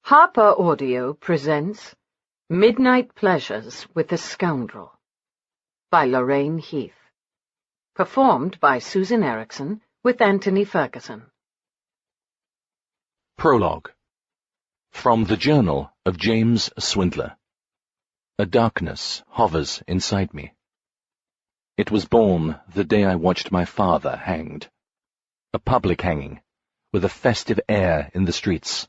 Harper Audio presents Midnight Pleasures with a Scoundrel by Lorraine Heath. Performed by Susan Erickson with Anthony Ferguson. Prologue. From the Journal of James Swindler. A darkness hovers inside me. It was born the day I watched my father hanged. A public hanging, with a festive air in the streets,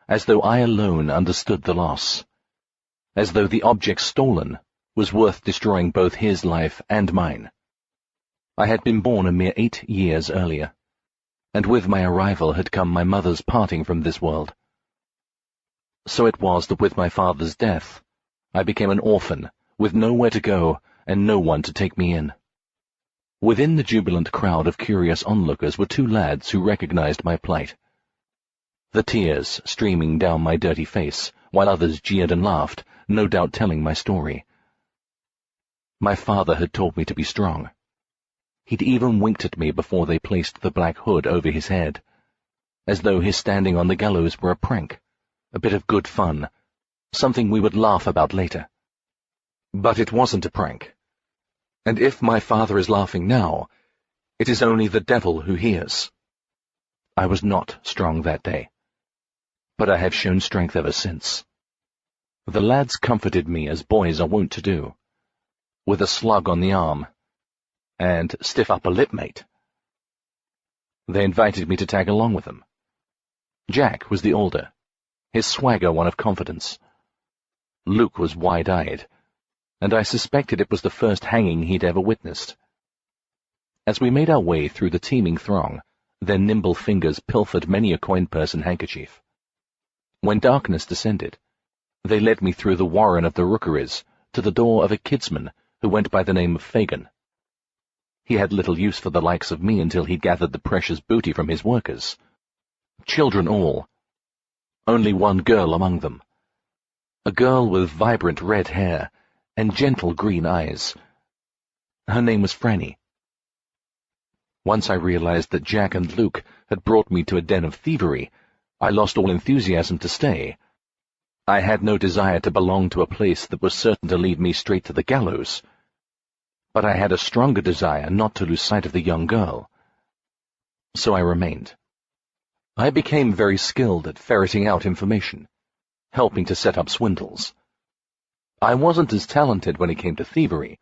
as though I alone understood the loss, as though the object stolen was worth destroying both his life and mine. I had been born a mere 8 years earlier, and with my arrival had come my mother's parting from this world. So it was that with my father's death, I became an orphan, with nowhere to go and no one to take me in. Within the jubilant crowd of curious onlookers were 2 lads who recognized my plight. The tears streaming down my dirty face, while others jeered and laughed, no doubt telling my story. My father had taught me to be strong. He'd even winked at me before they placed the black hood over his head, as though his standing on the gallows were a prank, a bit of good fun, something we would laugh about later. But it wasn't a prank. And if my father is laughing now, it is only the devil who hears. I was not strong that day, but I have shown strength ever since. The lads comforted me as boys are wont to do, with a slug on the arm, and stiff upper lip, mate. They invited me to tag along with them. Jack was the older, his swagger one of confidence. Luke was wide-eyed, and I suspected it was the first hanging he'd ever witnessed. As we made our way through the teeming throng, their nimble fingers pilfered many a coin-purse and handkerchief. When darkness descended, they led me through the warren of the rookeries to the door of a kidsman who went by the name of Fagin. He had little use for the likes of me until he'd gathered the precious booty from his workers. Children all. Only one girl among them. A girl with vibrant red hair and gentle green eyes. Her name was Franny. Once I realized that Jack and Luke had brought me to a den of thievery, I lost all enthusiasm to stay. I had no desire to belong to a place that was certain to lead me straight to the gallows. But I had a stronger desire not to lose sight of the young girl. So I remained. I became very skilled at ferreting out information, helping to set up swindles. I wasn't as talented when it came to thievery.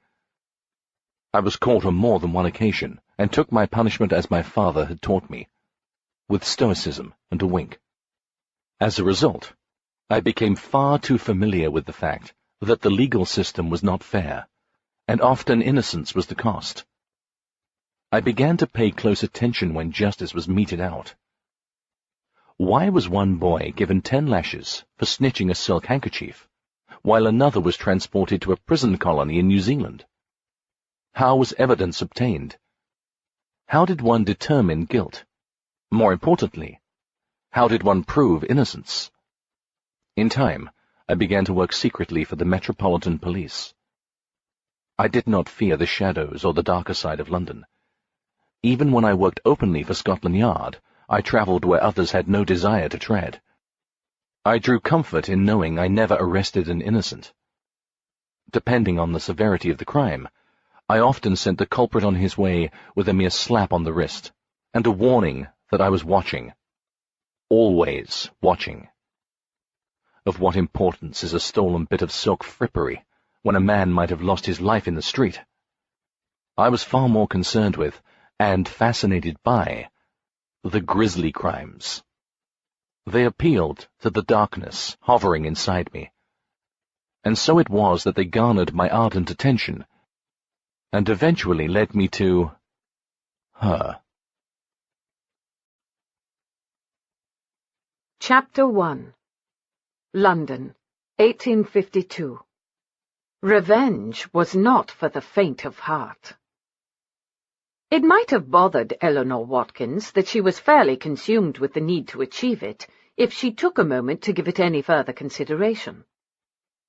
I was caught on more than one occasion, and took my punishment as my father had taught me, with stoicism and a wink. As a result, I became far too familiar with the fact that the legal system was not fair, and often innocence was the cost. I began to pay close attention when justice was meted out. Why was one boy given 10 lashes for snitching a silk handkerchief, while another was transported to a prison colony in New Zealand? How was evidence obtained? How did one determine guilt? More importantly, how did one prove innocence? In time, I began to work secretly for the Metropolitan Police. I did not fear the shadows or the darker side of London. Even when I worked openly for Scotland Yard, I travelled where others had no desire to tread. I drew comfort in knowing I never arrested an innocent. Depending on the severity of the crime, I often sent the culprit on his way with a mere slap on the wrist, and a warning that I was watching. Always watching. Of what importance is a stolen bit of silk frippery, when a man might have lost his life in the street? I was far more concerned with, and fascinated by, the grisly crimes. They appealed to the darkness hovering inside me. And so it was that they garnered my ardent attention, and eventually led me to her. Chapter 1. London, 1852. Revenge was not for the faint of heart. It might have bothered Eleanor Watkins that she was fairly consumed with the need to achieve it, if she took a moment to give it any further consideration.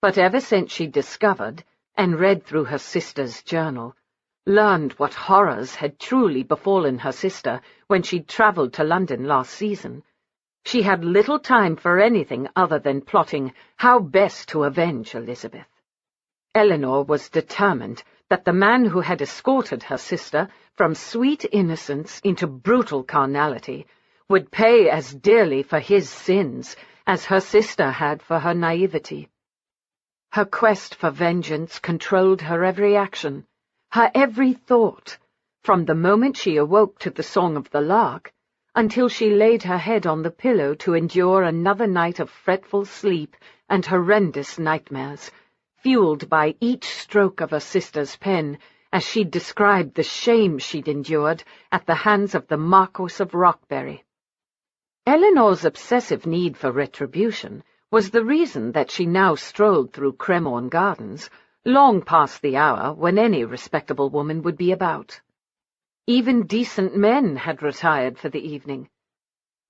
But ever since she'd discovered, and read through her sister's journal, learned what horrors had truly befallen her sister when she'd travelled to London last season, She had little time for anything other than plotting how best to avenge Elizabeth. Eleanor was determined that the man who had escorted her sister from sweet innocence into brutal carnality would pay as dearly for his sins as her sister had for her naivety. Her quest for vengeance controlled her every action, her every thought, from the moment she awoke to the song of the lark, until she laid her head on the pillow to endure another night of fretful sleep and horrendous nightmares, fueled by each stroke of her sister's pen, as she described the shame she'd endured at the hands of the Marquis of Rockbury. Eleanor's obsessive need for retribution was the reason that she now strolled through Cremorne Gardens, long past the hour when any respectable woman would be about. Even decent men had retired for the evening.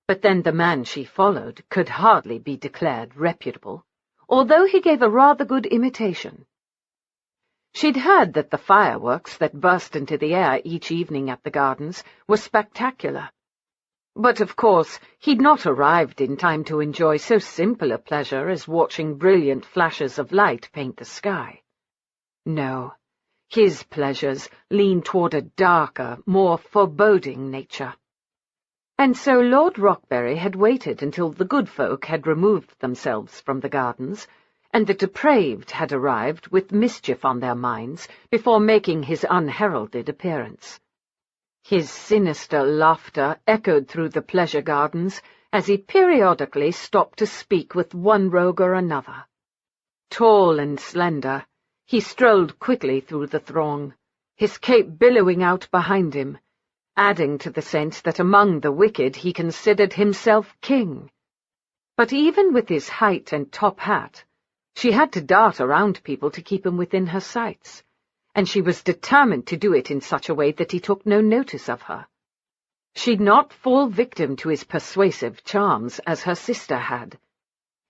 But then the man she followed could hardly be declared reputable, although he gave a rather good imitation. She'd heard that the fireworks that burst into the air each evening at the gardens were spectacular. But, of course, he'd not arrived in time to enjoy so simple a pleasure as watching brilliant flashes of light paint the sky. No, his pleasures leaned toward a darker, more foreboding nature. And so Lord Rockbury had waited until the good folk had removed themselves from the gardens, and the depraved had arrived with mischief on their minds before making his unheralded appearance. His sinister laughter echoed through the pleasure gardens as he periodically stopped to speak with one rogue or another. Tall and slender, he strolled quickly through the throng, his cape billowing out behind him, adding to the sense that among the wicked he considered himself king. But even with his height and top hat, she had to dart around people to keep him within her sights, and she was determined to do it in such a way that he took no notice of her. She'd not fall victim to his persuasive charms as her sister had.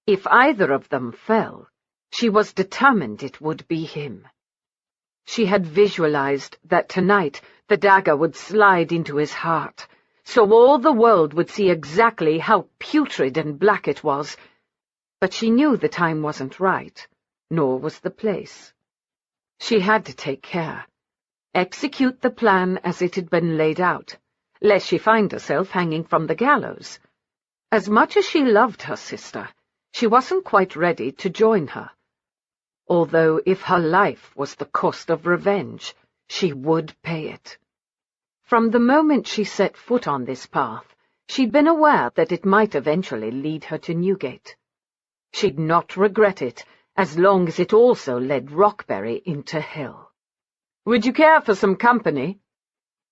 If either of them fell, she was determined it would be him. She had visualized that tonight the dagger would slide into his heart, so all the world would see exactly how putrid and black it was, but she knew the time wasn't right, nor was the place. She had to take care, execute the plan as it had been laid out, lest she find herself hanging from the gallows. As much as she loved her sister, she wasn't quite ready to join her. Although if her life was the cost of revenge, she would pay it. From the moment she set foot on this path, she'd been aware that it might eventually lead her to Newgate. She'd not regret it, as long as it also led Rockbury into hell. "Would you care for some company?"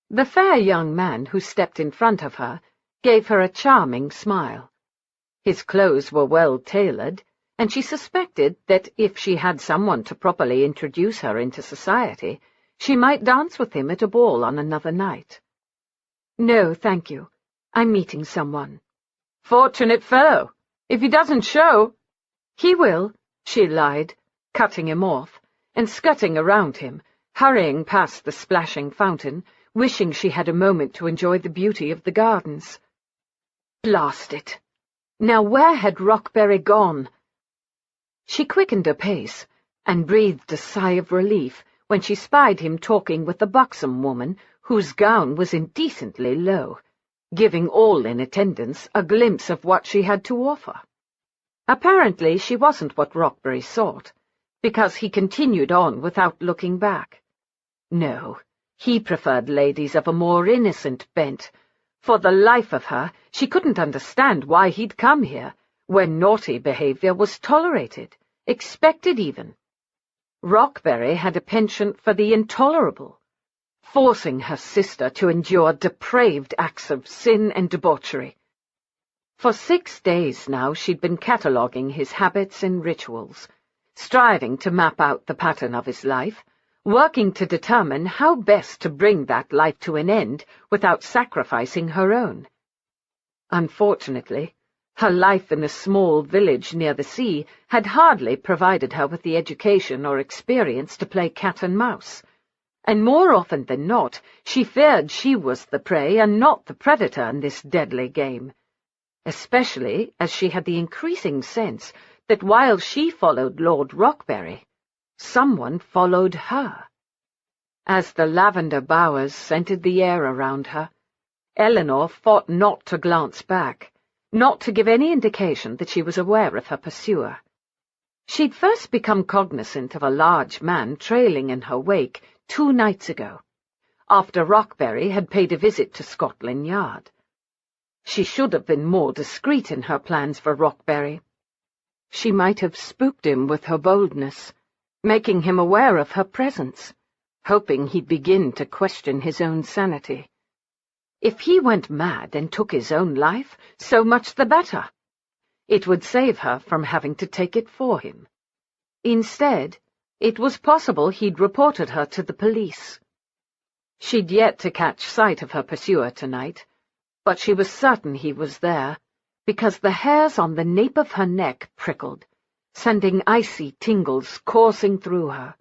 The fair young man who stepped in front of her gave her a charming smile. His clothes were well tailored, and she suspected that if she had someone to properly introduce her into society, she might dance with him at a ball on another night. "No, thank you. I'm meeting someone." "Fortunate fellow. If he doesn't show—" "He will," she lied, cutting him off, and skirting around him, hurrying past the splashing fountain, wishing she had a moment to enjoy the beauty of the gardens. Blast it! Now where had Rockbury gone? She quickened her pace, and breathed a sigh of relief when she spied him talking with a buxom woman whose gown was indecently low, giving all in attendance a glimpse of what she had to offer. Apparently she wasn't what Rockbury sought, because he continued on without looking back. No, he preferred ladies of a more innocent bent. For the life of her, she couldn't understand why he'd come here, where naughty behavior was tolerated, expected even. Rockbury had a penchant for the intolerable, forcing her sister to endure depraved acts of sin and debauchery. For 6 days now she'd been cataloguing his habits and rituals, striving to map out the pattern of his life, working to determine how best to bring that life to an end without sacrificing her own. Unfortunately, her life in a small village near the sea had hardly provided her with the education or experience to play cat and mouse, and more often than not she feared she was the prey and not the predator in this deadly game. especially as she had the increasing sense that while she followed Lord Rockberry, someone followed her. As the lavender bowers scented the air around her, Eleanor fought not to glance back, not to give any indication that she was aware of her pursuer. She'd first become cognizant of a large man trailing in her wake 2 nights ago, after Rockberry had paid a visit to Scotland Yard. She should have been more discreet in her plans for Rockberry. She might have spooked him with her boldness, making him aware of her presence, hoping he'd begin to question his own sanity. If he went mad and took his own life, so much the better. It would save her from having to take it for him. Instead, it was possible he'd reported her to the police. She'd yet to catch sight of her pursuer tonight, but she was certain he was there, because the hairs on the nape of her neck prickled, sending icy tingles coursing through her.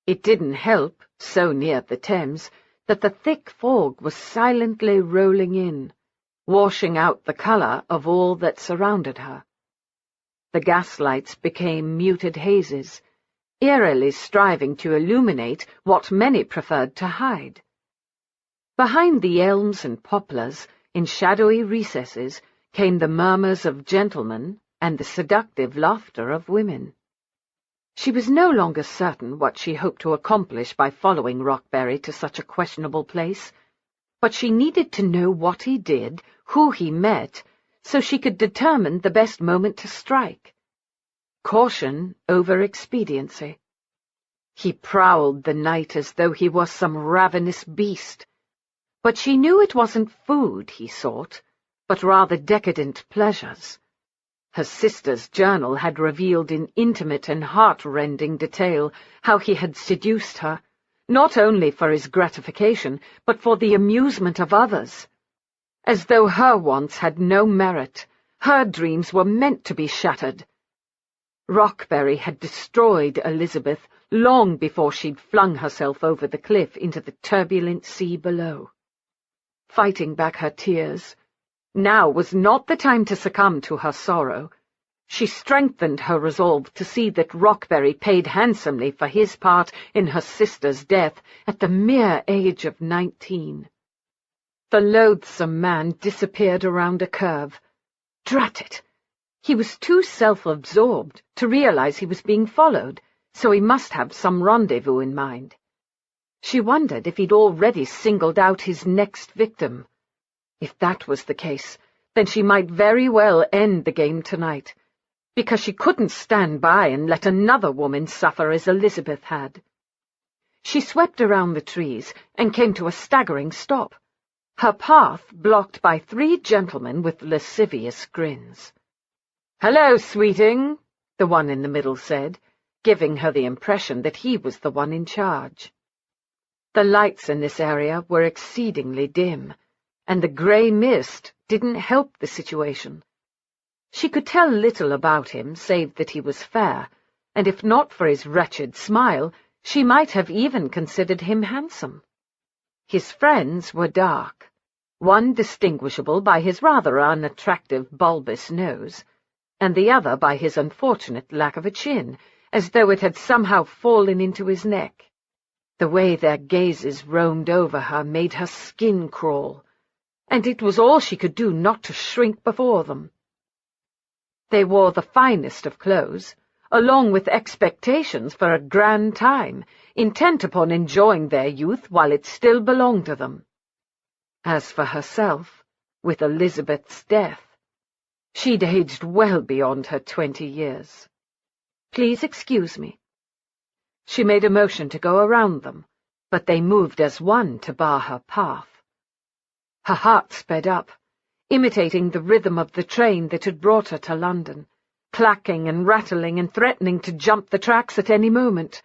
It didn't help, so near the Thames, that the thick fog was silently rolling in, washing out the colour of all that surrounded her. The gaslights became muted hazes, eerily striving to illuminate what many preferred to hide. Behind the elms and poplars, in shadowy recesses, came the murmurs of gentlemen and the seductive laughter of women. She was no longer certain what she hoped to accomplish by following Rockberry to such a questionable place, but she needed to know what he did, who he met, so she could determine the best moment to strike. Caution over expediency. He prowled the night as though he was some ravenous beast, but she knew it wasn't food he sought, but rather decadent pleasures. Her sister's journal had revealed in intimate and heart-rending detail how he had seduced her, not only for his gratification, but for the amusement of others. As though her wants had no merit, her dreams were meant to be shattered. Rockberry had destroyed Elizabeth long before she'd flung herself over the cliff into the turbulent sea below. Fighting back her tears, now was not the time to succumb to her sorrow. She strengthened her resolve to see that Rockberry paid handsomely for his part in her sister's death at the mere age of 19. The loathsome man disappeared around a curve. Drat it! He was too self-absorbed to realize he was being followed, so he must have some rendezvous in mind. She wondered if he'd already singled out his next victim. If that was the case, then she might very well end the game tonight, because she couldn't stand by and let another woman suffer as Elizabeth had. She swept around the trees and came to a staggering stop, her path blocked by 3 gentlemen with lascivious grins. "Hello, sweeting," the one in the middle said, giving her the impression that he was the one in charge. The lights in this area were exceedingly dim, and the grey mist didn't help the situation. She could tell little about him save that he was fair, and if not for his wretched smile, she might have even considered him handsome. His friends were dark, one distinguishable by his rather unattractive bulbous nose, and the other by his unfortunate lack of a chin, as though it had somehow fallen into his neck. The way their gazes roamed over her made her skin crawl, and it was all she could do not to shrink before them. They wore the finest of clothes, along with expectations for a grand time, intent upon enjoying their youth while it still belonged to them. As for herself, with Elizabeth's death, she'd aged well beyond her 20 years. "Please excuse me." She made a motion to go around them, but they moved as one to bar her path. Her heart sped up, imitating the rhythm of the train that had brought her to London, clacking and rattling and threatening to jump the tracks at any moment.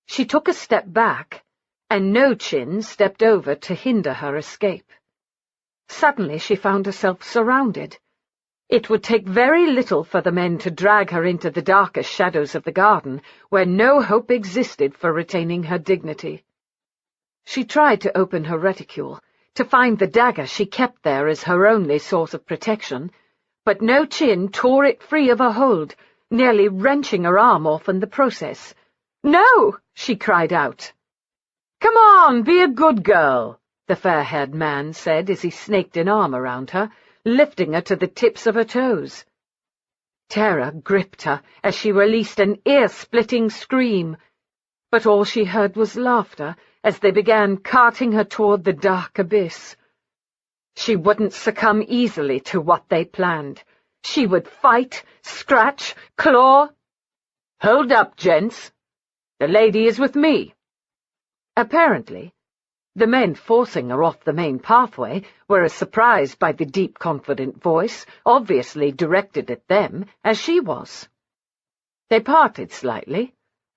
She took a step back, and No Chin stepped over to hinder her escape. Suddenly she found herself surrounded. It would take very little for the men to drag her into the darkest shadows of the garden, where no hope existed for retaining her dignity. She tried to open her reticule, to find the dagger she kept there as her only source of protection, but No Chin tore it free of her hold, nearly wrenching her arm off in the process. "No!" she cried out. "Come on, be a good girl," the fair-haired man said as he snaked an arm around her, lifting her to the tips of her toes. Terror gripped her as she released an ear-splitting scream, but all she heard was laughter as they began carting her toward the dark abyss. She wouldn't succumb easily to what they planned. She would fight, scratch, claw. "Hold up, gents. The lady is with me." Apparently, the men forcing her off the main pathway were as surprised by the deep, confident voice, obviously directed at them, as she was. They parted slightly,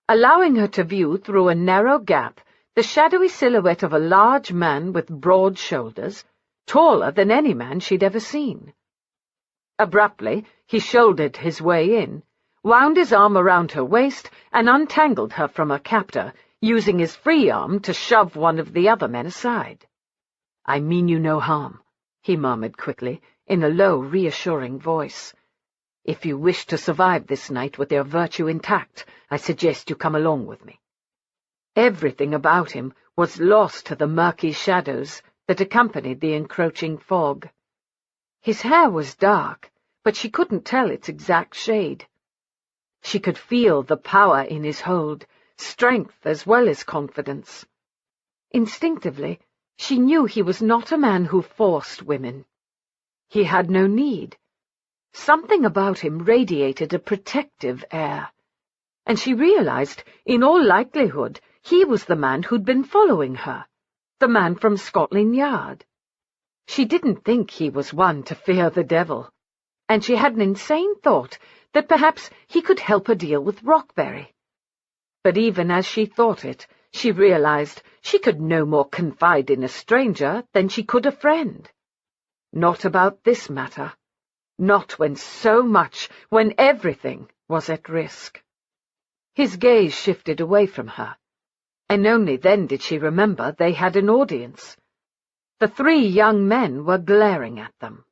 allowing her to view through a narrow gap the shadowy silhouette of a large man with broad shoulders, taller than any man she'd ever seen. Abruptly, he shouldered his way in, wound his arm around her waist, and untangled her from her captor, using his free arm to shove one of the other men aside. "I mean you no harm," he murmured quickly, in a low, reassuring voice. "If you wish to survive this night with your virtue intact, I suggest you come along with me." Everything about him was lost to the murky shadows that accompanied the encroaching fog. His hair was dark, but she couldn't tell its exact shade. She could feel the power in his hold, strength as well as confidence. Instinctively, she knew he was not a man who forced women. He had no need. Something about him radiated a protective air, and she realized, in all likelihood, he was the man who'd been following her, the man from Scotland Yard. She didn't think he was one to fear the devil, and she had an insane thought that perhaps he could help her deal with Rockberry. But even as she thought it, she realized she could no more confide in a stranger than she could a friend. Not about this matter. Not when so much, when everything was at risk. His gaze shifted away from her, and only then did she remember they had an audience. The 3 young men were glaring at them.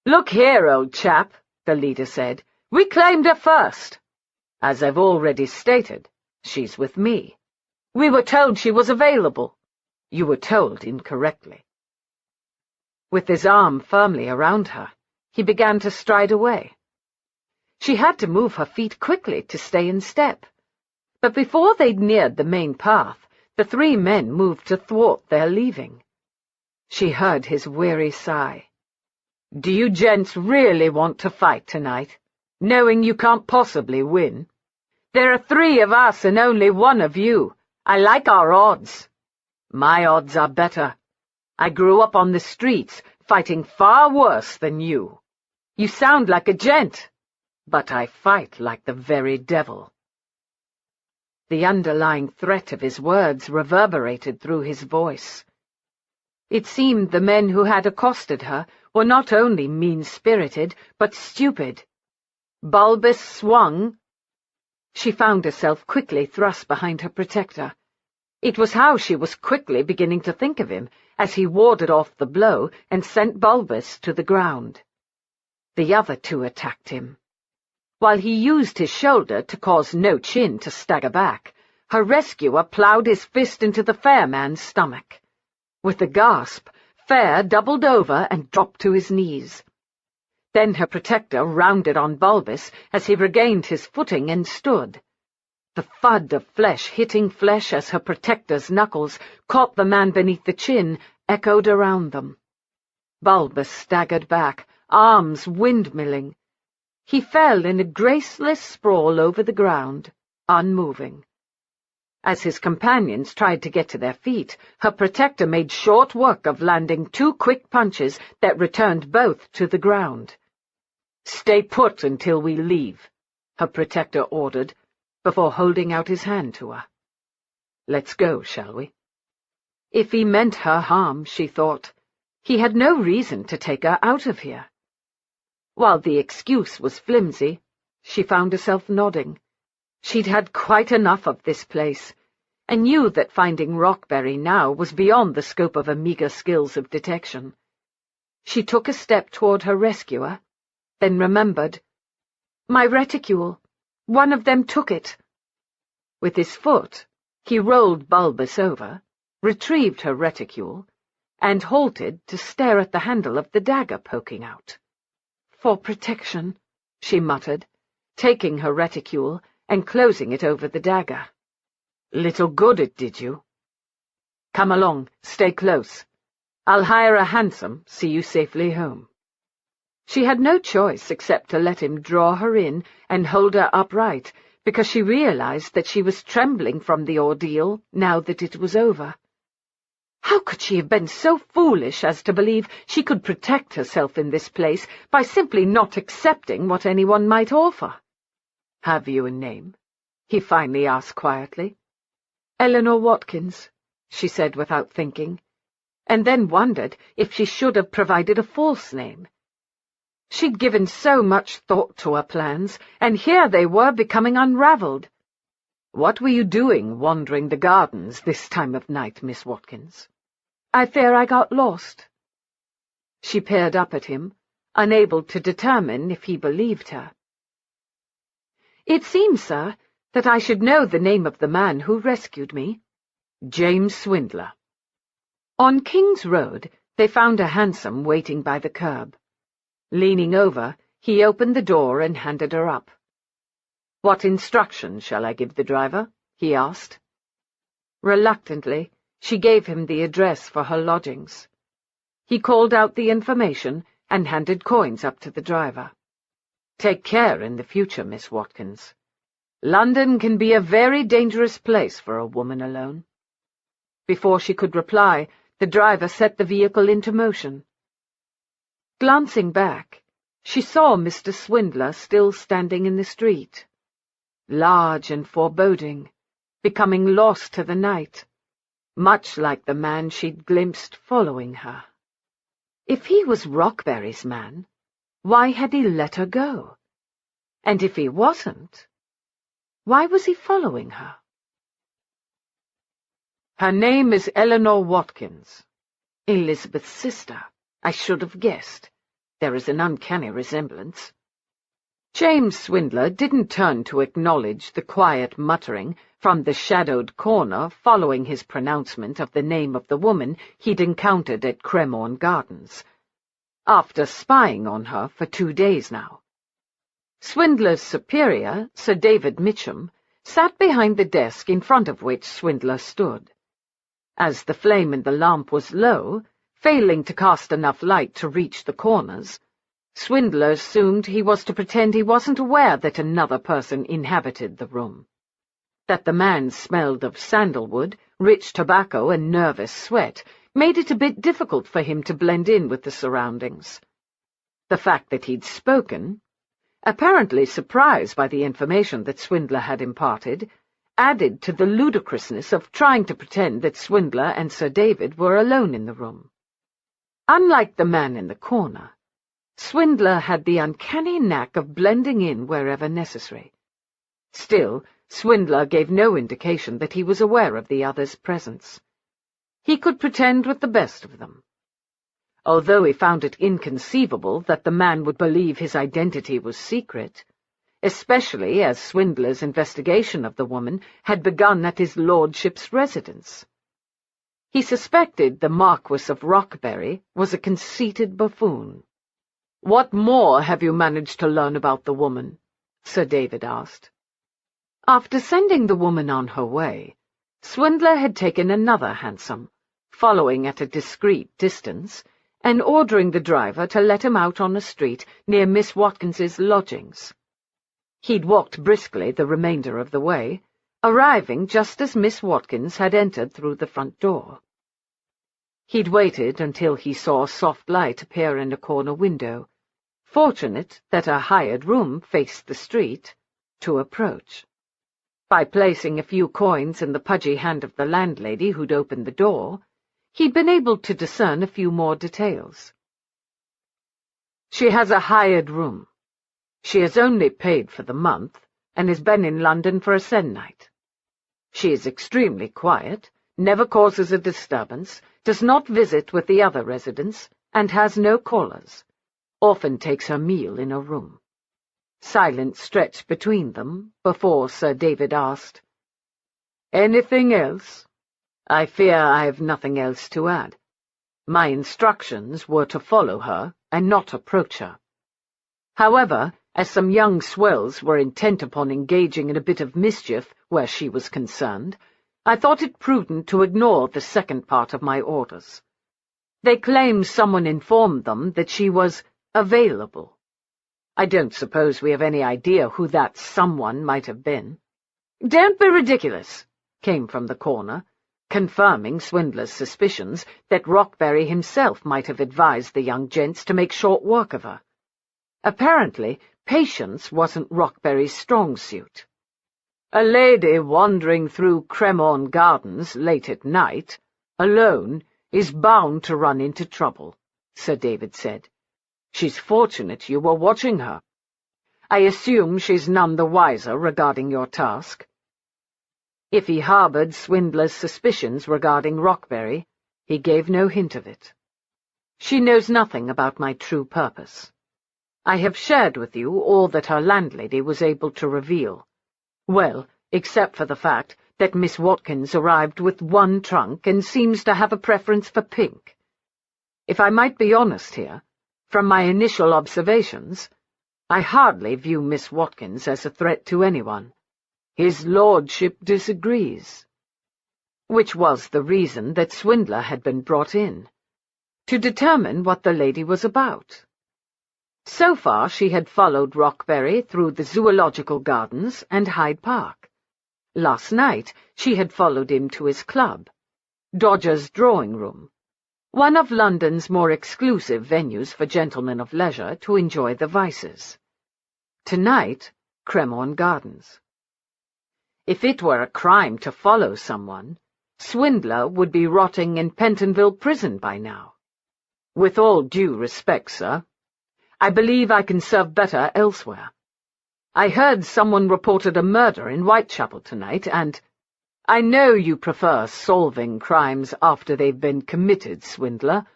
"Look here, old chap," the leader said. "We claimed her first. As I've already stated, she's with me. We were told she was available. You were told incorrectly." With his arm firmly around her, he began to stride away. She had to move her feet quickly to stay in step. But before they'd neared the main path, the 3 men moved to thwart their leaving. She heard his weary sigh. "Do you gents really want to fight tonight, knowing you can't possibly win? There are 3 of us and only 1 of you. I like our odds. My odds are better. I grew up on the streets, fighting far worse than you. You sound like a gent, but I fight like the very devil." The underlying threat of his words reverberated through his voice. It seemed the men who had accosted her were not only mean-spirited, but stupid. Bulbous swung. She found herself quickly thrust behind her protector. It was how she was quickly beginning to think of him, as he warded off the blow and sent Bulbous to the ground. The other 2 attacked him. While he used his shoulder to cause No Chin to stagger back, her rescuer ploughed his fist into the fair man's stomach. With a gasp, Fair doubled over and dropped to his knees. Then her protector rounded on Bulbous as he regained his footing and stood. The thud of flesh hitting flesh as her protector's knuckles caught the man beneath the chin echoed around them. Bulbous staggered back, arms windmilling. He fell in a graceless sprawl over the ground, unmoving. As his companions tried to get to their feet, her protector made short work of landing 2 quick punches that returned both to the ground. "Stay put until we leave," her protector ordered, before holding out his hand to her. "Let's go, shall we?" If he meant her harm, she thought, he had no reason to take her out of here. While the excuse was flimsy, she found herself nodding. She'd had quite enough of this place, and knew that finding Rockberry now was beyond the scope of her meagre skills of detection. She took a step toward her rescuer, then remembered. My reticule. One of them took it. With his foot, he rolled Bulbous over, retrieved her reticule, and halted to stare at the handle of the dagger poking out. For protection, she muttered, taking her reticule and closing it over the dagger. Little good it did you. Come along, stay close. I'll hire a hansom, see you safely home. She had no choice except to let him draw her in and hold her upright, because she realized that she was trembling from the ordeal now that it was over. How could she have been so foolish as to believe she could protect herself in this place by simply not accepting what anyone might offer? Have you a name? He finally asked quietly. Eleanor Watkins, she said without thinking, and then wondered if she should have provided a false name. She'd given so much thought to her plans, and here they were becoming unraveled. What were you doing wandering the gardens this time of night, Miss Watkins? I fear I got lost. She peered up at him, unable to determine if he believed her. It seems, sir, that I should know the name of the man who rescued me. James Swindler. On King's Road, they found a hansom waiting by the curb. Leaning over, he opened the door and handed her up. What instructions shall I give the driver? He asked. Reluctantly, she gave him the address for her lodgings. He called out the information and handed coins up to the driver. Take care in the future, Miss Watkins. London can be a very dangerous place for a woman alone. Before she could reply, the driver set the vehicle into motion. Glancing back, she saw Mr. Swindler still standing in the street, large and foreboding, becoming lost to the night, much like the man she'd glimpsed following her. If he was Rockberry's man, why had he let her go? And if he wasn't, why was he following her? Her name is Eleanor Watkins. Elizabeth's sister. I should have guessed. There is an uncanny resemblance. James Swindler didn't turn to acknowledge the quiet muttering from the shadowed corner following his pronouncement of the name of the woman he'd encountered at Cremorne Gardens, after spying on her for 2 days now. Swindler's superior, Sir David Mitcham, sat behind the desk in front of which Swindler stood. As the flame in the lamp was low, failing to cast enough light to reach the corners, Swindler assumed he was to pretend he wasn't aware that another person inhabited the room, that the man smelled of sandalwood, rich tobacco, and nervous sweat made it a bit difficult for him to blend in with the surroundings. The fact that he'd spoken, apparently surprised by the information that Swindler had imparted, added to the ludicrousness of trying to pretend that Swindler and Sir David were alone in the room. Unlike the man in the corner, Swindler had the uncanny knack of blending in wherever necessary. Still, Swindler gave no indication that he was aware of the other's presence. He could pretend with the best of them. Although he found it inconceivable that the man would believe his identity was secret, especially as Swindler's investigation of the woman had begun at his lordship's residence. He suspected the Marquis of Rockberry was a conceited buffoon. "What more have you managed to learn about the woman?" Sir David asked. After sending the woman on her way, Swindler had taken another hansom, following at a discreet distance, and ordering the driver to let him out on a street near Miss Watkins's lodgings. He'd walked briskly the remainder of the way, arriving just as Miss Watkins had entered through the front door. He'd waited until he saw a soft light appear in a corner window, fortunate that a hired room faced the street, to approach. By placing a few coins in the pudgy hand of the landlady who'd opened the door, he'd been able to discern a few more details. "She has a hired room. She has only paid for the month, and has been in London for a se'nnight. She is extremely quiet, never causes a disturbance, does not visit with the other residents, and has no callers. Often takes her meal in a room. Silence stretched between them before Sir David asked, "Anything else?" "I fear I have nothing else to add. My instructions were to follow her and not approach her. However, as some young swells were intent upon engaging in a bit of mischief where she was concerned, I thought it prudent to ignore the second part of my orders. They claim someone informed them that she was available. I don't suppose we have any idea who that someone might have been." "Don't be ridiculous," came from the corner, confirming Swindler's suspicions that Rockberry himself might have advised the young gents to make short work of her. Apparently, patience wasn't Rockberry's strong suit. "A lady wandering through Cremorne Gardens late at night, alone, is bound to run into trouble," Sir David said. "She's fortunate you were watching her. I assume she's none the wiser regarding your task." If he harboured Swindler's suspicions regarding Rockberry, he gave no hint of it. "She knows nothing about my true purpose. I have shared with you all that her landlady was able to reveal. Well, except for the fact that Miss Watkins arrived with one trunk and seems to have a preference for pink. If I might be honest here, from my initial observations, I hardly view Miss Watkins as a threat to anyone. His lordship disagrees." Which was the reason that Swindler had been brought in, to determine what the lady was about. So far she had followed Rockberry through the Zoological Gardens and Hyde Park. Last night she had followed him to his club, Dodger's Drawing Room, one of London's more exclusive venues for gentlemen of leisure to enjoy the vices. Tonight, Cremorne Gardens. If it were a crime to follow someone, Swindler would be rotting in Pentonville Prison by now. "With all due respect, sir, I believe I can serve better elsewhere. I heard someone reported a murder in Whitechapel tonight, and I know you prefer solving crimes after they've been committed, Swindler,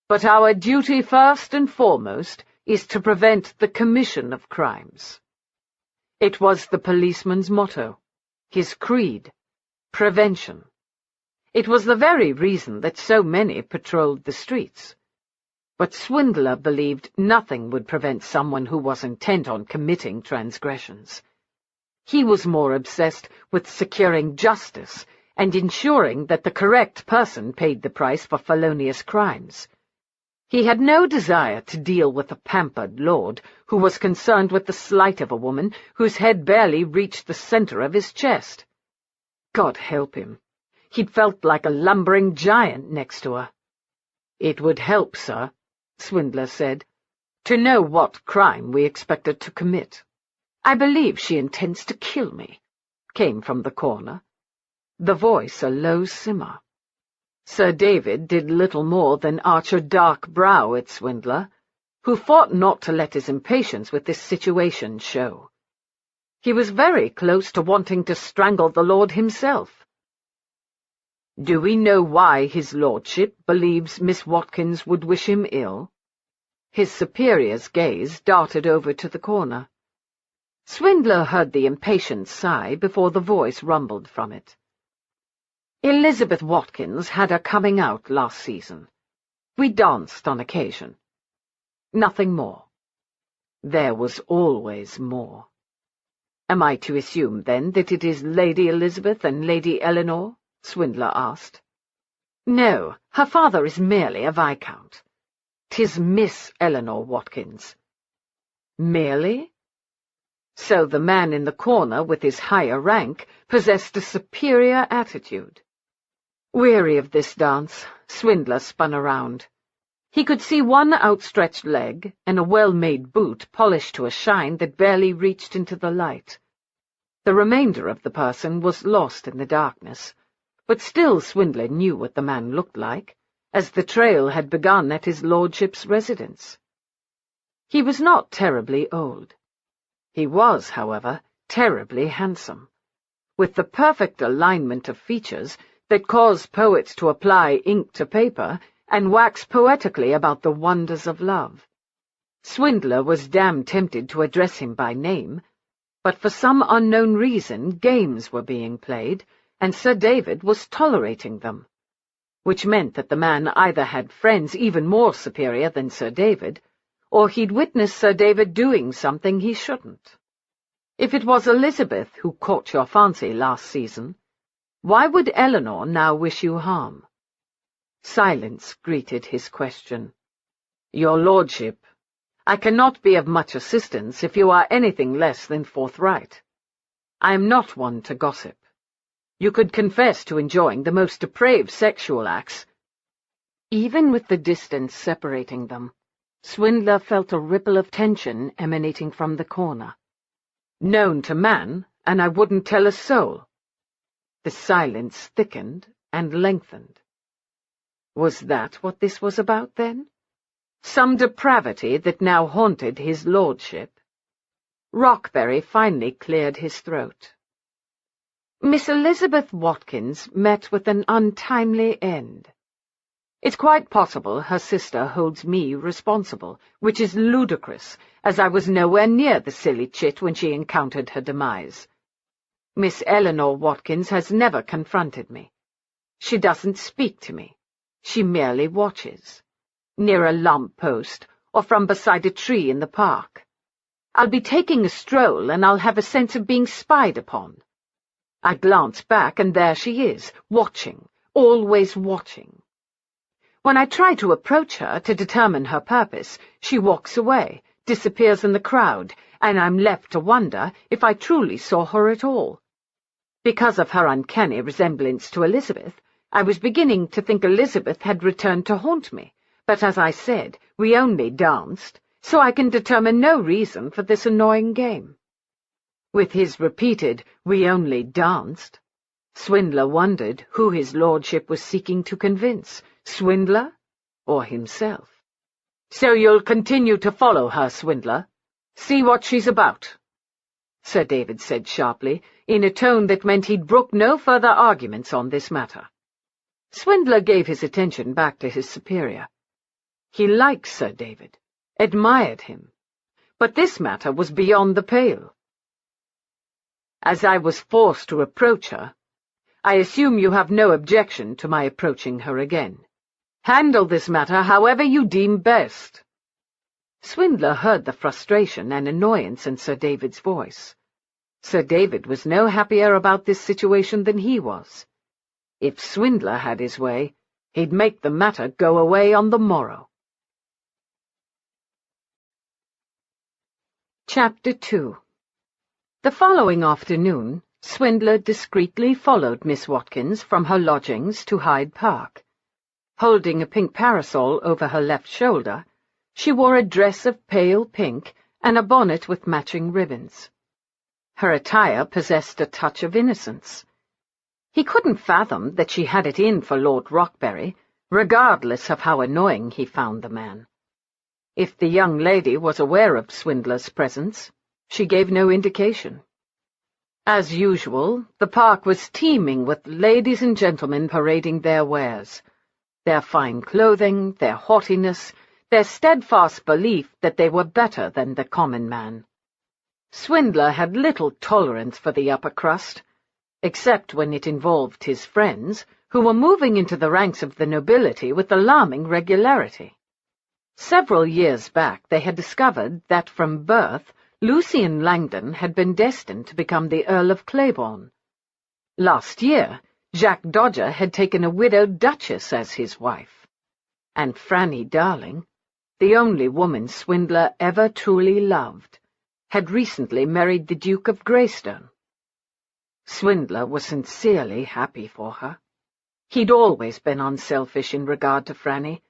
but our duty first and foremost is to prevent the commission of crimes." It was the policeman's motto, his creed, prevention. It was the very reason that so many patrolled the streets. But Swindler believed nothing would prevent someone who was intent on committing transgressions. He was more obsessed with securing justice and ensuring that the correct person paid the price for felonious crimes. He had no desire to deal with a pampered lord who was concerned with the slight of a woman whose head barely reached the center of his chest. God help him. He'd felt like a lumbering giant next to her. "It would help, sir," Swindler said, "to know what crime we expect her to commit." "I believe she intends to kill me," came from the corner, the voice a low simmer. Sir David did little more than arch a dark brow at Swindler, who fought not to let his impatience with this situation show. He was very close to wanting to strangle the Lord himself. "Do we know why his lordship believes Miss Watkins would wish him ill?" His superior's gaze darted over to the corner. Swindler heard the impatient sigh before the voice rumbled from it. "Elizabeth Watkins had her coming out last season. We danced on occasion. Nothing more. There was always more. Am I to assume, then, that it is Lady Elizabeth and Lady Eleanor?" Swindler asked. "No, her father is merely a viscount. 'Tis Miss Eleanor Watkins." "Merely?" So the man in the corner with his higher rank possessed a superior attitude. Weary of this dance, Swindler spun around. He could see one outstretched leg and a well-made boot polished to a shine that barely reached into the light. The remainder of the person was lost in the darkness, but still Swindler knew what the man looked like, as the trail had begun at his lordship's residence. He was not terribly old. He was, however, terribly handsome, with the perfect alignment of features that cause poets to apply ink to paper and wax poetically about the wonders of love. Swindler was damn tempted to address him by name, but for some unknown reason games were being played, and Sir David was tolerating them, which meant that the man either had friends even more superior than Sir David, or he'd witnessed Sir David doing something he shouldn't. If it was Elizabeth who caught your fancy last season, why would Eleanor now wish you harm? Silence greeted his question. Your lordship, I cannot be of much assistance if you are anything less than forthright. I am not one to gossip. You could confess to enjoying the most depraved sexual acts. Even with the distance separating them, Swindler felt a ripple of tension emanating from the corner. Known to man, and I wouldn't tell a soul. The silence thickened and lengthened. Was that what this was about, then? Some depravity that now haunted his lordship? Rockberry finally cleared his throat. Miss Elizabeth Watkins met with an untimely end. It's quite possible her sister holds me responsible, which is ludicrous, as I was nowhere near the silly chit when she encountered her demise. Miss Eleanor Watkins has never confronted me. She doesn't speak to me. She merely watches, near a lamp post or from beside a tree in the park. I'll be taking a stroll and I'll have a sense of being spied upon. I glance back and there she is, watching, always watching. When I try to approach her to determine her purpose, she walks away, disappears in the crowd, and I'm left to wonder if I truly saw her at all. Because of her uncanny resemblance to Elizabeth, I was beginning to think Elizabeth had returned to haunt me, but as I said, we only danced, so I can determine no reason for this annoying game. With his repeated, "we only danced," Swindler wondered who his lordship was seeking to convince, Swindler or himself. So you'll continue to follow her, Swindler? See what she's about? Sir David said sharply, in a tone that meant he'd brook no further arguments on this matter. Swindler gave his attention back to his superior. He liked Sir David, admired him, but this matter was beyond the pale. As I was forced to approach her, I assume you have no objection to my approaching her again. Handle this matter however you deem best. Swindler heard the frustration and annoyance in Sir David's voice. Sir David was no happier about this situation than he was. If Swindler had his way, he'd make the matter go away on the morrow. Chapter 2. The following afternoon, Swindler discreetly followed Miss Watkins from her lodgings to Hyde Park. Holding a pink parasol over her left shoulder, she wore a dress of pale pink and a bonnet with matching ribbons. Her attire possessed a touch of innocence. He couldn't fathom that she had it in for Lord Rockberry, regardless of how annoying he found the man. If the young lady was aware of Swindler's presence, she gave no indication. As usual, the park was teeming with ladies and gentlemen parading their wares, their fine clothing, their haughtiness, their steadfast belief that they were better than the common man. Swindler had little tolerance for the upper crust, except when it involved his friends, who were moving into the ranks of the nobility with alarming regularity. Several years back they had discovered that from birth Lucian Langdon had been destined to become the Earl of Claiborne. Last year, Jack Dodger had taken a widowed duchess as his wife, and Franny Darling, the only woman Swindler ever truly loved, had recently married the Duke of Greystone. Swindler was sincerely happy for her. He'd always been unselfish in regard to Franny,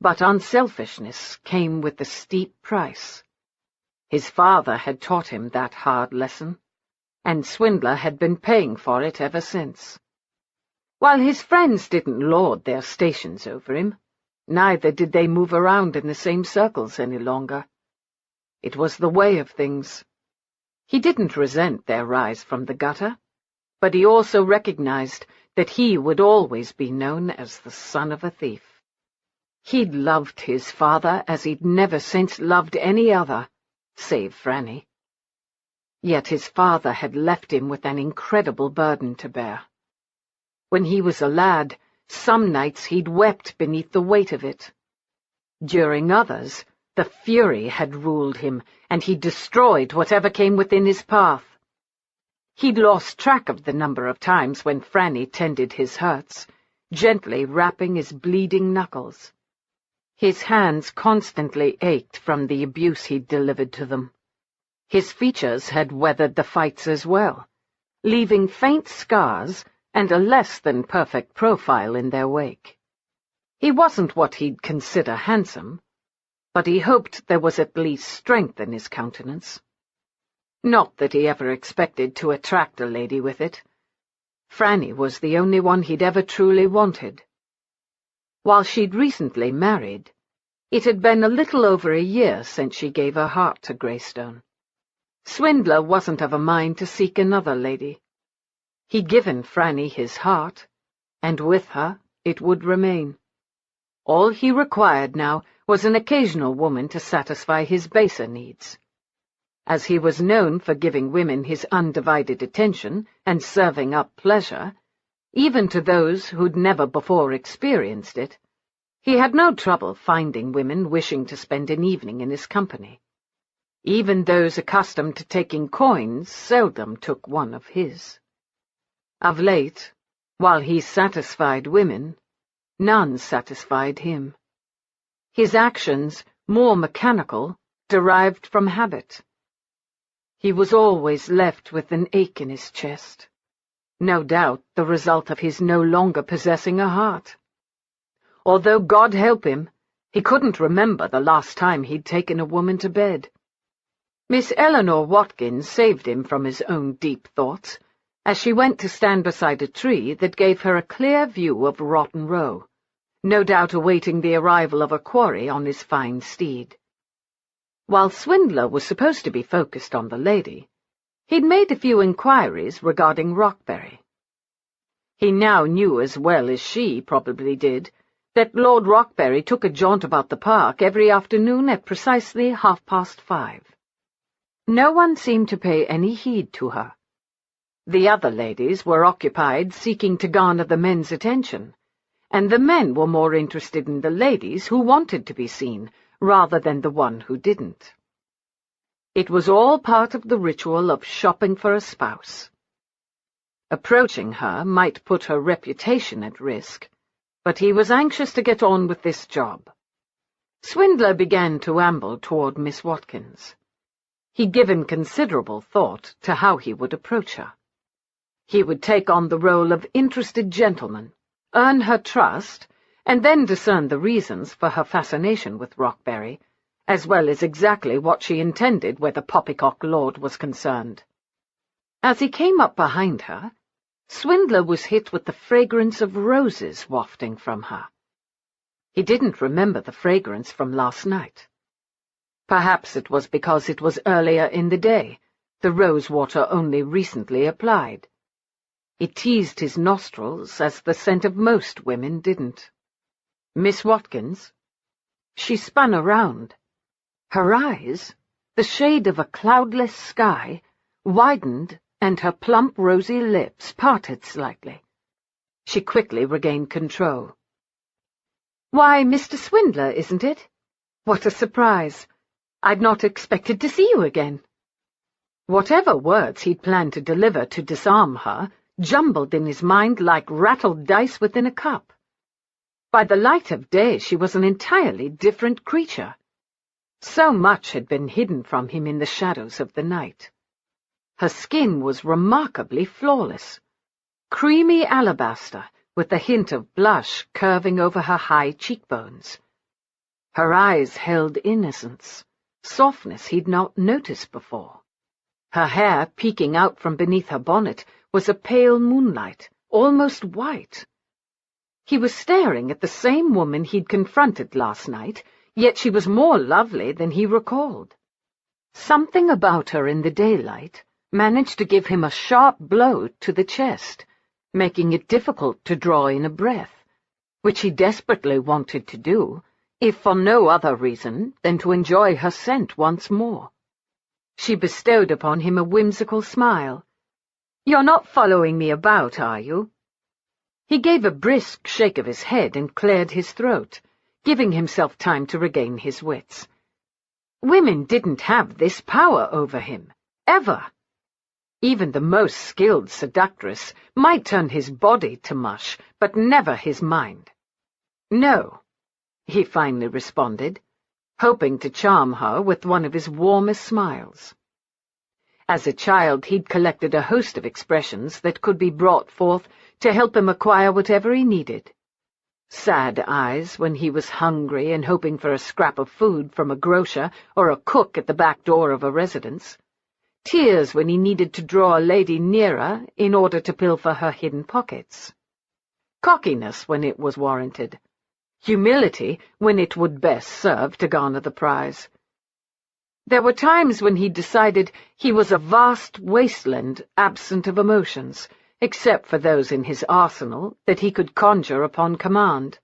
but unselfishness came with a steep price. His father had taught him that hard lesson, and Swindler had been paying for it ever since. While his friends didn't lord their stations over him, neither did they move around in the same circles any longer. It was the way of things. He didn't resent their rise from the gutter. but he also recognized that he would always be known as the son of a thief. He'd loved his father as he'd never since loved any other, save Franny. Yet his father had left him with an incredible burden to bear. When he was a lad, some nights he'd wept beneath the weight of it. During others, the fury had ruled him, and he destroyed whatever came within his path. He'd lost track of the number of times when Franny tended his hurts, gently rapping his bleeding knuckles. His hands constantly ached from the abuse he'd delivered to them. His features had weathered the fights as well, leaving faint scars and a less-than-perfect profile in their wake. He wasn't what he'd consider handsome, but he hoped there was at least strength in his countenance. Not that he ever expected to attract a lady with it. Franny was the only one he'd ever truly wanted. While she'd recently married, it had been a little over a year since she gave her heart to Greystone. Swindler wasn't of a mind to seek another lady. He'd given Franny his heart, and with her it would remain. All he required now was an occasional woman to satisfy his baser needs. As he was known for giving women his undivided attention and serving up pleasure, even to those who'd never before experienced it, he had no trouble finding women wishing to spend an evening in his company. Even those accustomed to taking coins seldom took one of his. Of late, while he satisfied women, none satisfied him. His actions, more mechanical, derived from habit. He was always left with an ache in his chest, no doubt the result of his no longer possessing a heart. Although, God help him, he couldn't remember the last time he'd taken a woman to bed. Miss Eleanor Watkins saved him from his own deep thoughts, as she went to stand beside a tree that gave her a clear view of Rotten Row, no doubt awaiting the arrival of a quarry on his fine steed. While Swindler was supposed to be focused on the lady, he'd made a few inquiries regarding Rockberry. He now knew as well as she probably did that Lord Rockberry took a jaunt about the park every afternoon at precisely 5:30. No one seemed to pay any heed to her. The other ladies were occupied seeking to garner the men's attention, and the men were more interested in the ladies who wanted to be seen, rather than the one who didn't. It was all part of the ritual of shopping for a spouse. Approaching her might put her reputation at risk, but he was anxious to get on with this job. Swindler began to amble toward Miss Watkins. He'd given considerable thought to how he would approach her. He would take on the role of interested gentleman, earn her trust, and then discern the reasons for her fascination with Rockberry, as well as exactly what she intended where the poppycock lord was concerned. As he came up behind her, Swindler was hit with the fragrance of roses wafting from her. He didn't remember the fragrance from last night. Perhaps it was because it was earlier in the day, the rosewater only recently applied. It teased his nostrils as the scent of most women didn't. Miss Watkins? She spun around. Her eyes, the shade of a cloudless sky, widened, and her plump rosy lips parted slightly. She quickly regained control. "Why, Mr. Swindler, isn't it? What a surprise! I'd not expected to see you again." Whatever words he'd planned to deliver to disarm her jumbled in his mind like rattled dice within a cup. By the light of day she was an entirely different creature. So much had been hidden from him in the shadows of the night. Her skin was remarkably flawless, creamy alabaster with a hint of blush curving over her high cheekbones. Her eyes held innocence, softness he'd not noticed before. Her hair, peeking out from beneath her bonnet, was a pale moonlight, almost white. He was staring at the same woman he'd confronted last night, yet she was more lovely than he recalled. Something about her in the daylight managed to give him a sharp blow to the chest, making it difficult to draw in a breath, which he desperately wanted to do, if for no other reason than to enjoy her scent once more. She bestowed upon him a whimsical smile. "You're not following me about, are you?" He gave a brisk shake of his head and cleared his throat, giving himself time to regain his wits. Women didn't have this power over him, ever. Even the most skilled seductress might turn his body to mush, but never his mind. "No," he finally responded, hoping to charm her with one of his warmest smiles. As a child, he'd collected a host of expressions that could be brought forth to help him acquire whatever he needed. Sad eyes when he was hungry and hoping for a scrap of food from a grocer or a cook at the back door of a residence. Tears when he needed to draw a lady nearer in order to pilfer her hidden pockets. Cockiness when it was warranted. Humility when it would best serve to garner the prize. There were times when he decided he was a vast wasteland absent of emotions, except for those in his arsenal that he could conjure upon command.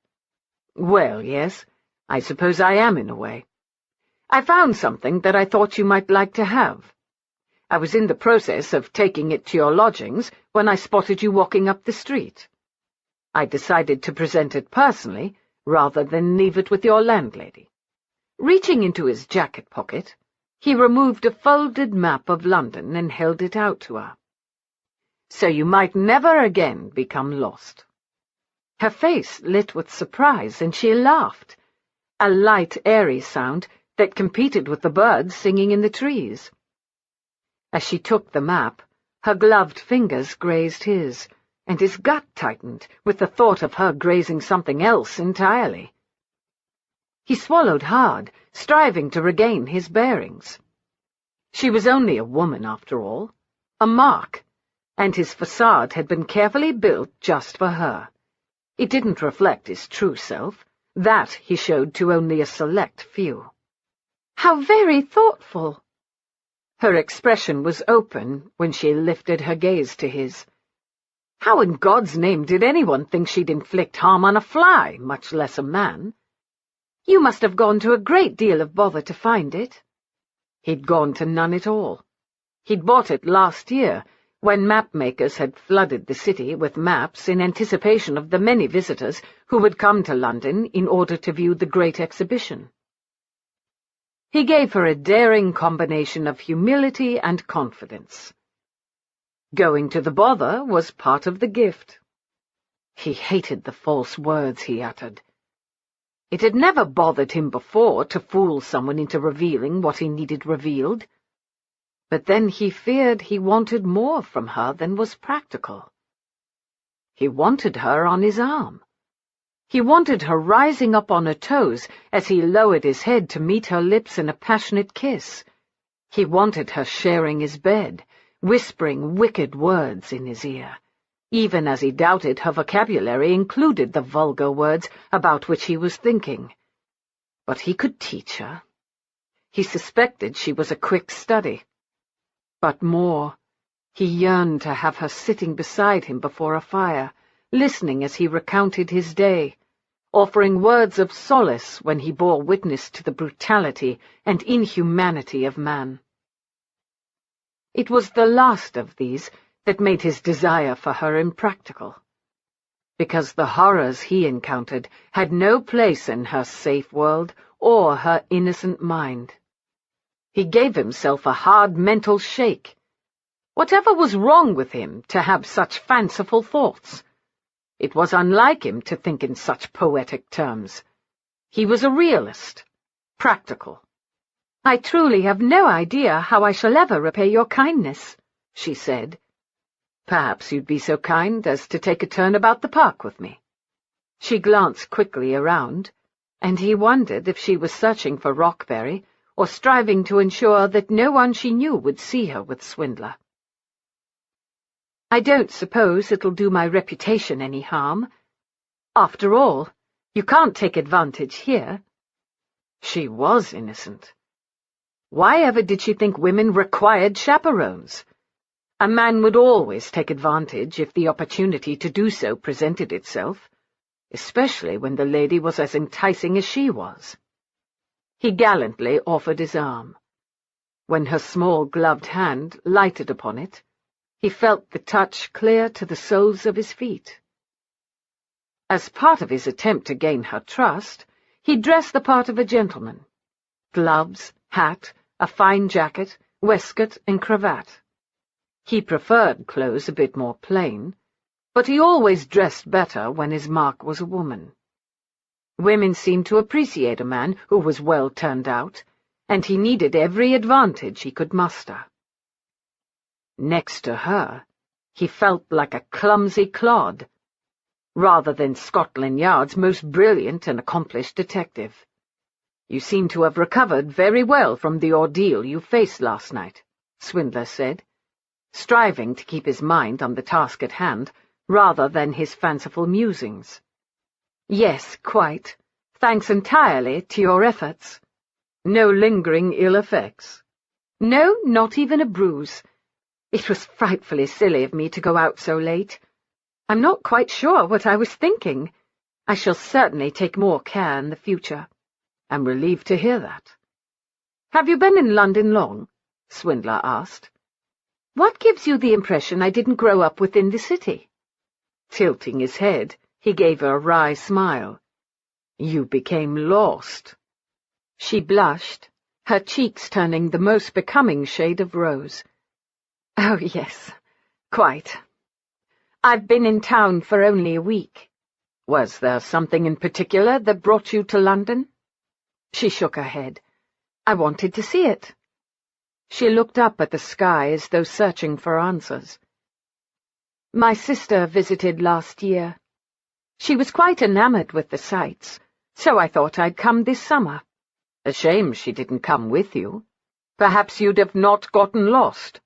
"Well, yes, I suppose I am in a way. I found something that I thought you might like to have. I was in the process of taking it to your lodgings when I spotted you walking up the street. I decided to present it personally, rather than leave it with your landlady." Reaching into his jacket pocket, he removed a folded map of London and held it out to her. "So you might never again become lost." Her face lit with surprise, and she laughed, a light, airy sound that competed with the birds singing in the trees. As she took the map, her gloved fingers grazed his, and his gut tightened with the thought of her grazing something else entirely. He swallowed hard, striving to regain his bearings. She was only a woman, after all, a mark, and his facade had been carefully built just for her. It didn't reflect his true self. That he showed to only a select few. "How very thoughtful!" Her expression was open when she lifted her gaze to his. How in God's name did anyone think she'd inflict harm on a fly, much less a man? "You must have gone to a great deal of bother to find it." He'd gone to none at all. He'd bought it last year, when map-makers had flooded the city with maps in anticipation of the many visitors who would come to London in order to view the great exhibition. He gave her a daring combination of humility and confidence. Going to the bother was part of the gift. He hated the false words he uttered. It had never bothered him before to fool someone into revealing what he needed revealed. But then he feared he wanted more from her than was practical. He wanted her on his arm. He wanted her rising up on her toes as he lowered his head to meet her lips in a passionate kiss. He wanted her sharing his bed, whispering wicked words in his ear, even as he doubted her vocabulary included the vulgar words about which he was thinking. But he could teach her. He suspected she was a quick study. But more, he yearned to have her sitting beside him before a fire, listening as he recounted his day, offering words of solace when he bore witness to the brutality and inhumanity of man. It was the last of these that made his desire for her impractical, because the horrors he encountered had no place in her safe world or her innocent mind. He gave himself a hard mental shake. Whatever was wrong with him to have such fanciful thoughts? It was unlike him to think in such poetic terms. He was a realist, practical. "I truly have no idea how I shall ever repay your kindness," she said. "Perhaps you'd be so kind as to take a turn about the park with me." She glanced quickly around, and he wondered if she was searching for Rockberry or striving to ensure that no one she knew would see her with Swindler. "I don't suppose it'll do my reputation any harm. After all, you can't take advantage here." She was innocent. Why ever did she think women required chaperones? A man would always take advantage if the opportunity to do so presented itself, especially when the lady was as enticing as she was. He gallantly offered his arm. When her small gloved hand lighted upon it, he felt the touch clear to the soles of his feet. As part of his attempt to gain her trust, he dressed the part of a gentleman. Gloves, hat, a fine jacket, waistcoat, and cravat. He preferred clothes a bit more plain, but he always dressed better when his mark was a woman. Women seemed to appreciate a man who was well turned out, and he needed every advantage he could muster. Next to her, he felt like a clumsy clod, rather than Scotland Yard's most brilliant and accomplished detective. "You seem to have recovered very well from the ordeal you faced last night," Swindler said, striving to keep his mind on the task at hand rather than his fanciful musings. "Yes, quite. Thanks entirely to your efforts." "No lingering ill effects?" "No, not even a bruise. It was frightfully silly of me to go out so late. I'm not quite sure what I was thinking. I shall certainly take more care in the future." "I'm relieved to hear that." "Have you been in London long?" Swindler asked. "What gives you the impression I didn't grow up within the city?" Tilting his head, he gave her a wry smile. "You became lost." She blushed, her cheeks turning the most becoming shade of rose. "Oh, yes, quite. I've been in town for only a week." "Was there something in particular that brought you to London?" She shook her head. "I wanted to see it." She looked up at the sky as though searching for answers. "My sister visited last year. She was quite enamored with the sights, so I thought I'd come this summer." "A shame she didn't come with you. Perhaps you'd have not gotten lost."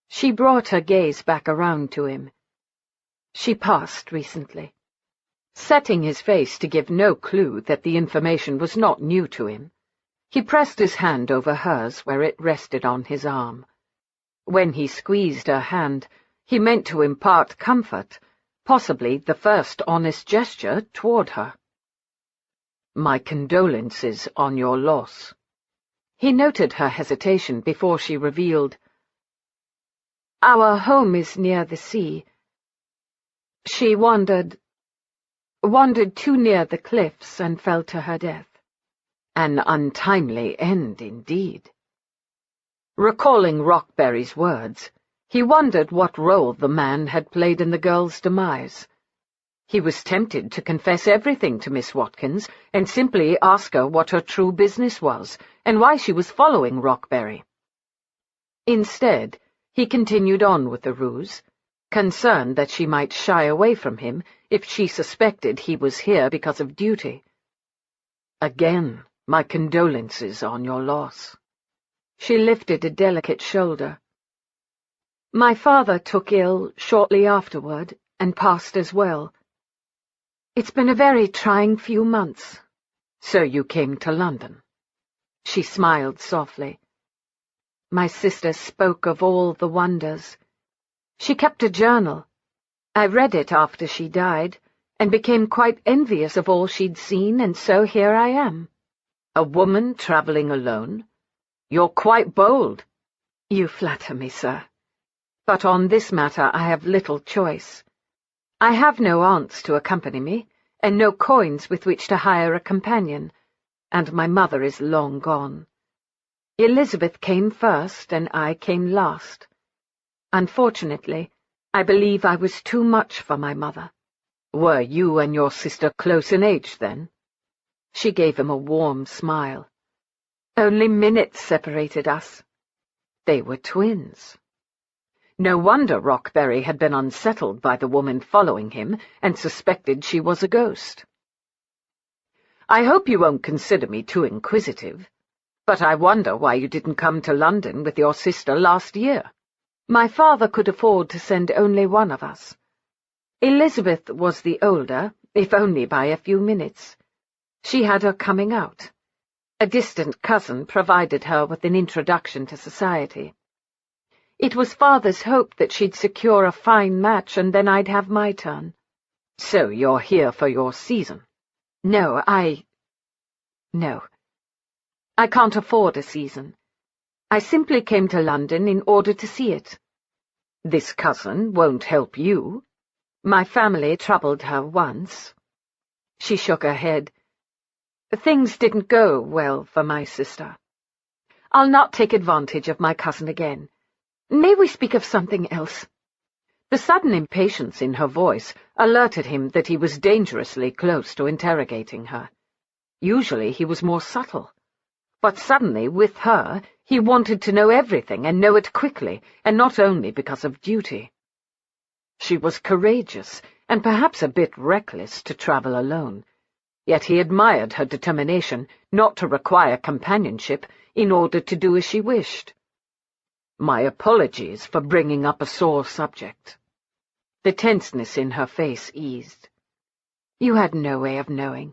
She brought her gaze back around to him. "She passed recently." Setting his face to give no clue that the information was not new to him, he pressed his hand over hers where it rested on his arm. When he squeezed her hand, he meant to impart comfort, possibly the first honest gesture toward her. "My condolences on your loss." He noted her hesitation before she revealed, "Our home is near the sea. She wandered too near the cliffs and fell to her death." "An untimely end, indeed." Recalling Rockberry's words, he wondered what role the man had played in the girl's demise. He was tempted to confess everything to Miss Watkins and simply ask her what her true business was and why she was following Rockberry. Instead, he continued on with the ruse, concerned that she might shy away from him if she suspected he was here because of duty. "Again, my condolences on your loss." She lifted a delicate shoulder. "My father took ill shortly afterward and passed as well. It's been a very trying few months." "So you came to London?" She smiled softly. "My sister spoke of all the wonders. She kept a journal. I read it after she died, and became quite envious of all she'd seen, and so here I am." "A woman travelling alone? You're quite bold." "You flatter me, sir. But on this matter I have little choice. I have no aunts to accompany me, and no coins with which to hire a companion, and my mother is long gone. Elizabeth came first, and I came last. Unfortunately, I believe I was too much for my mother." "Were you and your sister close in age, then?" She gave him a warm smile. "Only minutes separated us." They were twins. No wonder Rockberry had been unsettled by the woman following him and suspected she was a ghost. "I hope you won't consider me too inquisitive, but I wonder why you didn't come to London with your sister last year." "My father could afford to send only one of us. Elizabeth was the older, if only by a few minutes. She had her coming out. A distant cousin provided her with an introduction to society. It was Father's hope that she'd secure a fine match and then I'd have my turn. So you're here for your season? No, No. I can't afford a season. I simply came to London in order to see it. This cousin won't help you? My family troubled her once. She shook her head. Things didn't go well for my sister. I'll not take advantage of my cousin again. May we speak of something else? The sudden impatience in her voice alerted him that he was dangerously close to interrogating her. Usually he was more subtle. But suddenly, with her, he wanted to know everything and know it quickly, and not only because of duty. She was courageous, and perhaps a bit reckless to travel alone. Yet he admired her determination not to require companionship in order to do as she wished. My apologies for bringing up a sore subject. The tenseness in her face eased. You had no way of knowing.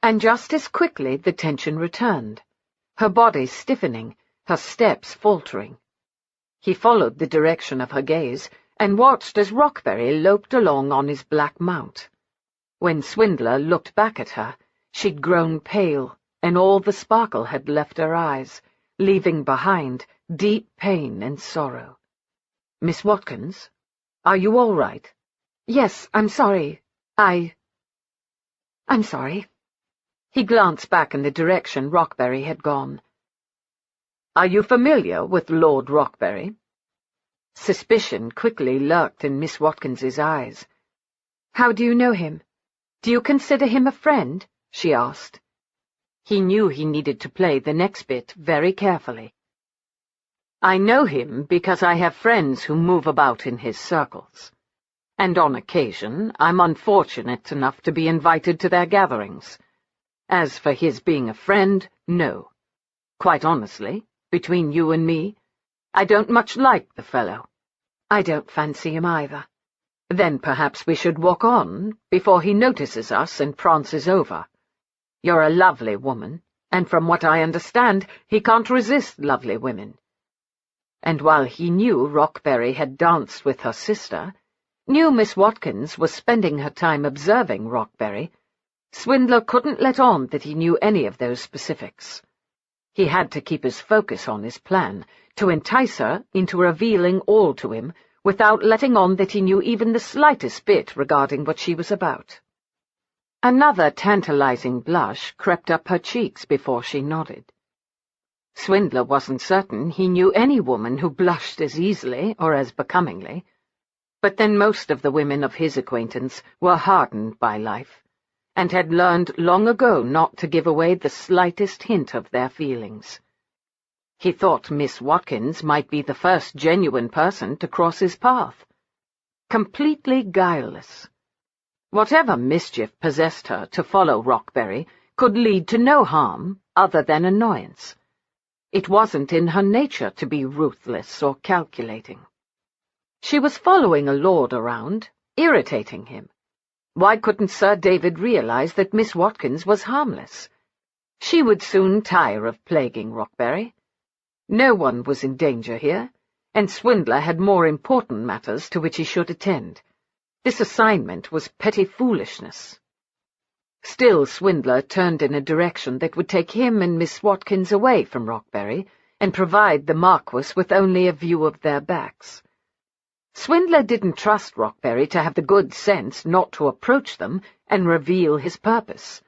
And just as quickly the tension returned, her body stiffening, her steps faltering. He followed the direction of her gaze and watched as Rockberry loped along on his black mount. When Swindler looked back at her, she'd grown pale, and all the sparkle had left her eyes, leaving behind deep pain and sorrow. "Miss Watkins, are you all right?" "Yes, I'm sorry. I'm sorry." He glanced back in the direction Rockberry had gone. "Are you familiar with Lord Rockberry?" Suspicion quickly lurked in Miss Watkins's eyes. "How do you know him? Do you consider him a friend?" she asked. He knew he needed to play the next bit very carefully. "I know him because I have friends who move about in his circles. And on occasion I'm unfortunate enough to be invited to their gatherings. As for his being a friend, no. Quite honestly, between you and me, I don't much like the fellow." "I don't fancy him either." "Then perhaps we should walk on, before he notices us and prances over. You're a lovely woman, and from what I understand, he can't resist lovely women." And while he knew Rockberry had danced with her sister, knew Miss Watkins was spending her time observing Rockberry, Swindler couldn't let on that he knew any of those specifics. He had to keep his focus on his plan, to entice her into revealing all to him, without letting on that he knew even the slightest bit regarding what she was about. Another tantalizing blush crept up her cheeks before she nodded. Swindler wasn't certain he knew any woman who blushed as easily or as becomingly, but then most of the women of his acquaintance were hardened by life, and had learned long ago not to give away the slightest hint of their feelings. He thought Miss Watkins might be the first genuine person to cross his path. Completely guileless. Whatever mischief possessed her to follow Rockberry could lead to no harm other than annoyance. It wasn't in her nature to be ruthless or calculating. She was following a lord around, irritating him. Why couldn't Sir David realize that Miss Watkins was harmless? She would soon tire of plaguing Rockberry. No one was in danger here, and Swindler had more important matters to which he should attend. This assignment was petty foolishness. Still Swindler turned in a direction that would take him and Miss Watkins away from Rockberry, and provide the Marquis with only a view of their backs. Swindler didn't trust Rockberry to have the good sense not to approach them and reveal his purpose.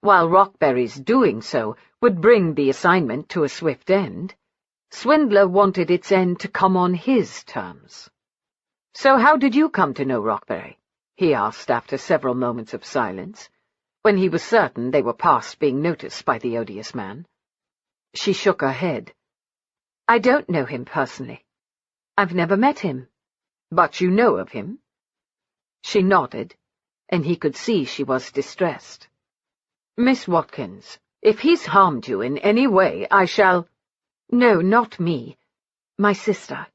While Rockberry's doing so would bring the assignment to a swift end, Swindler wanted its end to come on his terms. "So how did you come to know Rockberry?" he asked after several moments of silence, when he was certain they were past being noticed by the odious man. She shook her head. "I don't know him personally. I've never met him." "But you know of him?" She nodded, and he could see she was distressed. "Miss Watkins, if he's harmed you in any way, I shall—" "No, not me. My sister.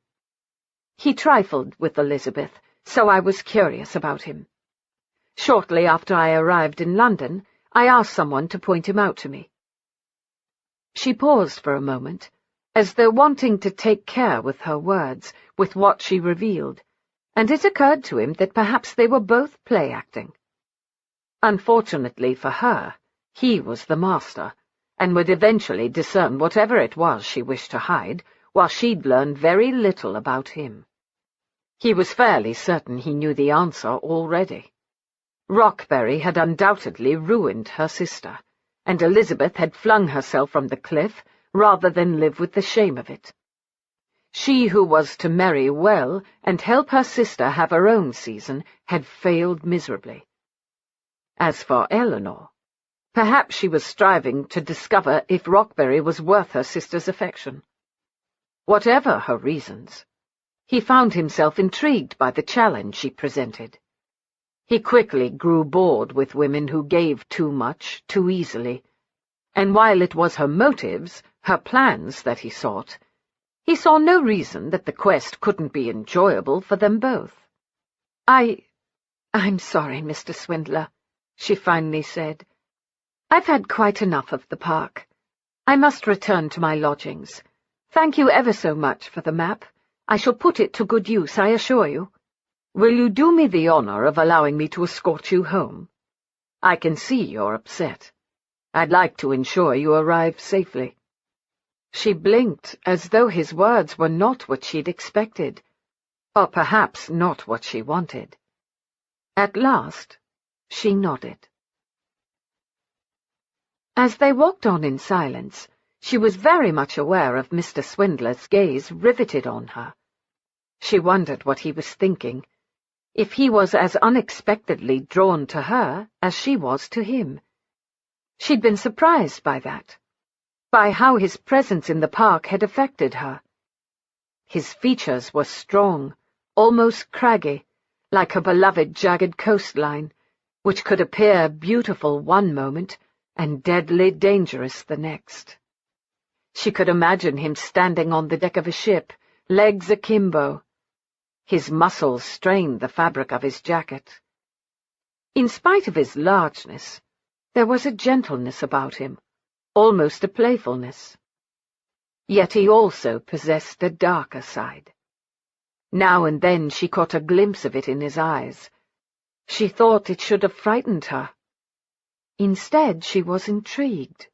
He trifled with Elizabeth, so I was curious about him. Shortly after I arrived in London, I asked someone to point him out to me." She paused for a moment, as though wanting to take care with her words, with what she revealed, and it occurred to him that perhaps they were both play-acting. Unfortunately for her, he was the master, and would eventually discern whatever it was she wished to hide, while she'd learned very little about him. He was fairly certain he knew the answer already. Rockberry had undoubtedly ruined her sister, and Elizabeth had flung herself from the cliff rather than live with the shame of it. She who was to marry well and help her sister have her own season had failed miserably. As for Eleanor, perhaps she was striving to discover if Rockberry was worth her sister's affection. Whatever her reasons, he found himself intrigued by the challenge she presented. He quickly grew bored with women who gave too much, too easily, and while it was her motives, her plans that he sought, he saw no reason that the quest couldn't be enjoyable for them both. I'm sorry, Mr. Swindler, she finally said. I've had quite enough of the park. I must return to my lodgings. Thank you ever so much for the map. I shall put it to good use, I assure you. Will you do me the honor of allowing me to escort you home? I can see you're upset. I'd like to ensure you arrive safely. She blinked, as though his words were not what she'd expected, or perhaps not what she wanted. At last, she nodded. As they walked on in silence, she was very much aware of Mr. Swindler's gaze riveted on her. She wondered what he was thinking, if he was as unexpectedly drawn to her as she was to him. She'd been surprised by that, by how his presence in the park had affected her. His features were strong, almost craggy, like her beloved jagged coastline, which could appear beautiful one moment and deadly dangerous the next. She could imagine him standing on the deck of a ship, legs akimbo. His muscles strained the fabric of his jacket. In spite of his largeness, there was a gentleness about him, almost a playfulness. Yet he also possessed a darker side. Now and then she caught a glimpse of it in his eyes. She thought it should have frightened her. Instead, she was intrigued.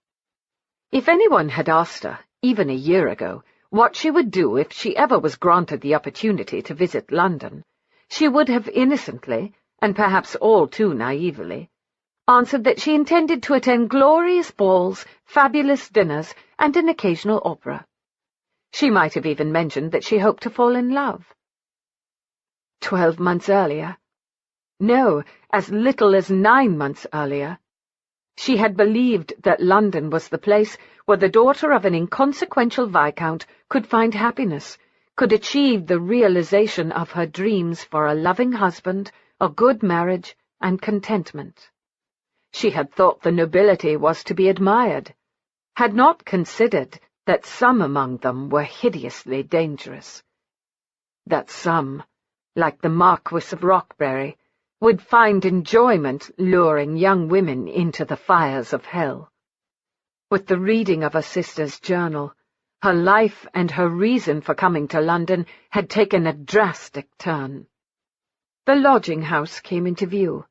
If anyone had asked her, even a year ago, what she would do if she ever was granted the opportunity to visit London, she would have innocently, and perhaps all too naively, answered that she intended to attend glorious balls, fabulous dinners, and an occasional opera. She might have even mentioned that she hoped to fall in love. 12 months earlier, no, as little as 9 months earlier, she had believed that London was the place where the daughter of an inconsequential viscount could find happiness, could achieve the realization of her dreams for a loving husband, a good marriage, and contentment. She had thought the nobility was to be admired, had not considered that some among them were hideously dangerous, that some, like the Marquis of Rockberry, would find enjoyment luring young women into the fires of hell. With the reading of her sister's journal, her life and her reason for coming to London had taken a drastic turn. The lodging-house came into view.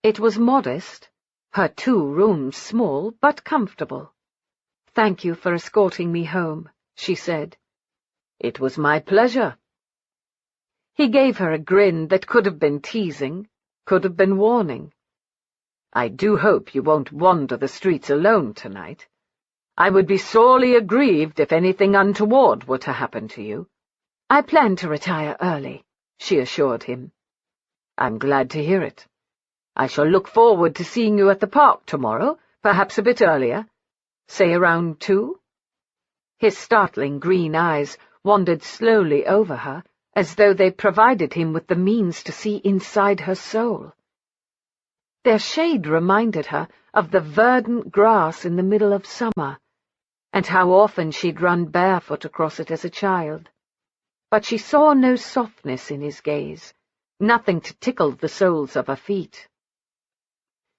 It was modest, her 2 rooms small but comfortable. "Thank you for escorting me home," she said. "It was my pleasure." He gave her a grin that could have been teasing, could have been warning. "I do hope you won't wander the streets alone tonight. I would be sorely aggrieved if anything untoward were to happen to you." "I plan to retire early," she assured him. "I'm glad to hear it. I shall look forward to seeing you at the park tomorrow, perhaps a bit earlier. Say around 2? His startling green eyes wandered slowly over her, as though they provided him with the means to see inside her soul. Their shade reminded her of the verdant grass in the middle of summer, and how often she'd run barefoot across it as a child. But she saw no softness in his gaze, nothing to tickle the soles of her feet.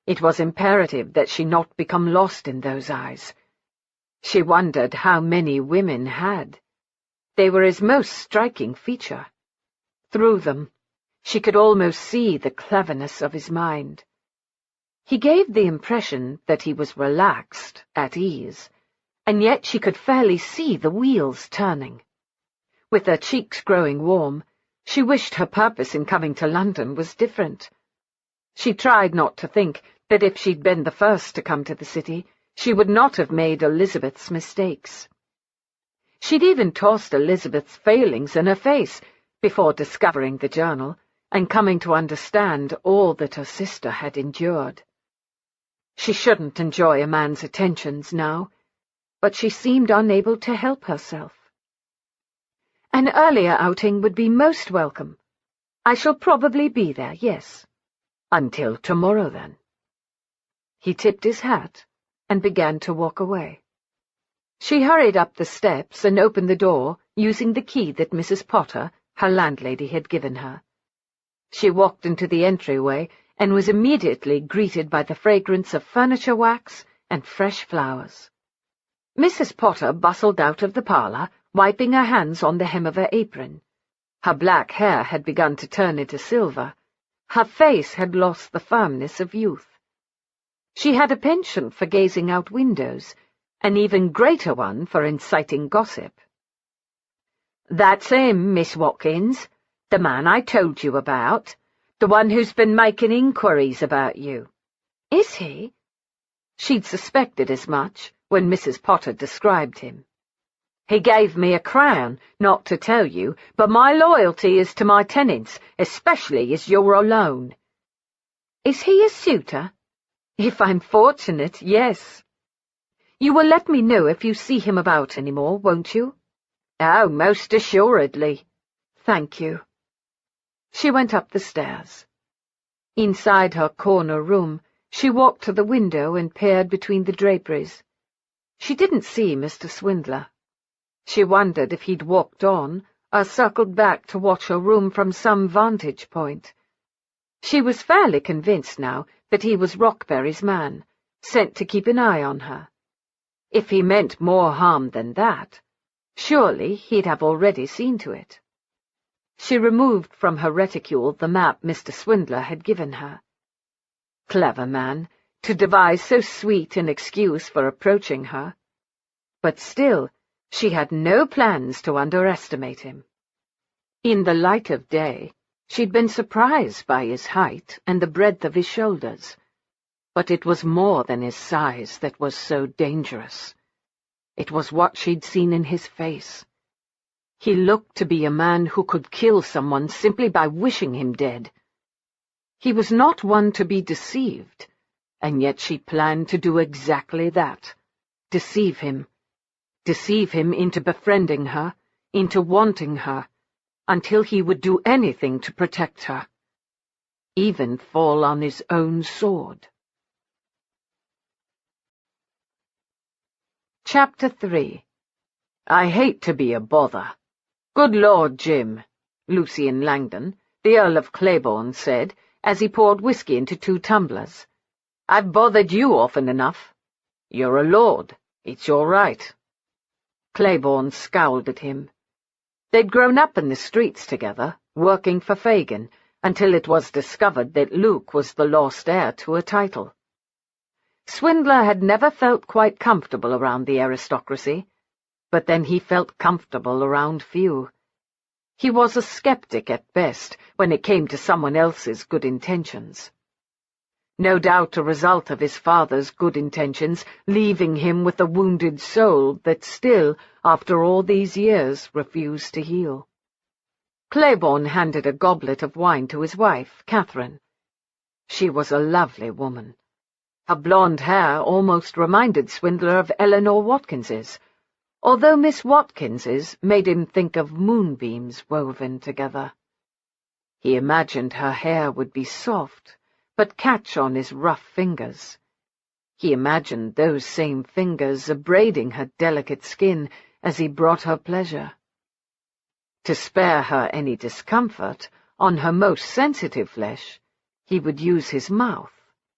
It was imperative that she not become lost in those eyes. She wondered how many women had. They were his most striking feature. Through them, she could almost see the cleverness of his mind. He gave the impression that he was relaxed, at ease, and yet she could fairly see the wheels turning. With her cheeks growing warm, she wished her purpose in coming to London was different. She tried not to think that if she'd been the first to come to the city, she would not have made Elizabeth's mistakes. She'd even tossed Elizabeth's failings in her face before discovering the journal and coming to understand all that her sister had endured. She shouldn't enjoy a man's attentions now, but she seemed unable to help herself. An earlier outing would be most welcome. I shall probably be there, yes. Until tomorrow, then. He tipped his hat and began to walk away. She hurried up the steps and opened the door, using the key that Mrs. Potter, her landlady, had given her. She walked into the entryway and was immediately greeted by the fragrance of furniture wax and fresh flowers. Mrs. Potter bustled out of the parlour, wiping her hands on the hem of her apron. Her black hair had begun to turn into silver. Her face had lost the firmness of youth. She had a penchant for gazing out windows, an even greater one for inciting gossip. "That's him, Miss Watkins, the man I told you about, the one who's been making inquiries about you." "Is he?" She'd suspected as much when Mrs. Potter described him. "He gave me a crown, not to tell you, but my loyalty is to my tenants, especially as you're alone." "Is he a suitor?" "If I'm fortunate, yes." "You will let me know if you see him about any more, won't you?" "Oh, most assuredly." "Thank you." She went up the stairs. Inside her corner room, she walked to the window and peered between the draperies. She didn't see Mr. Swindler. She wondered if he'd walked on or circled back to watch her room from some vantage point. She was fairly convinced now that he was Rockberry's man, sent to keep an eye on her. If he meant more harm than that, surely he'd have already seen to it. She removed from her reticule the map Mr. Swindler had given her. Clever man, to devise so sweet an excuse for approaching her. But still, she had no plans to underestimate him. In the light of day, she'd been surprised by his height and the breadth of his shoulders. But it was more than his size that was so dangerous. It was what she'd seen in his face. He looked to be a man who could kill someone simply by wishing him dead. He was not one to be deceived, and yet she planned to do exactly that, deceive him into befriending her, into wanting her, until he would do anything to protect her, even fall on his own sword. Chapter 3. "I hate to be a bother. Good Lord, Jim," Lucian Langdon, the Earl of Claiborne, said as he poured whiskey into 2 tumblers. "I've bothered you often enough. You're a lord. It's your right." Claiborne scowled at him. They'd grown up in the streets together, working for Fagin, until it was discovered that Luke was the lost heir to a title. Swindler had never felt quite comfortable around the aristocracy, but then he felt comfortable around few. He was a skeptic at best when it came to someone else's good intentions. No doubt a result of his father's good intentions leaving him with a wounded soul that still, after all these years, refused to heal. Claiborne handed a goblet of wine to his wife, Catherine. She was a lovely woman. Her blonde hair almost reminded Swindler of Eleanor Watkins's, although Miss Watkins's made him think of moonbeams woven together. He imagined her hair would be soft, but catch on his rough fingers. He imagined those same fingers abrading her delicate skin as he brought her pleasure. To spare her any discomfort on her most sensitive flesh, he would use his mouth,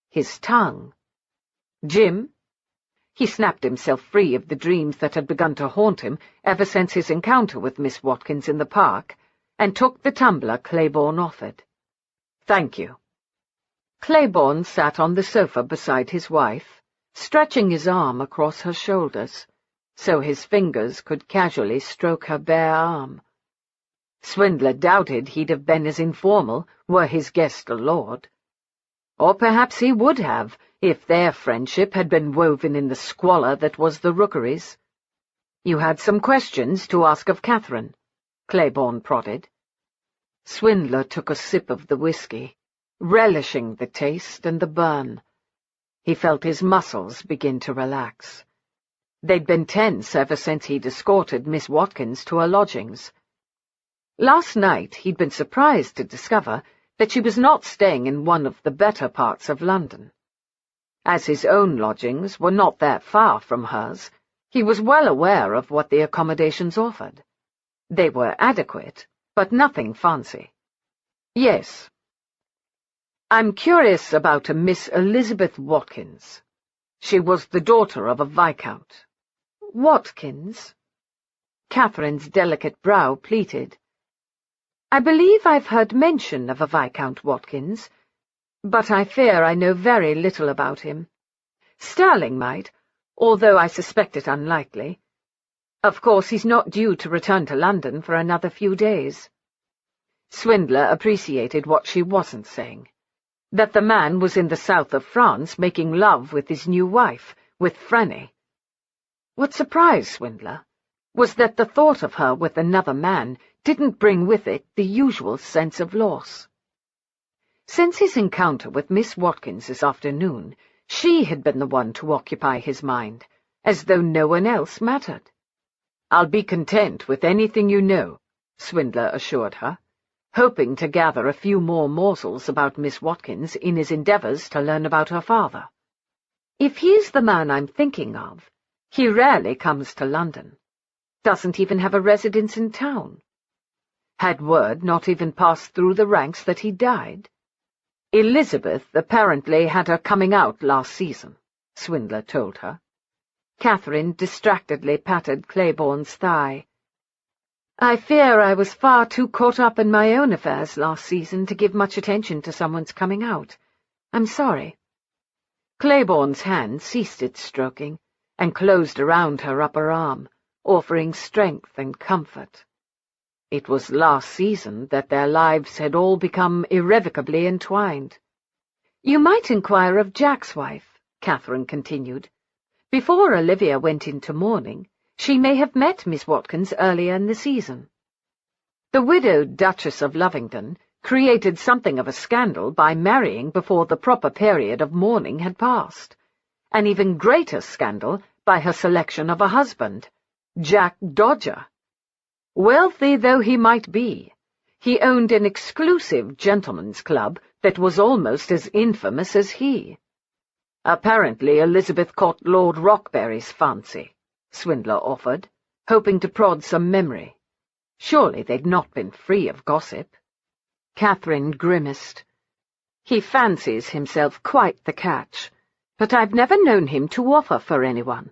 his tongue. "Jim?" He snapped himself free of the dreams that had begun to haunt him ever since his encounter with Miss Watkins in the park, and took the tumbler Claiborne offered. "Thank you." Claiborne sat on the sofa beside his wife, stretching his arm across her shoulders, so his fingers could casually stroke her bare arm. Swindler doubted he'd have been as informal were his guest a lord. Or perhaps he would have, if their friendship had been woven in the squalor that was the Rookeries. "You had some questions to ask of Catherine," Claiborne prodded. Swindler took a sip of the whiskey, relishing the taste and the burn. He felt his muscles begin to relax. They'd been tense ever since he'd escorted Miss Watkins to her lodgings. Last night he'd been surprised to discover that she was not staying in one of the better parts of London. As his own lodgings were not that far from hers, he was well aware of what the accommodations offered. They were adequate, but nothing fancy. "Yes. I'm curious about a Miss Elizabeth Watkins. She was the daughter of a viscount." "Watkins?" Catherine's delicate brow pleated. "I believe I've heard mention of a Viscount Watkins, but I fear I know very little about him. Sterling might, although I suspect it unlikely. Of course, he's not due to return to London for another few days." Swindler appreciated what she wasn't saying, that the man was in the south of France making love with his new wife, with Franny. What surprised Swindler was that the thought of her with another man didn't bring with it the usual sense of loss. Since his encounter with Miss Watkins this afternoon, she had been the one to occupy his mind, as though no one else mattered. "I'll be content with anything you know," Swindler assured her, hoping to gather a few more morsels about Miss Watkins in his endeavours to learn about her father. "If he's the man I'm thinking of, he rarely comes to London. Doesn't even have a residence in town. Had word not even passed through the ranks that he died? Elizabeth apparently had her coming out last season," Swindler told her. Catherine distractedly patted Claiborne's thigh. "I fear I was far too caught up in my own affairs last season to give much attention to someone's coming out. I'm sorry." Claiborne's hand ceased its stroking and closed around her upper arm, offering strength and comfort. It was last season that their lives had all become irrevocably entwined. "You might inquire of Jack's wife," Catherine continued. "Before Olivia went into mourning, she may have met Miss Watkins earlier in the season. The widowed Duchess of Lovington created something of a scandal by marrying before the proper period of mourning had passed, an even greater scandal by her selection of a husband, Jack Dodger. Wealthy though he might be, he owned an exclusive gentlemen's club that was almost as infamous as he. Apparently Elizabeth caught Lord Rockberry's fancy," Swindler offered, hoping to prod some memory. Surely they'd not been free of gossip. Catherine grimaced. "He fancies himself quite the catch, but I've never known him to offer for anyone.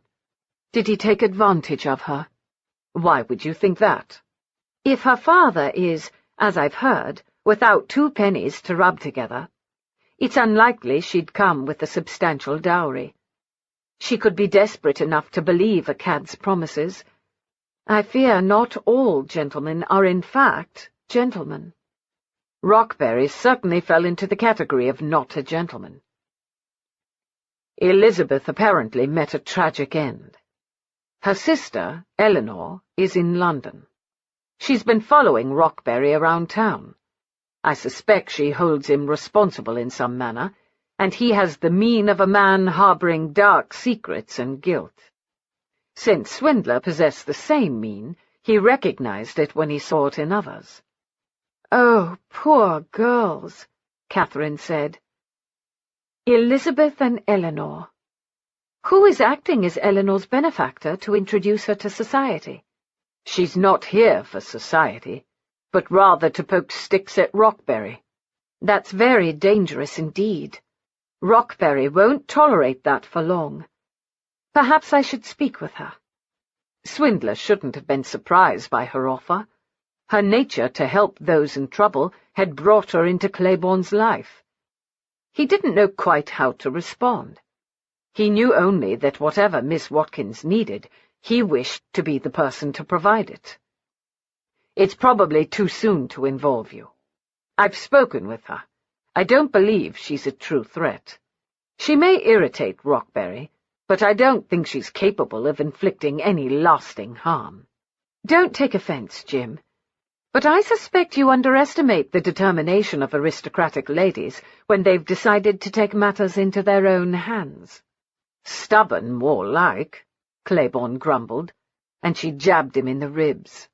Did he take advantage of her?" "Why would you think that?" "If her father is, as I've heard, without 2 pennies to rub together, it's unlikely she'd come with a substantial dowry. She could be desperate enough to believe a cad's promises. I fear not all gentlemen are in fact gentlemen." Rockberry certainly fell into the category of not a gentleman. "Elizabeth apparently met a tragic end. Her sister, Eleanor, is in London. She's been following Rockberry around town. I suspect she holds him responsible in some manner, and he has the mien of a man harbouring dark secrets and guilt. Since Swindler possessed the same mien, he recognized it when he saw it in others." "Oh, poor girls," Catherine said. "Elizabeth and Eleanor. Who is acting as Eleanor's benefactor to introduce her to society?" "She's not here for society, but rather to poke sticks at Rockberry." "That's very dangerous indeed. Rockberry won't tolerate that for long. Perhaps I should speak with her. Swindler shouldn't have been surprised by her offer. Her nature to help those in trouble had brought her into Claiborne's life. He didn't know quite how to respond. He knew only that whatever Miss Watkins needed, he wished to be the person to provide it. It's probably too soon to involve you. I've spoken with her. I don't believe she's a true threat. She may irritate Rockberry, but I don't think she's capable of inflicting any lasting harm. Don't take offense, Jim, but I suspect you underestimate the determination of aristocratic ladies when they've decided to take matters into their own hands. Stubborn, more like, Claiborne grumbled, and she jabbed him in the ribs.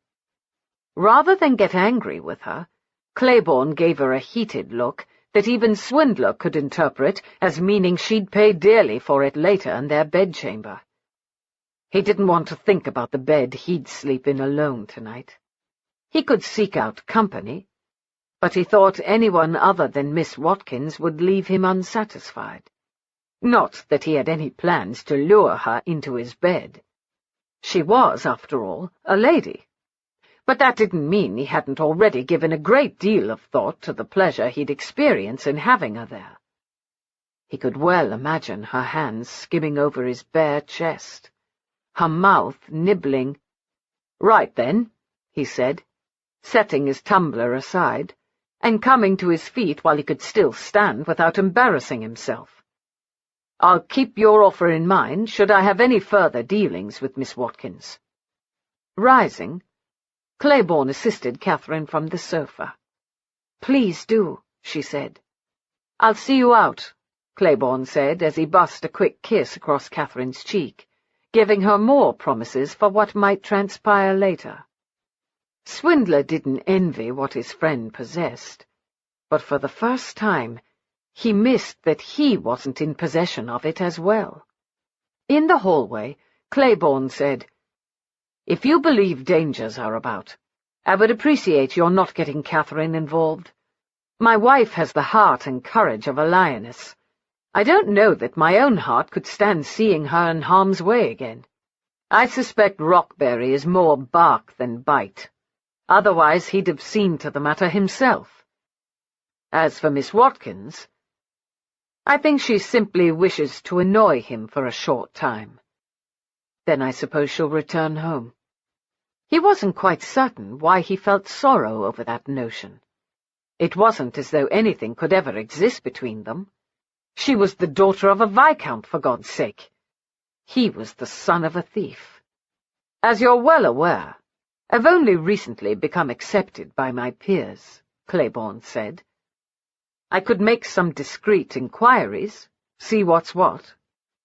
Rather than get angry with her, Claiborne gave her a heated look that even Swindler could interpret as meaning she'd pay dearly for it later in their bedchamber. He didn't want to think about the bed he'd sleep in alone tonight. He could seek out company, but he thought anyone other than Miss Watkins would leave him unsatisfied. Not that he had any plans to lure her into his bed. She was, after all, a lady. But that didn't mean he hadn't already given a great deal of thought to the pleasure he'd experience in having her there. He could well imagine her hands skimming over his bare chest, her mouth nibbling. "Right then," he said, setting his tumbler aside, and coming to his feet while he could still stand without embarrassing himself. "I'll keep your offer in mind should I have any further dealings with Miss Watkins." Rising, Claiborne assisted Catherine from the sofa. "Please do," she said. "I'll see you out," Claiborne said as he bussed a quick kiss across Catherine's cheek, giving her more promises for what might transpire later. Swindler didn't envy what his friend possessed, but for the first time he missed that he wasn't in possession of it as well. In the hallway, Claiborne said, "If you believe dangers are about, I would appreciate your not getting Catherine involved. My wife has the heart and courage of a lioness. I don't know that my own heart could stand seeing her in harm's way again. I suspect Rockberry is more bark than bite. Otherwise he'd have seen to the matter himself. As for Miss Watkins, I think she simply wishes to annoy him for a short time. Then I suppose she'll return home." He wasn't quite certain why he felt sorrow over that notion. It wasn't as though anything could ever exist between them. She was the daughter of a viscount, for God's sake. He was the son of a thief. "As you're well aware, I've only recently become accepted by my peers," Claiborne said. "I could make some discreet inquiries, see what's what.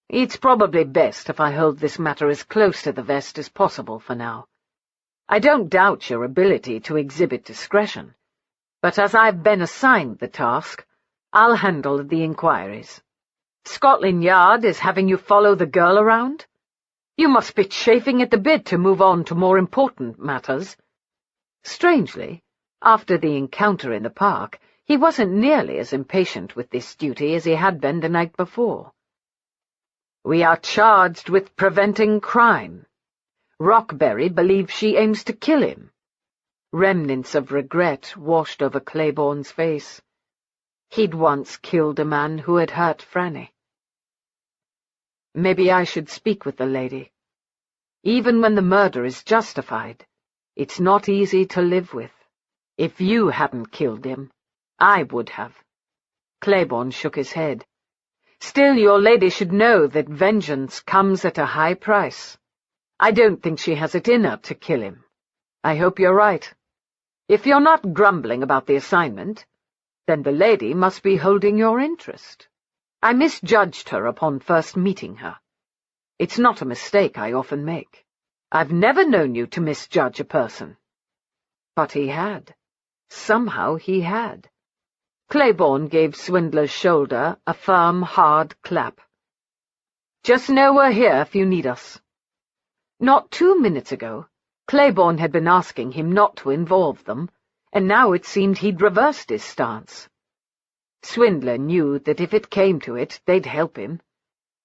It's probably best if I hold this matter as close to the vest as possible for now. I don't doubt your ability to exhibit discretion, but as I've been assigned the task, I'll handle the inquiries. Scotland Yard is having you follow the girl around? You must be chafing at the bit to move on to more important matters." Strangely, after the encounter in the park, he wasn't nearly as impatient with this duty as he had been the night before. "We are charged with preventing crime. Rockberry believes she aims to kill him." Remnants of regret washed over Claiborne's face. He'd once killed a man who had hurt Franny. "Maybe I should speak with the lady. Even when the murder is justified, it's not easy to live with. If you hadn't killed him, I would have." Claiborne shook his head. "Still, your lady should know that vengeance comes at a high price. I don't think she has it in her to kill him. I hope you're right. If you're not grumbling about the assignment, then the lady must be holding your interest. I misjudged her upon first meeting her. It's not a mistake I often make. I've never known you to misjudge a person." But he had. Somehow he had. Claiborne gave Swindler's shoulder a firm, hard clap. "Just know we're here if you need us." Not 2 minutes ago, Claiborne had been asking him not to involve them, and now it seemed he'd reversed his stance. Swindler knew that if it came to it, they'd help him.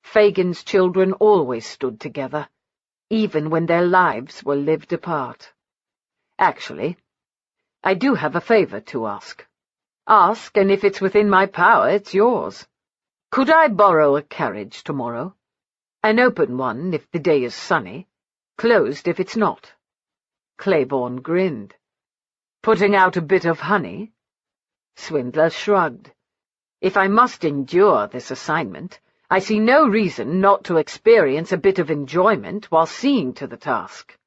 Fagin's children always stood together, even when their lives were lived apart. Actually, I do have a favor to ask. Ask, and if it's within my power, it's yours. Could I borrow a carriage tomorrow? An open one if the day is sunny, closed if it's not. Claiborne grinned. Putting out a bit of honey? Swindler shrugged. If I must endure this assignment, I see no reason not to experience a bit of enjoyment while seeing to the task.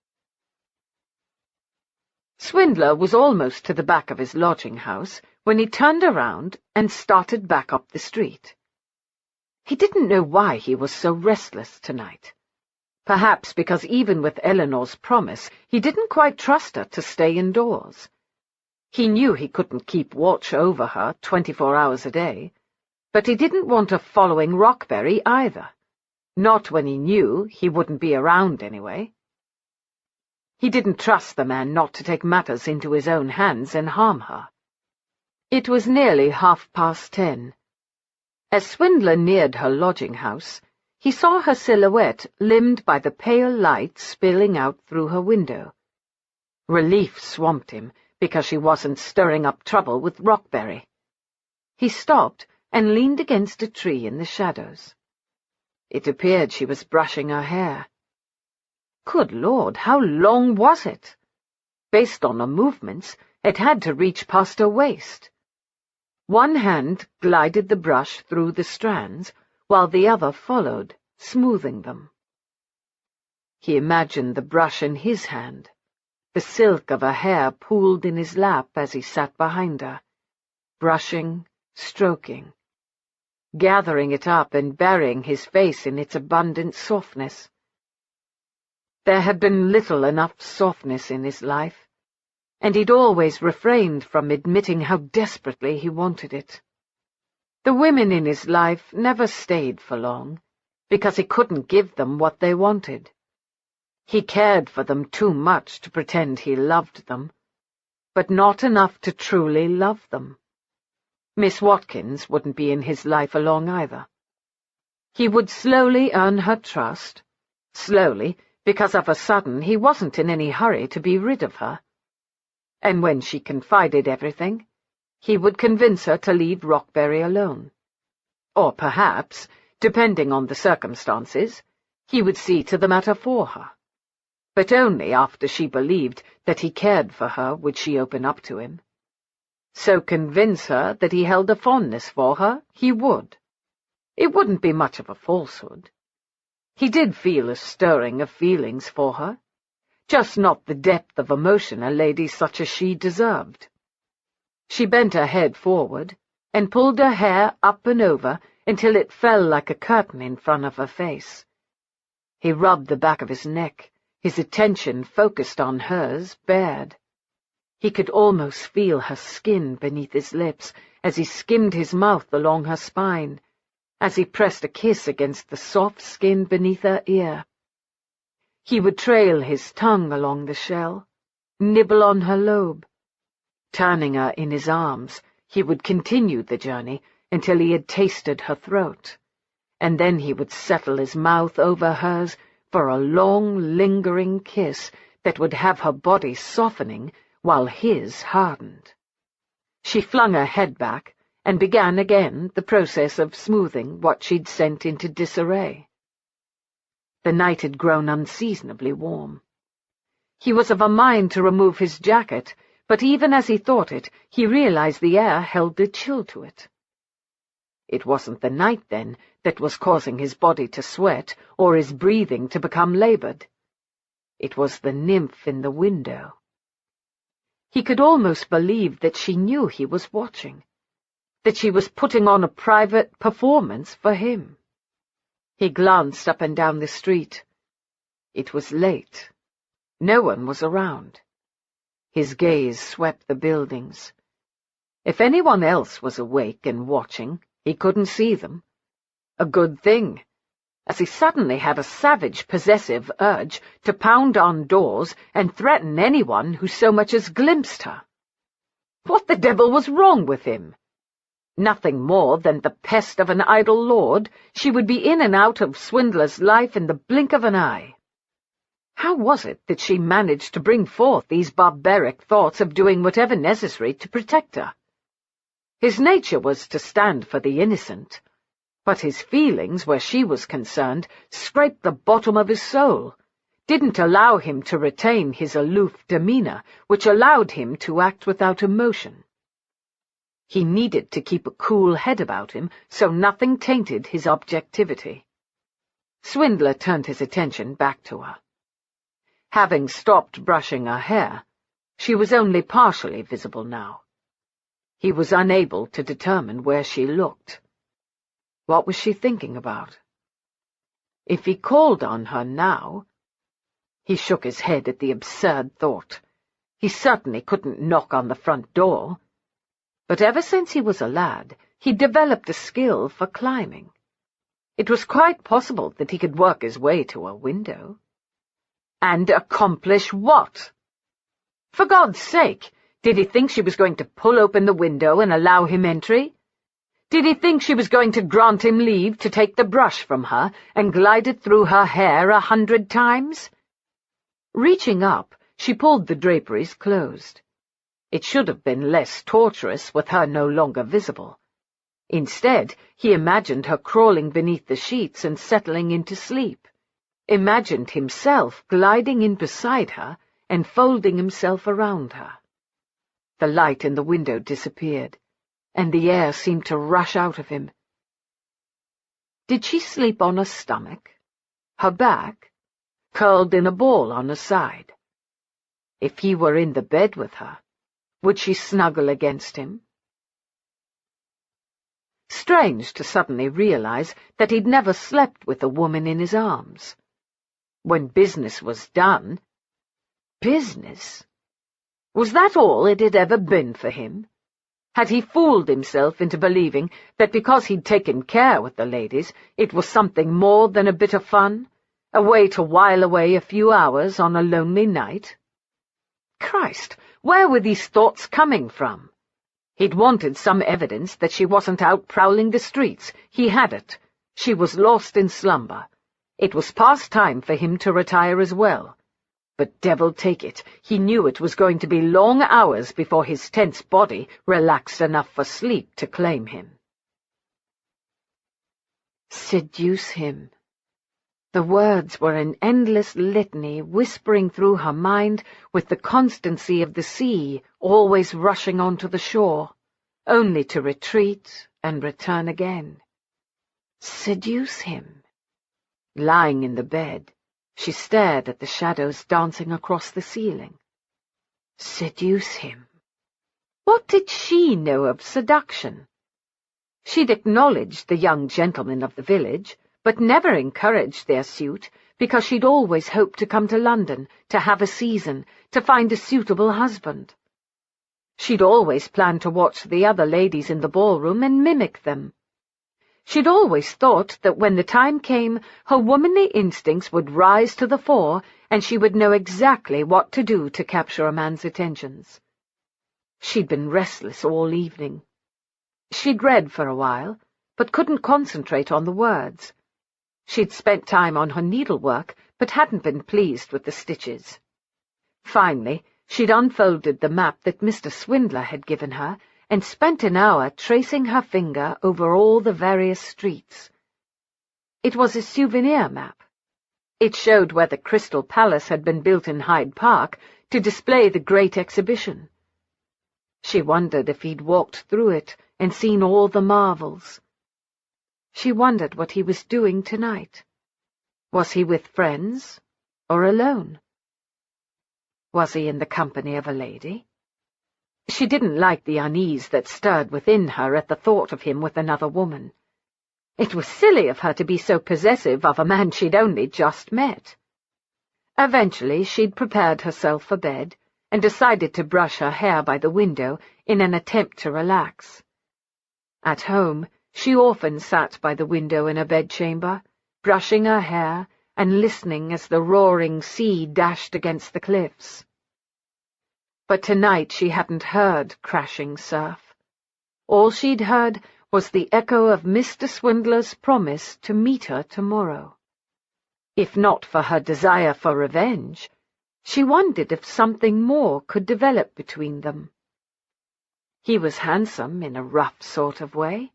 Swindler was almost to the back of his lodging-house when he turned around and started back up the street. He didn't know why he was so restless tonight. Perhaps because even with Eleanor's promise, he didn't quite trust her to stay indoors. He knew he couldn't keep watch over her 24 hours a day, but he didn't want her following Rockberry either, not when he knew he wouldn't be around anyway. He didn't trust the man not to take matters into his own hands and harm her. It was nearly 10:30. As Swindler neared her lodging-house, he saw her silhouette limned by the pale light spilling out through her window. Relief swamped him because she wasn't stirring up trouble with Rockberry. He stopped and leaned against a tree in the shadows. It appeared she was brushing her hair. Good Lord, how long was it? Based on her movements, it had to reach past her waist. One hand glided the brush through the strands, while the other followed, smoothing them. He imagined the brush in his hand. The silk of her hair pooled in his lap as he sat behind her, brushing, stroking, gathering it up and burying his face in its abundant softness. There had been little enough softness in his life, and he'd always refrained from admitting how desperately he wanted it. The women in his life never stayed for long, because he couldn't give them what they wanted. He cared for them too much to pretend he loved them, but not enough to truly love them. Miss Watkins wouldn't be in his life long either. He would slowly earn her trust, slowly, because of a sudden he wasn't in any hurry to be rid of her. And when she confided everything, he would convince her to leave Rockberry alone. Or perhaps, depending on the circumstances, he would see to the matter for her. But only after she believed that he cared for her would she open up to him. So convince her that he held a fondness for her, he would. It wouldn't be much of a falsehood. He did feel a stirring of feelings for her, just not the depth of emotion a lady such as she deserved. She bent her head forward and pulled her hair up and over until it fell like a curtain in front of her face. He rubbed the back of his neck, his attention focused on hers, bared. He could almost feel her skin beneath his lips as he skimmed his mouth along her spine, as he pressed a kiss against the soft skin beneath her ear. He would trail his tongue along the shell, nibble on her lobe. Turning her in his arms, he would continue the journey until he had tasted her throat, and then he would settle his mouth over hers for a long, lingering kiss that would have her body softening while his hardened. She flung her head back and began again the process of smoothing what she'd sent into disarray. The night had grown unseasonably warm. He was of a mind to remove his jacket, but even as he thought it, he realized the air held a chill to it. It wasn't the night, then, that was causing his body to sweat or his breathing to become labored. It was the nymph in the window. He could almost believe that she knew he was watching, that she was putting on a private performance for him. He glanced up and down the street. It was late. No one was around. His gaze swept the buildings. If anyone else was awake and watching, he couldn't see them. A good thing, as he suddenly had a savage, possessive urge to pound on doors and threaten anyone who so much as glimpsed her. What the devil was wrong with him? Nothing more than the pest of an idle lord, she would be in and out of Swindler's life in the blink of an eye. How was it that she managed to bring forth these barbaric thoughts of doing whatever necessary to protect her? His nature was to stand for the innocent, but his feelings, where she was concerned, scraped the bottom of his soul, didn't allow him to retain his aloof demeanour, which allowed him to act without emotion. He needed to keep a cool head about him so nothing tainted his objectivity. Swindler turned his attention back to her. Having stopped brushing her hair, she was only partially visible now. He was unable to determine where she looked. What was she thinking about? If he called on her now— He shook his head at the absurd thought. He certainly couldn't knock on the front door. But ever since he was a lad, he'd developed a skill for climbing. It was quite possible that he could work his way to a window. And accomplish what? For God's sake, did he think she was going to pull open the window and allow him entry? Did he think she was going to grant him leave to take the brush from her and glide it through her hair 100 times? Reaching up, she pulled the draperies closed. It should have been less torturous with her no longer visible. Instead, he imagined her crawling beneath the sheets and settling into sleep, imagined himself gliding in beside her and folding himself around her. The light in the window disappeared, and the air seemed to rush out of him. Did she sleep on her stomach, her back, curled in a ball on her side? If he were in the bed with her, would she snuggle against him? Strange to suddenly realize that he'd never slept with a woman in his arms. When business was done— Business? Was that all it had ever been for him? Had he fooled himself into believing that because he'd taken care with the ladies, it was something more than a bit of fun, a way to while away a few hours on a lonely night? Christ, where were these thoughts coming from? He'd wanted some evidence that she wasn't out prowling the streets. He had it. She was lost in slumber. It was past time for him to retire as well. But devil take it, he knew it was going to be long hours before his tense body relaxed enough for sleep to claim him. Seduce him. The words were an endless litany whispering through her mind with the constancy of the sea always rushing onto the shore, only to retreat and return again. Seduce him. Lying in the bed, she stared at the shadows dancing across the ceiling. Seduce him. What did she know of seduction? She'd acknowledged the young gentlemen of the village, but never encouraged their suit, because she'd always hoped to come to London, to have a season, to find a suitable husband. She'd always planned to watch the other ladies in the ballroom and mimic them. She'd always thought that when the time came, her womanly instincts would rise to the fore, and she would know exactly what to do to capture a man's attentions. She'd been restless all evening. She'd read for a while, but couldn't concentrate on the words. She'd spent time on her needlework, but hadn't been pleased with the stitches. Finally, she'd unfolded the map that Mr. Swindler had given her, and spent an hour tracing her finger over all the various streets. It was a souvenir map. It showed where the Crystal Palace had been built in Hyde Park to display the Great Exhibition. She wondered if he'd walked through it and seen all the marvels. She wondered what he was doing tonight. Was he with friends, or alone? Was he in the company of a lady? She didn't like the unease that stirred within her at the thought of him with another woman. It was silly of her to be so possessive of a man she'd only just met. Eventually she'd prepared herself for bed, and decided to brush her hair by the window in an attempt to relax. At home, she often sat by the window in her bedchamber, brushing her hair and listening as the roaring sea dashed against the cliffs. But tonight she hadn't heard crashing surf. All she'd heard was the echo of Mr. Swindler's promise to meet her tomorrow. If not for her desire for revenge, she wondered if something more could develop between them. He was handsome in a rough sort of way,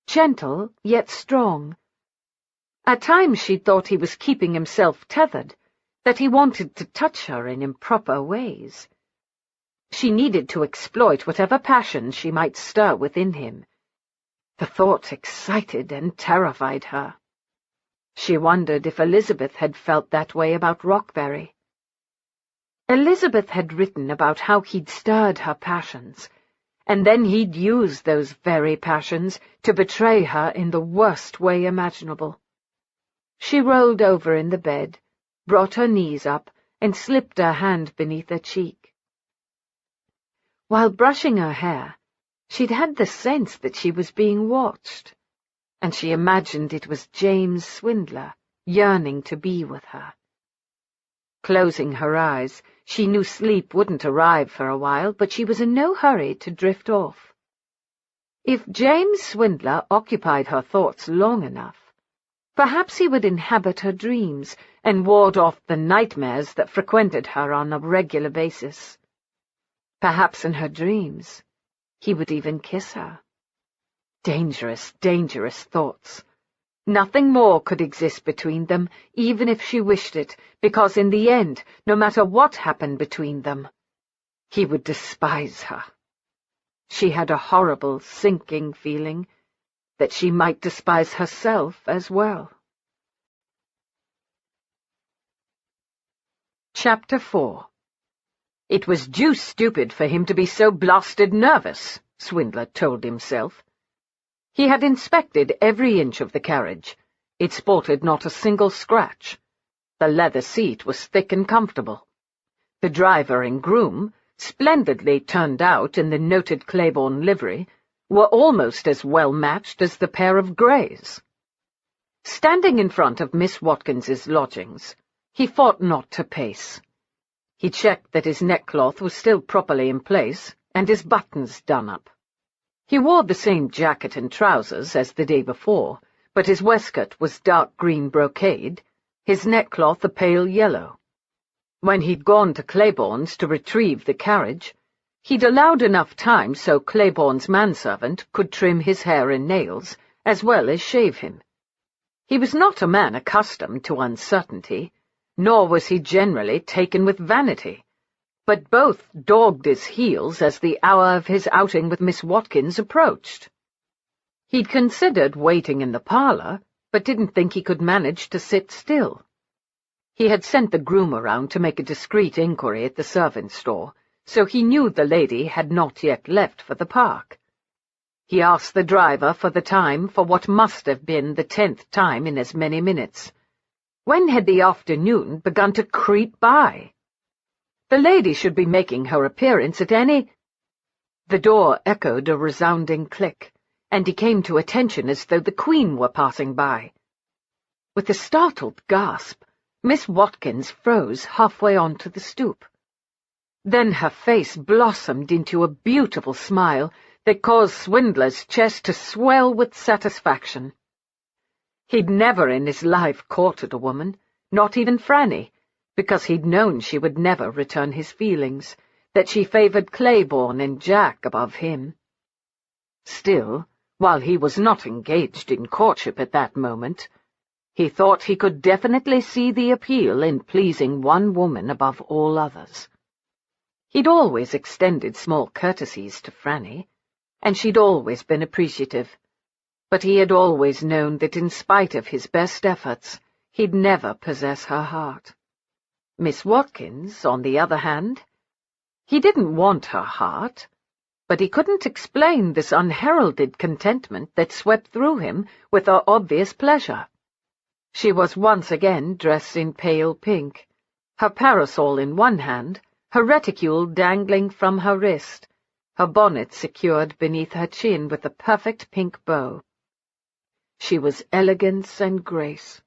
gentle yet strong. At times she'd thought he was keeping himself tethered, that he wanted to touch her in improper ways. She needed to exploit whatever passion she might stir within him. The thought excited and terrified her. She wondered if Elizabeth had felt that way about Rockberry. Elizabeth had written about how he'd stirred her passions, and then he'd used those very passions to betray her in the worst way imaginable. She rolled over in the bed, brought her knees up, and slipped her hand beneath her cheek. While brushing her hair, she'd had the sense that she was being watched, and she imagined it was James Swindler, yearning to be with her. Closing her eyes, she knew sleep wouldn't arrive for a while, but she was in no hurry to drift off. If James Swindler occupied her thoughts long enough, perhaps he would inhabit her dreams and ward off the nightmares that frequented her on a regular basis. Perhaps in her dreams he would even kiss her. Dangerous, dangerous thoughts. Nothing more could exist between them, even if she wished it, because in the end, no matter what happened between them, he would despise her. She had a horrible, sinking feeling that she might despise herself as well. Chapter 4. It was deuced stupid for him to be so blasted nervous, Swindler told himself. He had inspected every inch of the carriage. It sported not a single scratch. The leather seat was thick and comfortable. The driver and groom, splendidly turned out in the noted Claiborne livery, were almost as well matched as the pair of greys. Standing in front of Miss Watkins's lodgings, he fought not to pace. He checked that his neckcloth was still properly in place and his buttons done up. He wore the same jacket and trousers as the day before, but his waistcoat was dark green brocade, his neckcloth a pale yellow. When he'd gone to Claiborne's to retrieve the carriage, he'd allowed enough time so Claiborne's manservant could trim his hair and nails, as well as shave him. He was not a man accustomed to uncertainty, nor was he generally taken with vanity, but both dogged his heels as the hour of his outing with Miss Watkins approached. He'd considered waiting in the parlour, but didn't think he could manage to sit still. He had sent the groom around to make a discreet inquiry at the servants' door, so he knew the lady had not yet left for the park. He asked the driver for the time for what must have been the 10th time in as many minutes. When had the afternoon begun to creep by? The lady should be making her appearance at any— The door echoed a resounding click, and he came to attention as though the Queen were passing by. With a startled gasp, Miss Watkins froze halfway onto the stoop. Then her face blossomed into a beautiful smile that caused Swindler's chest to swell with satisfaction. He'd never in his life courted a woman, not even Franny, because he'd known she would never return his feelings, that she favoured Claiborne and Jack above him. Still, while he was not engaged in courtship at that moment, he thought he could definitely see the appeal in pleasing one woman above all others. He'd always extended small courtesies to Franny, and she'd always been appreciative, but he had always known that in spite of his best efforts, he'd never possess her heart. Miss Watkins, on the other hand, he didn't want her heart, but he couldn't explain this unheralded contentment that swept through him with her obvious pleasure. She was once again dressed in pale pink, her parasol in one hand, her reticule dangling from her wrist, her bonnet secured beneath her chin with a perfect pink bow. She was elegance and grace.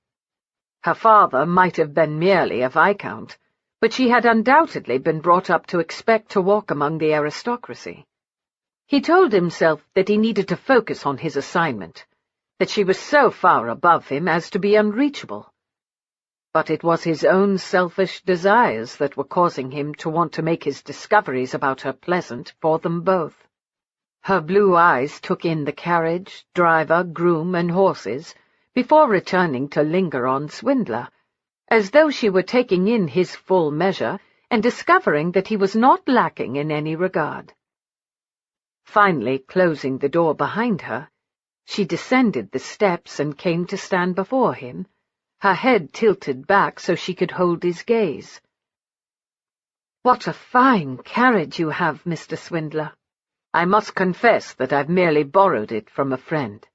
Her father might have been merely a viscount, but she had undoubtedly been brought up to expect to walk among the aristocracy. He told himself that he needed to focus on his assignment, that she was so far above him as to be unreachable. But it was his own selfish desires that were causing him to want to make his discoveries about her pleasant for them both. Her blue eyes took in the carriage, driver, groom, and horses, before returning to linger on Swindler, as though she were taking in his full measure and discovering that he was not lacking in any regard. Finally closing the door behind her, she descended the steps and came to stand before him, her head tilted back so she could hold his gaze. "What a fine carriage you have, Mr. Swindler. I must confess that I've merely borrowed it from a friend,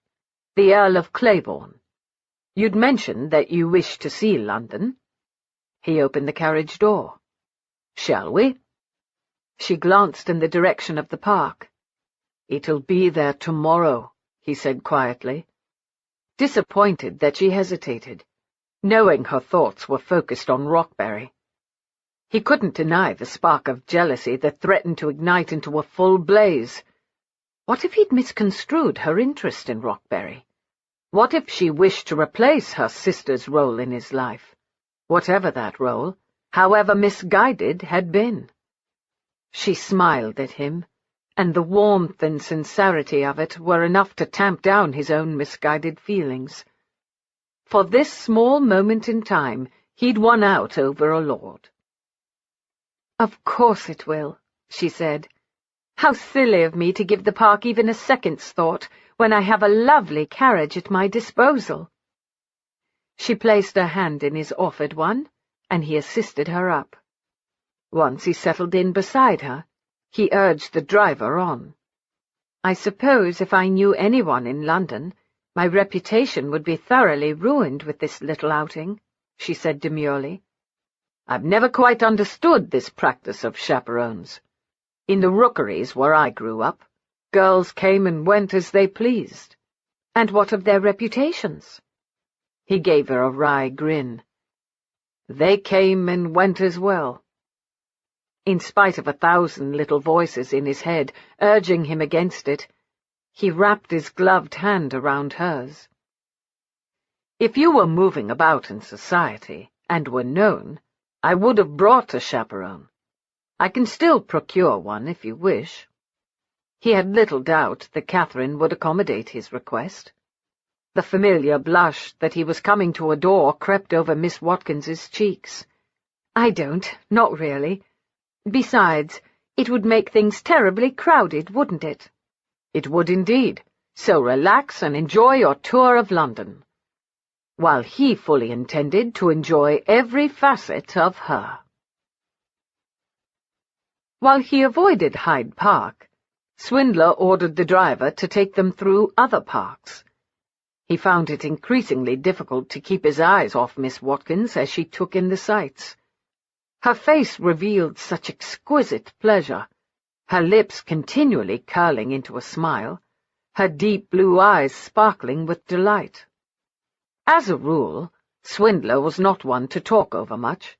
the Earl of Claiborne. You'd mentioned that you wished to see London." He opened the carriage door. "Shall we?" She glanced in the direction of the park. "It'll be there tomorrow," he said quietly. Disappointed that she hesitated, knowing her thoughts were focused on Rockberry. He couldn't deny the spark of jealousy that threatened to ignite into a full blaze. What if he'd misconstrued her interest in Rockberry? What if she wished to replace her sister's role in his life, whatever that role, however misguided, had been? She smiled at him, and the warmth and sincerity of it were enough to tamp down his own misguided feelings. For this small moment in time, he'd won out over a lord. "Of course it will," she said. "How silly of me to give the park even a second's thought, when I have a lovely carriage at my disposal." She placed her hand in his offered one, and he assisted her up. Once he settled in beside her, he urged the driver on. "I suppose if I knew anyone in London, my reputation would be thoroughly ruined with this little outing," she said demurely. "I've never quite understood this practice of chaperones. In the rookeries where I grew up, girls came and went as they pleased." "And what of their reputations?" He gave her a wry grin. "They came and went as well." In spite of 1,000 little voices in his head urging him against it, he wrapped his gloved hand around hers. "If you were moving about in society, and were known, I would have brought a chaperone. I can still procure one if you wish." He had little doubt that Catherine would accommodate his request. The familiar blush that he was coming to adore crept over Miss Watkins's cheeks. Not really. Besides, it would make things terribly crowded, wouldn't it?" "It would indeed, so relax and enjoy your tour of London," while he fully intended to enjoy every facet of her. While he avoided Hyde Park, Swindler ordered the driver to take them through other parks. He found it increasingly difficult to keep his eyes off Miss Watkins as she took in the sights. Her face revealed such exquisite pleasure, her lips continually curling into a smile, her deep blue eyes sparkling with delight. As a rule, Swindler was not one to talk over much,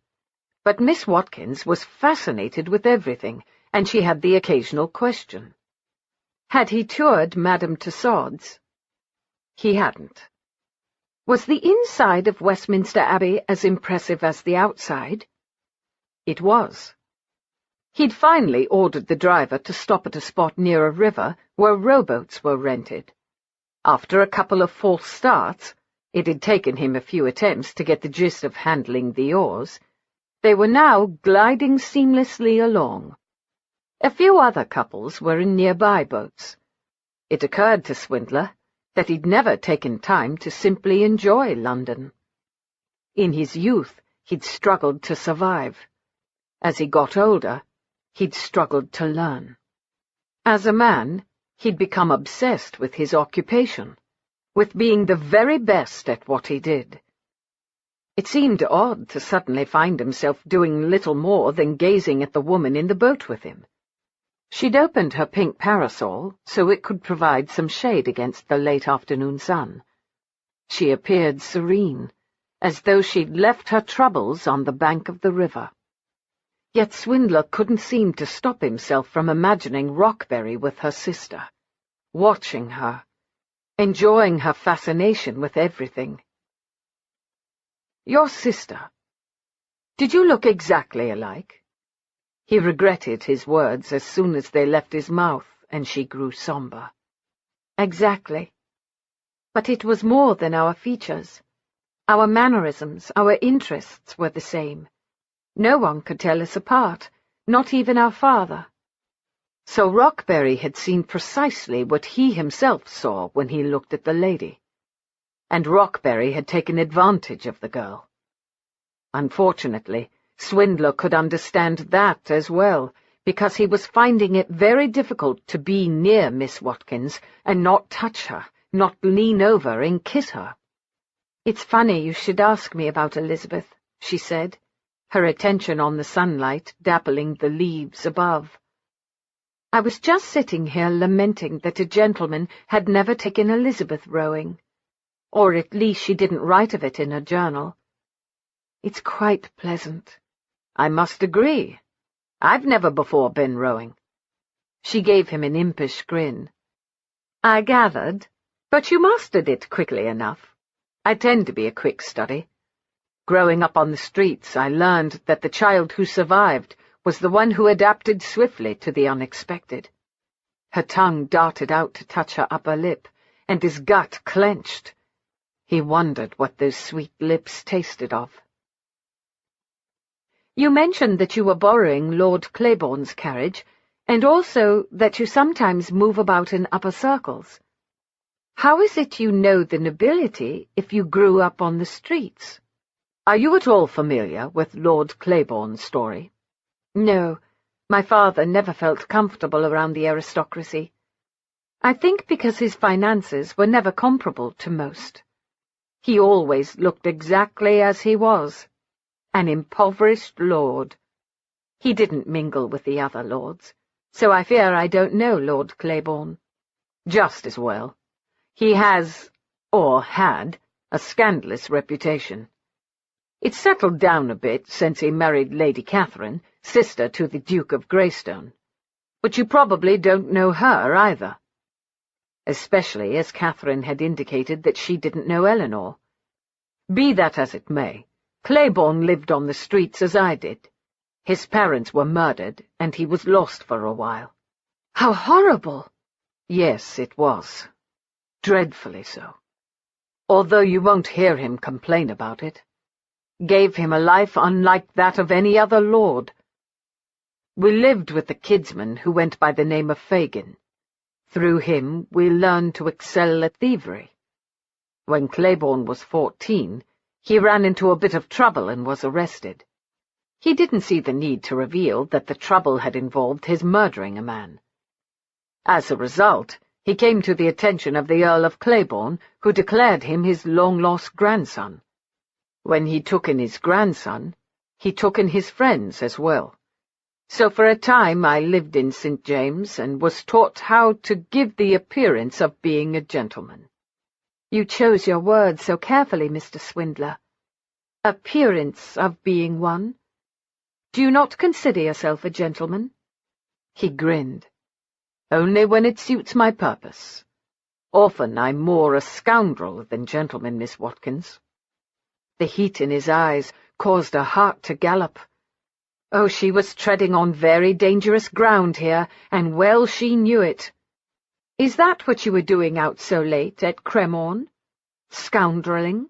but Miss Watkins was fascinated with everything, and she had the occasional question. Had he toured Madame Tussaud's? He hadn't. Was the inside of Westminster Abbey as impressive as the outside? It was. He'd finally ordered the driver to stop at a spot near a river where rowboats were rented. After a couple of false starts, it had taken him a few attempts to get the gist of handling the oars, they were now gliding seamlessly along. A few other couples were in nearby boats. It occurred to Swindler that he'd never taken time to simply enjoy London. In his youth, he'd struggled to survive. As he got older, he'd struggled to learn. As a man, he'd become obsessed with his occupation, with being the very best at what he did. It seemed odd to suddenly find himself doing little more than gazing at the woman in the boat with him. She'd opened her pink parasol so it could provide some shade against the late afternoon sun. She appeared serene, as though she'd left her troubles on the bank of the river. Yet Swindler couldn't seem to stop himself from imagining Rockberry with her sister, watching her, enjoying her fascination with everything. Your sister. Did you look exactly alike? He regretted his words as soon as they left his mouth, and she grew sombre. Exactly. But it was more than our features. Our mannerisms, our interests were the same. No one could tell us apart, not even our father. So Rockberry had seen precisely what he himself saw when he looked at the lady. And Rockberry had taken advantage of the girl. Unfortunately, Swindler could understand that as well, because he was finding it very difficult to be near Miss Watkins and not touch her, not lean over and kiss her. "It's funny you should ask me about Elizabeth," she said, her attention on the sunlight dappling the leaves above. "I was just sitting here lamenting that a gentleman had never taken Elizabeth rowing. Or at least she didn't write of it in her journal. It's quite pleasant." "I must agree. I've never before been rowing." She gave him an impish grin. "I gathered, but you mastered it quickly enough. I tend to be a quick study. Growing up on the streets, I learned that the child who survived was the one who adapted swiftly to the unexpected." Her tongue darted out to touch her upper lip, and his gut clenched. He wondered what those sweet lips tasted of. "You mentioned that you were borrowing Lord Claiborne's carriage, and also that you sometimes move about in upper circles. How is it you know the nobility if you grew up on the streets?" "Are you at all familiar with Lord Claiborne's story?" "No, my father never felt comfortable around the aristocracy. I think because his finances were never comparable to most. He always looked exactly as he was, an impoverished lord. He didn't mingle with the other lords, so I fear I don't know Lord Claiborne." "Just as well. He has, or had, a scandalous reputation. It's settled down a bit since he married Lady Catherine, sister to the Duke of Greystone. But you probably don't know her either. Especially as Catherine had indicated that she didn't know Eleanor. Be that as it may, Claiborne lived on the streets as I did. His parents were murdered, and he was lost for a while." "How horrible!" "Yes, it was. Dreadfully so. Although you won't hear him complain about it. Gave him a life unlike that of any other lord. We lived with the kidsman who went by the name of Fagin. Through him we learned to excel at thievery. When Claiborne was 14, he ran into a bit of trouble and was arrested. He didn't see the need to reveal that the trouble had involved his murdering a man. As a result, he came to the attention of the Earl of Claiborne, who declared him his long-lost grandson. When he took in his grandson, he took in his friends as well. So for a time I lived in St. James and was taught how to give the appearance of being a gentleman." "You chose your words so carefully, Mr. Swindler. Appearance of being one. Do you not consider yourself a gentleman?" He grinned. "Only when it suits my purpose. Often I'm more a scoundrel than gentleman, Miss Watkins." The heat in his eyes caused her heart to gallop. Oh, she was treading on very dangerous ground here, and well she knew it. "Is that what you were doing out so late at Cremorne? Scoundreling?"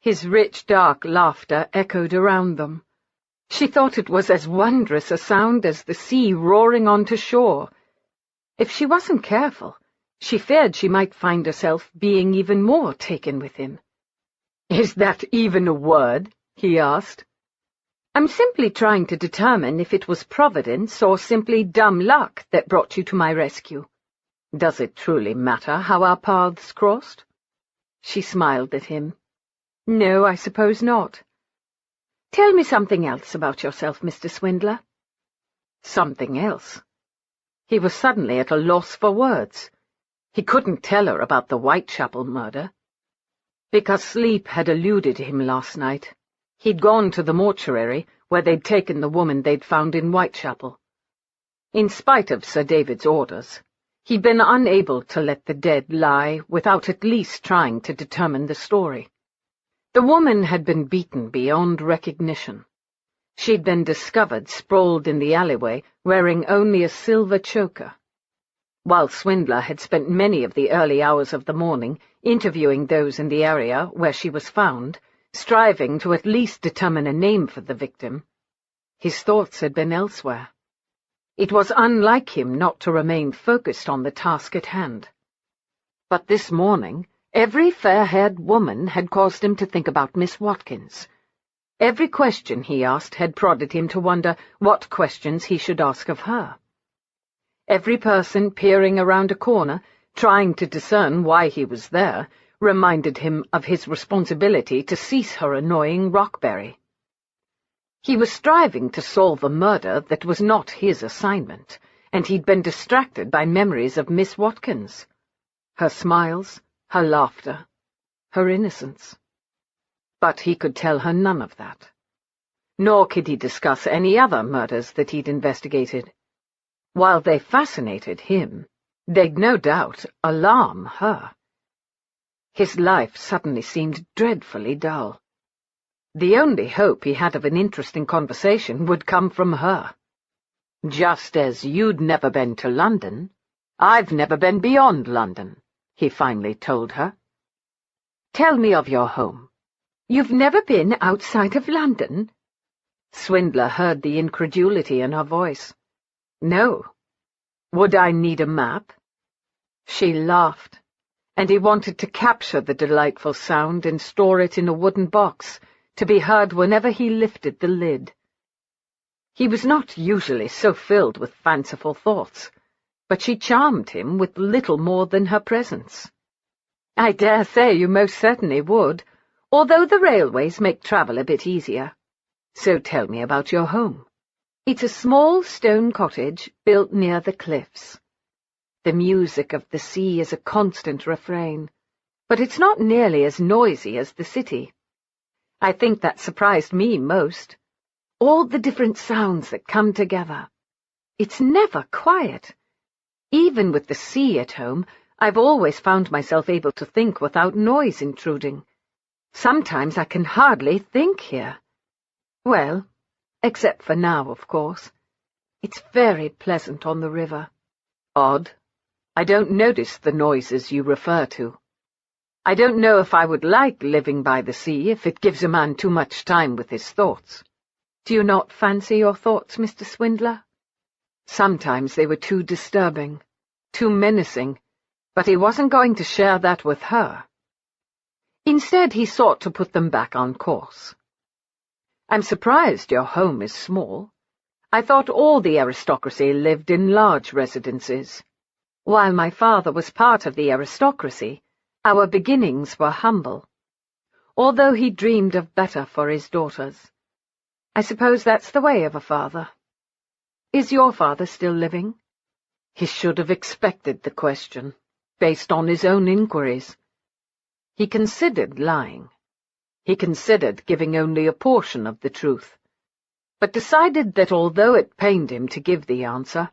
His rich, dark laughter echoed around them. She thought it was as wondrous a sound as the sea roaring onto shore. If she wasn't careful, she feared she might find herself being even more taken with him. "Is that even a word?" he asked. "I'm simply trying to determine if it was providence or simply dumb luck that brought you to my rescue. Does it truly matter how our paths crossed?" She smiled at him. "No, I suppose not. Tell me something else about yourself, Mr. Swindler." Something else? He was suddenly at a loss for words. He couldn't tell her about the Whitechapel murder. Because sleep had eluded him last night, he'd gone to the mortuary, where they'd taken the woman they'd found in Whitechapel. In spite of Sir David's orders, he'd been unable to let the dead lie without at least trying to determine the story. The woman had been beaten beyond recognition. She'd been discovered sprawled in the alleyway, wearing only a silver choker. While Swindler had spent many of the early hours of the morning interviewing those in the area where she was found, striving to at least determine a name for the victim, his thoughts had been elsewhere. It was unlike him not to remain focused on the task at hand. But this morning, every fair-haired woman had caused him to think about Miss Watkins. Every question he asked had prodded him to wonder what questions he should ask of her. Every person peering around a corner, trying to discern why he was there, reminded him of his responsibility to cease her annoying Rockberry. He was striving to solve a murder that was not his assignment, and he'd been distracted by memories of Miss Watkins. Her smiles, her laughter, her innocence. But he could tell her none of that. Nor could he discuss any other murders that he'd investigated. While they fascinated him, they'd no doubt alarm her. His life suddenly seemed dreadfully dull. The only hope he had of an interesting conversation would come from her. "Just as you'd never been to London, I've never been beyond London," he finally told her. "Tell me of your home." "You've never been outside of London?" Swindler heard the incredulity in her voice. "No. Would I need a map?" She laughed, and he wanted to capture the delightful sound and store it in a wooden box, to be heard whenever he lifted the lid. He was not usually so filled with fanciful thoughts, but she charmed him with little more than her presence. "I dare say you most certainly would, although the railways make travel a bit easier. So tell me about your home." "It's a small stone cottage built near the cliffs. The music of the sea is a constant refrain, but it's not nearly as noisy as the city. I think that surprised me most. All the different sounds that come together. It's never quiet. Even with the sea at home, I've always found myself able to think without noise intruding. Sometimes I can hardly think here. Well, except for now, of course. It's very pleasant on the river." "Odd. I don't notice the noises you refer to. I don't know if I would like living by the sea if it gives a man too much time with his thoughts." "Do you not fancy your thoughts, Mr. Swindler?" Sometimes they were too disturbing, too menacing, but he wasn't going to share that with her. Instead, he sought to put them back on course. "I'm surprised your home is small. I thought all the aristocracy lived in large residences." "While my father was part of the aristocracy, our beginnings were humble, although he dreamed of better for his daughters. I suppose that's the way of a father. Is your father still living?" He should have expected the question, based on his own inquiries. He considered lying. He considered giving only a portion of the truth, but decided that although it pained him to give the answer,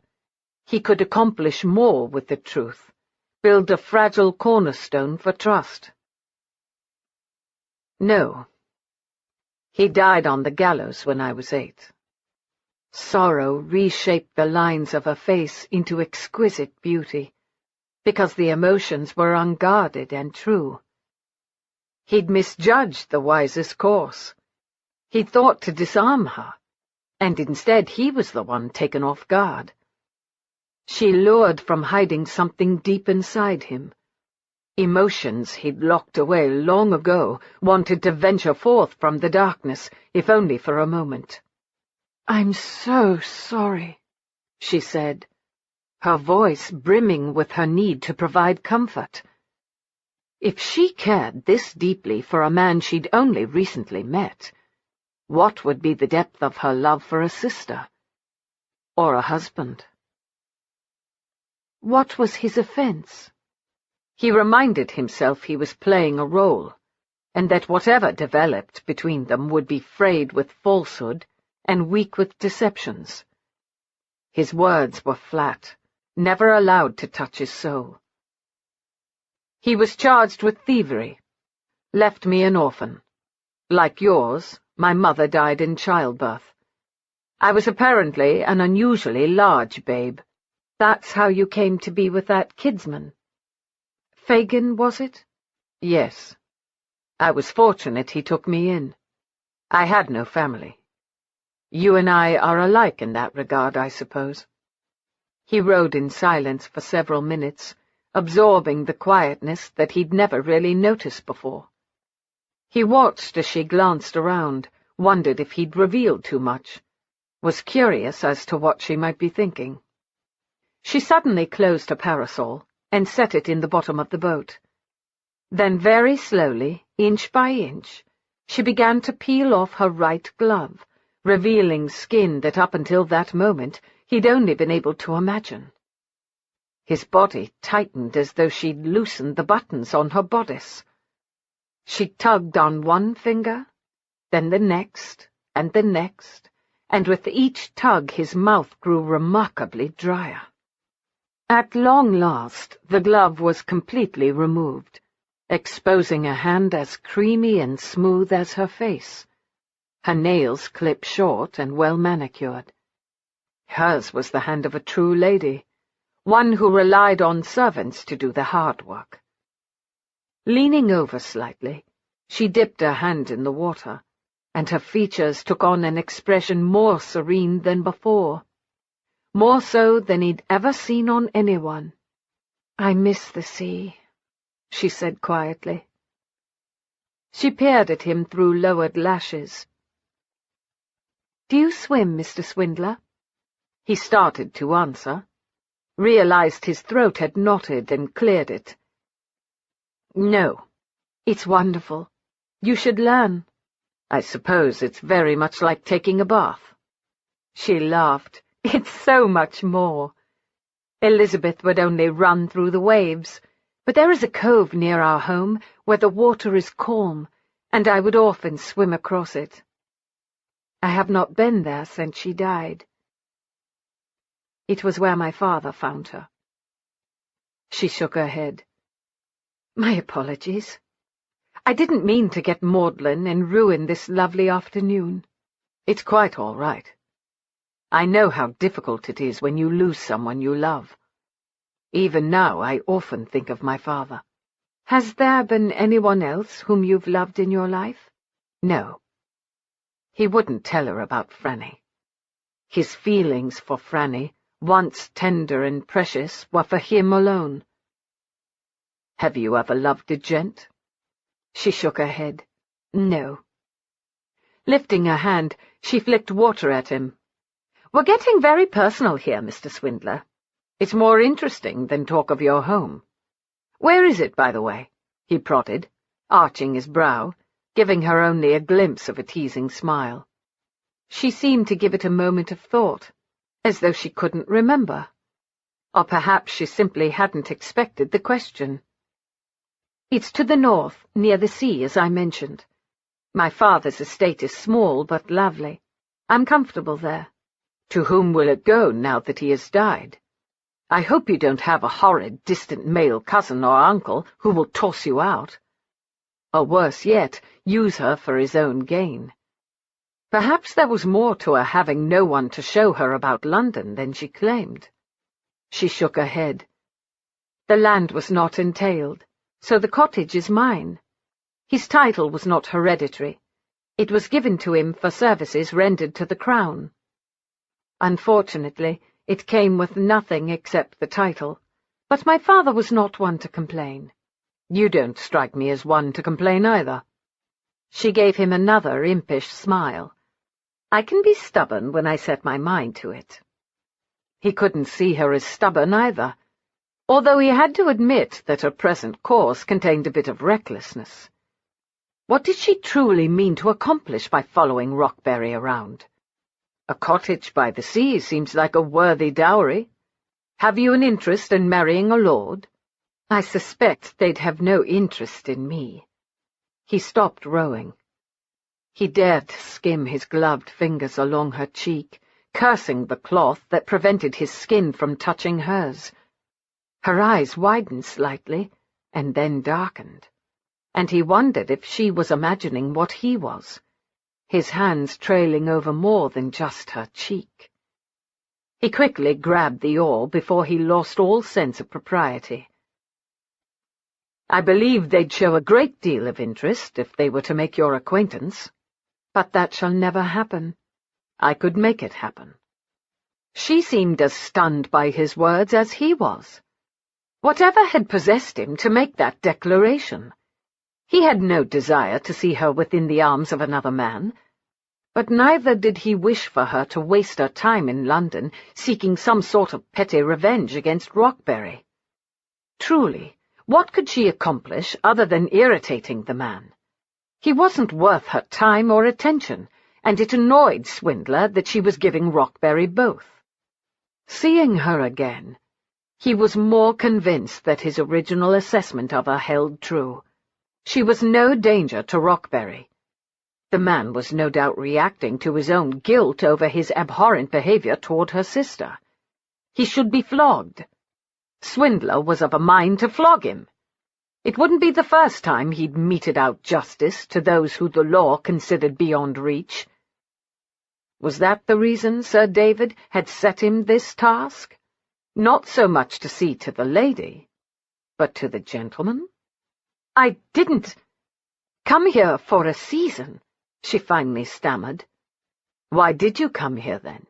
he could accomplish more with the truth, build a fragile cornerstone for trust. "No. He died on the gallows when I was 8. Sorrow reshaped the lines of her face into exquisite beauty, because the emotions were unguarded and true. He'd misjudged the wisest course. He'd thought to disarm her, and instead he was the one taken off guard. She lured from hiding something deep inside him. Emotions he'd locked away long ago wanted to venture forth from the darkness, if only for a moment. "I'm so sorry," she said, her voice brimming with her need to provide comfort. If she cared this deeply for a man she'd only recently met, what would be the depth of her love for a sister? Or a husband? What was his offense? He reminded himself he was playing a role, and that whatever developed between them would be frayed with falsehood, and weak with deceptions. His words were flat, never allowed to touch his soul. He was charged with thievery, left me an orphan. Like yours, my mother died in childbirth. I was apparently an unusually large babe. That's how you came to be with that kidsman. Fagin, was it? Yes. I was fortunate he took me in. I had no family. You and I are alike in that regard, I suppose. He rode in silence for several minutes, absorbing the quietness that he'd never really noticed before. He watched as she glanced around, wondered if he'd revealed too much, was curious as to what she might be thinking. She suddenly closed her parasol and set it in the bottom of the boat. Then very slowly, inch by inch, she began to peel off her right glove, revealing skin that up until that moment he'd only been able to imagine. His body tightened as though she'd loosened the buttons on her bodice. She tugged on one finger, then the next, and with each tug his mouth grew remarkably drier. At long last, the glove was completely removed, exposing a hand as creamy and smooth as her face, her nails clipped short and well manicured. Hers was the hand of a true lady, one who relied on servants to do the hard work. Leaning over slightly, she dipped her hand in the water, and her features took on an expression more serene than before, more so than he'd ever seen on anyone. "I miss the sea," she said quietly. She peered at him through lowered lashes. "Do you swim, Mr. Swindler?" He started to answer, realized his throat had knotted and cleared it. "No." "It's wonderful. You should learn." "I suppose it's very much like taking a bath." She laughed. "It's so much more. Elizabeth would only run through the waves, but there is a cove near our home where the water is calm, and I would often swim across it. I have not been there since she died. It was where my father found her." She shook her head. "My apologies. I didn't mean to get maudlin and ruin this lovely afternoon." "It's quite all right. I know how difficult it is when you lose someone you love. Even now I often think of my father." "Has there been anyone else whom you've loved in your life?" "No." He wouldn't tell her about Franny. His feelings for Franny, once tender and precious, were for him alone. "Have you ever loved a gent?" She shook her head. "No." Lifting her hand, she flicked water at him. "We're getting very personal here, Mr. Swindler. It's more interesting than talk of your home. Where is it, by the way?" he prodded, arching his brow, giving her only a glimpse of a teasing smile. She seemed to give it a moment of thought, as though she couldn't remember. Or perhaps she simply hadn't expected the question. "It's to the north, near the sea, as I mentioned. My father's estate is small but lovely. I'm comfortable there." "To whom will it go now that he has died? I hope you don't have a horrid, distant male cousin or uncle who will toss you out. Or worse yet, use her for his own gain. Perhaps there was more to her having no one to show her about London than she claimed." She shook her head. "The land was not entailed, so the cottage is mine. His title was not hereditary. It was given to him for services rendered to the Crown. Unfortunately, it came with nothing except the title, but my father was not one to complain. You don't strike me as one to complain either." She gave him another impish smile. "I can be stubborn when I set my mind to it." He couldn't see her as stubborn either, although he had to admit that her present course contained a bit of recklessness. What did she truly mean to accomplish by following Rockberry around? A cottage by the sea seems like a worthy dowry. Have you an interest in marrying a lord? I suspect they'd have no interest in me." He stopped rowing. He dared to skim his gloved fingers along her cheek, cursing the cloth that prevented his skin from touching hers. Her eyes widened slightly, and then darkened, and he wondered if she was imagining what he was, his hands trailing over more than just her cheek. He quickly grabbed the oar before he lost all sense of propriety. "I believe they'd show a great deal of interest if they were to make your acquaintance. But that shall never happen. I could make it happen." She seemed as stunned by his words as he was. Whatever had possessed him to make that declaration? He had no desire to see her within the arms of another man, but neither did he wish for her to waste her time in London seeking some sort of petty revenge against Rockberry. Truly, what could she accomplish other than irritating the man? He wasn't worth her time or attention, and it annoyed Swindler that she was giving Rockberry both. Seeing her again, he was more convinced that his original assessment of her held true. She was no danger to Rockberry. The man was no doubt reacting to his own guilt over his abhorrent behavior toward her sister. He should be flogged. Swindler was of a mind to flog him. It wouldn't be the first time he'd meted out justice to those who the law considered beyond reach. Was that the reason Sir David had set him this task? Not so much to see to the lady, but to the gentleman? "I didn't come here for a season," she finally stammered. "Why did you come here, then?"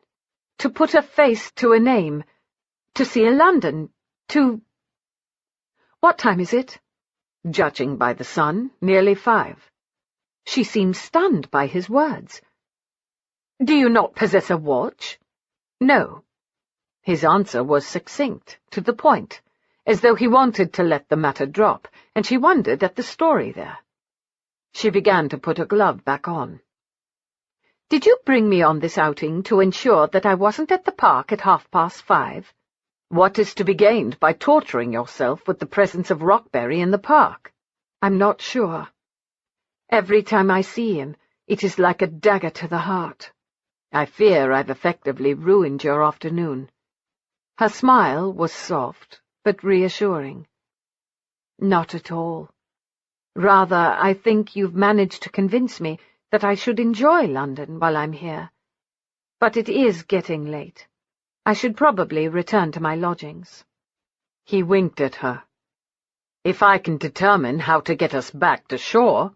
"To put a face to a name, to see London, to—" "What time is it?" "Judging by the sun, nearly 5. She seemed stunned by his words. "Do you not possess a watch?" "No." His answer was succinct, to the point, as though he wanted to let the matter drop, and she wondered at the story there. She began to put her glove back on. "Did you bring me on this outing to ensure that I wasn't at the park at 5:30? What is to be gained by torturing yourself with the presence of Rockberry in the park?" "I'm not sure. Every time I see him, it is like a dagger to the heart. I fear I've effectively ruined your afternoon." Her smile was soft, but reassuring. "Not at all. Rather, I think you've managed to convince me that I should enjoy London while I'm here. But it is getting late. I should probably return to my lodgings." He winked at her. "If I can determine how to get us back to shore—"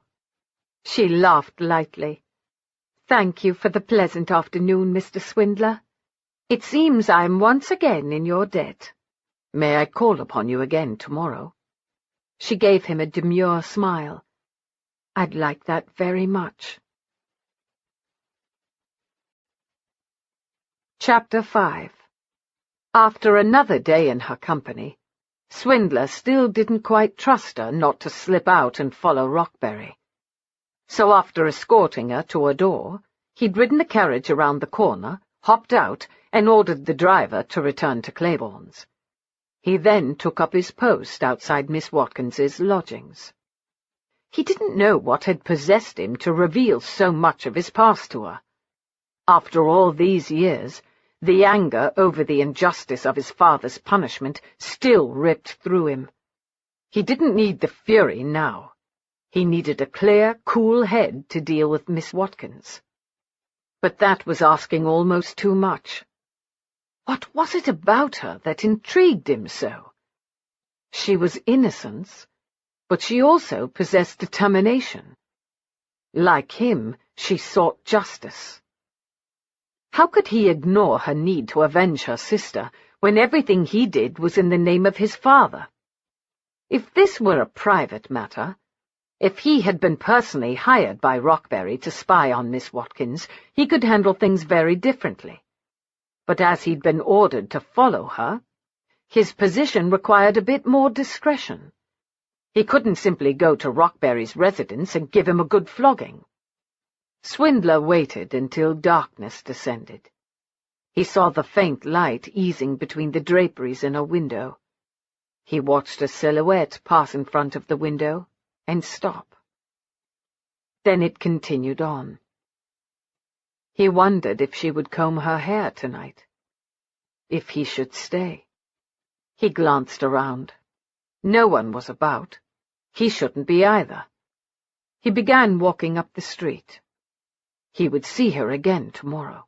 She laughed lightly. "Thank you for the pleasant afternoon, Mr. Swindler. It seems I am once again in your debt. May I call upon you again tomorrow?" She gave him a demure smile. "I'd like that very much." Chapter 5. After another day in her company, Swindler still didn't quite trust her not to slip out and follow Rockberry. So after escorting her to a door, he'd ridden the carriage around the corner, hopped out, and ordered the driver to return to Claiborne's. He then took up his post outside Miss Watkins's lodgings. He didn't know what had possessed him to reveal so much of his past to her. After all these years, the anger over the injustice of his father's punishment still ripped through him. He didn't need the fury now. He needed a clear, cool head to deal with Miss Watkins. But that was asking almost too much. What was it about her that intrigued him so? She was innocence, but she also possessed determination. Like him, she sought justice. How could he ignore her need to avenge her sister when everything he did was in the name of his father? If this were a private matter, if he had been personally hired by Rockberry to spy on Miss Watkins, he could handle things very differently. But as he'd been ordered to follow her, his position required a bit more discretion. He couldn't simply go to Rockberry's residence and give him a good flogging. Swindler waited until darkness descended. He saw the faint light easing between the draperies in a window. He watched a silhouette pass in front of the window and stop. Then it continued on. He wondered if she would comb her hair tonight. If he should stay. He glanced around. No one was about. He shouldn't be either. He began walking up the street. He would see her again tomorrow.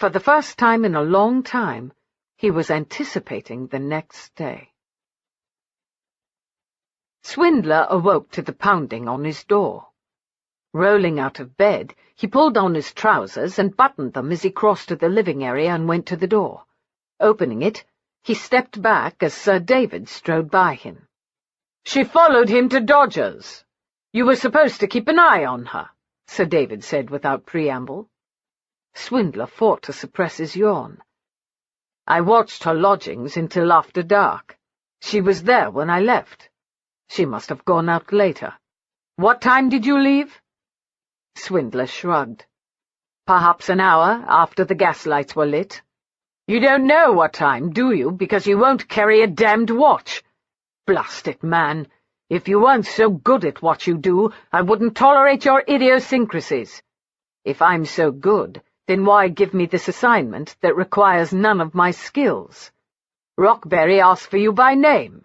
For the first time in a long time, he was anticipating the next day. Swindler awoke to the pounding on his door. Rolling out of bed, he pulled on his trousers and buttoned them as he crossed to the living area and went to the door. Opening it, he stepped back as Sir David strode by him. "She followed him to Dodger's. You were supposed to keep an eye on her," Sir David said without preamble. Swindler fought to suppress his yawn. "I watched her lodgings until after dark. She was there when I left. She must have gone out later. What time did you leave?" Swindler shrugged. "Perhaps an hour after the gaslights were lit. You don't know what time, do you, because you won't carry a damned watch? Blast it, man. If you weren't so good at what you do, I wouldn't tolerate your idiosyncrasies. If I'm so good, then why give me this assignment that requires none of my skills? Rockberry asked for you by name.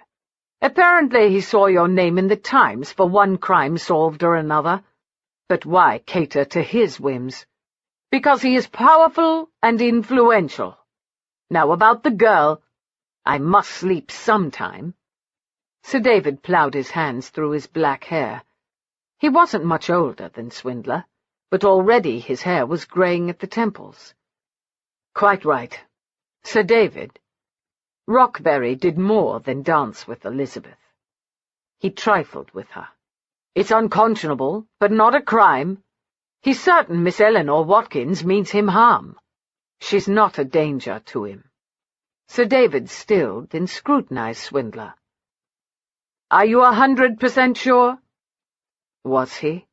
Apparently he saw your name in the Times for one crime solved or another. But why cater to his whims? Because he is powerful and influential. Now about the girl. I must sleep sometime." Sir David ploughed his hands through his black hair. He wasn't much older than Swindler, but already his hair was greying at the temples. "Quite right. Sir David, Rockberry did more than dance with Elizabeth. He trifled with her. It's unconscionable, but not a crime. He's certain Miss Eleanor Watkins means him harm. She's not a danger to him." Sir David stilled, then scrutinized Swindler. "Are you 100% sure?" Was he?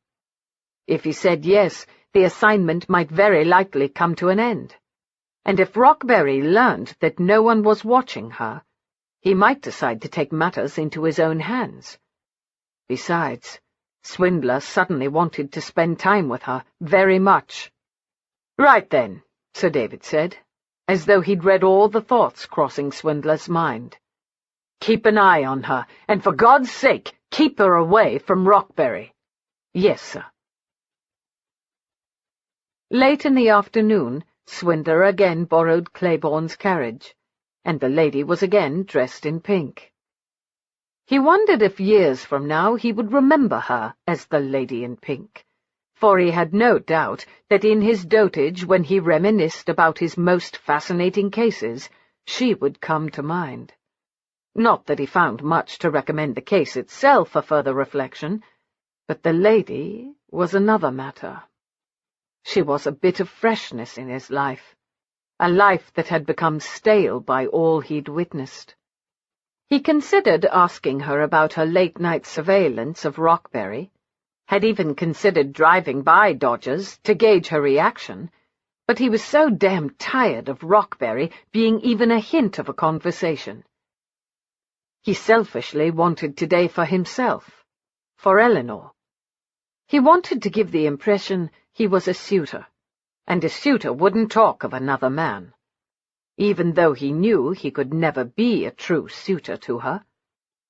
If he said yes, the assignment might very likely come to an end. And if Rockberry learned that no one was watching her, he might decide to take matters into his own hands. Besides, Swindler suddenly wanted to spend time with her, very much. "Right then," Sir David said, as though he'd read all the thoughts crossing Swindler's mind. "Keep an eye on her, and for God's sake, keep her away from Rockberry." "Yes, sir." Late in the afternoon, Swindler again borrowed Claiborne's carriage, and the lady was again dressed in pink. He wondered if years from now he would remember her as the lady in pink, for he had no doubt that in his dotage, when he reminisced about his most fascinating cases, she would come to mind. Not that he found much to recommend the case itself for further reflection, but the lady was another matter. She was a bit of freshness in his life, a life that had become stale by all he'd witnessed. He considered asking her about her late-night surveillance of Rockberry, had even considered driving by Dodger's to gauge her reaction, but he was so damn tired of Rockberry being even a hint of a conversation. He selfishly wanted today for himself, for Eleanor. He wanted to give the impression he was a suitor, and a suitor wouldn't talk of another man. Even though he knew he could never be a true suitor to her,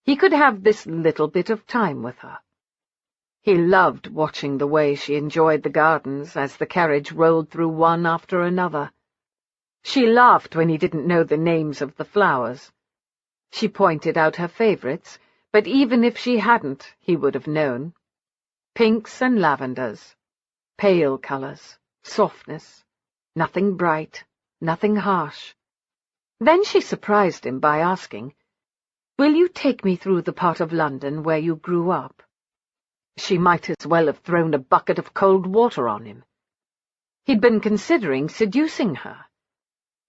he could have this little bit of time with her. He loved watching the way she enjoyed the gardens as the carriage rolled through one after another. She laughed when he didn't know the names of the flowers. She pointed out her favourites, but even if she hadn't, he would have known. Pinks and lavenders, pale colours, softness, nothing bright, nothing harsh. Then she surprised him by asking, "Will you take me through the part of London where you grew up?" She might as well have thrown a bucket of cold water on him. He'd been considering seducing her,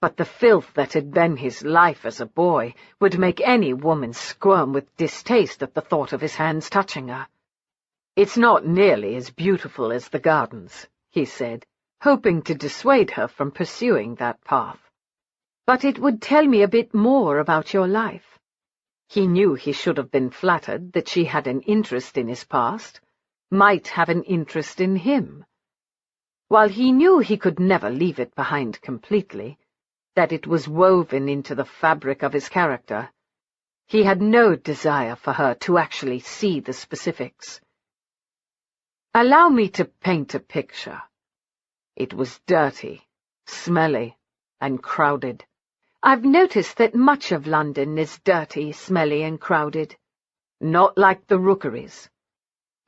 but the filth that had been his life as a boy would make any woman squirm with distaste at the thought of his hands touching her. "It's not nearly as beautiful as the gardens," he said, hoping to dissuade her from pursuing that path. "But it would tell me a bit more about your life." He knew he should have been flattered that she had an interest in his past, might have an interest in him. While he knew he could never leave it behind completely, that it was woven into the fabric of his character, he had no desire for her to actually see the specifics. Allow me to paint a picture. It was dirty, smelly, and crowded. I've noticed that much of London is dirty, smelly, and crowded. Not like the Rookeries.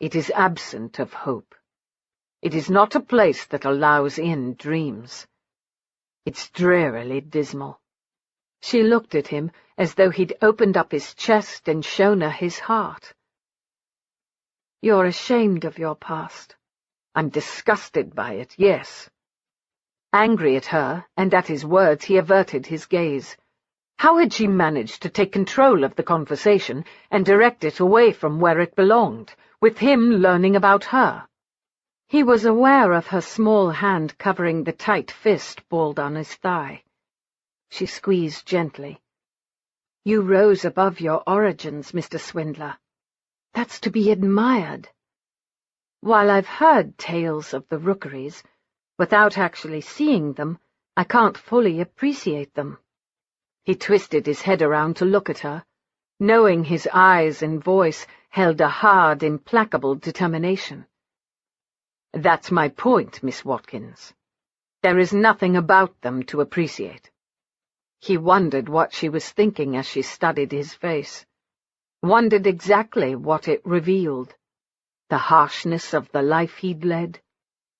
It is absent of hope. It is not a place that allows in dreams. It's drearily dismal. She looked at him as though he'd opened up his chest and shown her his heart. You're ashamed of your past. I'm disgusted by it, yes. Angry at her, and at his words, he averted his gaze. How had she managed to take control of the conversation and direct it away from where it belonged, with him learning about her? He was aware of her small hand covering the tight fist balled on his thigh. She squeezed gently. You rose above your origins, Mr. Swindler. That's to be admired. While I've heard tales of the Rookeries, without actually seeing them, I can't fully appreciate them. He twisted his head around to look at her, knowing his eyes and voice held a hard, implacable determination. That's my point, Miss Watkins. There is nothing about them to appreciate. He wondered what she was thinking as she studied his face, wondered exactly what it revealed. The harshness of the life he'd led,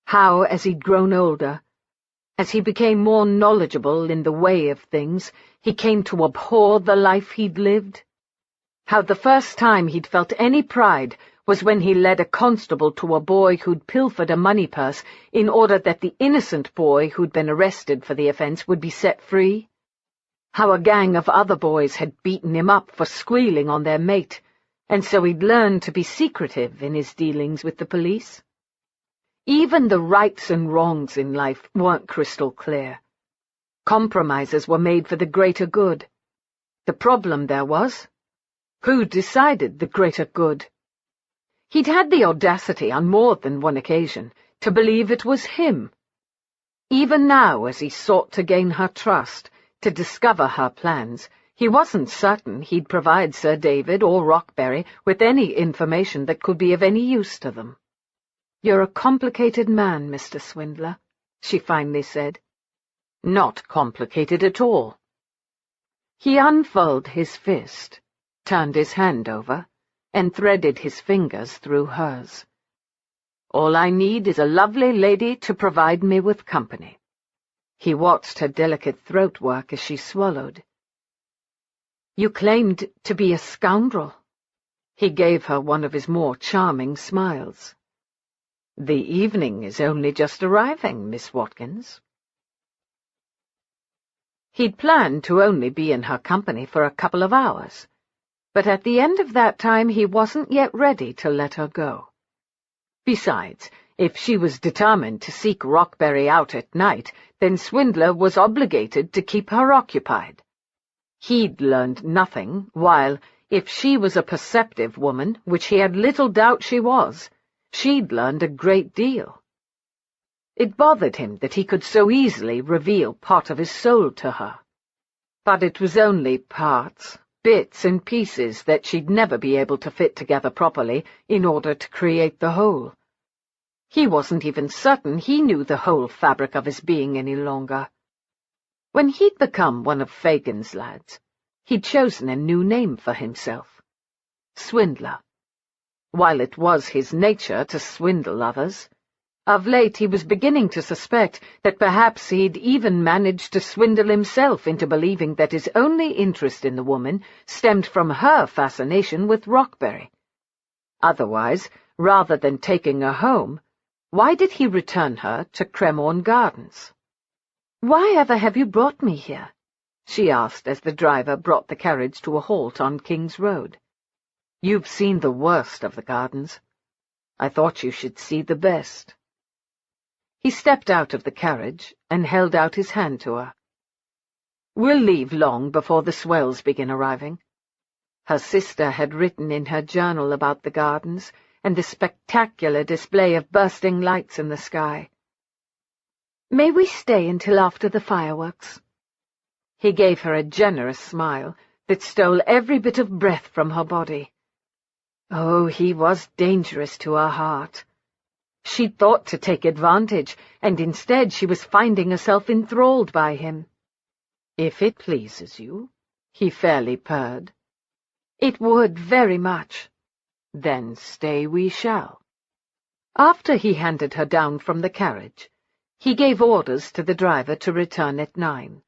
how, as he'd grown older, as he became more knowledgeable in the way of things, he came to abhor the life he'd lived. How the first time he'd felt any pride was when he led a constable to a boy who'd pilfered a money purse in order that the innocent boy who'd been arrested for the offence would be set free. How a gang of other boys had beaten him up for squealing on their mate, and so he'd learned to be secretive in his dealings with the police. Even the rights and wrongs in life weren't crystal clear. Compromises were made for the greater good. The problem there was, who decided the greater good? He'd had the audacity on more than one occasion to believe it was him. Even now, as he sought to gain her trust, to discover her plans, he wasn't certain he'd provide Sir David or Rockberry with any information that could be of any use to them. You're a complicated man, Mr. Swindler, she finally said. Not complicated at all. He unfurled his fist, turned his hand over, and threaded his fingers through hers. All I need is a lovely lady to provide me with company. He watched her delicate throat work as she swallowed. You claimed to be a scoundrel. He gave her one of his more charming smiles. The evening is only just arriving, Miss Watkins. He'd planned to only be in her company for a couple of hours, but at the end of that time he wasn't yet ready to let her go. Besides, if she was determined to seek Rockberry out at night, then Swindler was obligated to keep her occupied. He'd learned nothing, while, if she was a perceptive woman, which he had little doubt she was, she'd learned a great deal. It bothered him that he could so easily reveal part of his soul to her. But it was only parts, bits and pieces that she'd never be able to fit together properly in order to create the whole. He wasn't even certain he knew the whole fabric of his being any longer. When he'd become one of Fagin's lads, he'd chosen a new name for himself. Swindler. While it was his nature to swindle others, of late he was beginning to suspect that perhaps he'd even managed to swindle himself into believing that his only interest in the woman stemmed from her fascination with Rockberry. Otherwise, rather than taking her home, why did he return her to Cremorne Gardens? "Why ever have you brought me here?" she asked as the driver brought the carriage to a halt on King's Road. "You've seen the worst of the gardens. I thought you should see the best." He stepped out of the carriage and held out his hand to her. "We'll leave long before the swells begin arriving." Her sister had written in her journal about the gardens and the spectacular display of bursting lights in the sky. May we stay until after the fireworks?" He gave her a generous smile that stole every bit of breath from her body. Oh, he was dangerous to her heart. She'd thought to take advantage, and instead she was finding herself enthralled by him. "If it pleases you," he fairly purred. "It would very much." "Then stay we shall." After he handed her down from the carriage, he gave orders to the driver to return at 9.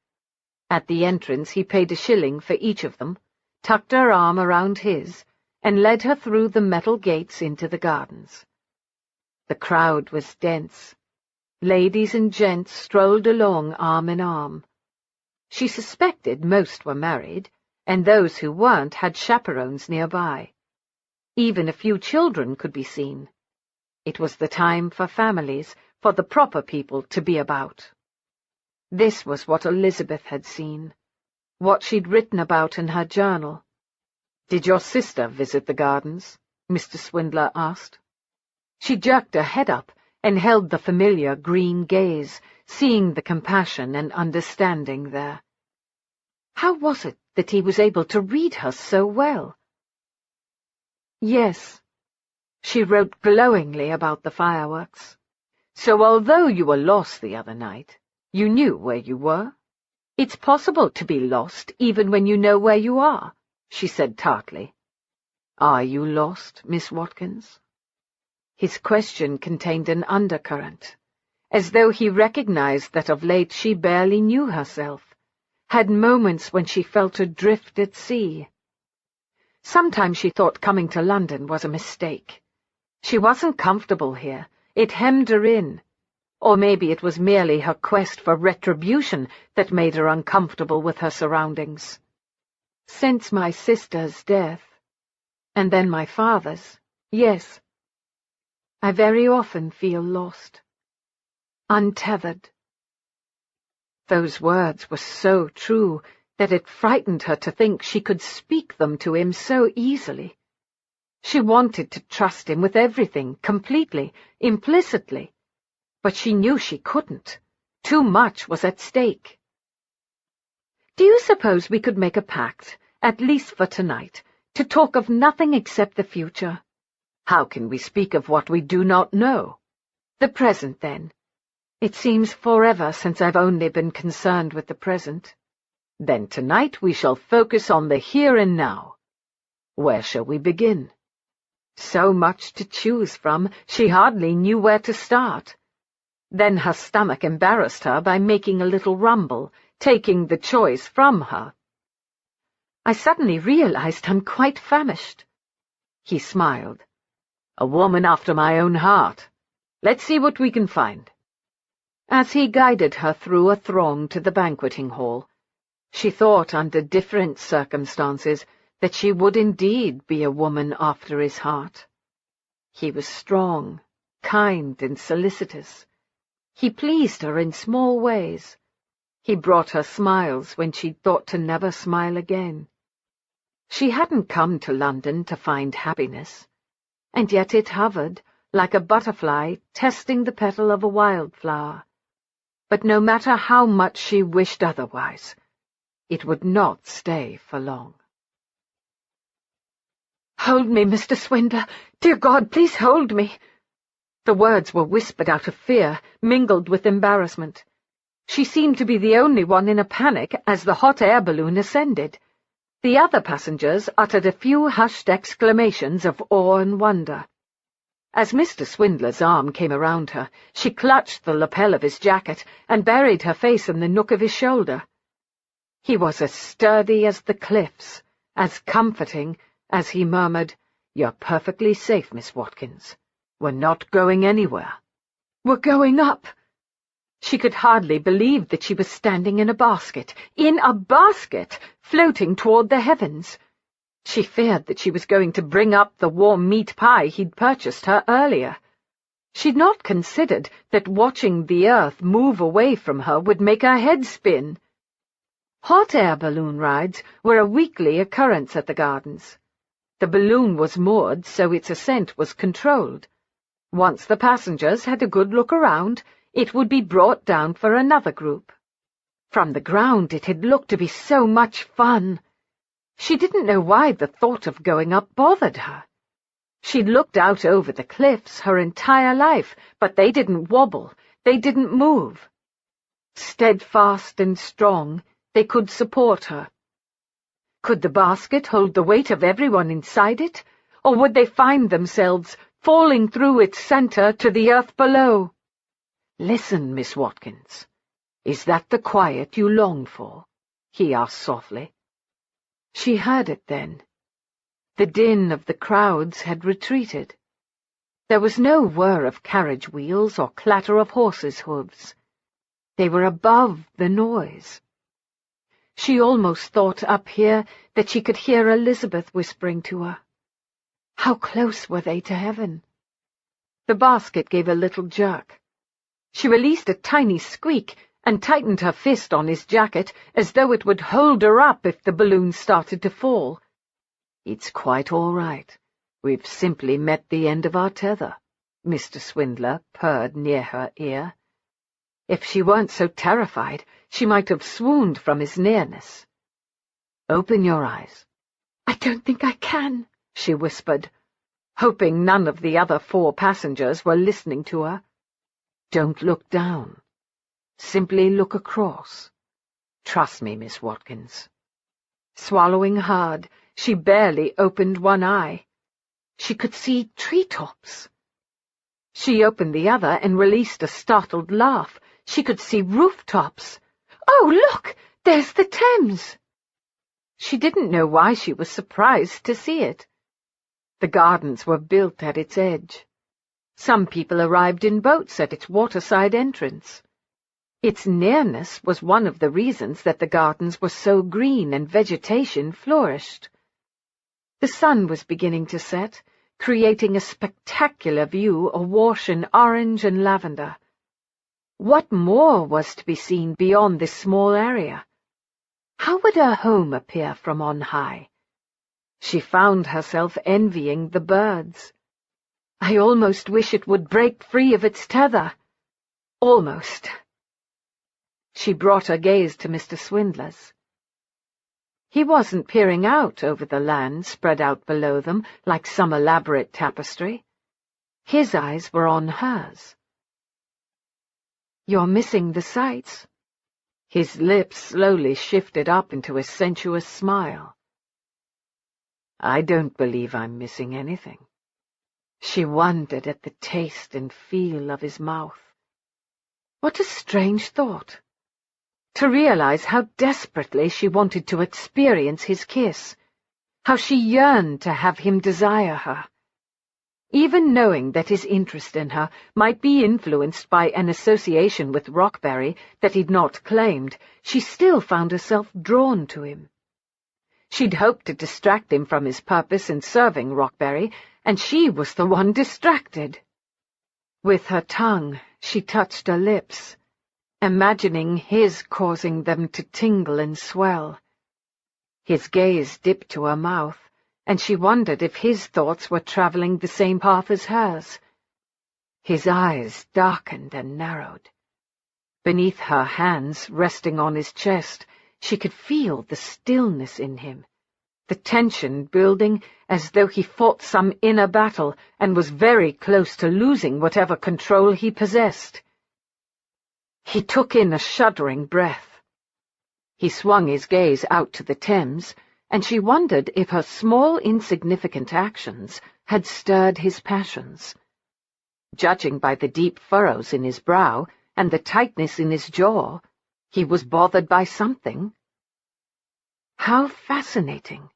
At the entrance he paid a shilling for each of them, tucked her arm around his, and led her through the metal gates into the gardens. The crowd was dense. Ladies and gents strolled along arm in arm. She suspected most were married, and those who weren't had chaperones nearby. Even a few children could be seen. It was the time for families, for the proper people to be about. This was what Elizabeth had seen, what she'd written about in her journal. "Did your sister visit the gardens?" Mr. Swindler asked. She jerked her head up and held the familiar green gaze, seeing the compassion and understanding there. How was it that he was able to read her so well? "Yes." She wrote glowingly about the fireworks. "So although you were lost the other night, you knew where you were? It's possible to be lost even when you know where you are," she said tartly. "Are you lost, Miss Watkins?" His question contained an undercurrent, as though he recognized that of late she barely knew herself, had moments when she felt adrift at sea. Sometimes she thought coming to London was a mistake. She wasn't comfortable here. It hemmed her in. Or maybe it was merely her quest for retribution that made her uncomfortable with her surroundings. Since my sister's death, and then my father's, yes, I very often feel lost, untethered. Those words were so true that it frightened her to think she could speak them to him so easily. She wanted to trust him with everything, completely, implicitly, but she knew she couldn't. Too much was at stake. "Do you suppose we could make a pact, at least for tonight, to talk of nothing except the future?" "How can we speak of what we do not know?" "The present, then. It seems forever since I've only been concerned with the present." "Then tonight we shall focus on the here and now. Where shall we begin?" So much to choose from, she hardly knew where to start. Then her stomach embarrassed her by making a little rumble, taking the choice from her. "I suddenly realized I'm quite famished." He smiled. "A woman after my own heart. Let's see what we can find." As he guided her through a throng to the banqueting hall, she thought under different circumstances that she would indeed be a woman after his heart. He was strong, kind, and solicitous. He pleased her in small ways. He brought her smiles when she'd thought to never smile again. She hadn't come to London to find happiness, and yet it hovered, like a butterfly testing the petal of a wildflower. But no matter how much she wished otherwise, it would not stay for long. "Hold me, Mr. Swindler! Dear God, please hold me!" The words were whispered out of fear, mingled with embarrassment. She seemed to be the only one in a panic as the hot air balloon ascended. The other passengers uttered a few hushed exclamations of awe and wonder. As Mr. Swindler's arm came around her, she clutched the lapel of his jacket and buried her face in the nook of his shoulder. He was as sturdy as the cliffs, as comforting, as he murmured, "You're perfectly safe, Miss Watkins. We're not going anywhere." "We're going up." She could hardly believe that she was standing in a basket, floating toward the heavens. She feared that she was going to bring up the warm meat pie he'd purchased her earlier. She'd not considered that watching the earth move away from her would make her head spin. Hot air balloon rides were a weekly occurrence at the gardens. The balloon was moored, so its ascent was controlled. Once the passengers had a good look around, it would be brought down for another group. From the ground it had looked to be so much fun. She didn't know why the thought of going up bothered her. She'd looked out over the cliffs her entire life, but they didn't wobble, they didn't move. Steadfast and strong, they could support her. Could the basket hold the weight of everyone inside it, or would they find themselves falling through its center to the earth below? "Listen, Miss Watkins. Is that the quiet you long for?" he asked softly. She heard it then. The din of the crowds had retreated. There was no whir of carriage wheels or clatter of horses' hooves. They were above the noise. She almost thought up here that she could hear Elizabeth whispering to her. How close were they to heaven? The basket gave a little jerk. She released a tiny squeak and tightened her fist on his jacket as though it would hold her up if the balloon started to fall. "It's quite all right. We've simply met the end of our tether," Mr. Swindler purred near her ear. If she weren't so terrified, she might have swooned from his nearness. "Open your eyes." "I don't think I can," she whispered, hoping none of the other 4 passengers were listening to her. "Don't look down. Simply look across. Trust me, Miss Watkins." Swallowing hard, she barely opened one eye. She could see treetops. She opened the other and released a startled laugh. She could see rooftops. "Oh, look! There's the Thames!" She didn't know why she was surprised to see it. The gardens were built at its edge. Some people arrived in boats at its waterside entrance. Its nearness was one of the reasons that the gardens were so green and vegetation flourished. The sun was beginning to set, creating a spectacular view awash in orange and lavender. What more was to be seen beyond this small area? How would her home appear from on high? She found herself envying the birds. "I almost wish it would break free of its tether. Almost." She brought her gaze to Mr. Swindler's. He wasn't peering out over the land spread out below them like some elaborate tapestry. His eyes were on hers. "You're missing the sights." His lips slowly shifted up into a sensuous smile. "I don't believe I'm missing anything." She wondered at the taste and feel of his mouth. What a strange thought! To realize how desperately she wanted to experience his kiss, how she yearned to have him desire her. Even knowing that his interest in her might be influenced by an association with Rockberry that he'd not claimed, she still found herself drawn to him. She'd hoped to distract him from his purpose in serving Rockberry, and she was the one distracted. With her tongue, she touched her lips, imagining his causing them to tingle and swell. His gaze dipped to her mouth, and she wondered if his thoughts were traveling the same path as hers. His eyes darkened and narrowed. Beneath her hands, resting on his chest, she could feel the stillness in him, the tension building as though he fought some inner battle and was very close to losing whatever control he possessed. He took in a shuddering breath. He swung his gaze out to the Thames, and she wondered if her small, insignificant actions had stirred his passions. Judging by the deep furrows in his brow and the tightness in his jaw, he was bothered by something. How fascinating!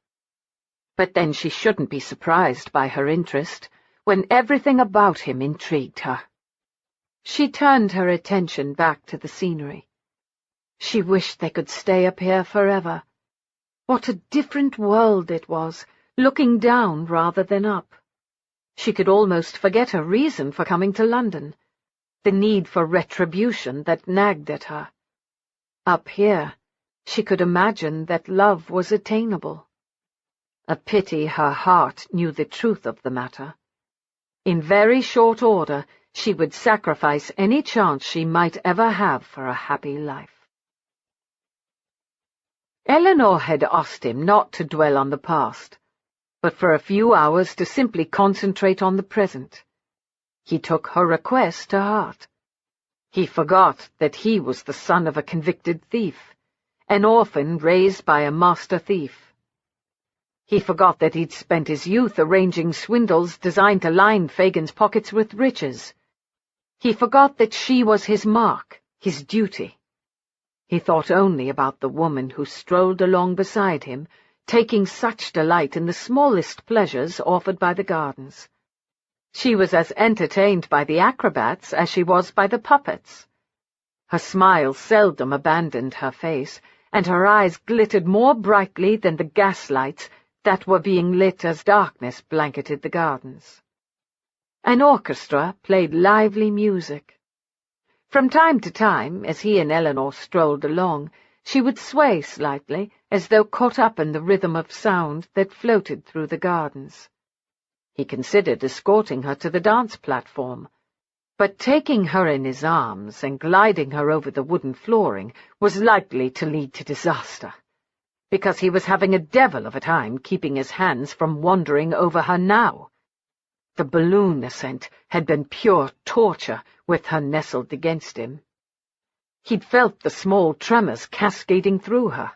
But then she shouldn't be surprised by her interest, when everything about him intrigued her. She turned her attention back to the scenery. She wished they could stay up here forever. What a different world it was, looking down rather than up. She could almost forget her reason for coming to London, the need for retribution that nagged at her. Up here, she could imagine that love was attainable. A pity her heart knew the truth of the matter. In very short order, She would sacrifice any chance she might ever have for a happy life. Eleanor had asked him not to dwell on the past, but for a few hours to simply concentrate on the present. He took her request to heart. He forgot that he was the son of a convicted thief, an orphan raised by a master thief. He forgot that he'd spent his youth arranging swindles designed to line Fagin's pockets with riches. He forgot that she was his mark, his duty. He thought only about the woman who strolled along beside him, taking such delight in the smallest pleasures offered by the gardens. She was as entertained by the acrobats as she was by the puppets. Her smile seldom abandoned her face, and her eyes glittered more brightly than the gaslights that were being lit as darkness blanketed the gardens. An orchestra played lively music. From time to time, as he and Eleanor strolled along, she would sway slightly, as though caught up in the rhythm of sound that floated through the gardens. He considered escorting her to the dance platform, but taking her in his arms and gliding her over the wooden flooring was likely to lead to disaster, because he was having a devil of a time keeping his hands from wandering over her now. The balloon ascent had been pure torture with her nestled against him. He'd felt the small tremors cascading through her.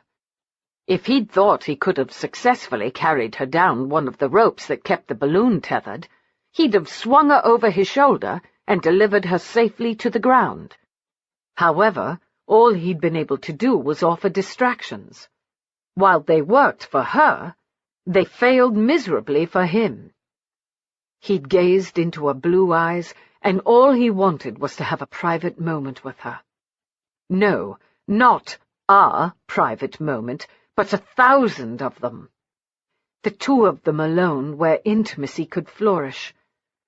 If he'd thought he could have successfully carried her down one of the ropes that kept the balloon tethered, he'd have swung her over his shoulder and delivered her safely to the ground. However, all he'd been able to do was offer distractions. While they worked for her, they failed miserably for him. He'd gazed into her blue eyes, and all he wanted was to have a private moment with her. No, not a private moment, but 1,000 of them. The two of them alone, where intimacy could flourish,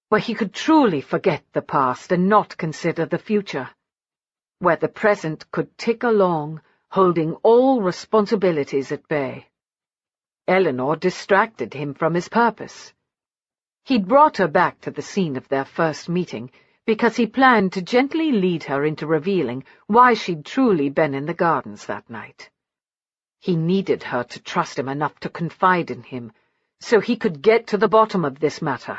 where he could truly forget the past and not consider the future, where the present could tick along, holding all responsibilities at bay. Eleanor distracted him from his purpose. He'd brought her back to the scene of their first meeting because he planned to gently lead her into revealing why she'd truly been in the gardens that night. He needed her to trust him enough to confide in him, so he could get to the bottom of this matter.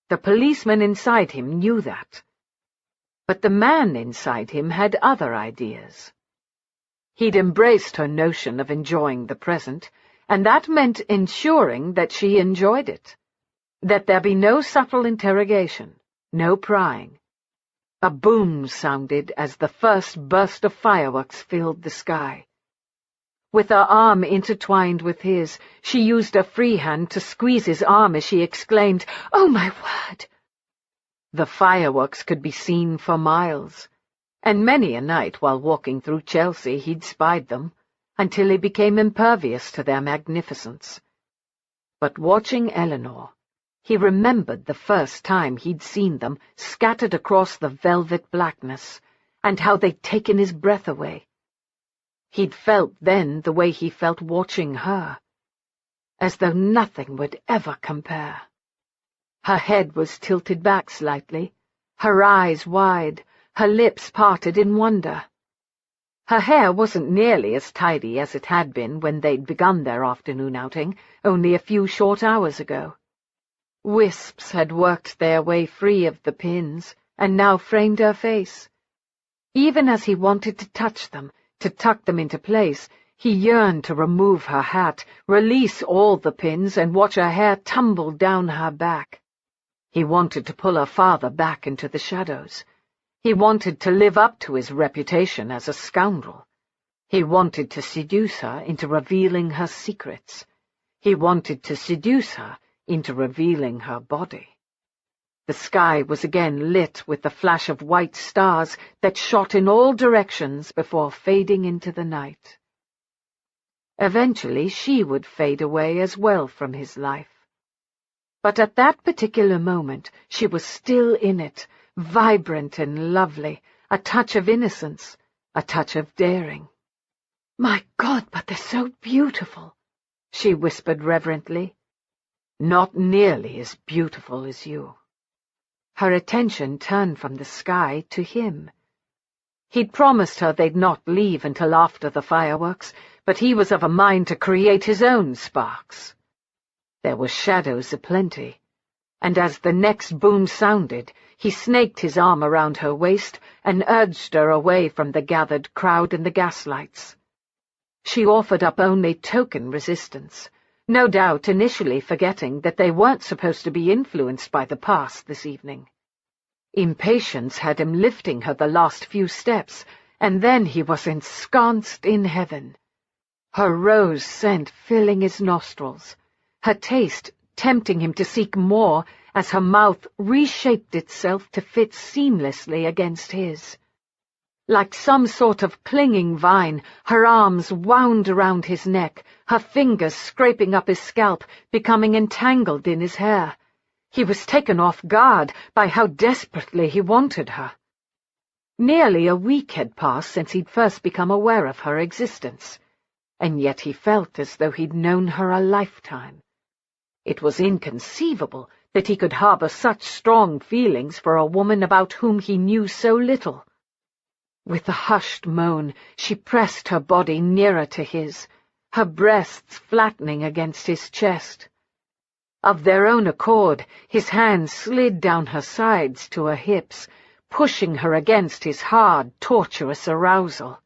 The policeman inside him knew that. But the man inside him had other ideas. He'd embraced her notion of enjoying the present, and that meant ensuring that she enjoyed it. That there be no subtle interrogation, no prying. A boom sounded as the first burst of fireworks filled the sky. With her arm intertwined with his, she used her free hand to squeeze his arm as she exclaimed, "Oh, my word!" The fireworks could be seen for miles, and many a night while walking through Chelsea he'd spied them, until he became impervious to their magnificence. But watching Eleanor, he remembered the first time he'd seen them scattered across the velvet blackness, and how they'd taken his breath away. He'd felt then the way he felt watching her, as though nothing would ever compare. Her head was tilted back slightly, her eyes wide, her lips parted in wonder. Her hair wasn't nearly as tidy as it had been when they'd begun their afternoon outing, only a few short hours ago. Wisps had worked their way free of the pins, and now framed her face. Even as he wanted to touch them, to tuck them into place, he yearned to remove her hat, release all the pins, and watch her hair tumble down her back. He wanted to pull her father back into the shadows. He wanted to live up to his reputation as a scoundrel. He wanted to seduce her into revealing her secrets. He wanted to seduce her into revealing her body. The sky was again lit with the flash of white stars that shot in all directions before fading into the night. Eventually she would fade away as well from his life. But at that particular moment she was still in it, vibrant and lovely, a touch of innocence, a touch of daring. "My God, but they're so beautiful," she whispered reverently. "Not nearly as beautiful as you." Her attention turned from the sky to him. He'd promised her they'd not leave until after the fireworks, but he was of a mind to create his own sparks. There were shadows aplenty, and as the next boom sounded, he snaked his arm around her waist and urged her away from the gathered crowd and the gaslights. She offered up only token resistance, no doubt initially forgetting that they weren't supposed to be influenced by the past this evening. Impatience had him lifting her the last few steps, and then he was ensconced in heaven. Her rose scent filling his nostrils, her taste tempting him to seek more as her mouth reshaped itself to fit seamlessly against his. Like some sort of clinging vine, her arms wound around his neck, her fingers scraping up his scalp, becoming entangled in his hair. He was taken off guard by how desperately he wanted her. Nearly a week had passed since he'd first become aware of her existence, and yet he felt as though he'd known her a lifetime. It was inconceivable that he could harbor such strong feelings for a woman about whom he knew so little. With a hushed moan, she pressed her body nearer to his, her breasts flattening against his chest. Of their own accord, his hands slid down her sides to her hips, pushing her against his hard, torturous arousal.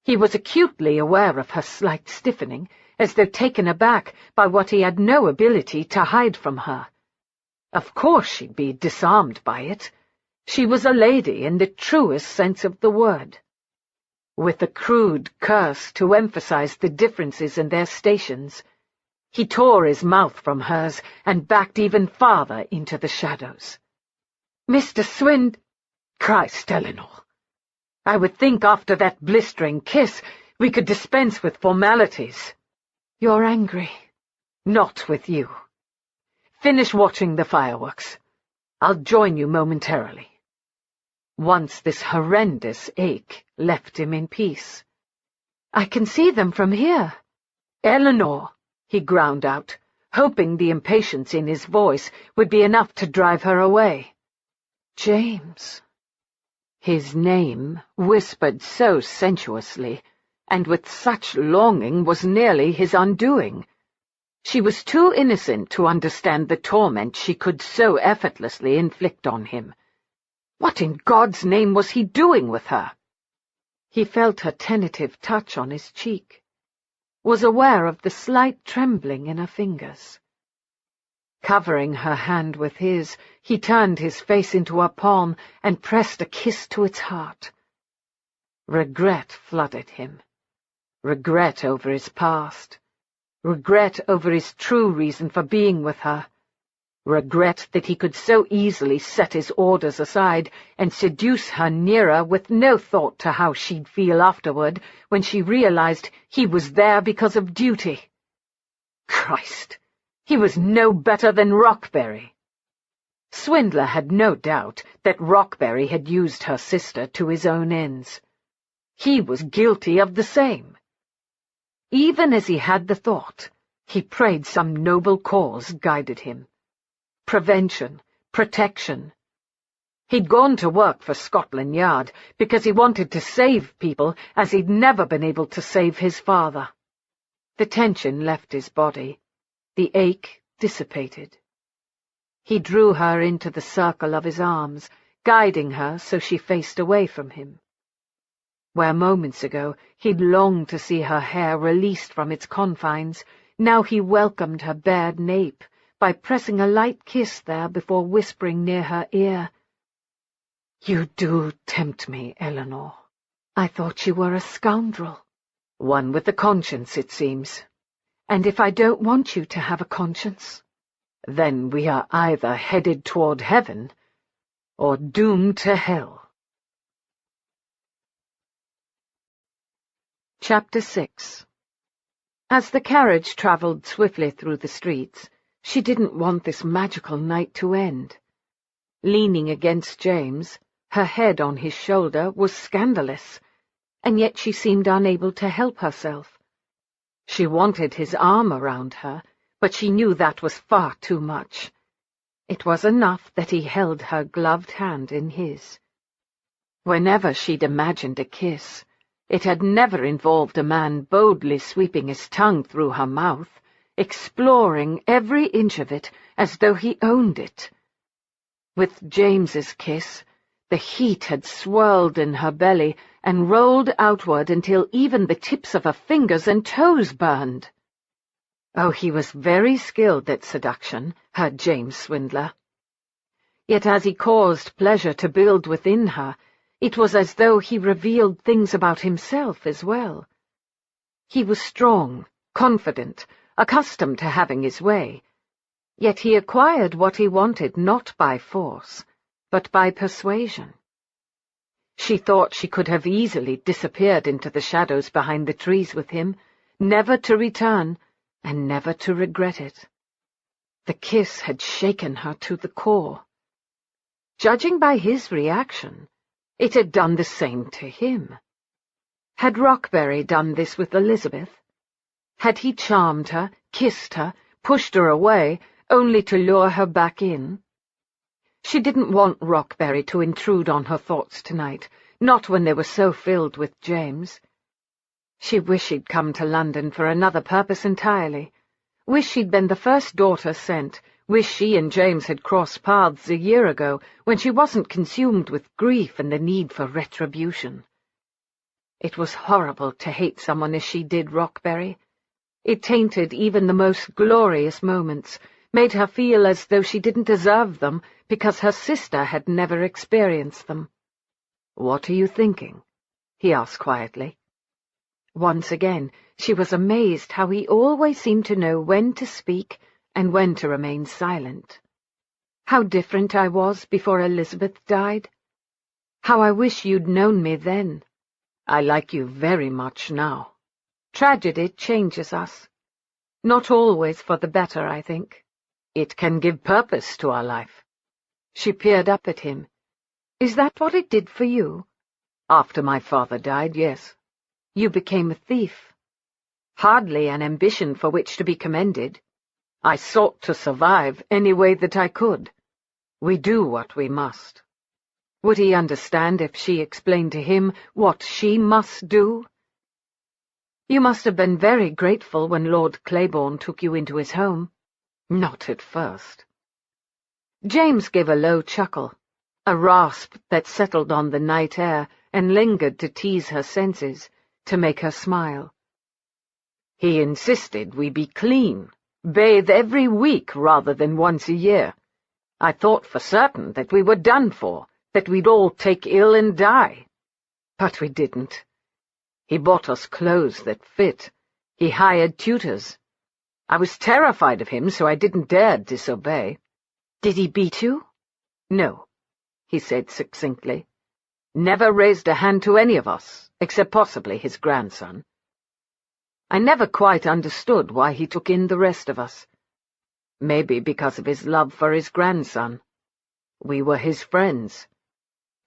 He was acutely aware of her slight stiffening, as though taken aback by what he had no ability to hide from her. Of course she'd be disarmed by it. She was a lady in the truest sense of the word. With a crude curse to emphasize the differences in their stations, he tore his mouth from hers and backed even farther into the shadows. "Mr. Swind—" Christ, Eleanor! I would think after that blistering kiss we could dispense with formalities. You're angry. Not with you. Finish watching the fireworks. I'll join you momentarily. Once this horrendous ache left him in peace. I can see them from here. Eleanor, he ground out, hoping the impatience in his voice would be enough to drive her away. James. His name, whispered so sensuously, and with such longing, was nearly his undoing. She was too innocent to understand the torment she could so effortlessly inflict on him. What in God's name was he doing with her? He felt her tentative touch on his cheek, was aware of the slight trembling in her fingers. Covering her hand with his, he turned his face into her palm and pressed a kiss to its heart. Regret flooded him. Regret over his past. Regret over his true reason for being with her. Regret that he could so easily set his orders aside and seduce her nearer with no thought to how she'd feel afterward when she realized he was there because of duty. Christ! He was no better than Rockberry. Swindler had no doubt that Rockberry had used her sister to his own ends. He was guilty of the same. Even as he had the thought, he prayed some noble cause guided him. Prevention, protection. He'd gone to work for Scotland Yard because he wanted to save people as he'd never been able to save his father. The tension left his body. The ache dissipated. He drew her into the circle of his arms, guiding her so she faced away from him. Where moments ago he'd longed to see her hair released from its confines, now he welcomed her bared nape by pressing a light kiss there before whispering near her ear, "You do tempt me, Eleanor. I thought you were a scoundrel. One with a conscience, it seems. And if I don't want you to have a conscience, then we are either headed toward heaven or doomed to hell." Chapter 6. As the carriage travelled swiftly through the streets, she didn't want this magical night to end. Leaning against James, her head on his shoulder, was scandalous, and yet she seemed unable to help herself. She wanted his arm around her, but she knew that was far too much. It was enough that he held her gloved hand in his. Whenever she'd imagined a kiss, it had never involved a man boldly sweeping his tongue through her mouth, exploring every inch of it as though he owned it. With James's kiss, the heat had swirled in her belly and rolled outward until even the tips of her fingers and toes burned. Oh, he was very skilled at seduction, her James Swindler. Yet as he caused pleasure to build within her, it was as though he revealed things about himself as well. He was strong, confident, accustomed to having his way, yet he acquired what he wanted not by force, but by persuasion. She thought she could have easily disappeared into the shadows behind the trees with him, never to return, and never to regret it. The kiss had shaken her to the core. Judging by his reaction, it had done the same to him. Had Rockberry done this with Elizabeth? Had he charmed her, kissed her, pushed her away, only to lure her back in? She didn't want Rockberry to intrude on her thoughts tonight, not when they were so filled with James. She wished she'd come to London for another purpose entirely. Wished she'd been the first daughter sent. Wished she and James had crossed paths a year ago, when she wasn't consumed with grief and the need for retribution. It was horrible to hate someone as she did Rockberry. It tainted even the most glorious moments, made her feel as though she didn't deserve them because her sister had never experienced them. "What are you thinking?" he asked quietly. Once again, she was amazed how he always seemed to know when to speak and when to remain silent. How different I was before Elizabeth died. How I wish you'd known me then. I like you very much now. Tragedy changes us. Not always for the better, I think. It can give purpose to our life. She peered up at him. Is that what it did for you? After my father died, yes. You became a thief. Hardly an ambition for which to be commended. I sought to survive any way that I could. We do what we must. Would he understand if she explained to him what she must do? You must have been very grateful when Lord Claiborne took you into his home. Not at first. James gave a low chuckle, a rasp that settled on the night air and lingered to tease her senses, to make her smile. He insisted we be clean, bathe every week rather than once a year. I thought for certain that we were done for, that we'd all take ill and die. But we didn't. He bought us clothes that fit. He hired tutors. I was terrified of him, so I didn't dare disobey. Did he beat you? No, he said succinctly. Never raised a hand to any of us, except possibly his grandson. I never quite understood why he took in the rest of us. Maybe because of his love for his grandson. We were his friends.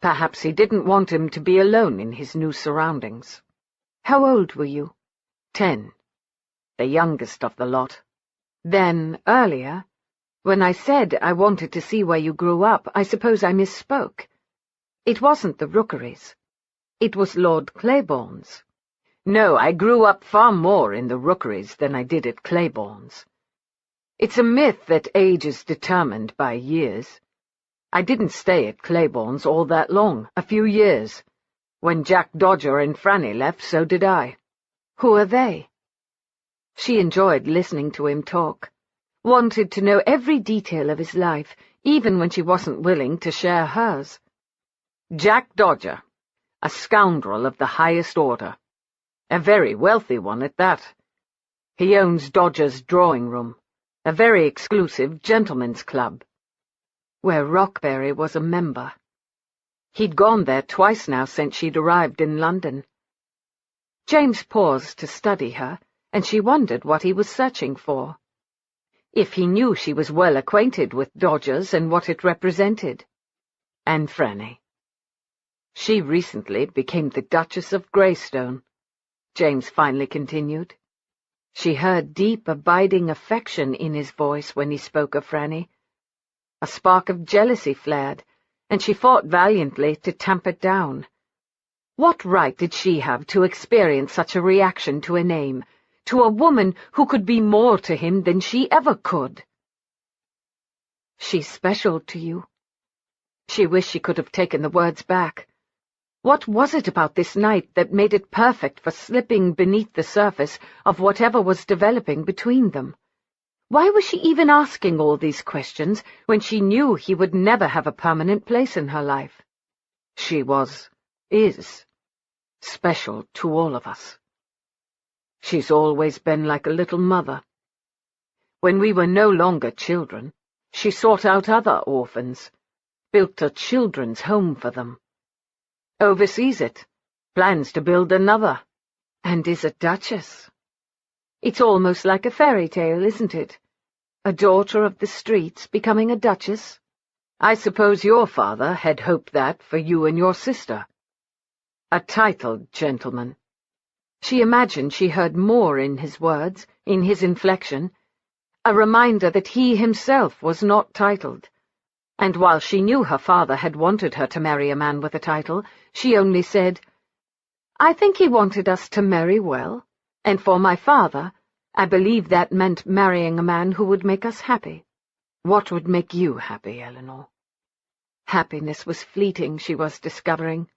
Perhaps he didn't want him to be alone in his new surroundings. How old were you? 10. The youngest of the lot. Then, earlier, when I said I wanted to see where you grew up, I suppose I misspoke. It wasn't the Rookeries. It was Lord Claiborne's. No, I grew up far more in the Rookeries than I did at Claiborne's. It's a myth that age is determined by years. I didn't stay at Claiborne's all that long, a few years. When Jack Dodger and Franny left, so did I. Who are they? She enjoyed listening to him talk, wanted to know every detail of his life, even when she wasn't willing to share hers. Jack Dodger, a scoundrel of the highest order. A very wealthy one at that. He owns Dodger's Drawing Room, a very exclusive gentlemen's club, where Rockberry was a member. He'd gone there twice now since she'd arrived in London. James paused to study her, and she wondered what he was searching for. If he knew she was well acquainted with Dodger's and what it represented. And Franny. She recently became the Duchess of Greystone, James finally continued. She heard deep, abiding affection in his voice when he spoke of Franny. A spark of jealousy flared, and she fought valiantly to tamp it down. What right did she have to experience such a reaction to a name, to a woman who could be more to him than she ever could? "She's special to you." She wished she could have taken the words back. What was it about this night that made it perfect for slipping beneath the surface of whatever was developing between them? Why was she even asking all these questions when she knew he would never have a permanent place in her life? She is, special to all of us. She's always been like a little mother. When we were no longer children, she sought out other orphans, built a children's home for them. Oversees it, plans to build another, and is a duchess. It's almost like a fairy tale, isn't it? A daughter of the streets becoming a duchess. I suppose your father had hoped that for you and your sister. A titled gentleman. She imagined she heard more in his words, in his inflection, a reminder that he himself was not titled. And while she knew her father had wanted her to marry a man with a title, she only said, "I think he wanted us to marry well, and for my father, I believe that meant marrying a man who would make us happy." What would make you happy, Eleanor? Happiness was fleeting, she was discovering.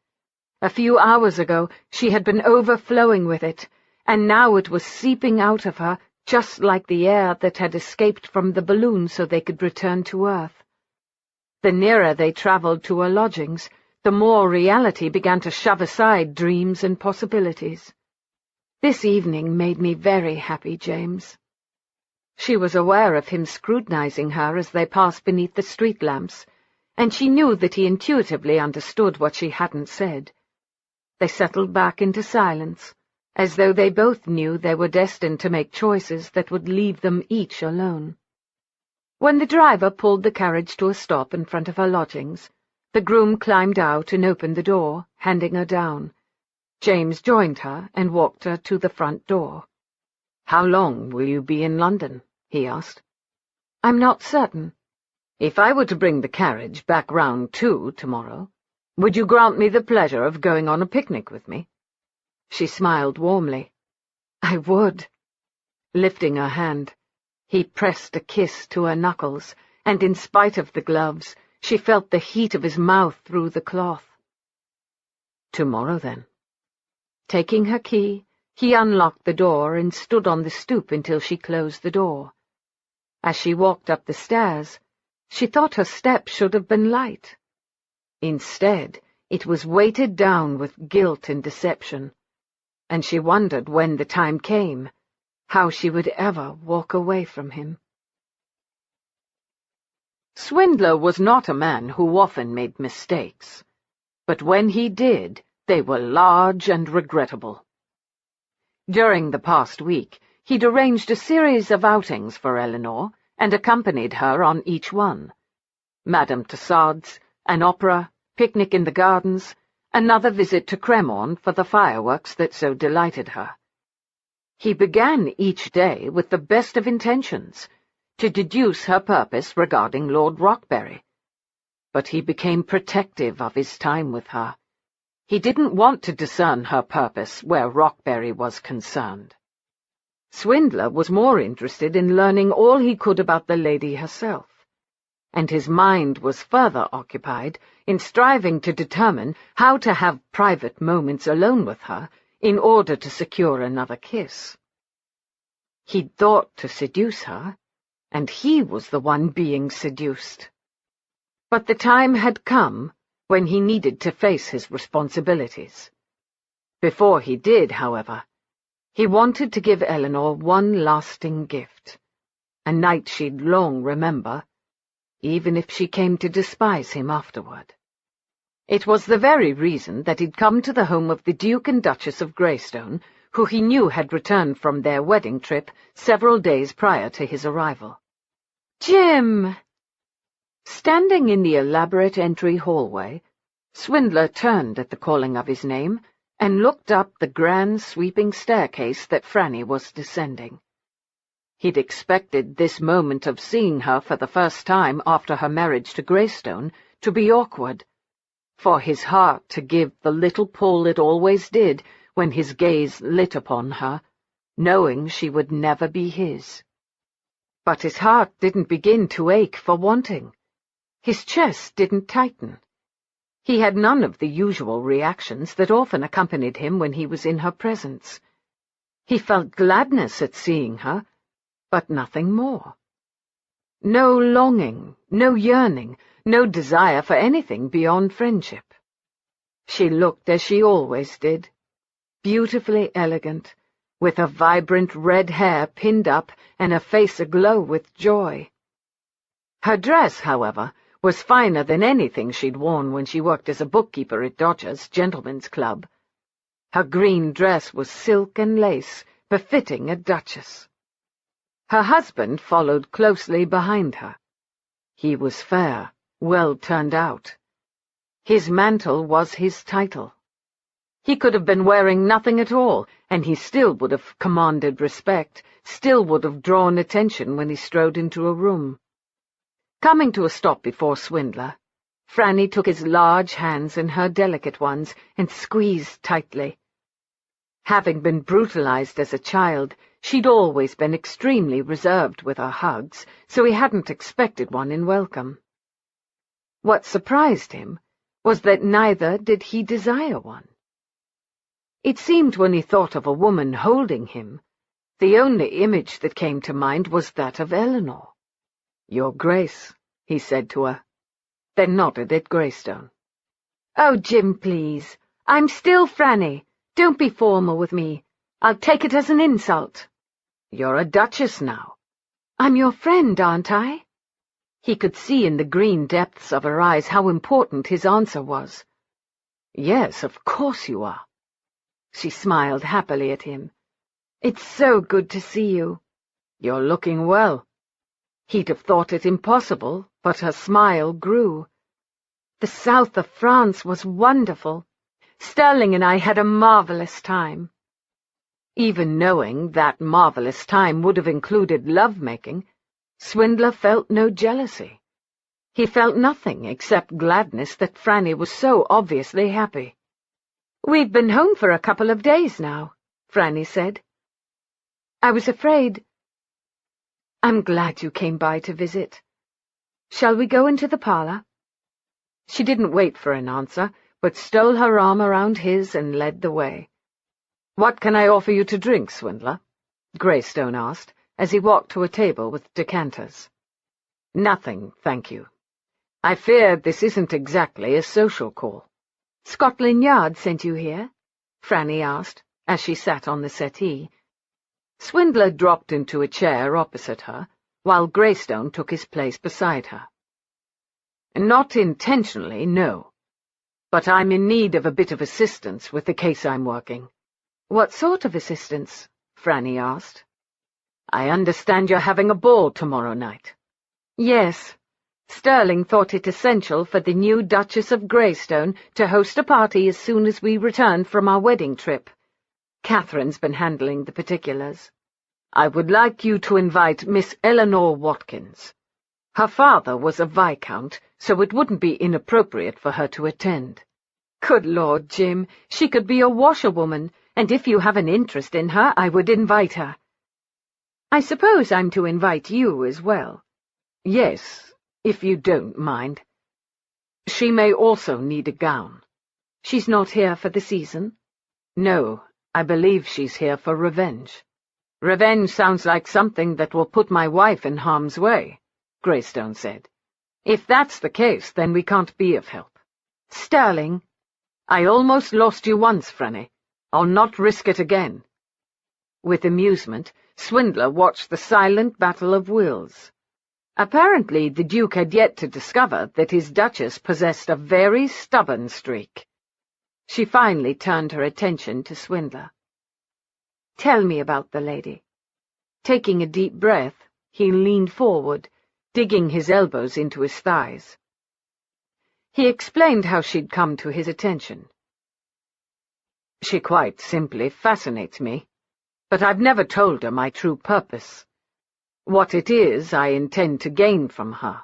A few hours ago she had been overflowing with it, and now it was seeping out of her just like the air that had escaped from the balloon so they could return to earth. The nearer they travelled to her lodgings, the more reality began to shove aside dreams and possibilities. "This evening made me very happy, James." She was aware of him scrutinizing her as they passed beneath the street lamps, and she knew that he intuitively understood what she hadn't said. They settled back into silence, as though they both knew they were destined to make choices that would leave them each alone. When the driver pulled the carriage to a stop in front of her lodgings, the groom climbed out and opened the door, handing her down. James joined her and walked her to the front door. "How long will you be in London?" he asked. "I'm not certain." "If I were to bring the carriage back round 2 tomorrow, would you grant me the pleasure of going on a picnic with me?" She smiled warmly. "I would." Lifting her hand, he pressed a kiss to her knuckles, and in spite of the gloves, she felt the heat of his mouth through the cloth. "Tomorrow, then." Taking her key, he unlocked the door and stood on the stoop until she closed the door. As she walked up the stairs, she thought her step should have been light. Instead, it was weighted down with guilt and deception, and she wondered when the time came, how she would ever walk away from him. Swindler was not a man who often made mistakes, but when he did, they were large and regrettable. During the past week, he'd arranged a series of outings for Eleanor and accompanied her on each one. Madame Tussaud's, an opera, picnic in the gardens, another visit to Cremorne for the fireworks that so delighted her. He began each day with the best of intentions, to deduce her purpose regarding Lord Rockberry. But he became protective of his time with her. He didn't want to discern her purpose where Rockberry was concerned. Swindler was more interested in learning all he could about the lady herself, and his mind was further occupied in striving to determine how to have private moments alone with her in order to secure another kiss. He'd thought to seduce her, and he was the one being seduced. But the time had come when he needed to face his responsibilities. Before he did, however, he wanted to give Eleanor one lasting gift, a night she'd long remember, even if she came to despise him afterward. It was the very reason that he'd come to the home of the Duke and Duchess of Greystone, who he knew had returned from their wedding trip several days prior to his arrival. "Jim!" Standing in the elaborate entry hallway, Swindler turned at the calling of his name and looked up the grand sweeping staircase that Franny was descending. He'd expected this moment of seeing her for the first time after her marriage to Greystone to be awkward, for his heart to give the little pull it always did when his gaze lit upon her, knowing she would never be his. But his heart didn't begin to ache for wanting. His chest didn't tighten. He had none of the usual reactions that often accompanied him when he was in her presence. He felt gladness at seeing her, but nothing more. No longing, no yearning, no desire for anything beyond friendship. She looked as she always did, beautifully elegant, with her vibrant red hair pinned up and her face aglow with joy. Her dress, however, was finer than anything she'd worn when she worked as a bookkeeper at Dodger's Gentlemen's Club. Her green dress was silk and lace, befitting a duchess. Her husband followed closely behind her. He was fair, well turned out. His mantle was his title. He could have been wearing nothing at all, and he still would have commanded respect, still would have drawn attention when he strode into a room. Coming to a stop before Swindler, Franny took his large hands in her delicate ones and squeezed tightly. Having been brutalized as a child, she'd always been extremely reserved with her hugs, so he hadn't expected one in welcome. What surprised him was that neither did he desire one. It seemed when he thought of a woman holding him, the only image that came to mind was that of Eleanor. "Your Grace," he said to her, then nodded at Greystone. "Oh, Jim, please. I'm still Franny. Don't be formal with me. I'll take it as an insult." "You're a duchess now." "I'm your friend, aren't I?" He could see in the green depths of her eyes how important his answer was. "Yes, of course you are." She smiled happily at him. "It's so good to see you." "You're looking well." He'd have thought it impossible, but her smile grew. "The south of France was wonderful. Sterling and I had a marvelous time." Even knowing that marvelous time would have included love-making, Swindler felt no jealousy. He felt nothing except gladness that Franny was so obviously happy. "We've been home for a couple of days now," Franny said. "I was afraid—" "I'm glad you came by to visit. Shall we go into the parlour?" She didn't wait for an answer, but stole her arm around his and led the way. "What can I offer you to drink, Swindler?" Greystone asked, as he walked to a table with decanters. "Nothing, thank you. I fear this isn't exactly a social call." "Scotland Yard sent you here?" Franny asked, as she sat on the settee. Swindler dropped into a chair opposite her, while Greystone took his place beside her. "Not intentionally, no. But I'm in need of a bit of assistance with the case I'm working." "What sort of assistance?" Franny asked. "I understand you're having a ball tomorrow night." "Yes. Sterling thought it essential for the new Duchess of Greystone to host a party as soon as we return from our wedding trip. Catherine's been handling the particulars. I would like you to invite Miss Eleanor Watkins. Her father was a viscount, so it wouldn't be inappropriate for her to attend." "Good Lord, Jim, she could be a washerwoman, and if you have an interest in her, I would invite her." "I suppose I'm to invite you as well." "Yes, if you don't mind. She may also need a gown." "She's not here for the season?" "No, I believe she's here for revenge." "Revenge sounds like something that will put my wife in harm's way," Greystone said. "If that's the case, then we can't be of help." "Sterling." "I almost lost you once, Franny. I'll not risk it again." With amusement, Swindler watched the silent battle of wills. Apparently the Duke had yet to discover that his Duchess possessed a very stubborn streak. She finally turned her attention to Swindler. "Tell me about the lady." Taking a deep breath, he leaned forward, digging his elbows into his thighs. He explained how she'd come to his attention. "She quite simply fascinates me, but I've never told her my true purpose. What it is I intend to gain from her.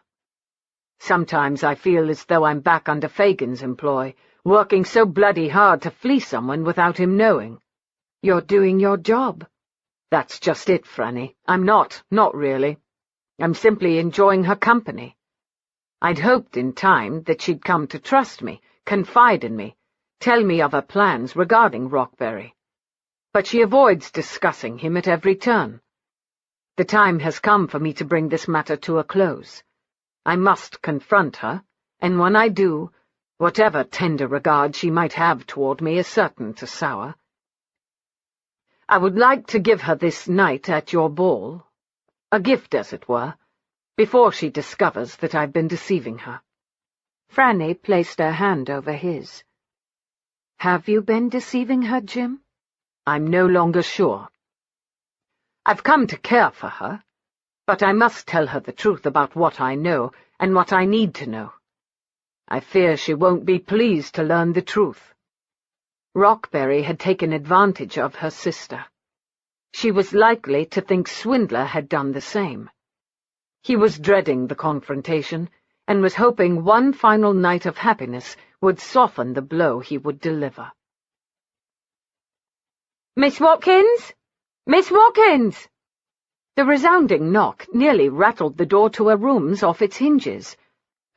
Sometimes I feel as though I'm back under Fagin's employ, working so bloody hard to fleece someone without him knowing. You're doing your job. That's just it, Franny. I'm not really. I'm simply enjoying her company. I'd hoped in time that she'd come to trust me, confide in me, tell me of her plans regarding Rockberry. But she avoids discussing him at every turn. The time has come for me to bring this matter to a close. I must confront her, and when I do, whatever tender regard she might have toward me is certain to sour. I would like to give her this night at your ball, a gift, as it were, before she discovers that I've been deceiving her. Franny placed her hand over his. Have you been deceiving her, Jim? I'm no longer sure. I've come to care for her, but I must tell her the truth about what I know and what I need to know. I fear she won't be pleased to learn the truth. Rockberry had taken advantage of her sister. She was likely to think Swindler had done the same. He was dreading the confrontation, and was hoping one final night of happiness would soften the blow he would deliver. "Miss Watkins? Miss Watkins!" The resounding knock nearly rattled the door to her rooms off its hinges.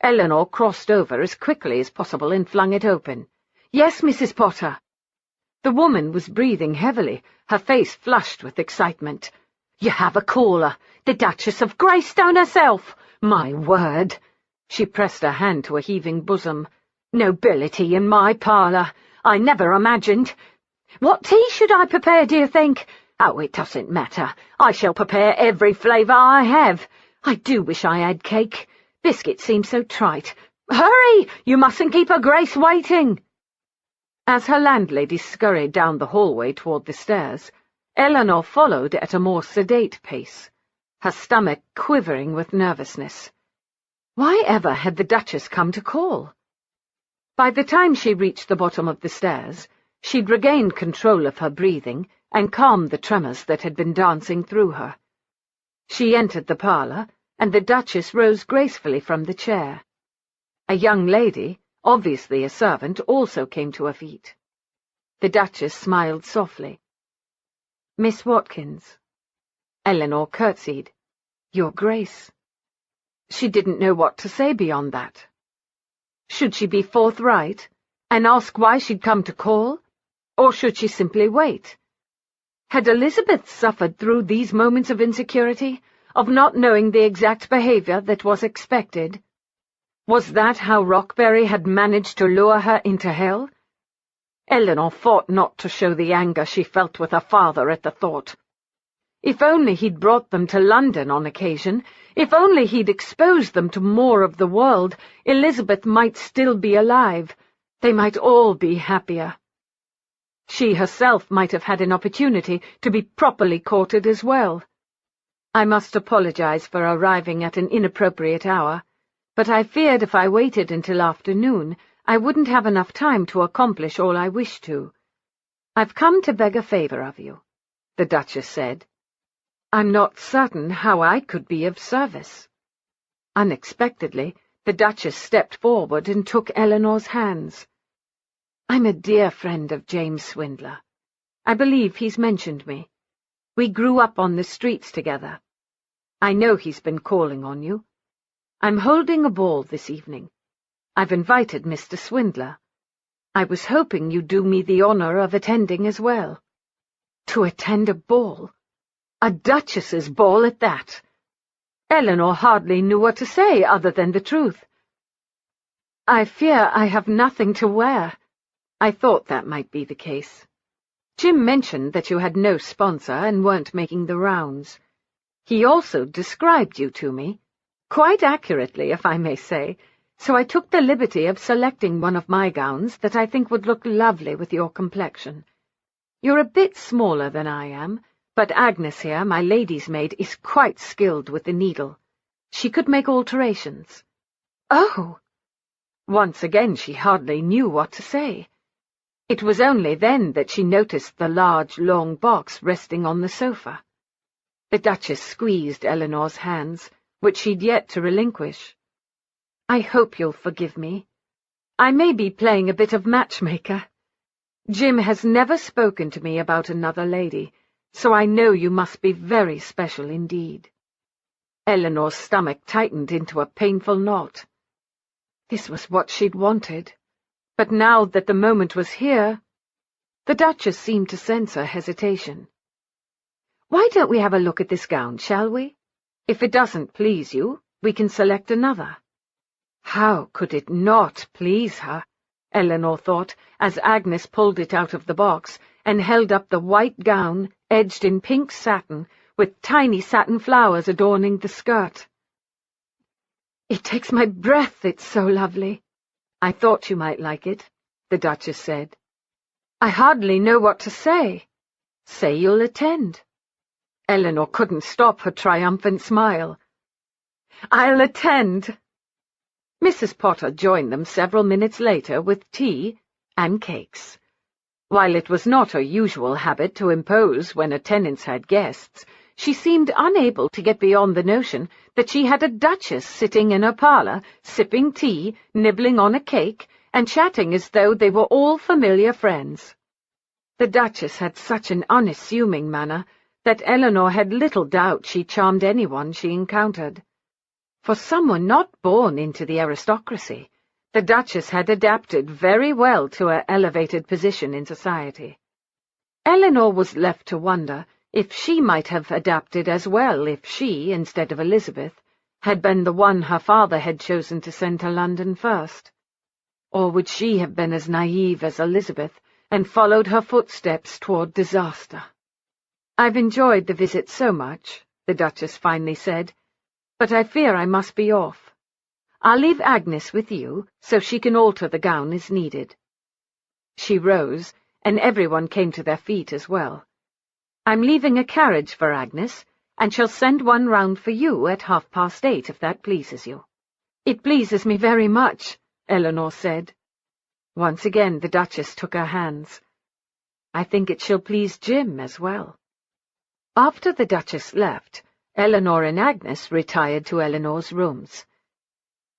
Eleanor crossed over as quickly as possible and flung it open. "Yes, Mrs. Potter." The woman was breathing heavily, her face flushed with excitement. "You have a caller, the Duchess of Greystone herself! My word!" She pressed her hand to a heaving bosom. "Nobility in my parlour! I never imagined. What tea should I prepare, do you think? Oh, it doesn't matter. I shall prepare every flavour I have. I do wish I had cake. Biscuits seem so trite. Hurry! You mustn't keep her Grace waiting." As her landlady scurried down the hallway toward the stairs, Eleanor followed at a more sedate pace, her stomach quivering with nervousness. Why ever had the Duchess come to call? By the time she reached the bottom of the stairs, she'd regained control of her breathing and calmed the tremors that had been dancing through her. She entered the parlour, and the Duchess rose gracefully from the chair. A young lady, obviously a servant, also came to her feet. The Duchess smiled softly. "Miss Watkins." Eleanor curtsied. "Your Grace." She didn't know what to say beyond that. Should she be forthright, and ask why she'd come to call, or should she simply wait? Had Elizabeth suffered through these moments of insecurity, of not knowing the exact behaviour that was expected? Was that how Rockberry had managed to lure her into hell? Eleanor fought not to show the anger she felt with her father at the thought. If only he'd brought them to London on occasion, if only he'd exposed them to more of the world, Elizabeth might still be alive. They might all be happier. She herself might have had an opportunity to be properly courted as well. I must apologize for arriving at an inappropriate hour, but I feared if I waited until afternoon, I wouldn't have enough time to accomplish all I wished to. I've come to beg a favor of you," the Duchess said. "I'm not certain how I could be of service." Unexpectedly, the Duchess stepped forward and took Eleanor's hands. "I'm a dear friend of James Swindler. I believe he's mentioned me. We grew up on the streets together. I know he's been calling on you. I'm holding a ball this evening. I've invited Mr. Swindler. I was hoping you'd do me the honour of attending as well." To attend a ball? A Duchess's ball at that? Eleanor hardly knew what to say other than the truth. "I fear I have nothing to wear." I thought that might be the case. Jim mentioned that you had no sponsor and weren't making the rounds. He also described you to me, quite accurately, if I may say, so I took the liberty of selecting one of my gowns that I think would look lovely with your complexion. You're a bit smaller than I am, but Agnes here, my lady's maid, is quite skilled with the needle. She could make alterations." "Oh!" Once again she hardly knew what to say. It was only then that she noticed the large, long box resting on the sofa. The Duchess squeezed Eleanor's hands, which she'd yet to relinquish. "I hope you'll forgive me. I may be playing a bit of matchmaker. Jim has never spoken to me about another lady, so I know you must be very special indeed." Eleanor's stomach tightened into a painful knot. This was what she'd wanted, but now that the moment was here, the Duchess seemed to sense her hesitation. "Why don't we have a look at this gown, shall we? If it doesn't please you, we can select another." How could it not please her? Eleanor thought, as Agnes pulled it out of the box and held up the white gown, edged in pink satin, with tiny satin flowers adorning the skirt. "It takes my breath, it's so lovely." "I thought you might like it," the Duchess said. "I hardly know what to say." "Say you'll attend." Eleanor couldn't stop her triumphant smile. "I'll attend." Mrs. Potter joined them several minutes later with tea and cakes. While it was not her usual habit to impose when her tenants had guests, she seemed unable to get beyond the notion that she had a duchess sitting in her parlour, sipping tea, nibbling on a cake, and chatting as though they were all familiar friends. The Duchess had such an unassuming manner that Eleanor had little doubt she charmed anyone she encountered. For someone not born into the aristocracy, the Duchess had adapted very well to her elevated position in society. Eleanor was left to wonder if she might have adapted as well if she, instead of Elizabeth, had been the one her father had chosen to send to London first. Or would she have been as naive as Elizabeth and followed her footsteps toward disaster? "I've enjoyed the visit so much," the Duchess finally said, "but I fear I must be off. I'll leave Agnes with you, so she can alter the gown as needed." She rose, and everyone came to their feet as well. "I'm leaving a carriage for Agnes, and shall send one round for you at 8:30, if that pleases you." "It pleases me very much," Eleanor said. Once again the Duchess took her hands. "I think it shall please Jim as well." After the Duchess left, Eleanor and Agnes retired to Eleanor's rooms.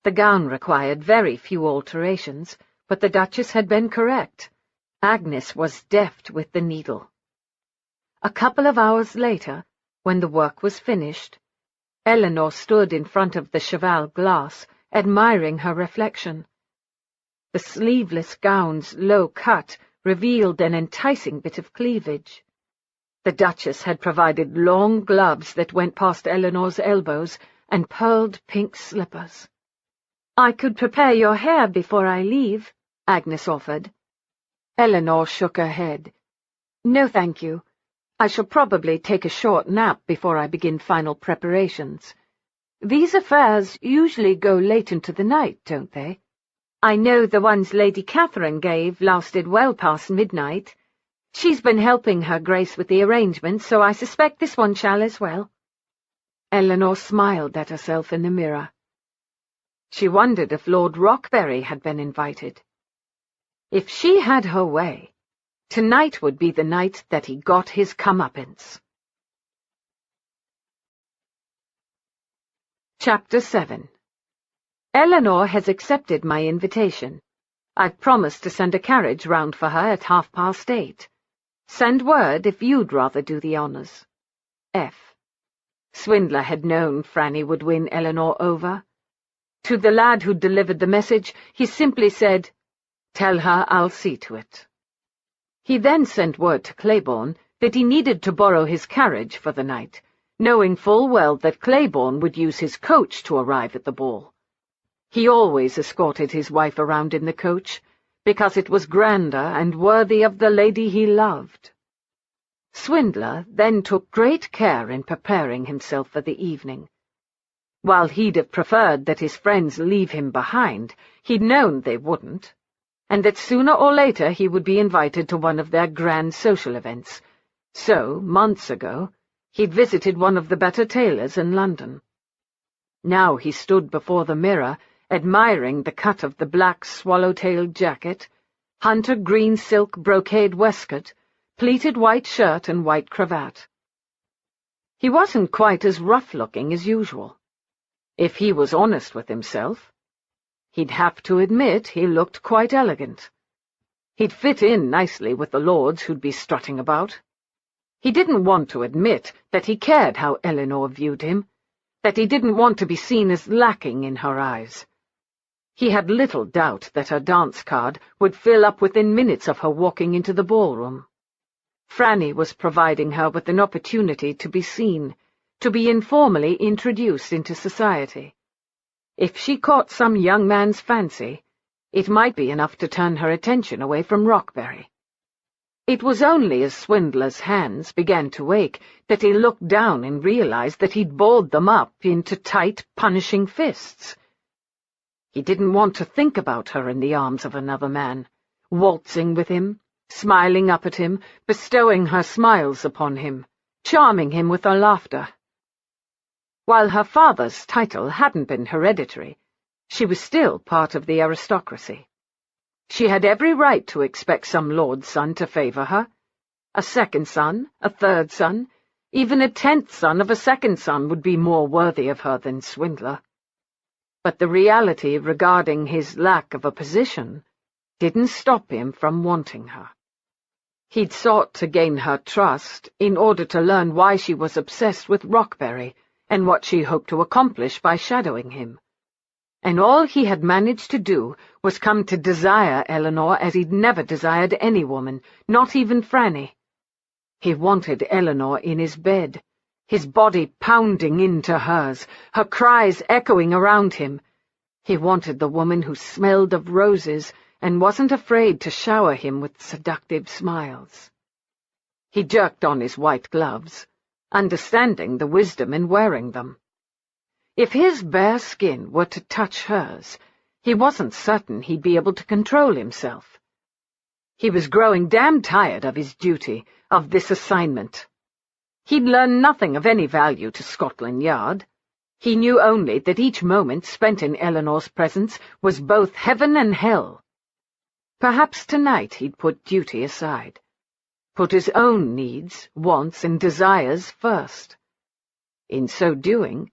The gown required very few alterations, but the Duchess had been correct. Agnes was deft with the needle. A couple of hours later, when the work was finished, Eleanor stood in front of the cheval glass, admiring her reflection. The sleeveless gown's low cut revealed an enticing bit of cleavage. The Duchess had provided long gloves that went past Eleanor's elbows and pearled pink slippers. "I could prepare your hair before I leave," Agnes offered. Eleanor shook her head. "No, thank you. I shall probably take a short nap before I begin final preparations. These affairs usually go late into the night, don't they? I know the ones Lady Catherine gave lasted well past midnight. She's been helping Her Grace with the arrangements, so I suspect this one shall as well." Eleanor smiled at herself in the mirror. She wondered if Lord Rockberry had been invited. If she had her way, tonight would be the night that he got his comeuppance. Chapter 7. Eleanor has accepted my invitation. I've promised to send a carriage round for her at 8:30. Send word if you'd rather do the honours. F. Swindler had known Franny would win Eleanor over. To the lad who delivered the message, he simply said, "Tell her I'll see to it." He then sent word to Claiborne that he needed to borrow his carriage for the night, knowing full well that Claiborne would use his coach to arrive at the ball. He always escorted his wife around in the coach, because it was grander and worthy of the lady he loved. Swindler then took great care in preparing himself for the evening. While he'd have preferred that his friends leave him behind, he'd known they wouldn't, and that sooner or later he would be invited to one of their grand social events. So, months ago, he'd visited one of the better tailors in London. Now he stood before the mirror, admiring the cut of the black swallow-tailed jacket, hunter green silk brocade waistcoat, pleated white shirt and white cravat. He wasn't quite as rough-looking as usual. If he was honest with himself, he'd have to admit he looked quite elegant. He'd fit in nicely with the lords who'd be strutting about. He didn't want to admit that he cared how Eleanor viewed him, that he didn't want to be seen as lacking in her eyes. He had little doubt that her dance card would fill up within minutes of her walking into the ballroom. Franny was providing her with an opportunity to be seen, to be informally introduced into society. If she caught some young man's fancy, it might be enough to turn her attention away from Rockberry. It was only as Swindler's hands began to ache that he looked down and realized that he'd balled them up into tight, punishing fists. He didn't want to think about her in the arms of another man, waltzing with him, smiling up at him, bestowing her smiles upon him, charming him with her laughter. While her father's title hadn't been hereditary, she was still part of the aristocracy. She had every right to expect some lord's son to favour her. A second son, a third son, even a 10th son of a second son would be more worthy of her than Swindler. But the reality regarding his lack of a position didn't stop him from wanting her. He'd sought to gain her trust in order to learn why she was obsessed with Rockberry and what she hoped to accomplish by shadowing him. And all he had managed to do was come to desire Eleanor as he'd never desired any woman, not even Franny. He wanted Eleanor in his bed, his body pounding into hers, her cries echoing around him. He wanted the woman who smelled of roses and wasn't afraid to shower him with seductive smiles. He jerked on his white gloves, understanding the wisdom in wearing them. If his bare skin were to touch hers, he wasn't certain he'd be able to control himself. He was growing damn tired of his duty, of this assignment. He'd learned nothing of any value to Scotland Yard. He knew only that each moment spent in Eleanor's presence was both heaven and hell. Perhaps tonight he'd put duty aside, put his own needs, wants, and desires first. In so doing,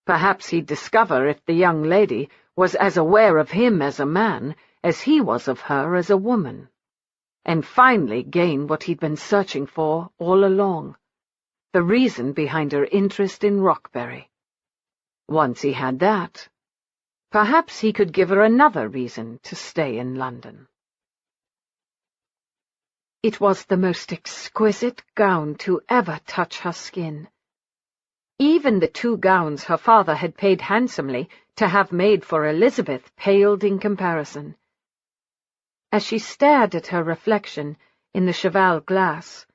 perhaps he'd discover if the young lady was as aware of him as a man as he was of her as a woman, and finally gain what he'd been searching for all along, the reason behind her interest in Rockberry. Once he had that, perhaps he could give her another reason to stay in London. It was the most exquisite gown to ever touch her skin. Even the 2 gowns her father had paid handsomely to have made for Elizabeth paled in comparison. As she stared at her reflection in the cheval glass,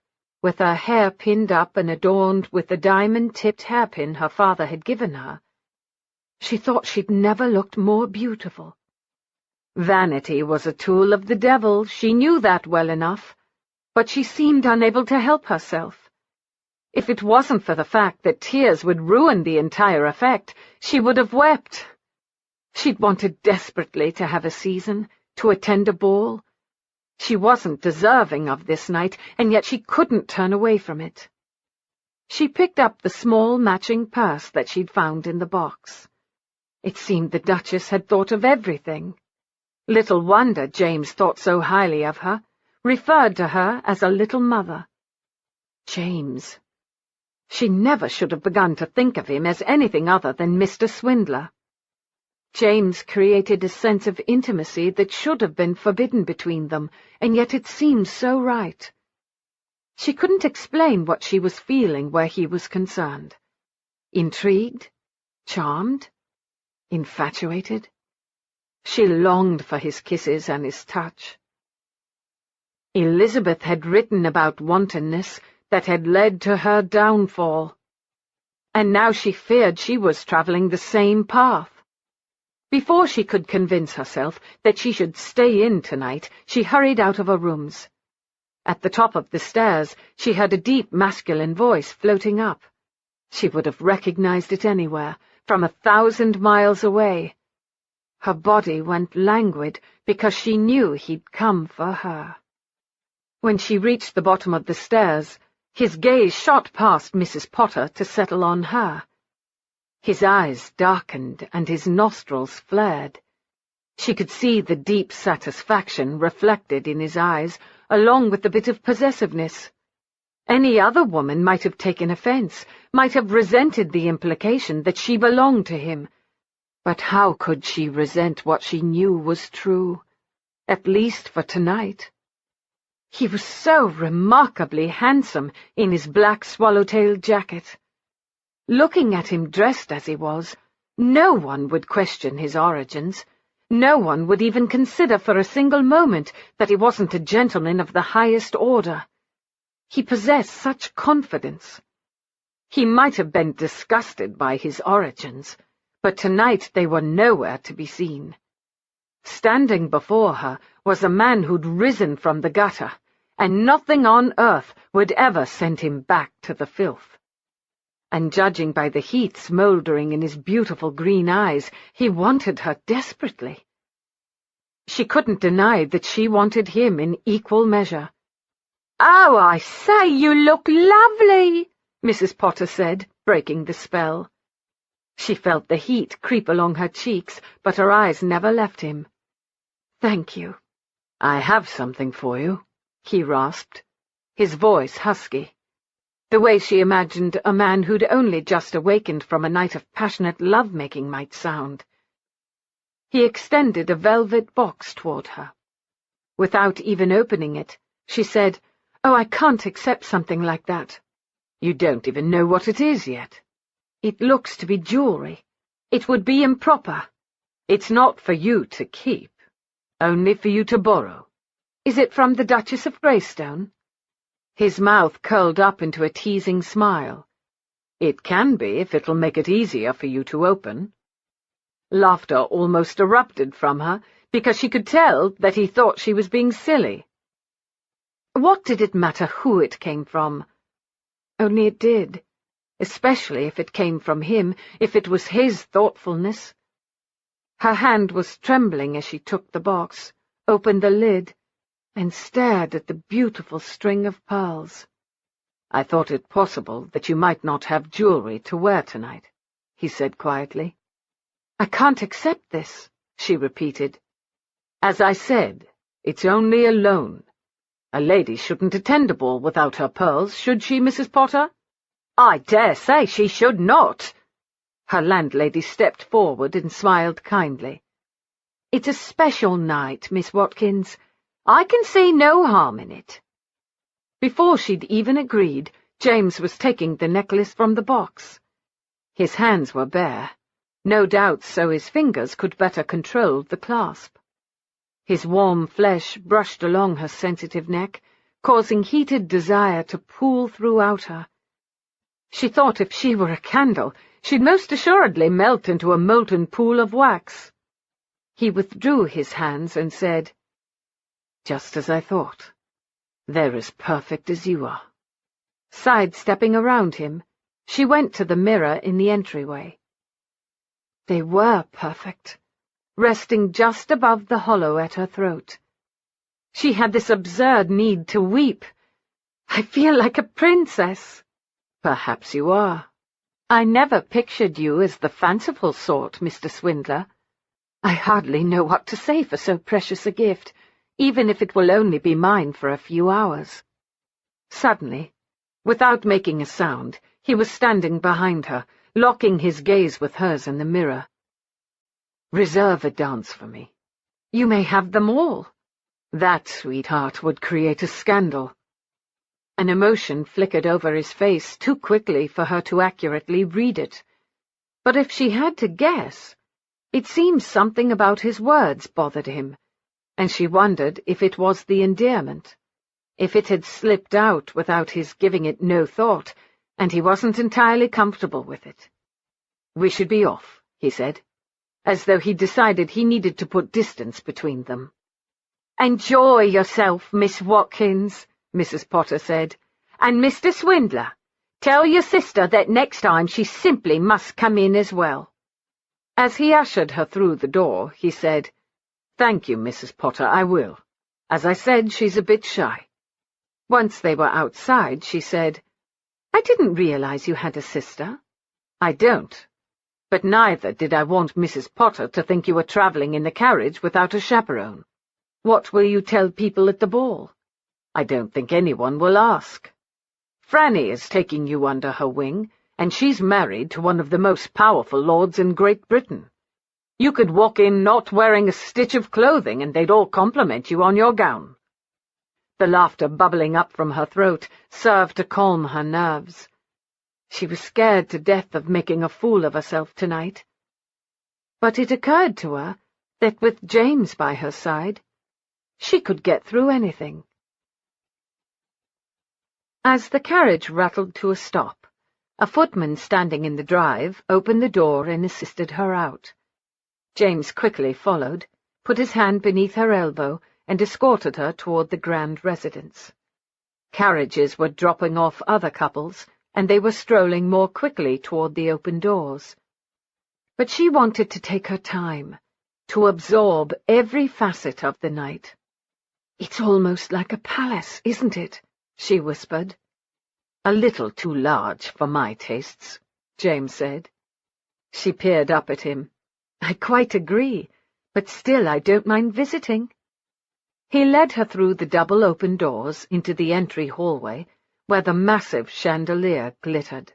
with her hair pinned up and adorned with the diamond-tipped hairpin her father had given her, she thought she'd never looked more beautiful. Vanity was a tool of the devil, she knew that well enough, but she seemed unable to help herself. If it wasn't for the fact that tears would ruin the entire effect, she would have wept. She'd wanted desperately to have a season, to attend a ball. She wasn't deserving of this night, and yet she couldn't turn away from it. She picked up the small matching purse that she'd found in the box. It seemed the Duchess had thought of everything. Little wonder James thought so highly of her, referred to her as a little mother. James. She never should have begun to think of him as anything other than Mr. Swindler. James created a sense of intimacy that should have been forbidden between them, and yet it seemed so right. She couldn't explain what she was feeling where he was concerned. Intrigued? Charmed? Infatuated? She longed for his kisses and his touch. Elizabeth had written about wantonness that had led to her downfall, and now she feared she was travelling the same path. Before she could convince herself that she should stay in tonight, she hurried out of her rooms. At the top of the stairs, she heard a deep masculine voice floating up. She would have recognized it anywhere, from 1,000 miles away. Her body went languid because she knew he'd come for her. When she reached the bottom of the stairs, His gaze shot past Mrs. Potter to settle on her. His eyes darkened and his nostrils flared. She could see the deep satisfaction reflected in his eyes, along with the bit of possessiveness. Any other woman might have taken offense, might have resented the implication that she belonged to him. But how could she resent what she knew was true, at least for tonight? He was so remarkably handsome in his black swallow-tailed jacket. Looking at him dressed as he was, no one would question his origins. No one would even consider for a single moment that he wasn't a gentleman of the highest order. He possessed such confidence. He might have been disgusted by his origins, but tonight they were nowhere to be seen. Standing before her was a man who'd risen from the gutter, and nothing on earth would ever send him back to the filth. And judging by the heat smouldering in his beautiful green eyes, he wanted her desperately. She couldn't deny that she wanted him in equal measure. "Oh, I say, you look lovely," Mrs. Potter said, breaking the spell. She felt the heat creep along her cheeks, but her eyes never left him. "Thank you." "I have something for you," he rasped, his voice husky, the way she imagined a man who'd only just awakened from a night of passionate love-making might sound. He extended a velvet box toward her. Without even opening it, she said, "Oh, I can't accept something like that." "You don't even know what it is yet." "It looks to be jewelry. It would be improper." "It's not for you to keep, only for you to borrow." "Is it from the Duchess of Greystone?" His mouth curled up into a teasing smile. "It can be if it'll make it easier for you to open." Laughter almost erupted from her, because she could tell that he thought she was being silly. What did it matter who it came from? Only it did, especially if it came from him, if it was his thoughtfulness. Her hand was trembling as she took the box, opened the lid, and stared at the beautiful string of pearls. "I thought it possible that you might not have jewelry to wear tonight," he said quietly. "I can't accept this," she repeated. "As I said, it's only a loan. A lady shouldn't attend a ball without her pearls, should she, Mrs. Potter?" "I dare say she should not." Her landlady stepped forward and smiled kindly. "It's a special night, Miss Watkins. I can see no harm in it." Before she'd even agreed, James was taking the necklace from the box. His hands were bare, no doubt so his fingers could better control the clasp. His warm flesh brushed along her sensitive neck, causing heated desire to pool throughout her. She thought if she were a candle, she'd most assuredly melt into a molten pool of wax. He withdrew his hands and said, "Just as I thought. They're as perfect as you are." Sidestepping around him, she went to the mirror in the entryway. They were perfect, resting just above the hollow at her throat. She had this absurd need to weep. "I feel like a princess." "Perhaps you are." "I never pictured you as the fanciful sort, Mr. Swindler. I hardly know what to say for so precious a gift, even if it will only be mine for a few hours." Suddenly, without making a sound, he was standing behind her, locking his gaze with hers in the mirror. "Reserve a dance for me." "You may have them all." "That, sweetheart, would create a scandal." An emotion flickered over his face too quickly for her to accurately read it. But if she had to guess, it seemed something about his words bothered him, and she wondered if it was the endearment, if it had slipped out without his giving it no thought, and he wasn't entirely comfortable with it. "We should be off," he said, as though he decided he needed to put distance between them. "Enjoy yourself, Miss Watkins," Mrs. Potter said. "And Mr. Swindler, tell your sister that next time she simply must come in as well." As he ushered her through the door, he said, "Thank you, Mrs. Potter, I will. As I said, she's a bit shy." Once they were outside, she said, "I didn't realize you had a sister." "I don't. But neither did I want Mrs. Potter to think you were travelling in the carriage without a chaperone. What will you tell people at the ball? I don't think anyone will ask. Franny is taking you under her wing, and she's married to one of the most powerful lords in Great Britain. You could walk in not wearing a stitch of clothing, and they'd all compliment you on your gown." The laughter bubbling up from her throat served to calm her nerves. She was scared to death of making a fool of herself tonight. But it occurred to her that with James by her side, she could get through anything. As the carriage rattled to a stop, a footman standing in the drive opened the door and assisted her out. James quickly followed, put his hand beneath her elbow, and escorted her toward the grand residence. Carriages were dropping off other couples, and they were strolling more quickly toward the open doors. But she wanted to take her time, to absorb every facet of the night. "It's almost like a palace, isn't it?" she whispered. "A little too large for my tastes," James said. She peered up at him. "I quite agree, but still I don't mind visiting." He led her through the double open doors into the entry hallway, where the massive chandelier glittered.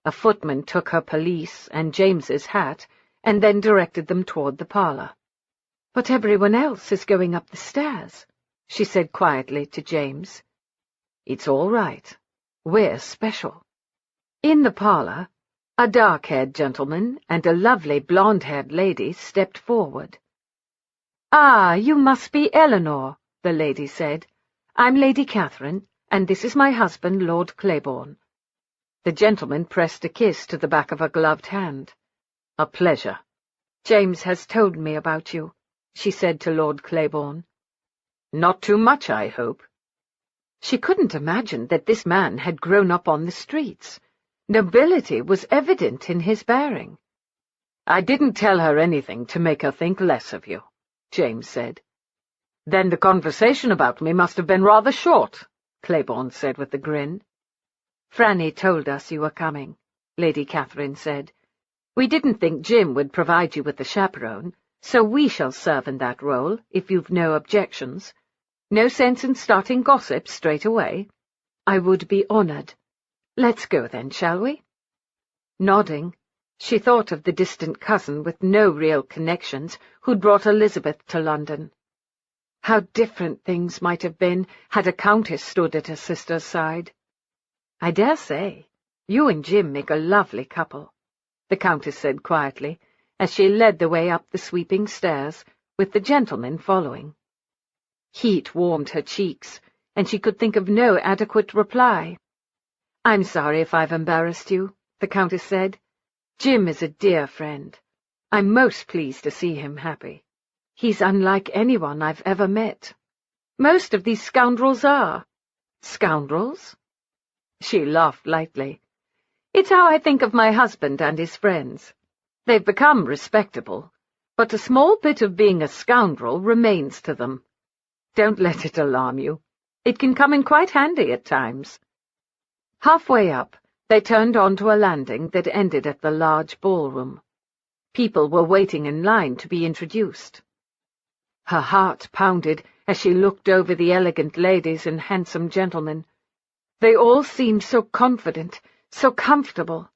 A footman took her pelisse and James's hat, and then directed them toward the parlour. "But everyone else is going up the stairs," she said quietly to James. "It's all right. We're special." In the parlour, a dark-haired gentleman and a lovely blonde-haired lady stepped forward. "Ah, you must be Eleanor," the lady said. "I'm Lady Catherine, and this is my husband, Lord Claiborne." The gentleman pressed a kiss to the back of her gloved hand. "A pleasure." "James has told me about you," she said to Lord Claiborne. "Not too much, I hope." She couldn't imagine that this man had grown up on the streets. Nobility was evident in his bearing. "I didn't tell her anything to make her think less of you," James said. "Then the conversation about me must have been rather short," Claiborne said with a grin. "Franny told us you were coming," Lady Catherine said. "We didn't think Jim would provide you with a chaperone, so we shall serve in that role, if you've no objections. No sense in starting gossip straight away. I would be honoured. Let's go then, shall we?" Nodding, she thought of the distant cousin with no real connections who'd brought Elizabeth to London. How different things might have been had a countess stood at her sister's side. "I dare say you and Jim make a lovely couple," the countess said quietly, as she led the way up the sweeping stairs, with the gentleman following. Heat warmed her cheeks, and she could think of no adequate reply. "I'm sorry if I've embarrassed you," the countess said. "Jim is a dear friend. I'm most pleased to see him happy. He's unlike anyone I've ever met. Most of these scoundrels are." "Scoundrels?" She laughed lightly. "It's how I think of my husband and his friends. They've become respectable, but a small bit of being a scoundrel remains to them. Don't let it alarm you. It can come in quite handy at times." Halfway up, they turned onto a landing that ended at the large ballroom. People were waiting in line to be introduced. Her heart pounded as she looked over the elegant ladies and handsome gentlemen. They all seemed so confident, so comfortable,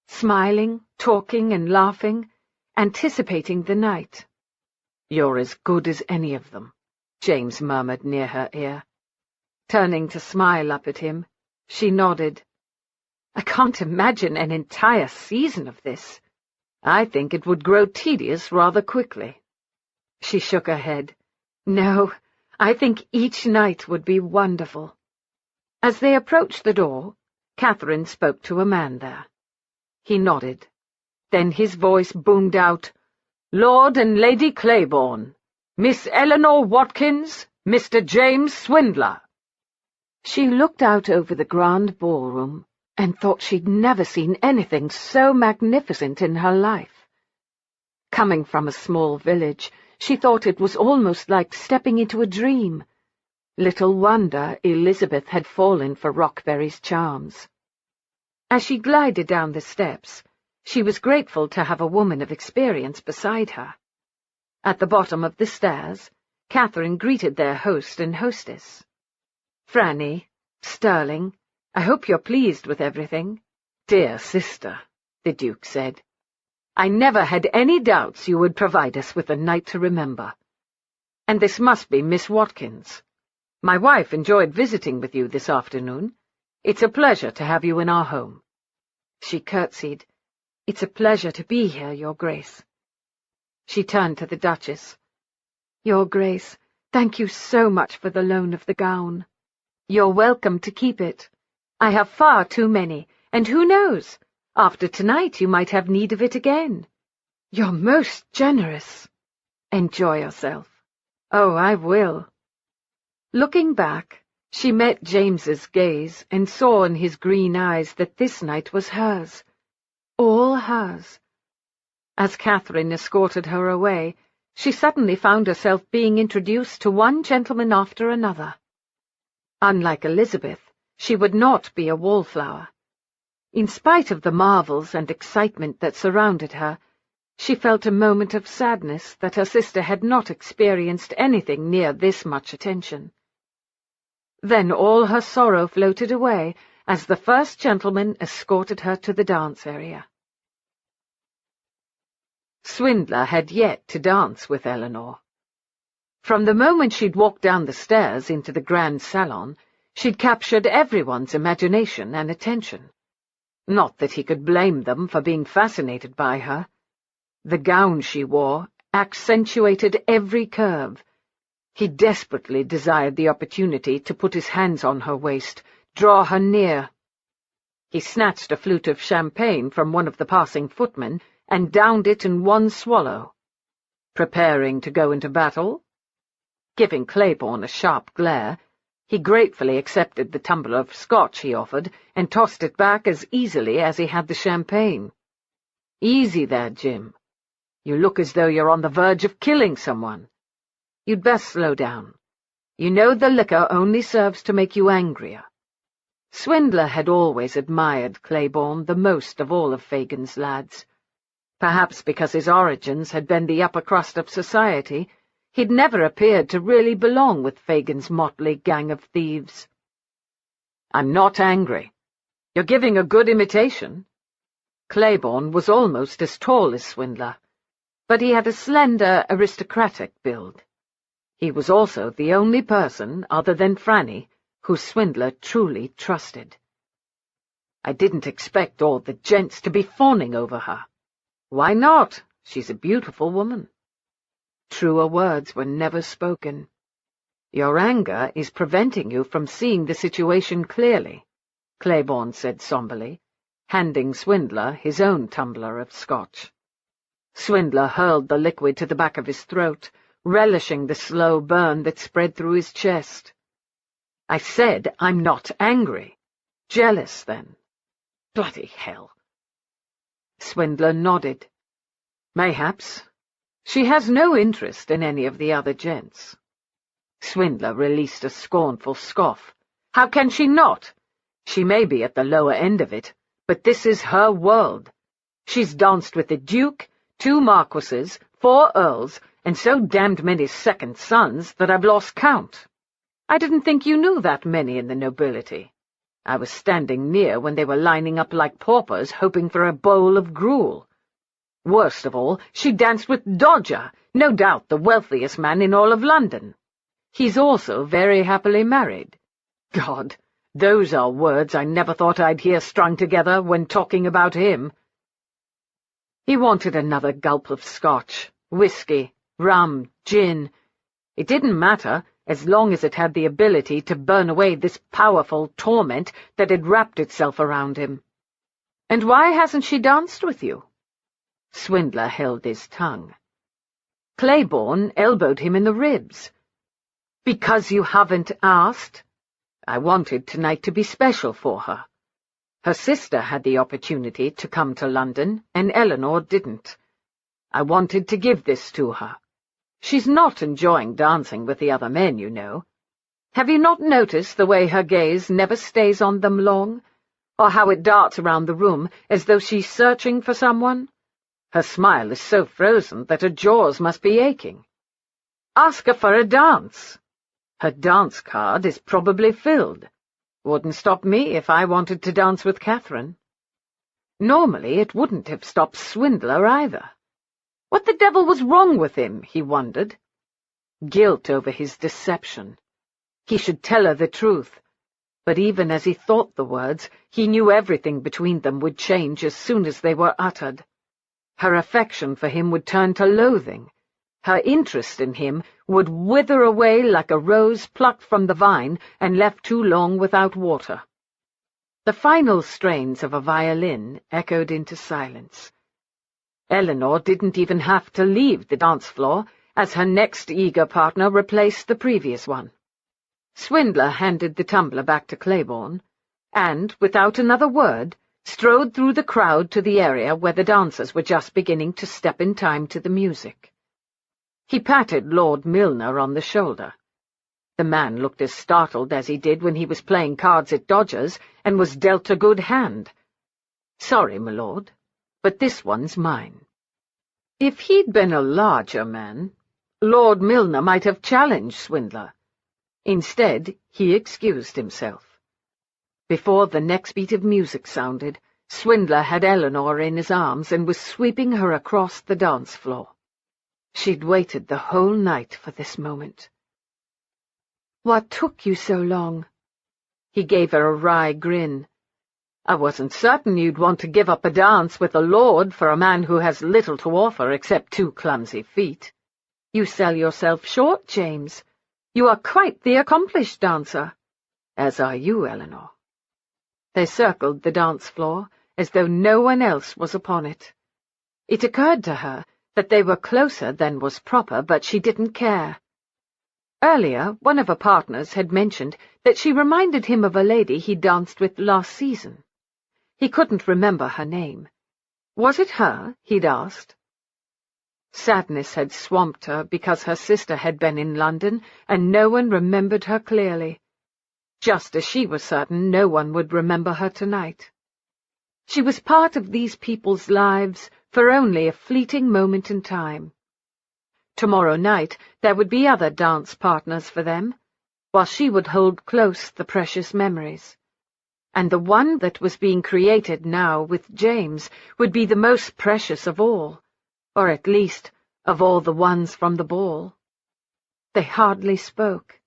smiling, talking and laughing, anticipating the night. "You're as good as any of them," James murmured near her ear. Turning to smile up at him, she nodded. "I can't imagine an entire season of this. I think it would grow tedious rather quickly." She shook her head. "No, I think each night would be wonderful." As they approached the door, Catherine spoke to a man there. He nodded. Then his voice boomed out, "Lord and Lady Claiborne, Miss Eleanor Watkins, Mr. James Swindler." She looked out over the grand ballroom and thought she'd never seen anything so magnificent in her life. Coming from a small village, she thought it was almost like stepping into a dream. Little wonder Elizabeth had fallen for Rockberry's charms. As she glided down the steps, she was grateful to have a woman of experience beside her. At the bottom of the stairs, Catherine greeted their host and hostess. "Franny, Sterling, I hope you're pleased with everything." "Dear sister," the Duke said, "I never had any doubts you would provide us with a night to remember. And this must be Miss Watkins. My wife enjoyed visiting with you this afternoon. It's a pleasure to have you in our home." She curtsied. "It's a pleasure to be here, Your Grace." She turned to the Duchess. "Your Grace, thank you so much for the loan of the gown. You're welcome to keep it. I have far too many, and who knows, after tonight you might have need of it again. You're most generous. Enjoy yourself." "Oh, I will." Looking back, she met James's gaze and saw in his green eyes that this night was hers. All hers. As Catherine escorted her away, she suddenly found herself being introduced to one gentleman after another. Unlike Elizabeth, she would not be a wallflower. In spite of the marvels and excitement that surrounded her, she felt a moment of sadness that her sister had not experienced anything near this much attention. Then all her sorrow floated away as the first gentleman escorted her to the dance area. Swindler had yet to dance with Eleanor. From the moment she'd walked down the stairs into the grand salon, she'd captured everyone's imagination and attention. Not that he could blame them for being fascinated by her. The gown she wore accentuated every curve. He desperately desired the opportunity to put his hands on her waist, draw her near. He snatched a flute of champagne from one of the passing footmen and downed it in one swallow. Preparing to go into battle? Giving Claiborne a sharp glare, he gratefully accepted the tumbler of Scotch he offered and tossed it back as easily as he had the champagne. "Easy there, Jim. You look as though you're on the verge of killing someone. You'd best slow down. You know the liquor only serves to make you angrier." Swindler had always admired Claiborne the most of all of Fagin's lads. Perhaps because his origins had been the upper crust of society, he'd never appeared to really belong with Fagin's motley gang of thieves. "I'm not angry. You're giving a good imitation." Claiborne was almost as tall as Swindler, but he had a slender, aristocratic build. He was also the only person, other than Franny, who Swindler truly trusted. "I didn't expect all the gents to be fawning over her." "Why not? She's a beautiful woman." Truer words were never spoken. "Your anger is preventing you from seeing the situation clearly," Claiborne said somberly, handing Swindler his own tumbler of Scotch. Swindler hurled the liquid to the back of his throat, relishing the slow burn that spread through his chest. "I said I'm not angry. Jealous, then. Bloody hell." Swindler nodded. "Mayhaps. She has no interest in any of the other gents." Swindler released a scornful scoff. "How can she not? She may be at the lower end of it, but this is her world. She's danced with the Duke, 2 marquises, 4 earls, and so damned many second sons that I've lost count. I didn't think you knew that many in the nobility. I was standing near when they were lining up like paupers hoping for a bowl of gruel. Worst of all, she danced with Dodger, no doubt the wealthiest man in all of London. He's also very happily married. God, those are words I never thought I'd hear strung together when talking about him." He wanted another gulp of Scotch, whiskey, rum, gin. It didn't matter, as long as it had the ability to burn away this powerful torment that had wrapped itself around him. "And why hasn't she danced with you?" Swindler held his tongue. Claiborne elbowed him in the ribs. "Because you haven't asked? I wanted tonight to be special for her. Her sister had the opportunity to come to London, and Eleanor didn't. I wanted to give this to her. She's not enjoying dancing with the other men, you know. Have you not noticed the way her gaze never stays on them long, or how it darts around the room as though she's searching for someone? Her smile is so frozen that her jaws must be aching. Ask her for a dance. Her dance card is probably filled. Wouldn't stop me if I wanted to dance with Catherine. Normally it wouldn't have stopped Swindler either. What the devil was wrong with him, he wondered. Guilt over his deception. He should tell her the truth. But even as he thought the words, he knew everything between them would change as soon as they were uttered. Her affection for him would turn to loathing. Her interest in him would wither away like a rose plucked from the vine and left too long without water. The final strains of a violin echoed into silence. Eleanor didn't even have to leave the dance floor, as her next eager partner replaced the previous one. Swindler handed the tumbler back to Claiborne, and, without another word, strode through the crowd to the area where the dancers were just beginning to step in time to the music. He patted Lord Milner on the shoulder. The man looked as startled as he did when he was playing cards at Dodger's and was dealt a good hand. "Sorry, my lord, but this one's mine." If he'd been a larger man, Lord Milner might have challenged Swindler. Instead, he excused himself. Before the next beat of music sounded, Swindler had Eleanor in his arms and was sweeping her across the dance floor. She'd waited the whole night for this moment. "What took you so long?" He gave her a wry grin. "I wasn't certain you'd want to give up a dance with a lord for a man who has little to offer except 2 clumsy feet. You sell yourself short, James. You are quite the accomplished dancer. As are you, Eleanor." They circled the dance floor as though no one else was upon it. It occurred to her that they were closer than was proper, but she didn't care. Earlier, one of her partners had mentioned that she reminded him of a lady he danced with last season. He couldn't remember her name. Was it her, he'd asked? Sadness had swamped her because her sister had been in London and no one remembered her clearly, just as she was certain no one would remember her tonight. She was part of these people's lives for only a fleeting moment in time. Tomorrow night there would be other dance partners for them, while she would hold close the precious memories. And the one that was being created now with James would be the most precious of all, or at least of all the ones from the ball. They hardly spoke.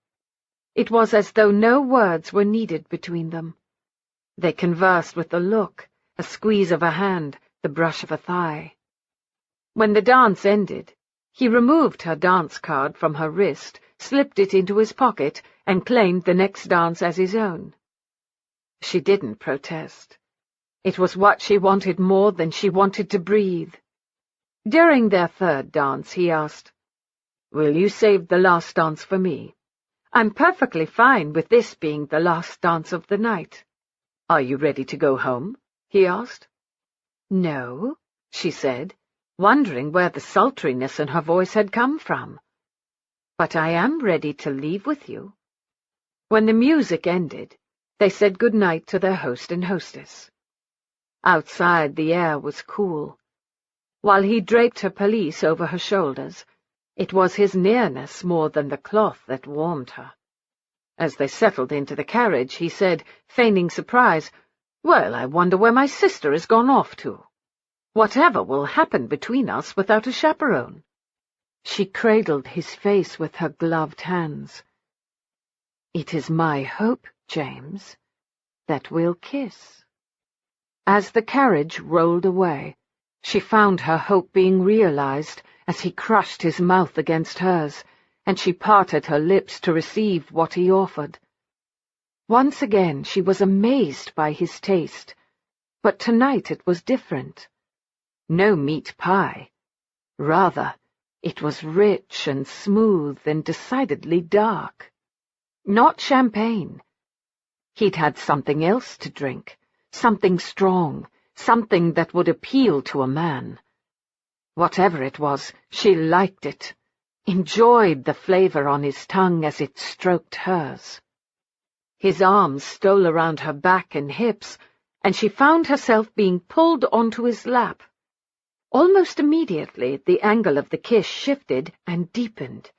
It was as though no words were needed between them. They conversed with a look, a squeeze of a hand, the brush of a thigh. When the dance ended, he removed her dance card from her wrist, slipped it into his pocket, and claimed the next dance as his own. She didn't protest. It was what she wanted more than she wanted to breathe. During their third dance, he asked, "Will you save the last dance for me? I'm perfectly fine with this being the last dance of the night." "Are you ready to go home?" he asked. "No," she said, wondering where the sultriness in her voice had come from. "But I am ready to leave with you." When the music ended, they said good night to their host and hostess. Outside the air was cool. While he draped her pelisse over her shoulders, it was his nearness more than the cloth that warmed her. As they settled into the carriage, he said, feigning surprise, "Well, I wonder where my sister has gone off to. Whatever will happen between us without a chaperone?" She cradled his face with her gloved hands. "It is my hope, James, that we'll kiss." As the carriage rolled away, she found her hope being realized as he crushed his mouth against hers, and she parted her lips to receive what he offered. Once again she was amazed by his taste, but tonight it was different. No meat pie. Rather, it was rich and smooth and decidedly dark. Not champagne. He'd had something else to drink, something strong, something that would appeal to a man. Whatever it was, she liked it. enjoyed the flavor on his tongue as it stroked hers. His arms stole around her back and hips, and she found herself being pulled onto his lap. Almost immediately, the angle of the kiss shifted and deepened,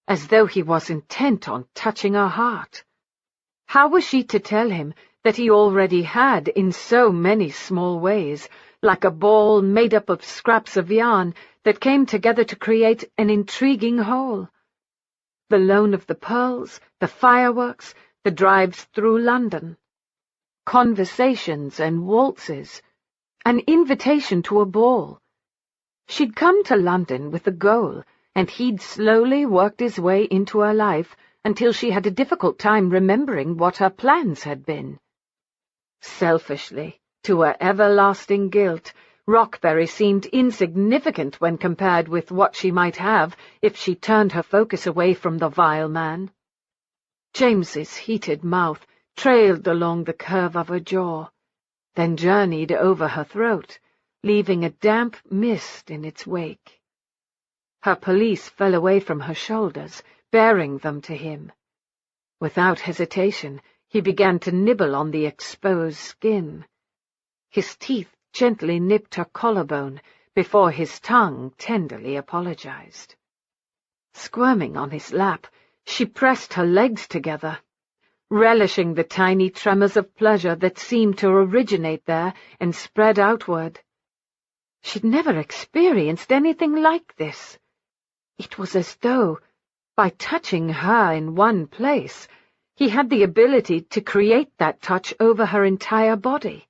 as though he was intent on touching her heart. How was she to tell him that he already had in so many small ways, like a ball made up of scraps of yarn that came together to create an intriguing whole? The loan of the pearls, the fireworks, the drives through London, conversations and waltzes, an invitation to a ball. She'd come to London with a goal, and he'd slowly worked his way into her life until she had a difficult time remembering what her plans had been. Selfishly, to her everlasting guilt, Rockberry seemed insignificant when compared with what she might have if she turned her focus away from the vile man. James's heated mouth trailed along the curve of her jaw, then journeyed over her throat, leaving a damp mist in its wake. Her pelisse fell away from her shoulders, bearing them to him. Without hesitation, he began to nibble on the exposed skin. His teeth gently nipped her collarbone before his tongue tenderly apologized. Squirming on his lap, she pressed her legs together, relishing the tiny tremors of pleasure that seemed to originate there and spread outward. She'd never experienced anything like this. It was as though, by touching her in one place, he had the ability to create that touch over her entire body.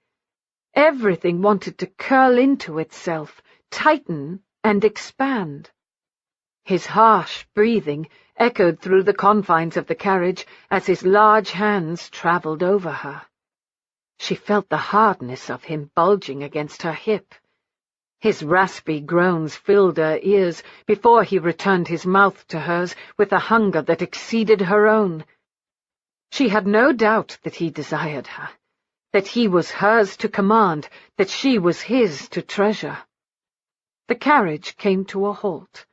Everything wanted to curl into itself, tighten and expand. His harsh breathing echoed through the confines of the carriage as his large hands travelled over her. She felt the hardness of him bulging against her hip. His raspy groans filled her ears before he returned his mouth to hers with a hunger that exceeded her own. She had no doubt that he desired her, that he was hers to command, that she was his to treasure. The carriage came to a halt,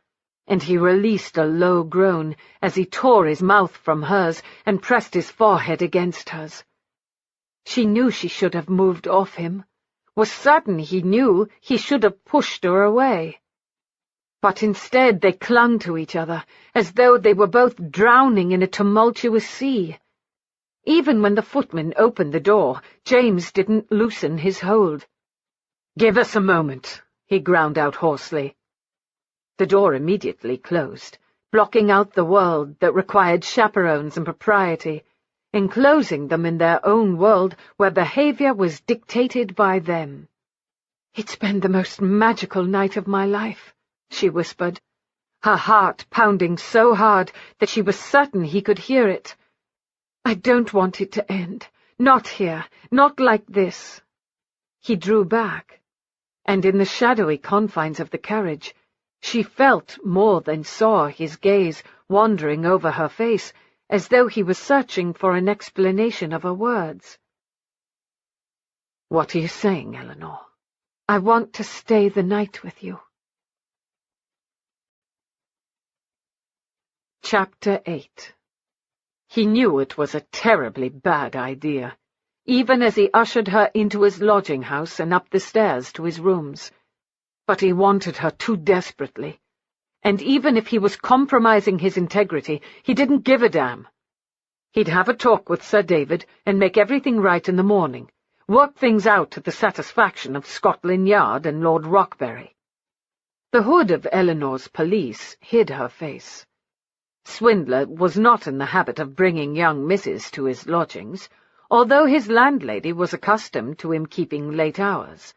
and he released a low groan as he tore his mouth from hers and pressed his forehead against hers. She knew she should have moved off him, was certain he knew he should have pushed her away. But instead they clung to each other, as though they were both drowning in a tumultuous sea. Even when the footman opened the door, James didn't loosen his hold. "Give us a moment," he ground out hoarsely. The door immediately closed, blocking out the world that required chaperones and propriety, enclosing them in their own world where behavior was dictated by them. "It's been the most magical night of my life," she whispered, her heart pounding so hard that she was certain he could hear it. "I don't want it to end. Not here, not like this." He drew back, and in the shadowy confines of the carriage, she felt more than saw his gaze wandering over her face, as though he was searching for an explanation of her words. "What are you saying, Eleanor?" "I want to stay the night with you." Chapter 8. He knew it was a terribly bad idea, even as he ushered her into his lodging-house and up the stairs to his rooms. But he wanted her too desperately, and even if he was compromising his integrity, he didn't give a damn. He'd have a talk with Sir David and make everything right in the morning, work things out to the satisfaction of Scotland Yard and Lord Rockberry. The hood of Eleanor's pelisse hid her face. Swindler was not in the habit of bringing young misses to his lodgings, although his landlady was accustomed to him keeping late hours.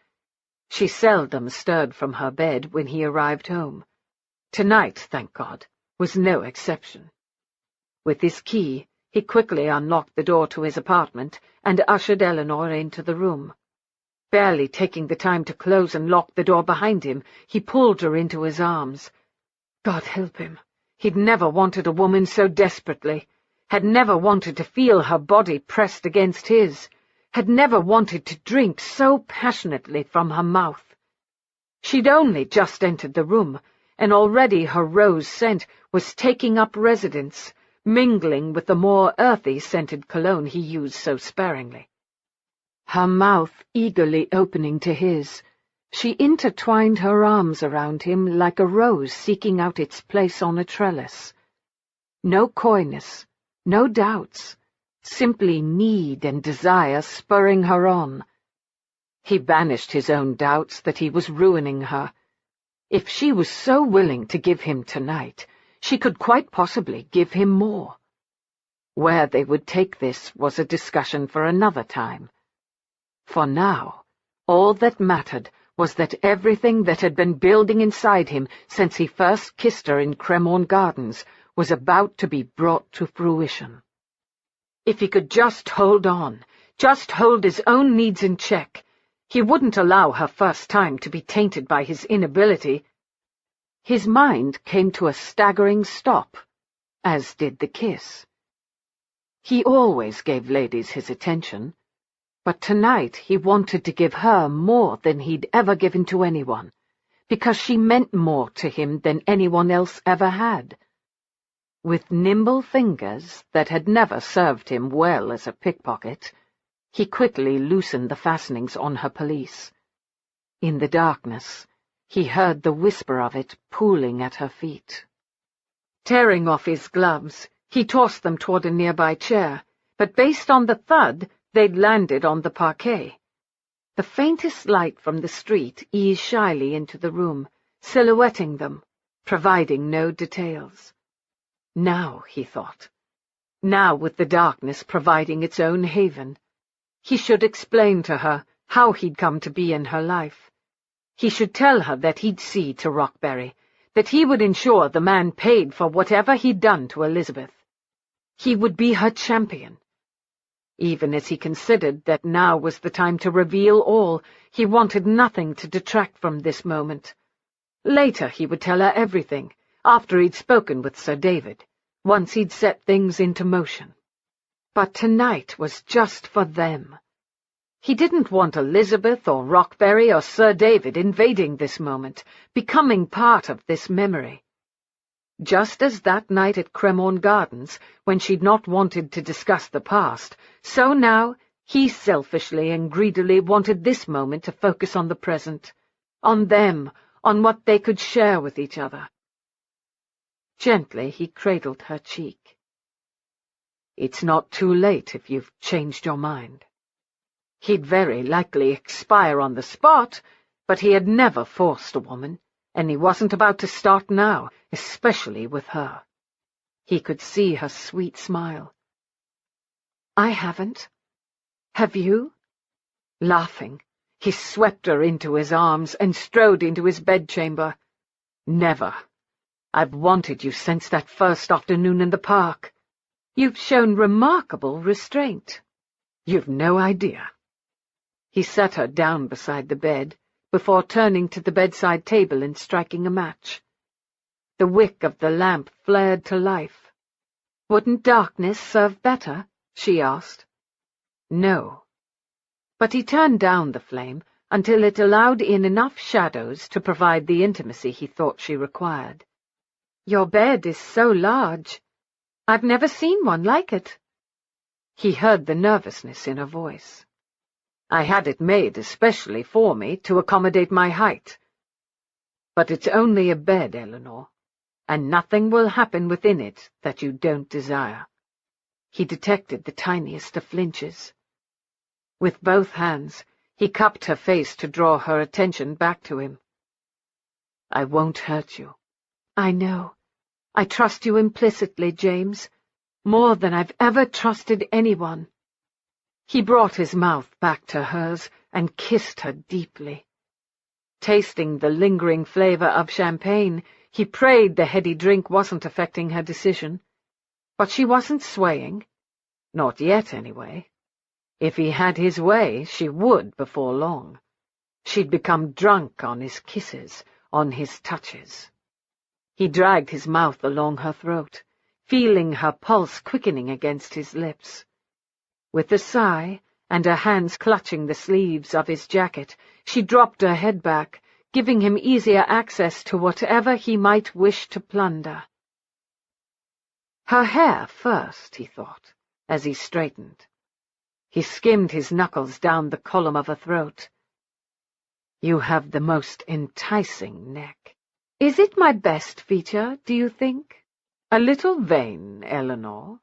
She seldom stirred from her bed when he arrived home. Tonight, thank God, was no exception. With his key, he quickly unlocked the door to his apartment and ushered Eleanor into the room. Barely taking the time to close and lock the door behind him, he pulled her into his arms. God help him. He'd never wanted a woman so desperately, had never wanted to feel her body pressed against his, had never wanted to drink so passionately from her mouth. She'd only just entered the room, and already her rose scent was taking up residence, mingling with the more earthy-scented cologne he used so sparingly. Her mouth eagerly opening to his, she intertwined her arms around him like a rose seeking out its place on a trellis. No coyness, no doubts, simply need and desire spurring her on. He banished his own doubts that he was ruining her. If she was so willing to give him tonight, she could quite possibly give him more. Where they would take this was a discussion for another time. For now, all that mattered was that everything that had been building inside him since he first kissed her in Cremorne Gardens was about to be brought to fruition. If he could just hold on, just hold his own needs in check, he wouldn't allow her first time to be tainted by his inability. His mind came to a staggering stop, as did the kiss. He always gave ladies his attention, but tonight he wanted to give her more than he'd ever given to anyone, because she meant more to him than anyone else ever had. With nimble fingers that had never served him well as a pickpocket, he quickly loosened the fastenings on her pelisse. In the darkness, he heard the whisper of it pooling at her feet. Tearing off his gloves, he tossed them toward a nearby chair, but based on the thud, they'd landed on the parquet. The faintest light from the street eased shyly into the room, silhouetting them, providing no details. Now, he thought, now with the darkness providing its own haven, he should explain to her how he'd come to be in her life. He should tell her that he'd see to Rockberry, that he would ensure the man paid for whatever he'd done to Elizabeth. He would be her champion. Even as he considered that now was the time to reveal all, he wanted nothing to detract from this moment. Later he would tell her everything, after he'd spoken with Sir David, once he'd set things into motion. But tonight was just for them. He didn't want Elizabeth or Rockberry or Sir David invading this moment, becoming part of this memory. Just as that night at Cremorne Gardens, when she'd not wanted to discuss the past, so now he selfishly and greedily wanted this moment to focus on the present, on them, on what they could share with each other. Gently he cradled her cheek. "It's not too late if you've changed your mind." He'd very likely expire on the spot, but he had never forced a woman, and he wasn't about to start now, especially with her. He could see her sweet smile. "I haven't. Have you?" Laughing, he swept her into his arms and strode into his bedchamber. "Never. I've wanted you since that first afternoon in the park. You've shown remarkable restraint. You've no idea." He set her down beside the bed, before turning to the bedside table and striking a match. The wick of the lamp flared to life. "Wouldn't darkness serve better?" she asked. No. But he turned down the flame until it allowed in enough shadows to provide the intimacy he thought she required. "Your bed is so large. I've never seen one like it." He heard the nervousness in her voice. "I had it made especially for me to accommodate my height. But it's only a bed, Eleanor, and nothing will happen within it that you don't desire." He detected the tiniest of flinches. With both hands, he cupped her face to draw her attention back to him. "I won't hurt you." "I know. I trust you implicitly, James, more than I've ever trusted anyone." He brought his mouth back to hers and kissed her deeply. Tasting the lingering flavor of champagne, he prayed the heady drink wasn't affecting her decision. But she wasn't swaying. Not yet, anyway. If he had his way, she would before long. She'd become drunk on his kisses, on his touches. He dragged his mouth along her throat, feeling her pulse quickening against his lips. With a sigh, and her hands clutching the sleeves of his jacket, she dropped her head back, giving him easier access to whatever he might wish to plunder. Her hair first, he thought, as he straightened. He skimmed his knuckles down the column of her throat. You have the most enticing neck. Is it my best feature, do you think? A little vain, Eleanor.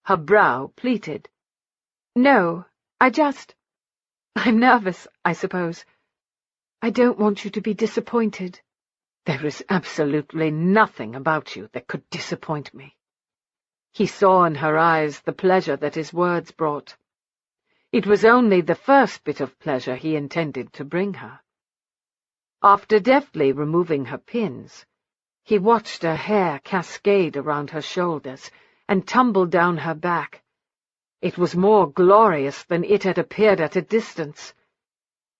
Her brow pleated. No, I'm nervous, I suppose. I don't want you to be disappointed. There is absolutely nothing about you that could disappoint me. He saw in her eyes the pleasure that his words brought. It was only the first bit of pleasure he intended to bring her. After deftly removing her pins, he watched her hair cascade around her shoulders and tumble down her back. It was more glorious than it had appeared at a distance.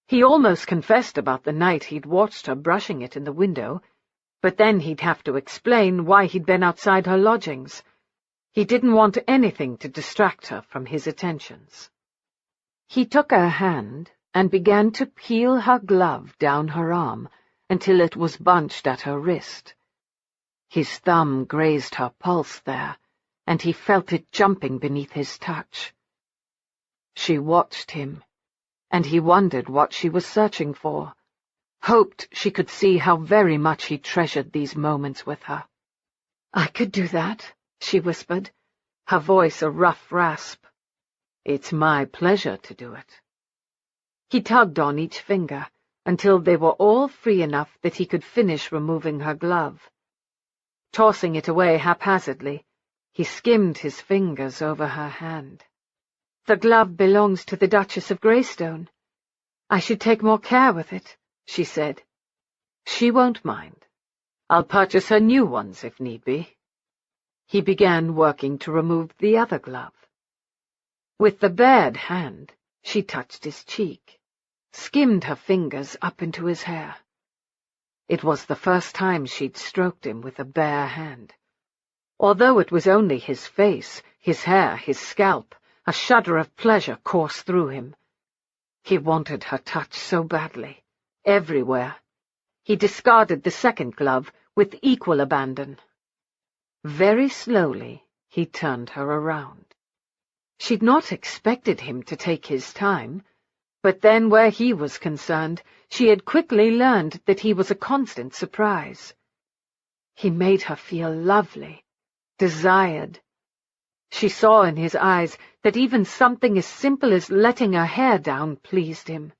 He almost confessed about the night he'd watched her brushing it in the window, but then he'd have to explain why he'd been outside her lodgings. He didn't want anything to distract her from his attentions. He took her hand and began to peel her glove down her arm until it was bunched at her wrist. His thumb grazed her pulse there, and he felt it jumping beneath his touch. She watched him, and he wondered what she was searching for, hoped she could see how very much he treasured these moments with her. I could do that, she whispered, her voice a rough rasp. It's my pleasure to do it. He tugged on each finger until they were all free enough that he could finish removing her glove. Tossing it away haphazardly, he skimmed his fingers over her hand. The glove belongs to the Duchess of Greystone. I should take more care with it, she said. She won't mind. I'll purchase her new ones if need be. He began working to remove the other glove. With the bared hand, she touched his cheek, skimmed her fingers up into his hair. It was the first time she'd stroked him with a bare hand. Although it was only his face, his hair, his scalp, a shudder of pleasure coursed through him. He wanted her touch so badly, everywhere. He discarded the second glove with equal abandon. Very slowly, he turned her around. She'd not expected him to take his time, but then where he was concerned, she had quickly learned that he was a constant surprise. He made her feel lovely, desired. She saw in his eyes that even something as simple as letting her hair down pleased him.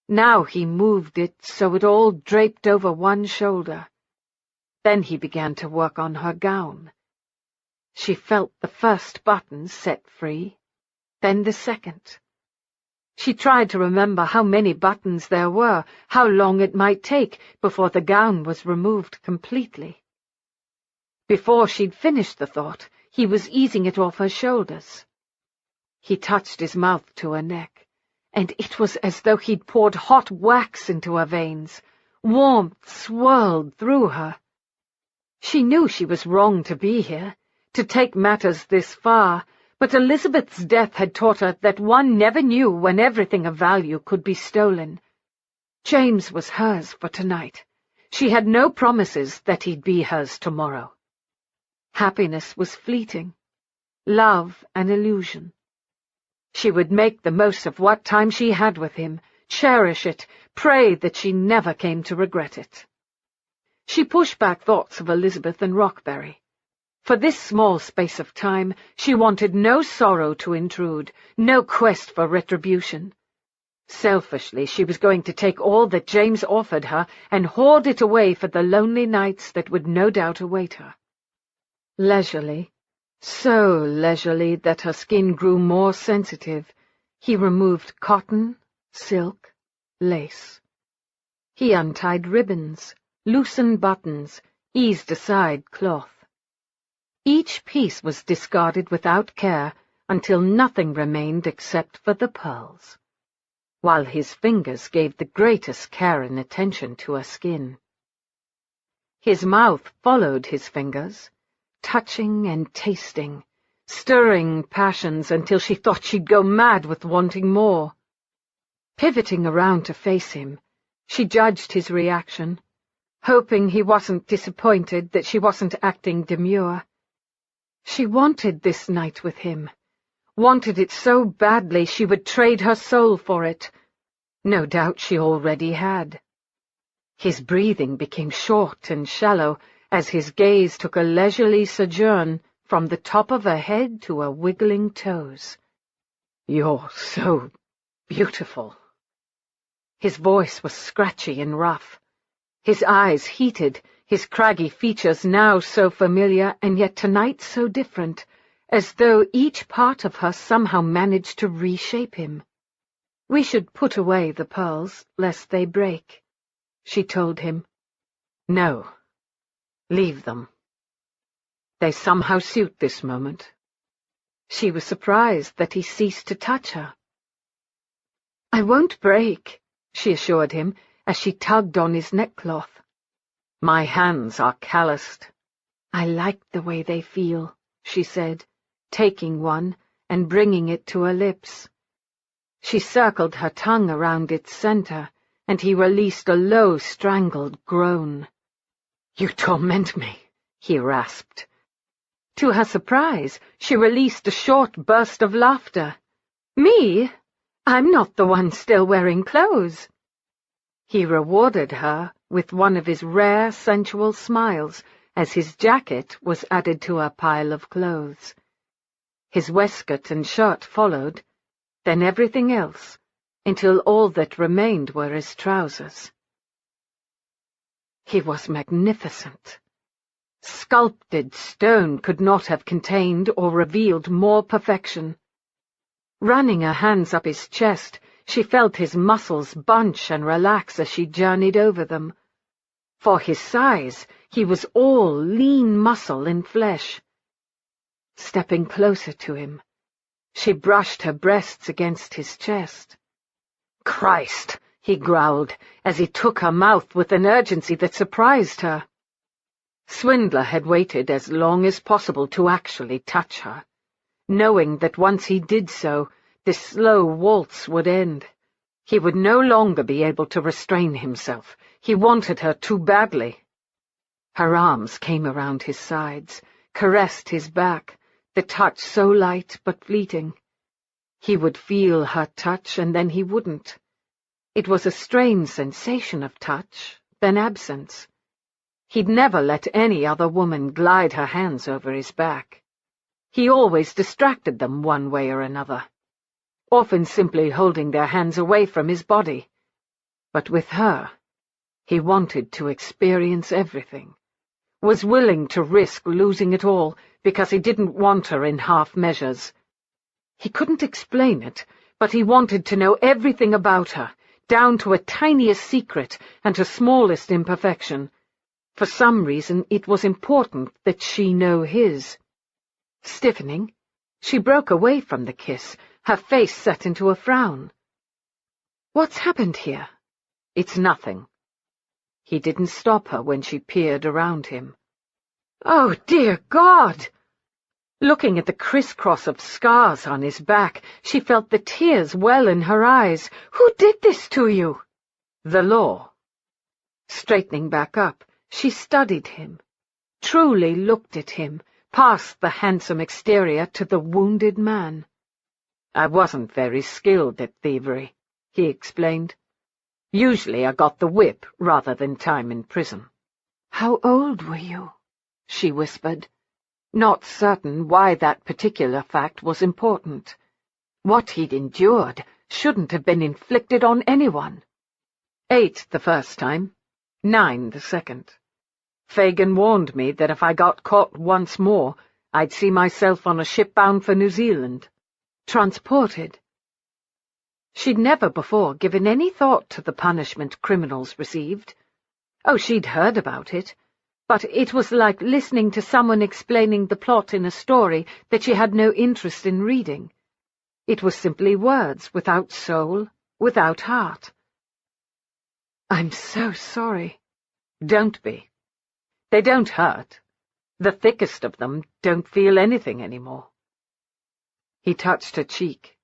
Now he moved it so it all draped over one shoulder. Then he began to work on her gown. She felt the first button set free, then the second. She tried to remember how many buttons there were, how long it might take before the gown was removed completely. Before she'd finished the thought, he was easing it off her shoulders. He touched his mouth to her neck, and it was as though he'd poured hot wax into her veins. Warmth swirled through her. She knew she was wrong to be here, to take matters this far, but Elizabeth's death had taught her that one never knew when everything of value could be stolen. James was hers for tonight. She had no promises that he'd be hers tomorrow. Happiness was fleeting, love an illusion. She would make the most of what time she had with him, cherish it, pray that she never came to regret it. She pushed back thoughts of Elizabeth and Rockberry. For this small space of time, she wanted no sorrow to intrude, no quest for retribution. Selfishly, she was going to take all that James offered her and hoard it away for the lonely nights that would no doubt await her. Leisurely, so leisurely that her skin grew more sensitive, he removed cotton, silk, lace. He untied ribbons, loosened buttons, eased aside cloth. Each piece was discarded without care until nothing remained except for the pearls, while his fingers gave the greatest care and attention to her skin. His mouth followed his fingers, touching and tasting, stirring passions until she thought she'd go mad with wanting more. Pivoting around to face him, She judged his reaction, hoping he wasn't disappointed that she wasn't acting demure. She wanted this night with him, wanted it so badly she would trade her soul for it. No doubt she already had. His breathing became short and shallow as his gaze took a leisurely sojourn from the top of her head to her wiggling toes. "You're so beautiful." His voice was scratchy and rough. His eyes heated, his craggy features now so familiar and yet tonight so different, as though each part of her somehow managed to reshape him. "We should put away the pearls, lest they break," she told him. "No, leave them. They somehow suit this moment." She was surprised that he ceased to touch her. "I won't break," she assured him as she tugged on his neckcloth. "My hands are calloused." "I like the way they feel," she said, taking one and bringing it to her lips. She circled her tongue around its center, and he released a low, strangled groan. "You torment me," he rasped. To her surprise, she released a short burst of laughter. "Me? I'm not the one still wearing clothes." He rewarded her with one of his rare, sensual smiles as his jacket was added to her pile of clothes. His waistcoat and shirt followed, then everything else, until all that remained were his trousers. He was magnificent. Sculpted stone could not have contained or revealed more perfection. Running her hands up his chest, she felt his muscles bunch and relax as she journeyed over them. For his size, he was all lean muscle and flesh. Stepping closer to him, she brushed her breasts against his chest. "Christ!" he growled, as he took her mouth with an urgency that surprised her. Swindler had waited as long as possible to actually touch her, knowing that once he did so, this slow waltz would end. He would no longer be able to restrain himself. He wanted her too badly. Her arms came around his sides, caressed his back, the touch so light but fleeting. He would feel her touch, and then he wouldn't. It was a strange sensation of touch, then absence. He'd never let any other woman glide her hands over his back. He always distracted them one way or another, often simply holding their hands away from his body. But with her, he wanted to experience everything, was willing to risk losing it all because he didn't want her in half measures. He couldn't explain it, but he wanted to know everything about her, down to her tiniest secret and her smallest imperfection. For some reason, it was important that she know his. Stiffening, she broke away from the kiss, her face set into a frown. "What's happened here?" "It's nothing." He didn't stop her when she peered around him. "Oh, dear God!" Looking at the crisscross of scars on his back, she felt the tears well in her eyes. "Who did this to you?" "The law." Straightening back up, she studied him, truly looked at him, past the handsome exterior to the wounded man. "I wasn't very skilled at thievery," he explained. "Usually I got the whip rather than time in prison." "How old were you?" she whispered, not certain why that particular fact was important. What he'd endured shouldn't have been inflicted on anyone. 8 the first time, 9 the second. Fagin warned me that if I got caught once more, I'd see myself on a ship bound for New Zealand. Transported. She'd never before given any thought to the punishment criminals received. Oh, she'd heard about it, but it was like listening to someone explaining the plot in a story that she had no interest in reading. It was simply words without soul, without heart. "I'm so sorry." "Don't be. They don't hurt. The thickest of them don't feel anything anymore." He touched her cheek.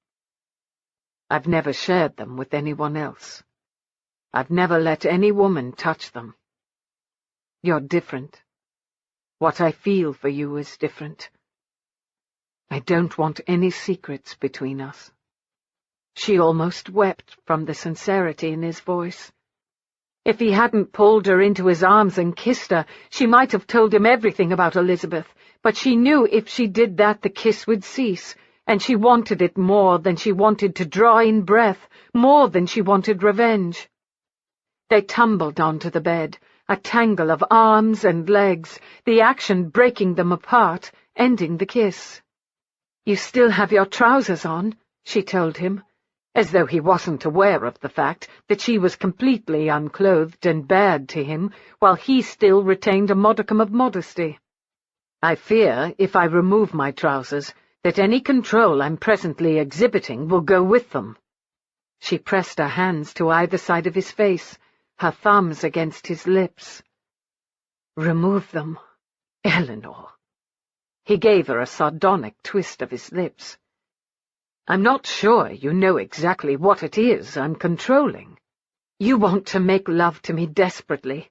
"I've never shared them with anyone else. I've never let any woman touch them. You're different. What I feel for you is different. I don't want any secrets between us." She almost wept from the sincerity in his voice. If he hadn't pulled her into his arms and kissed her, she might have told him everything about Elizabeth, but she knew if she did that the kiss would cease, and she wanted it more than she wanted to draw in breath, more than she wanted revenge. They tumbled onto the bed, a tangle of arms and legs, the action breaking them apart, ending the kiss. "You still have your trousers on," she told him, as though he wasn't aware of the fact that she was completely unclothed and bared to him, while he still retained a modicum of modesty. "I fear, if I remove my trousers, that any control I'm presently exhibiting will go with them." She pressed her hands to either side of his face, her thumbs against his lips. "Remove them, Eleanor." He gave her a sardonic twist of his lips. "I'm not sure you know exactly what it is I'm controlling. You want to make love to me desperately,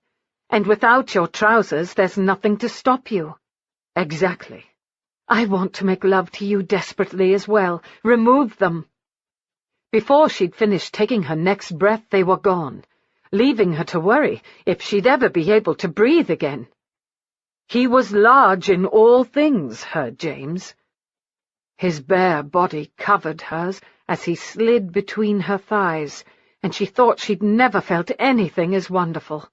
and without your trousers there's nothing to stop you." "Exactly. I want to make love to you desperately as well. Remove them." Before she'd finished taking her next breath, they were gone, leaving her to worry if she'd ever be able to breathe again. He was large in all things, heard James. His bare body covered hers as he slid between her thighs, and she thought she'd never felt anything as wonderful.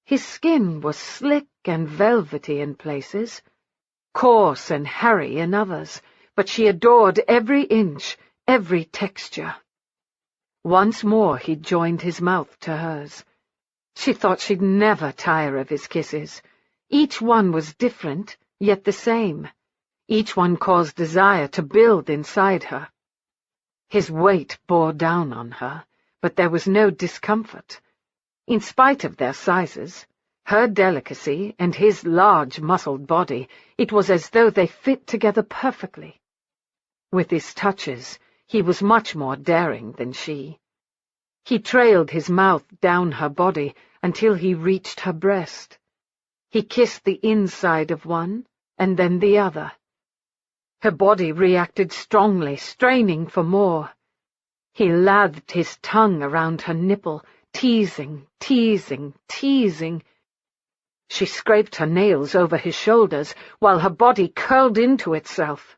His skin was slick and velvety in places, coarse and hairy in others, but she adored every inch, every texture. Once more he joined his mouth to hers. She thought she'd never tire of his kisses. Each one was different, yet the same. Each one caused desire to build inside her. His weight bore down on her, but there was no discomfort. In spite of their sizes, her delicacy and his large muscled body, it was as though they fit together perfectly. With his touches, he was much more daring than she. He trailed his mouth down her body until he reached her breast. He kissed the inside of one, and then the other. Her body reacted strongly, straining for more. He lathed his tongue around her nipple, teasing, teasing, teasing. She scraped her nails over his shoulders, while her body curled into itself.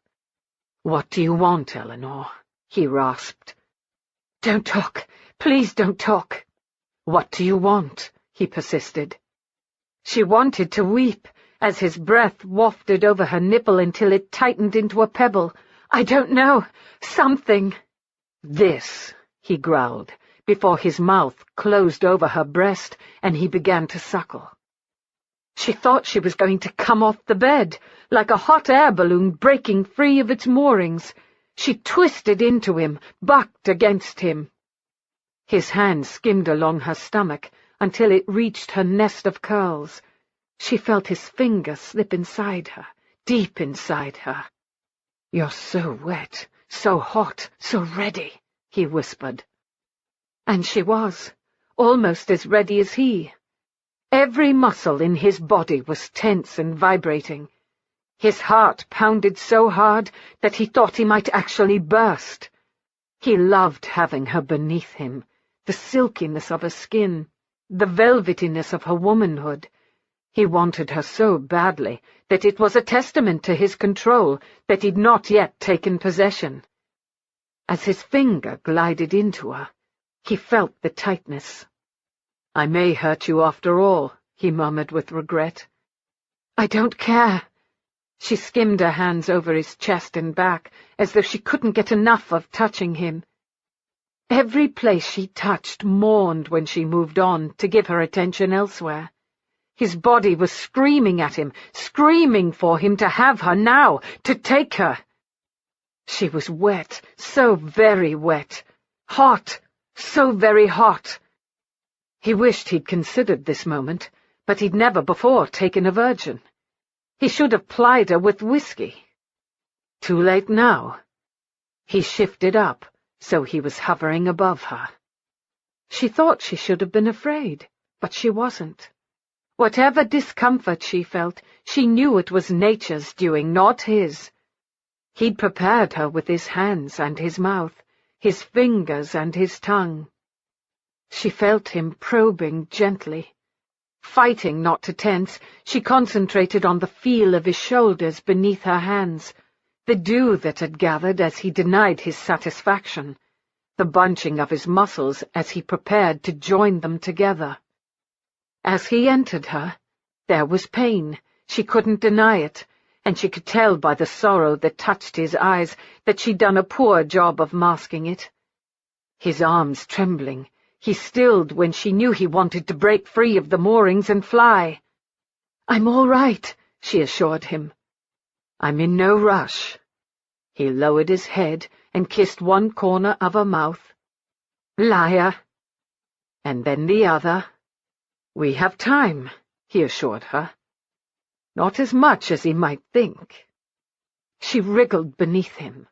"What do you want, Eleanor?" he rasped. "Don't talk. Please don't talk." "What do you want?" he persisted. She wanted to weep, as his breath wafted over her nipple until it tightened into a pebble. "I don't know. Something." "This," he growled, before his mouth closed over her breast and he began to suckle. She thought she was going to come off the bed, like a hot air balloon breaking free of its moorings. She twisted into him, bucked against him. His hand skimmed along her stomach until it reached her nest of curls. She felt his finger slip inside her, deep inside her. "You're so wet, so hot, so ready," he whispered. And she was, almost as ready as he. Every muscle in his body was tense and vibrating. His heart pounded so hard that he thought he might actually burst. He loved having her beneath him, the silkiness of her skin, the velvetiness of her womanhood. He wanted her so badly that it was a testament to his control that he'd not yet taken possession. As his finger glided into her, he felt the tightness. "I may hurt you after all," he murmured with regret. "I don't care." She skimmed her hands over his chest and back, as though she couldn't get enough of touching him. Every place she touched mourned when she moved on to give her attention elsewhere. His body was screaming at him, screaming for him to have her now, to take her. She was wet, so very wet, hot, so very hot. He wished he'd considered this moment, but he'd never before taken a virgin. He should have plied her with whiskey. Too late now. He shifted up, so he was hovering above her. She thought she should have been afraid, but she wasn't. Whatever discomfort she felt, she knew it was nature's doing, not his. He'd prepared her with his hands and his mouth, his fingers and his tongue. She felt him probing gently. Fighting not to tense, she concentrated on the feel of his shoulders beneath her hands, the dew that had gathered as he denied his satisfaction, the bunching of his muscles as he prepared to join them together. As he entered her, there was pain, she couldn't deny it, and she could tell by the sorrow that touched his eyes that she'd done a poor job of masking it. His arms trembling, he stilled when she knew he wanted to break free of the moorings and fly. "I'm all right," she assured him. "I'm in no rush." He lowered his head and kissed one corner of her mouth. "Liar." And then the other. "We have time," he assured her. Not as much as he might think. She wriggled beneath him.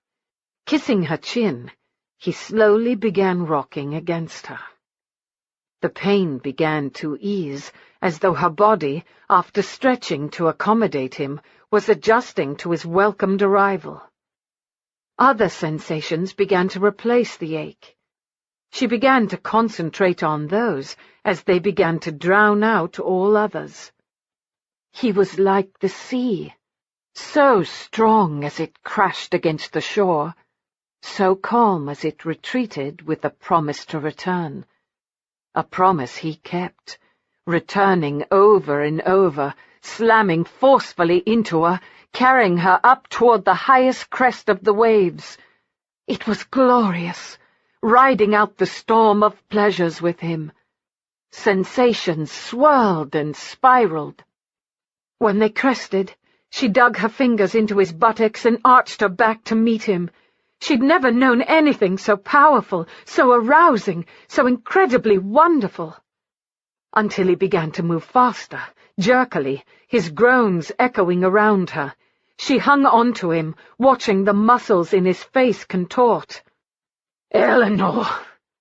Kissing her chin, he slowly began rocking against her. The pain began to ease, as though her body, after stretching to accommodate him, was adjusting to his welcomed arrival. Other sensations began to replace the ache. She began to concentrate on those as they began to drown out all others. He was like the sea, so strong as it crashed against the shore, so calm as it retreated with a promise to return. A promise he kept, returning over and over, slamming forcefully into her, carrying her up toward the highest crest of the waves. It was glorious, riding out the storm of pleasures with him. Sensations swirled and spiraled. When they crested, she dug her fingers into his buttocks and arched her back to meet him. She'd never known anything so powerful, so arousing, so incredibly wonderful. Until he began to move faster, jerkily, his groans echoing around her. She hung on to him, watching the muscles in his face contort. "Eleanor!"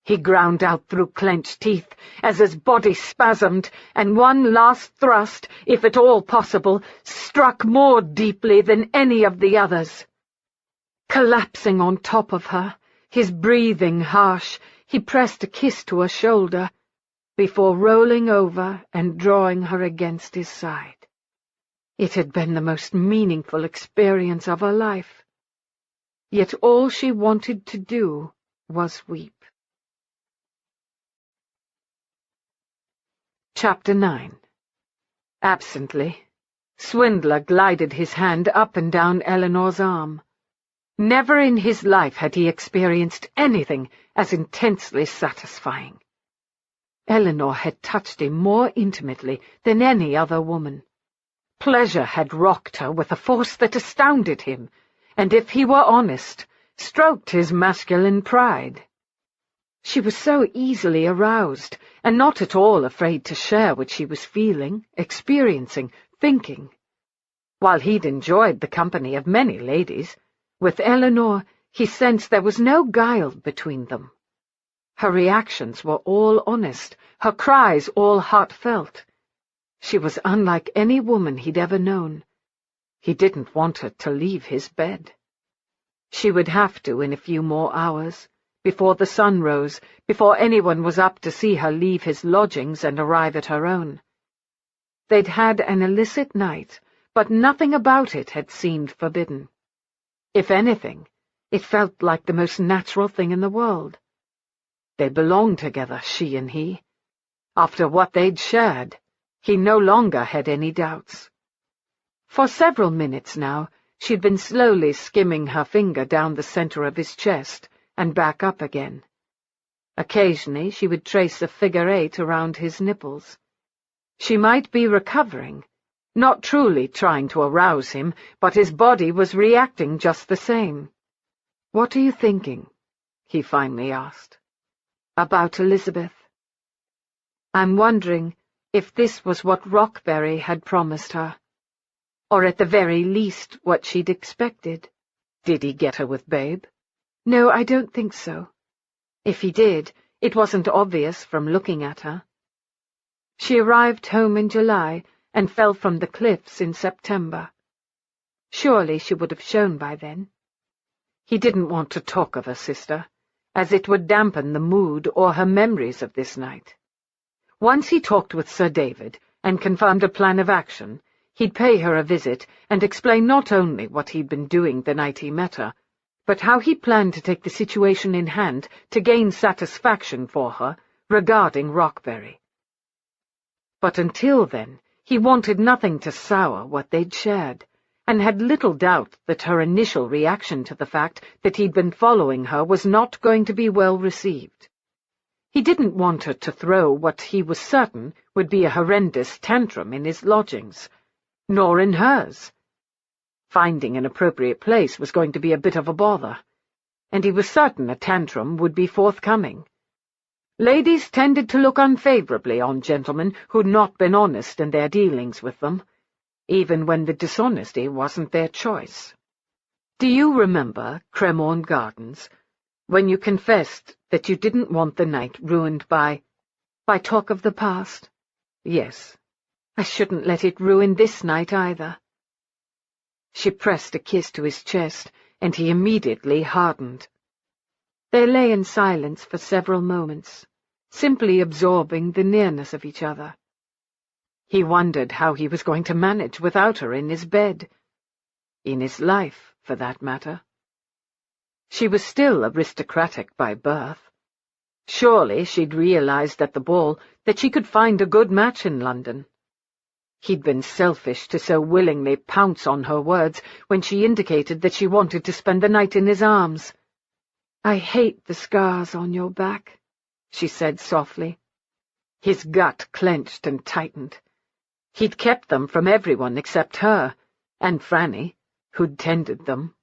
he ground out through clenched teeth, as his body spasmed, and one last thrust, if at all possible, struck more deeply than any of the others. Collapsing on top of her, his breathing harsh, he pressed a kiss to her shoulder, before rolling over and drawing her against his side. It had been the most meaningful experience of her life. Yet all she wanted to do was weep. Chapter 9. Absently, Swindler glided his hand up and down Eleanor's arm. Never in his life had he experienced anything as intensely satisfying. Eleanor had touched him more intimately than any other woman. Pleasure had rocked her with a force that astounded him, and if he were honest, stroked his masculine pride. She was so easily aroused, and not at all afraid to share what she was feeling, experiencing, thinking. While he'd enjoyed the company of many ladies, with Eleanor he sensed there was no guile between them. Her reactions were all honest, her cries all heartfelt. She was unlike any woman he'd ever known. He didn't want her to leave his bed. She would have to in a few more hours, before the sun rose, before anyone was up to see her leave his lodgings and arrive at her own. They'd had an illicit night, but nothing about it had seemed forbidden. If anything, it felt like the most natural thing in the world. They belonged together, she and he. After what they'd shared, he no longer had any doubts. For several minutes now, she'd been slowly skimming her finger down the center of his chest and back up again. Occasionally she would trace a figure 8 around his nipples. She might be recovering, not truly trying to arouse him, but his body was reacting just the same. "What are you thinking?" he finally asked. "About Elizabeth." "I'm wondering if this was what Rockberry had promised her, or at the very least what she'd expected. Did he get her with Babe?" "No, I don't think so. If he did, It wasn't obvious from looking at her. She arrived home in July and fell from the cliffs in September. Surely she would have shown by then. He didn't want to talk of her sister, as it would dampen the mood or her memories of this night. Once he talked with Sir David and confirmed a plan of action, he'd pay her a visit and explain not only what he'd been doing the night he met her, but how he planned to take the situation in hand to gain satisfaction for her regarding Rockberry. But until then, he wanted nothing to sour what they'd shared, and had little doubt that her initial reaction to the fact that he'd been following her was not going to be well received. He didn't want her to throw what he was certain would be a horrendous tantrum in his lodgings, nor in hers. Finding an appropriate place was going to be a bit of a bother, and he was certain a tantrum would be forthcoming. Ladies tended to look unfavourably on gentlemen who'd not been honest in their dealings with them, even when the dishonesty wasn't their choice. Do you remember Cremorne Gardens, when you confessed that you didn't want the night ruined by talk of the past? Yes, I shouldn't let it ruin this night either. She pressed a kiss to his chest, and he immediately hardened. They lay in silence for several moments, simply absorbing the nearness of each other. He wondered how he was going to manage without her in his bed, in his life, for that matter. She was still aristocratic by birth. Surely she'd realized at the ball that she could find a good match in London. He'd been selfish to so willingly pounce on her words when she indicated that she wanted to spend the night in his arms. "I hate the scars on your back," she said softly. His gut clenched and tightened. He'd kept them from everyone except her, and Franny, who'd tended them.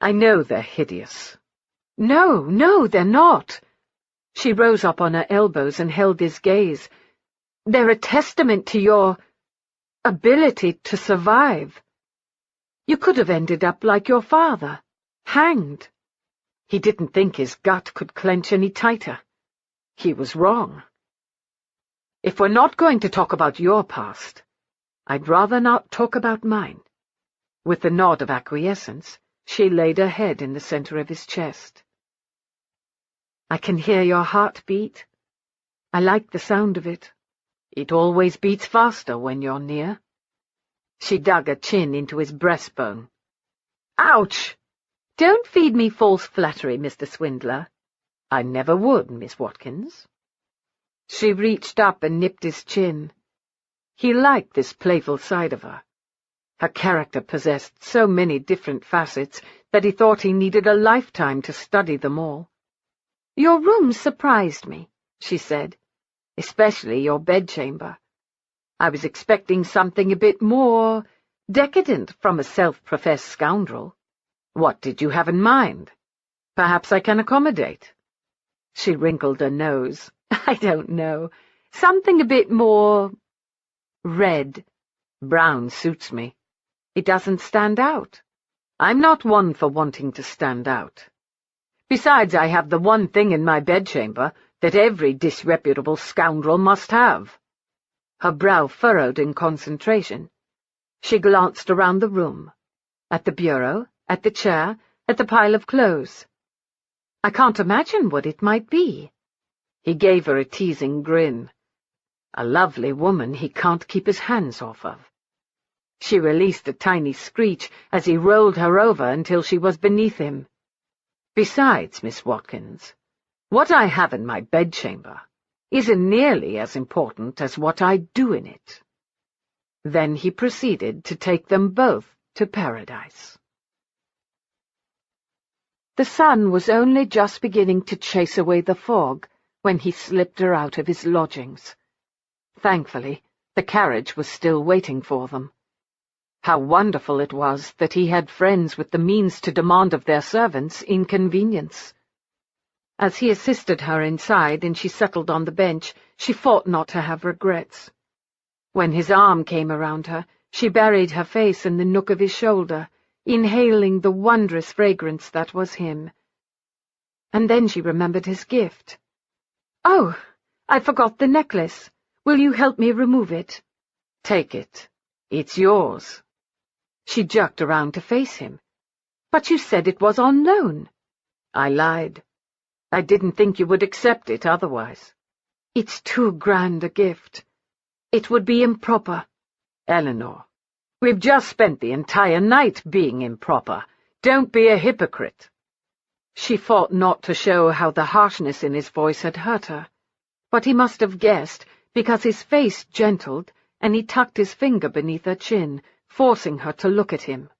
"I know they're hideous." No, they're not." She rose up on her elbows and held his gaze. "They're a testament to your ability to survive. You could have ended up like your father, hanged." He didn't think his gut could clench any tighter. He was wrong. "If we're not going to talk about your past, I'd rather not talk about mine." With a nod of acquiescence, she laid her head in the center of his chest. "I can hear your heart beat. I like the sound of it. It always beats faster when you're near." She dug her chin into his breastbone. "Ouch! Don't feed me false flattery, Mr. Swindler." "I never would, Miss Watkins." She reached up and nipped his chin. He liked this playful side of her. Her character possessed so many different facets that he thought he needed a lifetime to study them all. "Your room surprised me," she said, "especially your bedchamber. I was expecting something a bit more decadent from a self-professed scoundrel. What did you have in mind? Perhaps I can accommodate." She wrinkled her nose. "I don't know. Something a bit more red. Brown suits me. It doesn't stand out. I'm not one for wanting to stand out. Besides, I have the one thing in my bedchamber that every disreputable scoundrel must have." Her brow furrowed in concentration. She glanced around the room, at the bureau, at the chair, at the pile of clothes. "I can't imagine what it might be." He gave her a teasing grin. A lovely woman he can't keep his hands off of. She released a tiny screech as he rolled her over until she was beneath him. "Besides, Miss Watkins, what I have in my bedchamber isn't nearly as important as what I do in it." Then he proceeded to take them both to paradise. The sun was only just beginning to chase away the fog when he slipped her out of his lodgings. Thankfully, the carriage was still waiting for them. How wonderful it was that he had friends with the means to demand of their servants inconvenience. As he assisted her inside and she settled on the bench, she fought not to have regrets. When his arm came around her, she buried her face in the nook of his shoulder, inhaling the wondrous fragrance that was him. And then she remembered his gift, Oh, I forgot the necklace. Will you help me remove it? Take it. It's yours. She jerked around to face him. But you said it was on loan. I lied. I didn't think you would accept it otherwise. It's too grand a gift. It would be improper. Eleanor, we've just spent the entire night being improper. Don't be a hypocrite. She fought not to show how the harshness in his voice had hurt her, but he must have guessed, because his face gentled, and he tucked his finger beneath her chin, forcing her to look at him.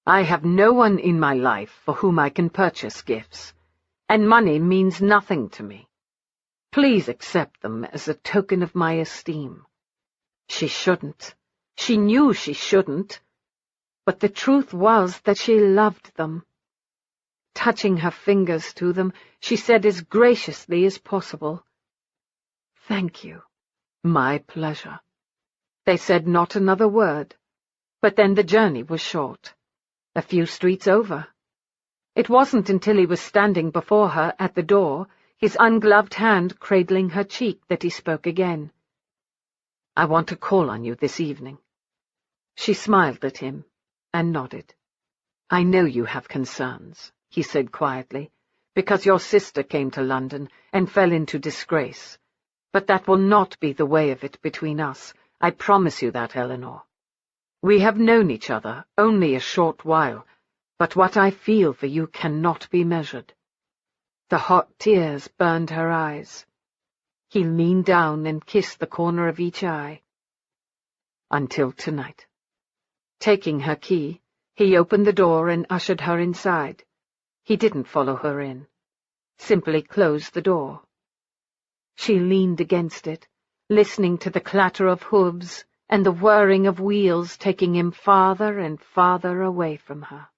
I have no one in my life for whom I can purchase gifts, and money means nothing to me. Please accept them as a token of my esteem. She shouldn't. She knew she shouldn't. But the truth was that she loved them. Touching her fingers to them, she said as graciously as possible, "Thank you." My pleasure. They said not another word, but then the journey was short. A few streets over. It wasn't until he was standing before her at the door, his ungloved hand cradling her cheek, that he spoke again. I want to call on you this evening. She smiled at him and nodded. I know you have concerns, he said quietly, because your sister came to London and fell into disgrace. But that will not be the way of it between us. I promise you that, Eleanor. We have known each other only a short while, but what I feel for you cannot be measured. The hot tears burned her eyes. He leaned down and kissed the corner of each eye. Until tonight. Taking her key, he opened the door and ushered her inside. He didn't follow her in, simply closed the door. She leaned against it, listening to the clatter of hooves and the whirring of wheels taking him farther and farther away from her.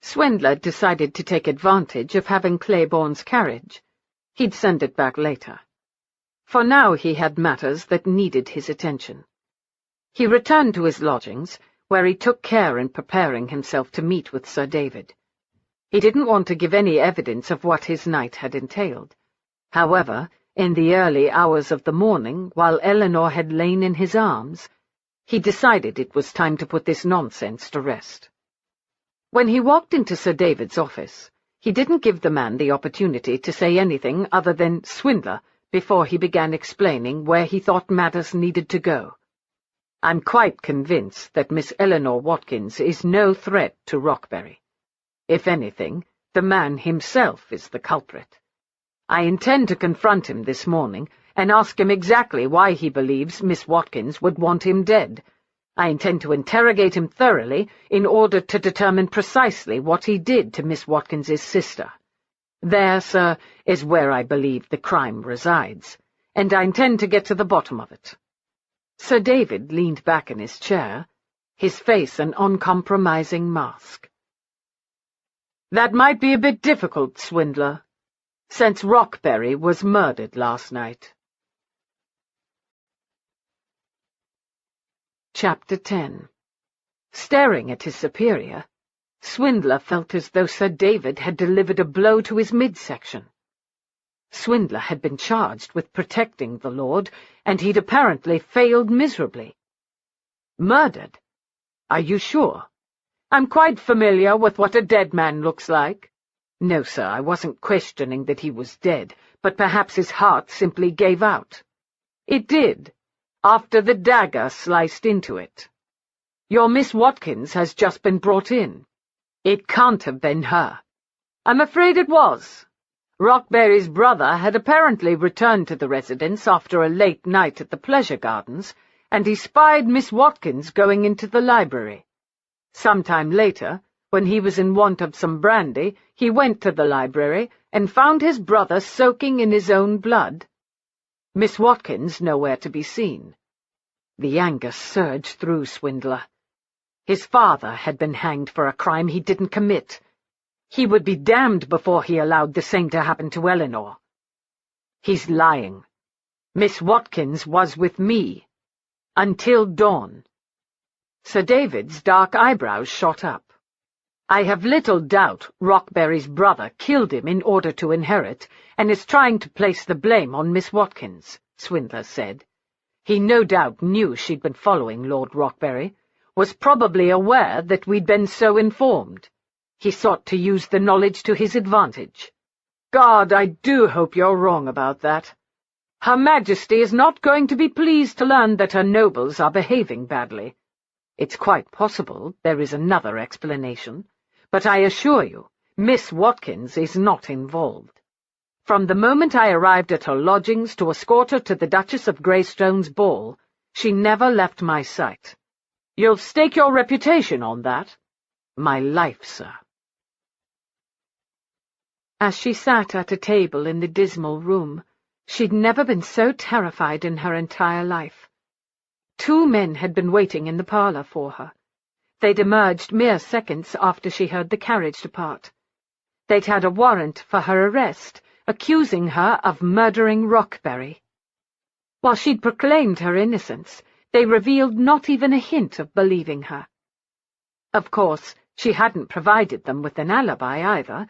Swindler decided to take advantage of having Claiborne's carriage. He'd send it back later. For now he had matters that needed his attention. He returned to his lodgings, where he took care in preparing himself to meet with Sir David. He didn't want to give any evidence of what his night had entailed. However, in the early hours of the morning, while Eleanor had lain in his arms, he decided it was time to put this nonsense to rest. When he walked into Sir David's office, he didn't give the man the opportunity to say anything other than "Swindler" before he began explaining where he thought matters needed to go. I'm quite convinced that Miss Eleanor Watkins is no threat to Rockbury. If anything, the man himself is the culprit. I intend to confront him this morning and ask him exactly why he believes Miss Watkins would want him dead. I intend to interrogate him thoroughly in order to determine precisely what he did to Miss Watkins's sister. There, sir, is where I believe the crime resides, and I intend to get to the bottom of it. Sir David leaned back in his chair, his face an uncompromising mask. That might be a bit difficult, Swindler, since Rockbury was murdered last night. Chapter 10. Staring at his superior, Swindler felt as though Sir David had delivered a blow to his midsection. Swindler had been charged with protecting the Lord, and he'd apparently failed miserably. Murdered? Are you sure? I'm quite familiar with what a dead man looks like. No, sir, I wasn't questioning that he was dead, but perhaps his heart simply gave out. It did, after the dagger sliced into it. Your Miss Watkins has just been brought in. It can't have been her. I'm afraid it was. Rockbury's brother had apparently returned to the residence after a late night at the pleasure gardens, and he spied Miss Watkins going into the library. Sometime later, when he was in want of some brandy, he went to the library and found his brother soaking in his own blood. Miss Watkins nowhere to be seen. The anger surged through Swindler. His father had been hanged for a crime he didn't commit. He would be damned before he allowed the same to happen to Eleanor. He's lying. Miss Watkins was with me. Until dawn. Sir David's dark eyebrows shot up. I have little doubt Rockberry's brother killed him in order to inherit, and is trying to place the blame on Miss Watkins, Swindler said. He no doubt knew she'd been following Lord Rockberry, was probably aware that we'd been so informed. He sought to use the knowledge to his advantage. God, I do hope you're wrong about that. Her Majesty is not going to be pleased to learn that her nobles are behaving badly. It's quite possible there is another explanation, but I assure you, Miss Watkins is not involved. From the moment I arrived at her lodgings to escort her to the Duchess of Greystone's ball, she never left my sight. You'll stake your reputation on that? My life, sir. As she sat at a table in the dismal room, she'd never been so terrified in her entire life. 2 men had been waiting in the parlour for her. They'd emerged mere seconds after she heard the carriage depart. They'd had a warrant for her arrest, accusing her of murdering Rockberry. While she'd proclaimed her innocence, they revealed not even a hint of believing her. Of course, she hadn't provided them with an alibi either,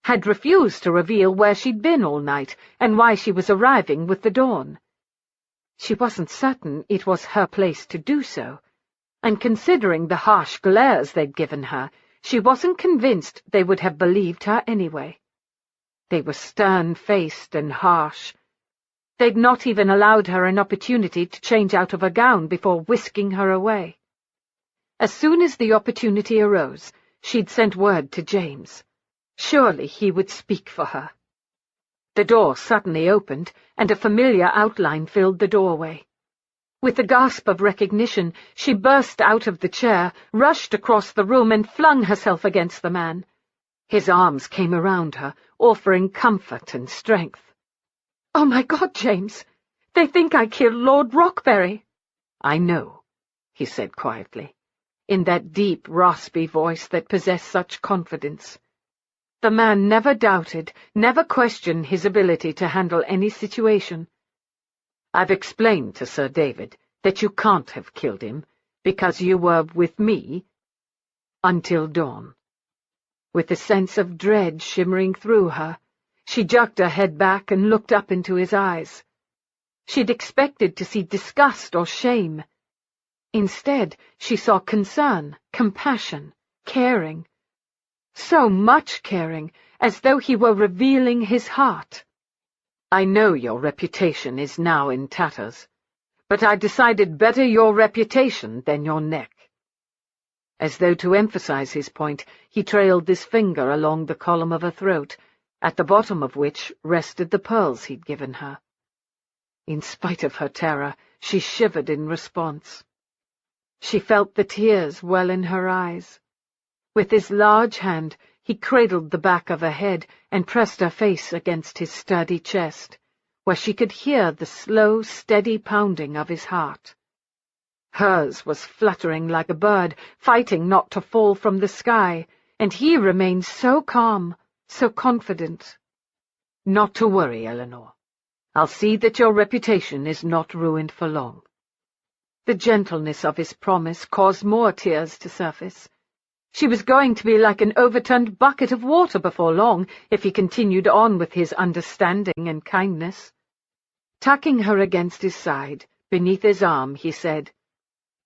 had refused to reveal where she'd been all night and why she was arriving with the dawn. She wasn't certain it was her place to do so, and considering the harsh glares they'd given her, she wasn't convinced they would have believed her anyway. They were stern-faced and harsh. They'd not even allowed her an opportunity to change out of her gown before whisking her away. As soon as the opportunity arose, she'd sent word to James. Surely he would speak for her. The door suddenly opened, and a familiar outline filled the doorway. With a gasp of recognition, she burst out of the chair, rushed across the room, and flung herself against the man. His arms came around her, offering comfort and strength. "Oh, my God, James! They think I killed Lord Rockberry." "I know," he said quietly, in that deep, raspy voice that possessed such confidence. The man never doubted, never questioned his ability to handle any situation. "I've explained to Sir David that you can't have killed him, because you were with me until dawn." With a sense of dread shimmering through her, she jerked her head back and looked up into his eyes. She'd expected to see disgust or shame. Instead, she saw concern, compassion, caring. So much caring, as though he were revealing his heart. "I know your reputation is now in tatters, but I decided better your reputation than your neck." As though to emphasize his point, he trailed his finger along the column of her throat, at the bottom of which rested the pearls he'd given her. In spite of her terror, she shivered in response. She felt the tears well in her eyes. With his large hand, he cradled the back of her head and pressed her face against his sturdy chest, where she could hear the slow, steady pounding of his heart. Hers was fluttering like a bird, fighting not to fall from the sky, and he remained so calm, so confident. "Not to worry, Eleanor. I'll see that your reputation is not ruined for long." The gentleness of his promise caused more tears to surface. She was going to be like an overturned bucket of water before long if he continued on with his understanding and kindness. Tucking her against his side, beneath his arm, he said,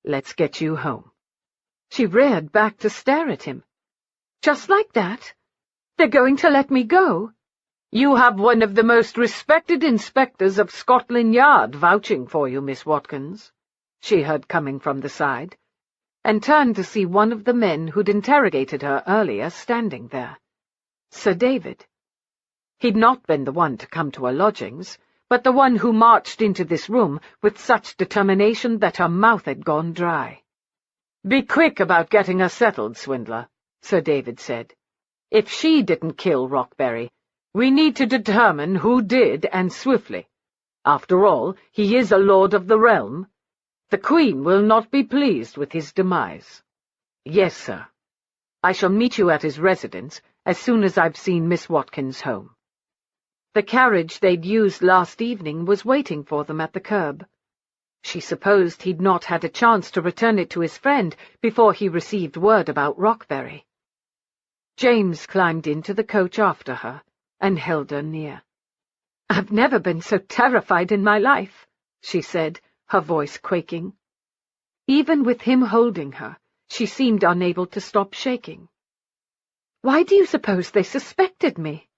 "Let's get you home." She reared back to stare at him. "Just like that? They're going to let me go? You have one of the most respected inspectors of Scotland Yard vouching for you, Miss Watkins," she heard coming from the side, and turned to see one of the men who'd interrogated her earlier standing there. Sir David. He'd not been the one to come to her lodgings, but the one who marched into this room with such determination that her mouth had gone dry. "Be quick about getting her settled, Swindler," Sir David said. "If she didn't kill Rockberry, we need to determine who did, and swiftly. After all, he is a lord of the realm. The Queen will not be pleased with his demise." "Yes, sir. I shall meet you at his residence as soon as I've seen Miss Watkins home." The carriage they'd used last evening was waiting for them at the curb. She supposed he'd not had a chance to return it to his friend before he received word about Rockberry. James climbed into the coach after her and held her near. "I've never been so terrified in my life," she said, her voice quaking. Even with him holding her, she seemed unable to stop shaking. "Why do you suppose they suspected me?"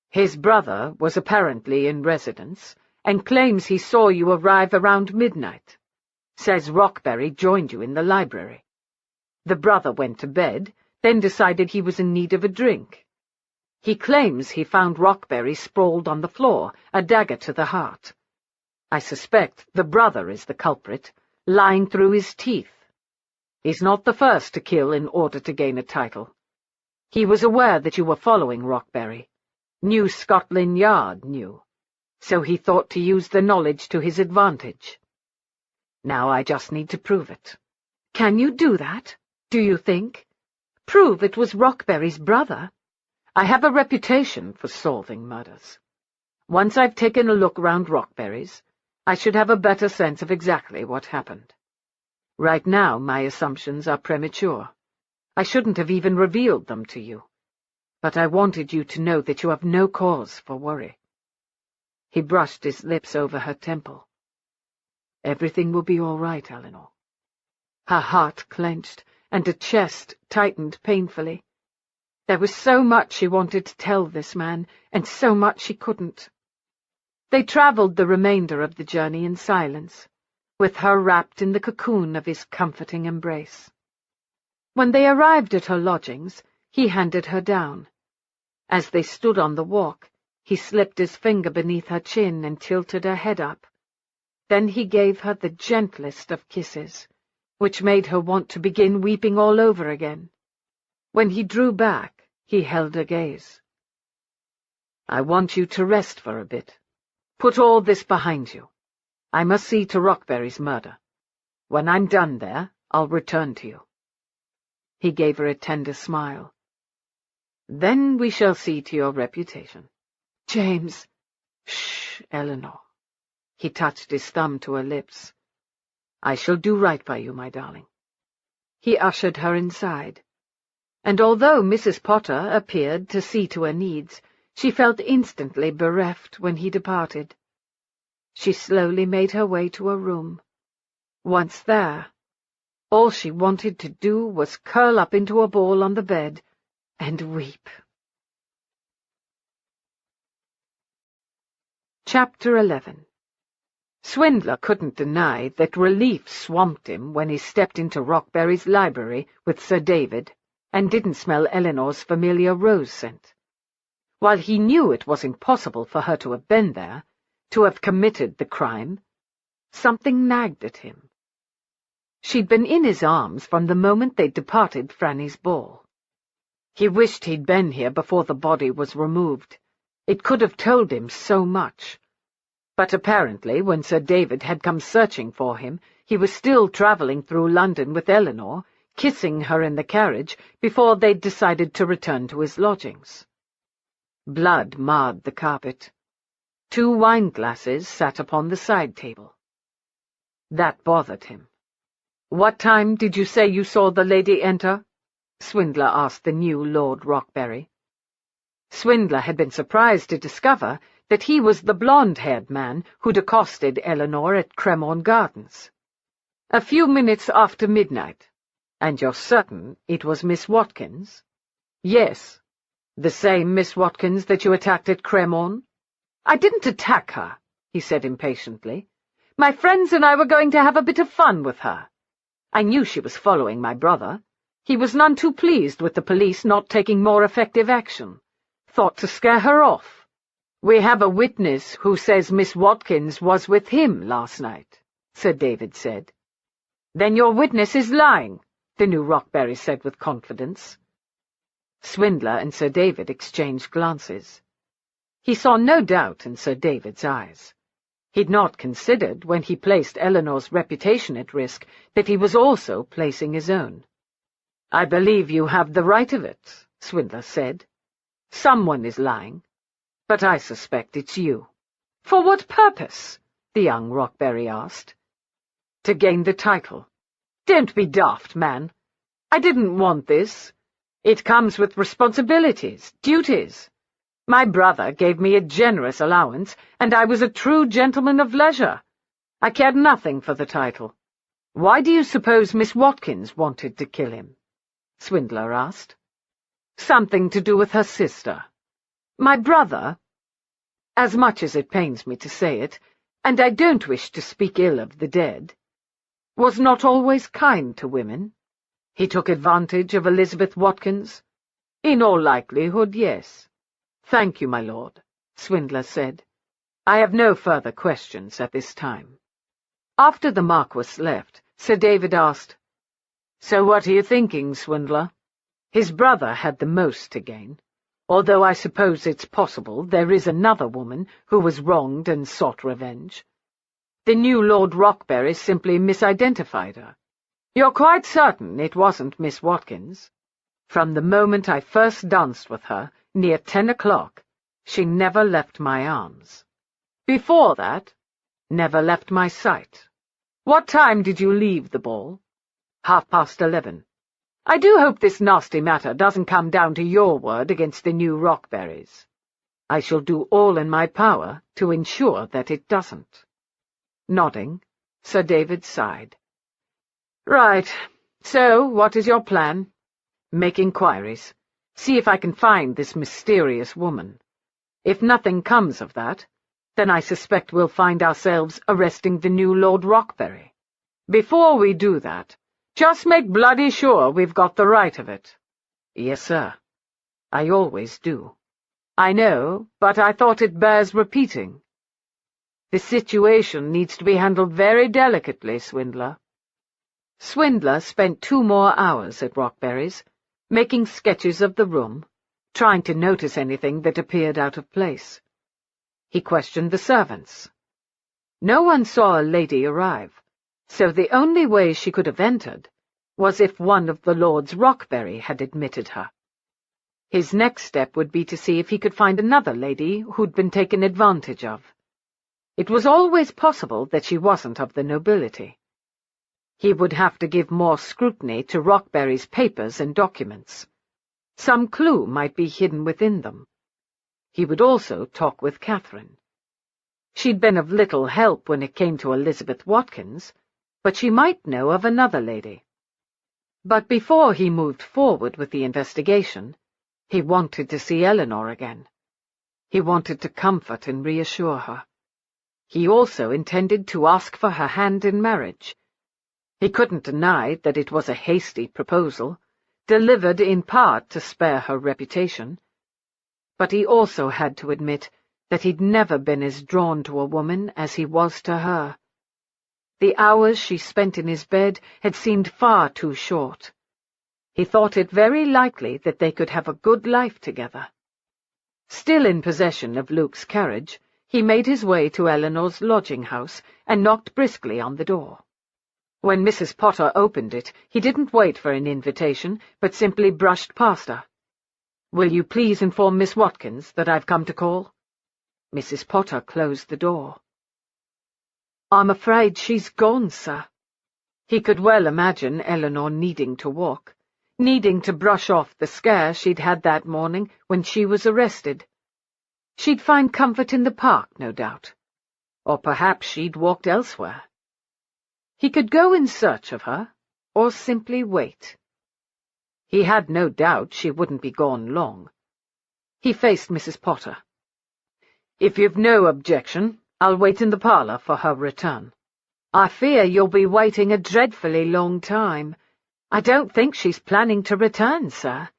"His brother was apparently in residence, and claims he saw you arrive around midnight. Says Rockberry joined you in the library. The brother went to bed, then decided he was in need of a drink. He claims he found Rockberry sprawled on the floor, a dagger to the heart. I suspect the brother is the culprit, lying through his teeth. He's not the first to kill in order to gain a title. He was aware that you were following Rockberry. Knew Scotland Yard knew, so he thought to use the knowledge to his advantage. Now I just need to prove it." "Can you do that, do you think? Prove it was Rockberry's brother?" "I have a reputation for solving murders. Once I've taken a look round Rockberry's, I should have a better sense of exactly what happened. Right now my assumptions are premature. I shouldn't have even revealed them to you. But I wanted you to know that you have no cause for worry." He brushed his lips over her temple. "Everything will be all right, Eleanor." Her heart clenched, and her chest tightened painfully. There was so much she wanted to tell this man, and so much she couldn't. They travelled the remainder of the journey in silence, with her wrapped in the cocoon of his comforting embrace. When they arrived at her lodgings, he handed her down. As they stood on the walk, he slipped his finger beneath her chin and tilted her head up. Then he gave her the gentlest of kisses, which made her want to begin weeping all over again. When he drew back, he held her gaze. "I want you to rest for a bit. Put all this behind you. I must see to Rockberry's murder. When I'm done there, I'll return to you." He gave her a tender smile. "Then we shall see to your reputation." "James—" "Shh, Eleanor." He touched his thumb to her lips. "I shall do right by you, my darling." He ushered her inside, and although Mrs. Potter appeared to see to her needs, she felt instantly bereft when he departed. She slowly made her way to her room. Once there, all she wanted to do was curl up into a ball on the bed and weep. Chapter 11. Swindler couldn't deny that relief swamped him when he stepped into Rockberry's library with Sir David and didn't smell Eleanor's familiar rose scent. While he knew it was impossible for her to have been there, to have committed the crime, something nagged at him. She'd been in his arms from the moment they'd departed Franny's ball. He wished he'd been here before the body was removed. It could have told him so much. But apparently, when Sir David had come searching for him, he was still travelling through London with Eleanor, kissing her in the carriage, before they'd decided to return to his lodgings. Blood marred the carpet. 2 wine-glasses sat upon the side table. That bothered him. "What time did you say you saw the lady enter?" Swindler asked the new Lord Rockberry. Swindler had been surprised to discover that he was the blonde-haired man who'd accosted Eleanor at Cremorne Gardens. "A few minutes after midnight. And you're certain it was Miss Watkins?" "Yes." "The same Miss Watkins that you attacked at Cremorne?" "I didn't attack her," he said impatiently. "My friends and I were going to have a bit of fun with her. I knew she was following my brother. He was none too pleased with the police not taking more effective action. Thought to scare her off. We have a witness who says Miss Watkins was with him last night," Sir David said. "Then your witness is lying," the new Rockberry said with confidence. Swindler and Sir David exchanged glances. He saw no doubt in Sir David's eyes. He'd not considered, when he placed Eleanor's reputation at risk, that he was also placing his own. "I believe you have the right of it," Swindler said. "Someone is lying, but I suspect it's you." "For what purpose?" the young Rockberry asked. "To gain the title." "Don't be daft, man. I didn't want this. It comes with responsibilities, duties. My brother gave me a generous allowance, and I was a true gentleman of leisure. I cared nothing for the title. Why do you suppose Miss Watkins wanted to kill him? Swindler asked. Something to do with her sister. My brother, as much as it pains me to say it, and I don't wish to speak ill of the dead, was not always kind to women. He took advantage of Elizabeth Watkins? In all likelihood, yes. Thank you, my lord, Swindler said. I have no further questions at this time. After the Marquess left, Sir David asked, So what are you thinking, Swindler? His brother had the most to gain, although I suppose it's possible there is another woman who was wronged and sought revenge. The new Lord Rockberry simply misidentified her. You're quite certain it wasn't Miss Watkins? From the moment I first danced with her, near 10 o'clock, she never left my arms. Before that, never left my sight. What time did you leave the ball? 11:30. I do hope this nasty matter doesn't come down to your word against the new Rockberries. I shall do all in my power to ensure that it doesn't. Nodding, Sir David sighed. Right. So, what is your plan? Make inquiries. See if I can find this mysterious woman. If nothing comes of that, then I suspect we'll find ourselves arresting the new Lord Rockberry. Before we do that, just make bloody sure we've got the right of it. Yes, sir. I always do. I know, but I thought it bears repeating. The situation needs to be handled very delicately, Swindler. Swindler spent 2 more hours at Rockberry's, making sketches of the room, trying to notice anything that appeared out of place. He questioned the servants. No one saw a lady arrive, so the only way she could have entered was if one of the Lords Rockberry had admitted her. His next step would be to see if he could find another lady who'd been taken advantage of. It was always possible that she wasn't of the nobility. He would have to give more scrutiny to Rockberry's papers and documents. Some clue might be hidden within them. He would also talk with Catherine. She'd been of little help when it came to Elizabeth Watkins, but she might know of another lady. But before he moved forward with the investigation, he wanted to see Eleanor again. He wanted to comfort and reassure her. He also intended to ask for her hand in marriage. He couldn't deny that it was a hasty proposal, delivered in part to spare her reputation. But he also had to admit that he'd never been as drawn to a woman as he was to her. The hours she spent in his bed had seemed far too short. He thought it very likely that they could have a good life together. Still in possession of Luke's carriage, he made his way to Eleanor's lodging-house and knocked briskly on the door. When Mrs. Potter opened it, he didn't wait for an invitation, but simply brushed past her. "Will you please inform Miss Watkins that I've come to call?" Mrs. Potter closed the door. "I'm afraid she's gone, sir." He could well imagine Eleanor needing to walk, needing to brush off the scare she'd had that morning when she was arrested. She'd find comfort in the park, no doubt. Or perhaps she'd walked elsewhere. He could go in search of her, or simply wait. He had no doubt she wouldn't be gone long. He faced Mrs. Potter. "If you've no objection, I'll wait in the parlour for her return." "I fear you'll be waiting a dreadfully long time. I don't think she's planning to return, sir.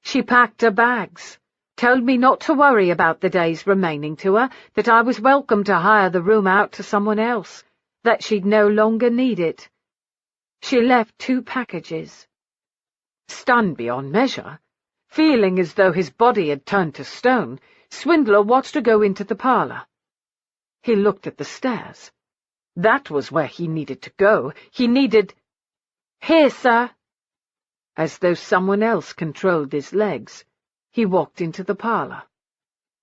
She packed her bags, told me not to worry about the days remaining to her, that I was welcome to hire the room out to someone else, that she'd no longer need it. She left 2 packages. Stunned beyond measure, feeling as though his body had turned to stone, Swindler watched her go into the parlour. He looked at the stairs. That was where he needed to go. He needed— "Here, sir." As though someone else controlled his legs, he walked into the parlour.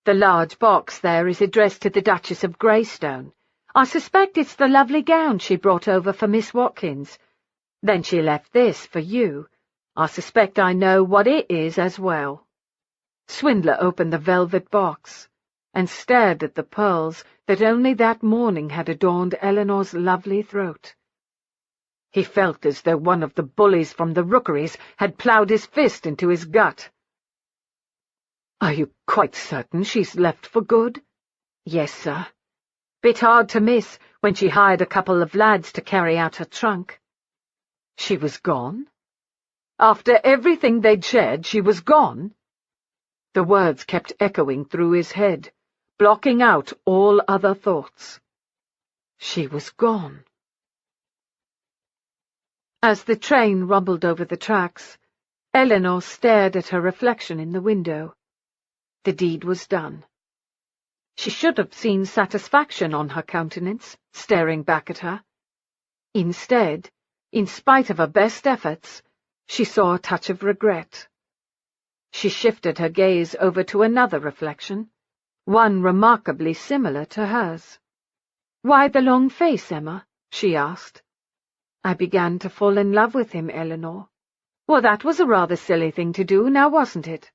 "The large box there is addressed to the Duchess of Greystone. I suspect it's the lovely gown she brought over for Miss Watkins. Then she left this for you. I suspect I know what it is as well." Swindler opened the velvet box and stared at the pearls that only that morning had adorned Eleanor's lovely throat. He felt as though one of the bullies from the rookeries had ploughed his fist into his gut. "Are you quite certain she's left for good?" "Yes, sir. Bit hard to miss when she hired a couple of lads to carry out her trunk." "She was gone? After everything they'd shared, she was gone?" The words kept echoing through his head, blocking out all other thoughts. She was gone. As the train rumbled over the tracks, Eleanor stared at her reflection in the window. The deed was done. She should have seen satisfaction on her countenance, staring back at her. Instead, in spite of her best efforts, she saw a touch of regret. She shifted her gaze over to another reflection, one remarkably similar to hers. "Why the long face, Emma?" she asked. "I began to fall in love with him, Eleanor." "Well, that was a rather silly thing to do, now wasn't it?"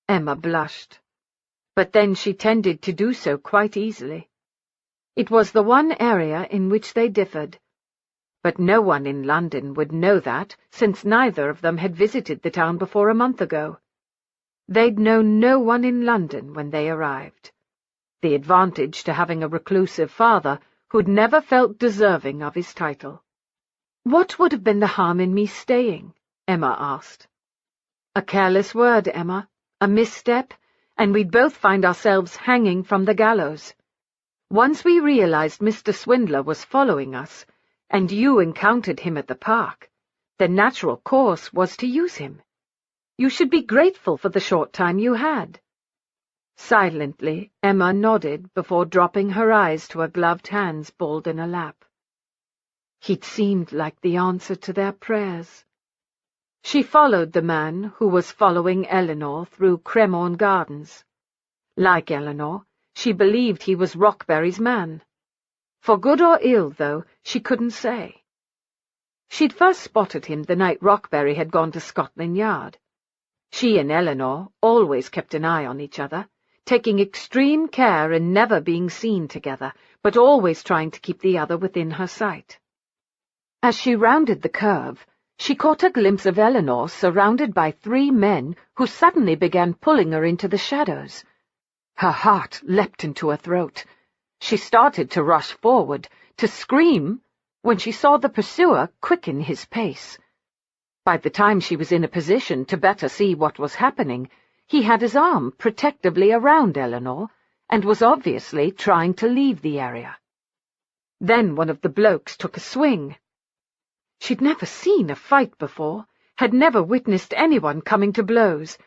Emma blushed, but then she tended to do so quite easily. It was the one area in which they differed, but no one in London would know that, since neither of them had visited the town before a month ago. They'd known no one in London when they arrived. The advantage to having a reclusive father who'd never felt deserving of his title. "What would have been the harm in me staying?" Emma asked. "A careless word, Emma, a misstep, and we'd both find ourselves hanging from the gallows. Once we realized Mr. Swindler was following us, and you encountered him at the park, the natural course was to use him. You should be grateful for the short time you had." Silently, Emma nodded before dropping her eyes to her gloved hands balled in her lap. He'd seemed like the answer to their prayers. She followed the man who was following Eleanor through Cremorne Gardens. Like Eleanor, she believed he was Rockberry's man. For good or ill, though, she couldn't say. She'd first spotted him the night Rockberry had gone to Scotland Yard. She and Eleanor always kept an eye on each other, taking extreme care in never being seen together, but always trying to keep the other within her sight. As she rounded the curve, she caught a glimpse of Eleanor surrounded by 3 men who suddenly began pulling her into the shadows. Her heart leapt into her throat. She started to rush forward, to scream, when she saw the pursuer quicken his pace. By the time she was in a position to better see what was happening, he had his arm protectively around Eleanor, and was obviously trying to leave the area. Then one of the blokes took a swing. She'd never seen a fight before, had never witnessed anyone coming to blows.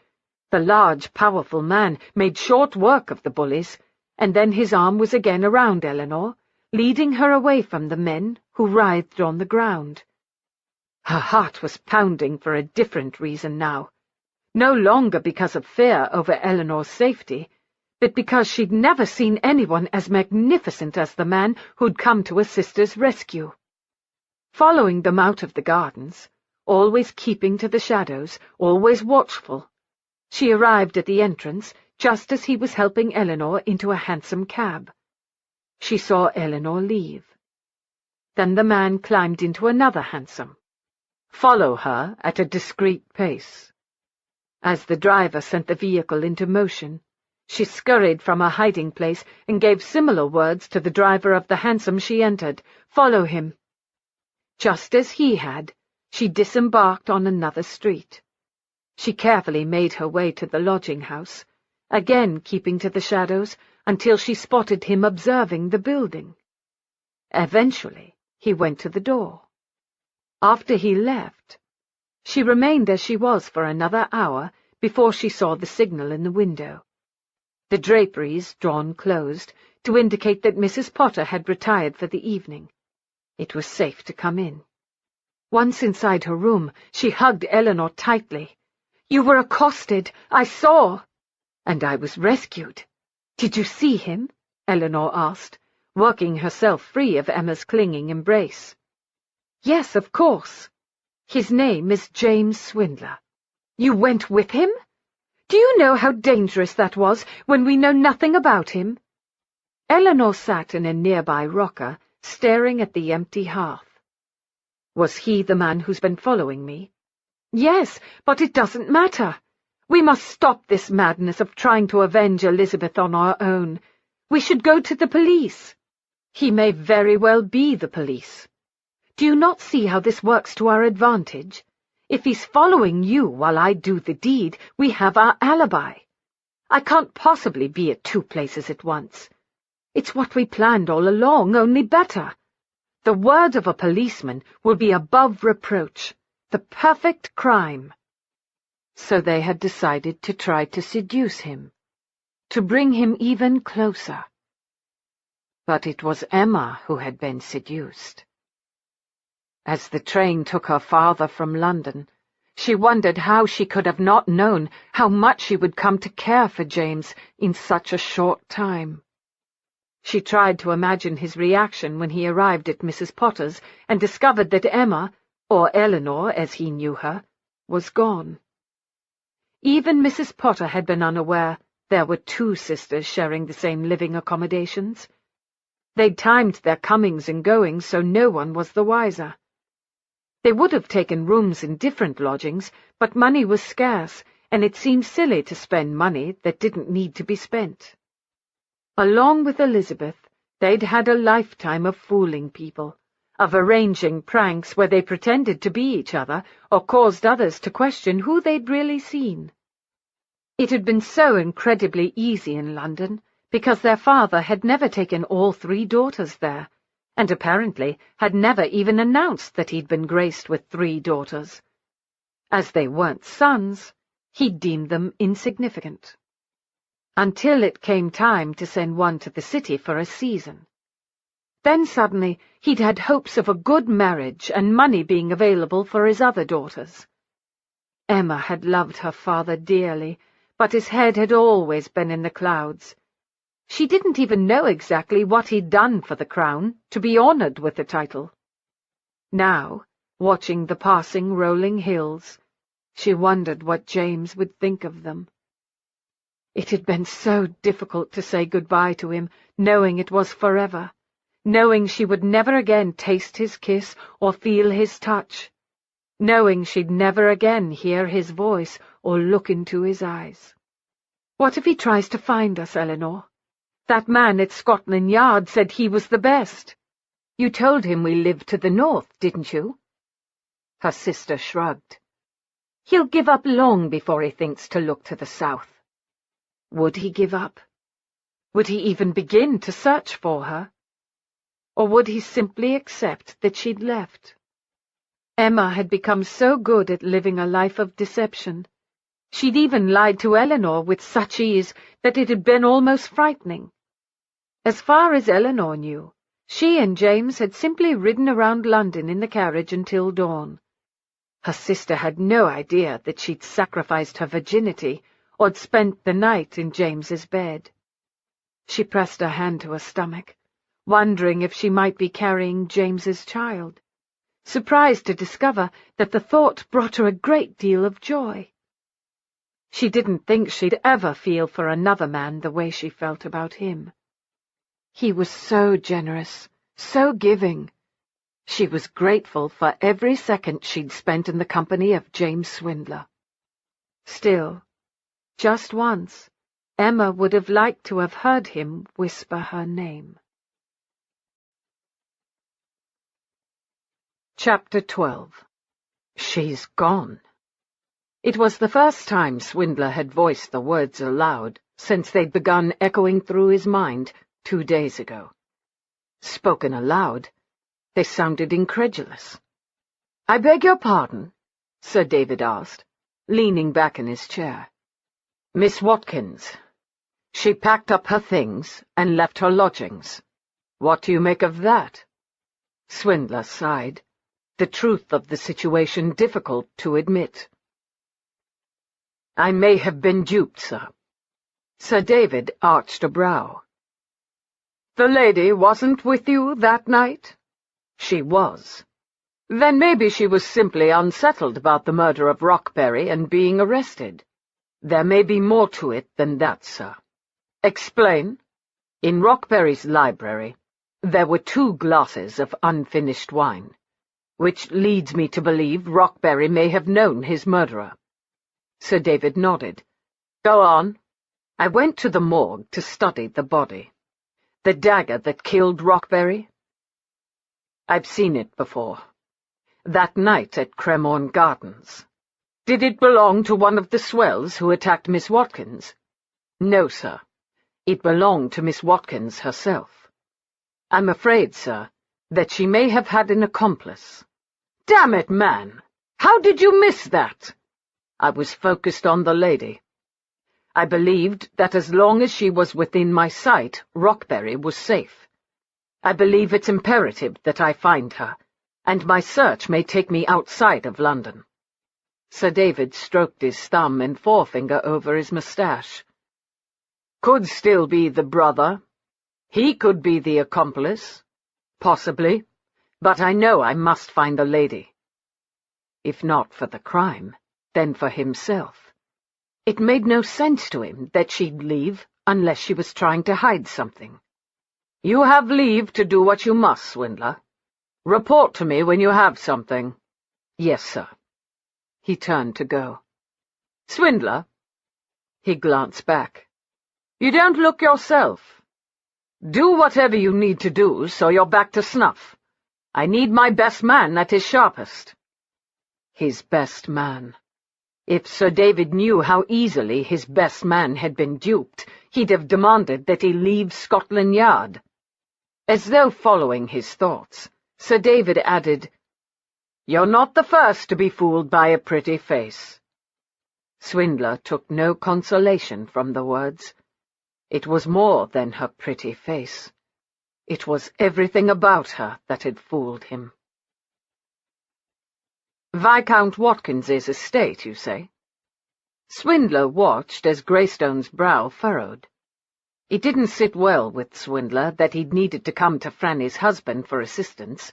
The large, powerful man made short work of the bullies, and then his arm was again around Eleanor, leading her away from the men who writhed on the ground. Her heart was pounding for a different reason now, no longer because of fear over Eleanor's safety, but because she'd never seen anyone as magnificent as the man who'd come to her sister's rescue. Following them out of the gardens, always keeping to the shadows, always watchful, she arrived at the entrance just as he was helping Eleanor into a hansom cab. She saw Eleanor leave. Then the man climbed into another hansom. Follow her at a discreet pace. As the driver sent the vehicle into motion, she scurried from her hiding place and gave similar words to the driver of the hansom she entered. Follow him. Just as he had, she disembarked on another street. She carefully made her way to the lodging-house, again keeping to the shadows until she spotted him observing the building. Eventually, he went to the door. After he left, she remained as she was for another hour before she saw the signal in the window. The draperies drawn closed to indicate that Mrs. Potter had retired for the evening. It was safe to come in. Once inside her room, she hugged Eleanor tightly. "You were accosted, I saw." "And I was rescued. Did you see him?" Eleanor asked, working herself free of Emma's clinging embrace. "Yes, of course." His name is James Swindler. You went with him? Do you know how dangerous that was when we know nothing about him?" Eleanor sat in a nearby rocker, staring at the empty hearth. "Was he the man who's been following me?" "Yes, but it doesn't matter. We must stop this madness of trying to avenge Elizabeth on our own. We should go to the police. He may very well be the police. Do you not see how this works to our advantage? If he's following you while I do the deed, we have our alibi. I can't possibly be at two places at once. It's what we planned all along, only better. The word of a policeman will be above reproach, the perfect crime." So they had decided to try to seduce him, to bring him even closer. But it was Emma who had been seduced. As the train took her farther from London, she wondered how she could have not known how much she would come to care for James in such a short time. She tried to imagine his reaction when he arrived at Mrs. Potter's and discovered that Emma, or Eleanor as he knew her, was gone. Even Mrs. Potter had been unaware there were two sisters sharing the same living accommodations. They'd timed their comings and goings so no one was the wiser. They would have taken rooms in different lodgings, but money was scarce, and it seemed silly to spend money that didn't need to be spent. Along with Elizabeth, they'd had a lifetime of fooling people, of arranging pranks where they pretended to be each other or caused others to question who they'd really seen. It had been so incredibly easy in London because their father had never taken all three daughters there, and apparently had never even announced that he'd been graced with three daughters. As they weren't sons, he deemed them insignificant. Until it came time to send one to the city for a season. Then suddenly he'd had hopes of a good marriage and money being available for his other daughters. Emma had loved her father dearly, but his head had always been in the clouds. She didn't even know exactly what he'd done for the crown to be honoured with the title. Now, watching the passing rolling hills, she wondered what James would think of them. It had been so difficult to say goodbye to him, knowing it was forever, knowing she would never again taste his kiss or feel his touch, knowing she'd never again hear his voice or look into his eyes. "What if he tries to find us, Eleanor? That man at Scotland Yard said he was the best. You told him we lived to the north, didn't you?" Her sister shrugged. "He'll give up long before he thinks to look to the south." Would he give up? Would he even begin to search for her? Or would he simply accept that she'd left? Emma had become so good at living a life of deception. She'd even lied to Eleanor with such ease that it had been almost frightening. As far as Eleanor knew, she and James had simply ridden around London in the carriage until dawn. Her sister had no idea that she'd sacrificed her virginity or had spent the night in James's bed. She pressed her hand to her stomach, wondering if she might be carrying James's child, surprised to discover that the thought brought her a great deal of joy. She didn't think she'd ever feel for another man the way she felt about him. He was so generous, so giving. She was grateful for every second she'd spent in the company of James Swindler. Still, just once, Emma would have liked to have heard him whisper her name. Chapter 12. She's gone. It was the first time Swindler had voiced the words aloud since they'd begun echoing through his mind 2 days ago. Spoken aloud, they sounded incredulous. "I beg your pardon?" Sir David asked, leaning back in his chair. "Miss Watkins. She packed up her things and left her lodgings. What do you make of that?" Swindler sighed, the truth of the situation difficult to admit. "I may have been duped, sir." Sir David arched a brow. "The lady wasn't with you that night?" "She was." Then maybe she was simply unsettled about the murder of Rockberry and being arrested. There may be more to it than that, sir. Explain. In Rockberry's library, there were 2 glasses of unfinished wine, which leads me to believe Rockberry may have known his murderer. Sir David nodded. Go on. I went to the morgue to study the body. The dagger that killed Rockberry? I've seen it before. That night at Cremorne Gardens. Did it belong to one of the swells who attacked Miss Watkins? No, sir. It belonged to Miss Watkins herself. I'm afraid, sir, that she may have had an accomplice. Damn it, man! How did you miss that? I was focused on the lady. I believed that as long as she was within my sight, Rockberry was safe. I believe it's imperative that I find her, and my search may take me outside of London. Sir David stroked his thumb and forefinger over his moustache. Could still be the brother. He could be the accomplice. Possibly. But I know I must find the lady. If not for the crime, then for himself. It made no sense to him that she'd leave unless she was trying to hide something. You have leave to do what you must, Swindler. Report to me when you have something. Yes, sir. He turned to go. Swindler? He glanced back. You don't look yourself. Do whatever you need to do so you're back to snuff. I need my best man at his sharpest. His best man. If Sir David knew how easily his best man had been duped, he'd have demanded that he leave Scotland Yard. As though following his thoughts, Sir David added, You're not the first to be fooled by a pretty face. Swindler took no consolation from the words. It was more than her pretty face. It was everything about her that had fooled him. Viscount Watkins's estate, you say? Swindler watched as Greystone's brow furrowed. It didn't sit well with Swindler that he'd needed to come to Franny's husband for assistance,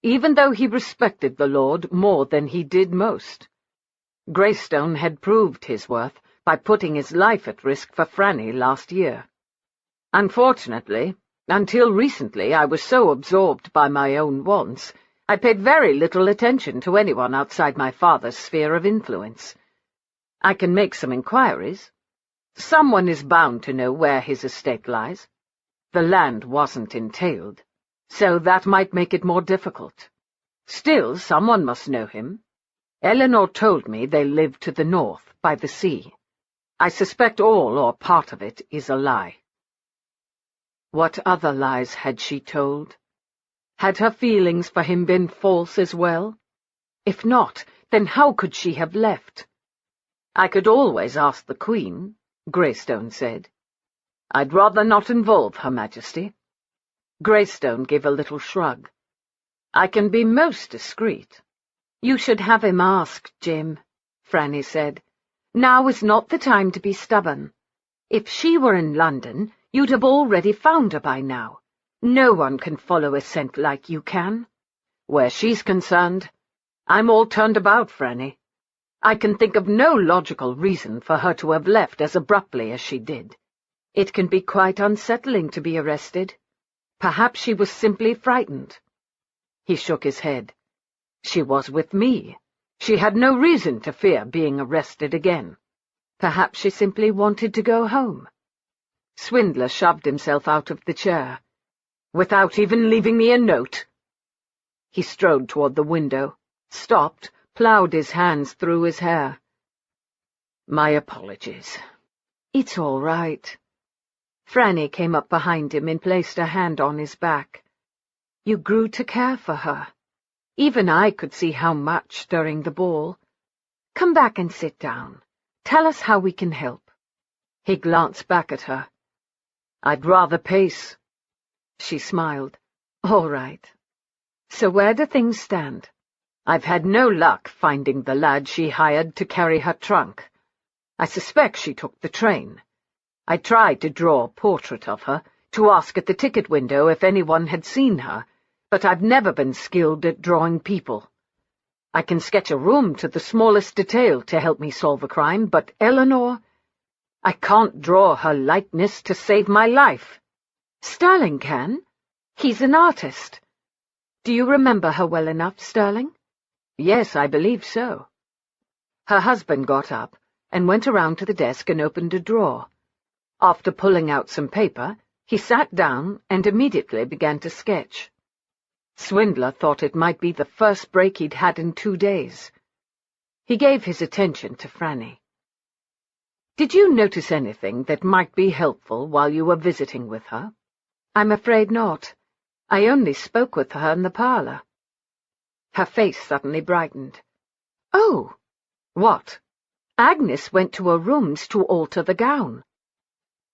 even though he respected the lord more than he did most. Greystone had proved his worth by putting his life at risk for Franny last year. Unfortunately, until recently I was so absorbed by my own wants, I paid very little attention to anyone outside my father's sphere of influence. I can make some inquiries. Someone is bound to know where his estate lies. The land wasn't entailed, so that might make it more difficult. Still, someone must know him. Eleanor told me they live to the north, by the sea. I suspect all or part of it is a lie. What other lies had she told? Had her feelings for him been false as well? If not, then how could she have left? I could always ask the Queen, Greystone said. I'd rather not involve Her Majesty. Greystone gave a little shrug. I can be most discreet. You should have him asked, Jim, Franny said. Now is not the time to be stubborn. If she were in London, you'd have already found her by now. No one can follow a scent like you can. Where she's concerned, I'm all turned about, Franny. I can think of no logical reason for her to have left as abruptly as she did. It can be quite unsettling to be arrested. Perhaps she was simply frightened. He shook his head. She was with me. She had no reason to fear being arrested again. Perhaps she simply wanted to go home. Swindler shoved himself out of the chair. Without even leaving me a note? He strode toward the window, stopped, ploughed his hands through his hair. My apologies. It's all right. Franny came up behind him and placed a hand on his back. You grew to care for her. Even I could see how much during the ball. Come back and sit down. Tell us how we can help. He glanced back at her. I'd rather pace. She smiled. All right. So where do things stand? I've had no luck finding the lad she hired to carry her trunk. I suspect she took the train. I tried to draw a portrait of her, to ask at the ticket window if anyone had seen her, but I've never been skilled at drawing people. I can sketch a room to the smallest detail to help me solve a crime, but Eleanor, I can't draw her likeness to save my life. Sterling can. He's an artist. Do you remember her well enough, Sterling? Yes, I believe so. Her husband got up and went around to the desk and opened a drawer. After pulling out some paper, he sat down and immediately began to sketch. Swindler thought it might be the first break he'd had in 2 days. He gave his attention to Franny. "Did you notice anything that might be helpful while you were visiting with her?" "I'm afraid not. I only spoke with her in the parlour." Her face suddenly brightened. "Oh!" "What?" "Agnes went to her rooms to alter the gown."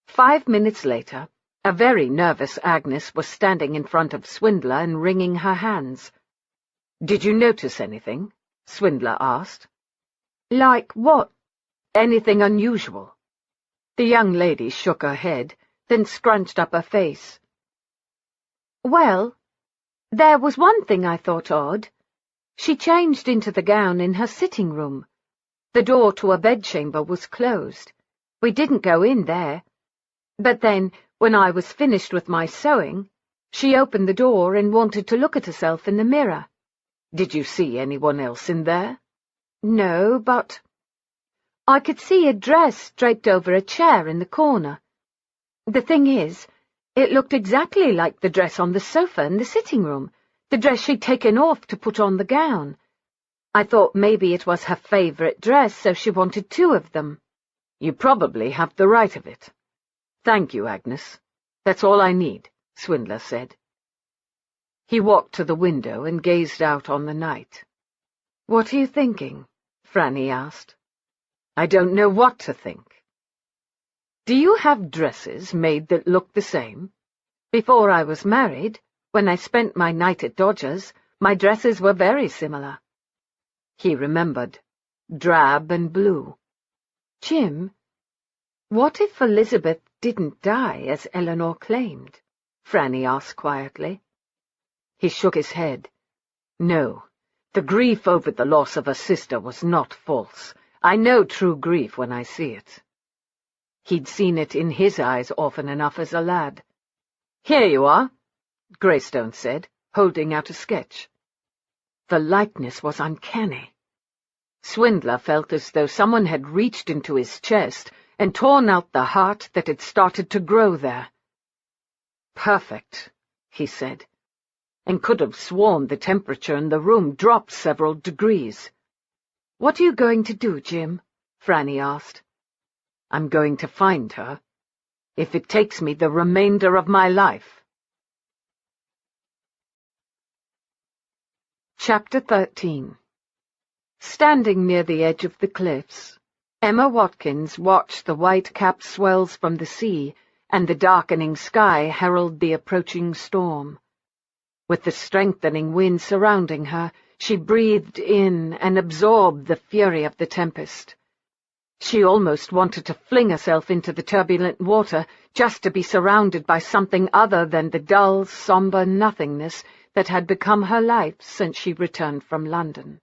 5 minutes later, a very nervous Agnes was standing in front of Swindler and wringing her hands. "Did you notice anything?" Swindler asked. "Like what?" "Anything unusual?" The young lady shook her head, then scrunched up her face. "Well, there was one thing I thought odd. She changed into the gown in her sitting room. The door to her bedchamber was closed. We didn't go in there. But then, when I was finished with my sewing, she opened the door and wanted to look at herself in the mirror." "Did you see anyone else in there?" "No, but I could see a dress draped over a chair in the corner. The thing is, it looked exactly like the dress on the sofa in the sitting room, the dress she'd taken off to put on the gown. I thought maybe it was her favourite dress, so she wanted 2 of them." "You probably have the right of it." "Thank you, Agnes. That's all I need," Swindler said. He walked to the window and gazed out on the night. "What are you thinking?" Franny asked. "I don't know what to think." "Do you have dresses made that look the same? Before I was married, when I spent my night at Dodger's, my dresses were very similar." He remembered. Drab and blue. "Jim, what if Elizabeth didn't die as Eleanor claimed?" Franny asked quietly. He shook his head. "No, the grief over the loss of her sister was not false. I know true grief when I see it." He'd seen it in his eyes often enough as a lad. "Here you are," Greystone said, holding out a sketch. The likeness was uncanny. Swindler felt as though someone had reached into his chest and torn out the heart that had started to grow there. "Perfect," he said, and could have sworn the temperature in the room dropped several degrees. "What are you going to do, Jim?" Franny asked. "I'm going to find her, if it takes me the remainder of my life." Chapter 13. Standing near the edge of the cliffs, Emma Watkins watched the white-capped swells from the sea and the darkening sky herald the approaching storm. With the strengthening wind surrounding her, she breathed in and absorbed the fury of the tempest. She almost wanted to fling herself into the turbulent water just to be surrounded by something other than the dull, sombre nothingness that had become her life since she returned from London.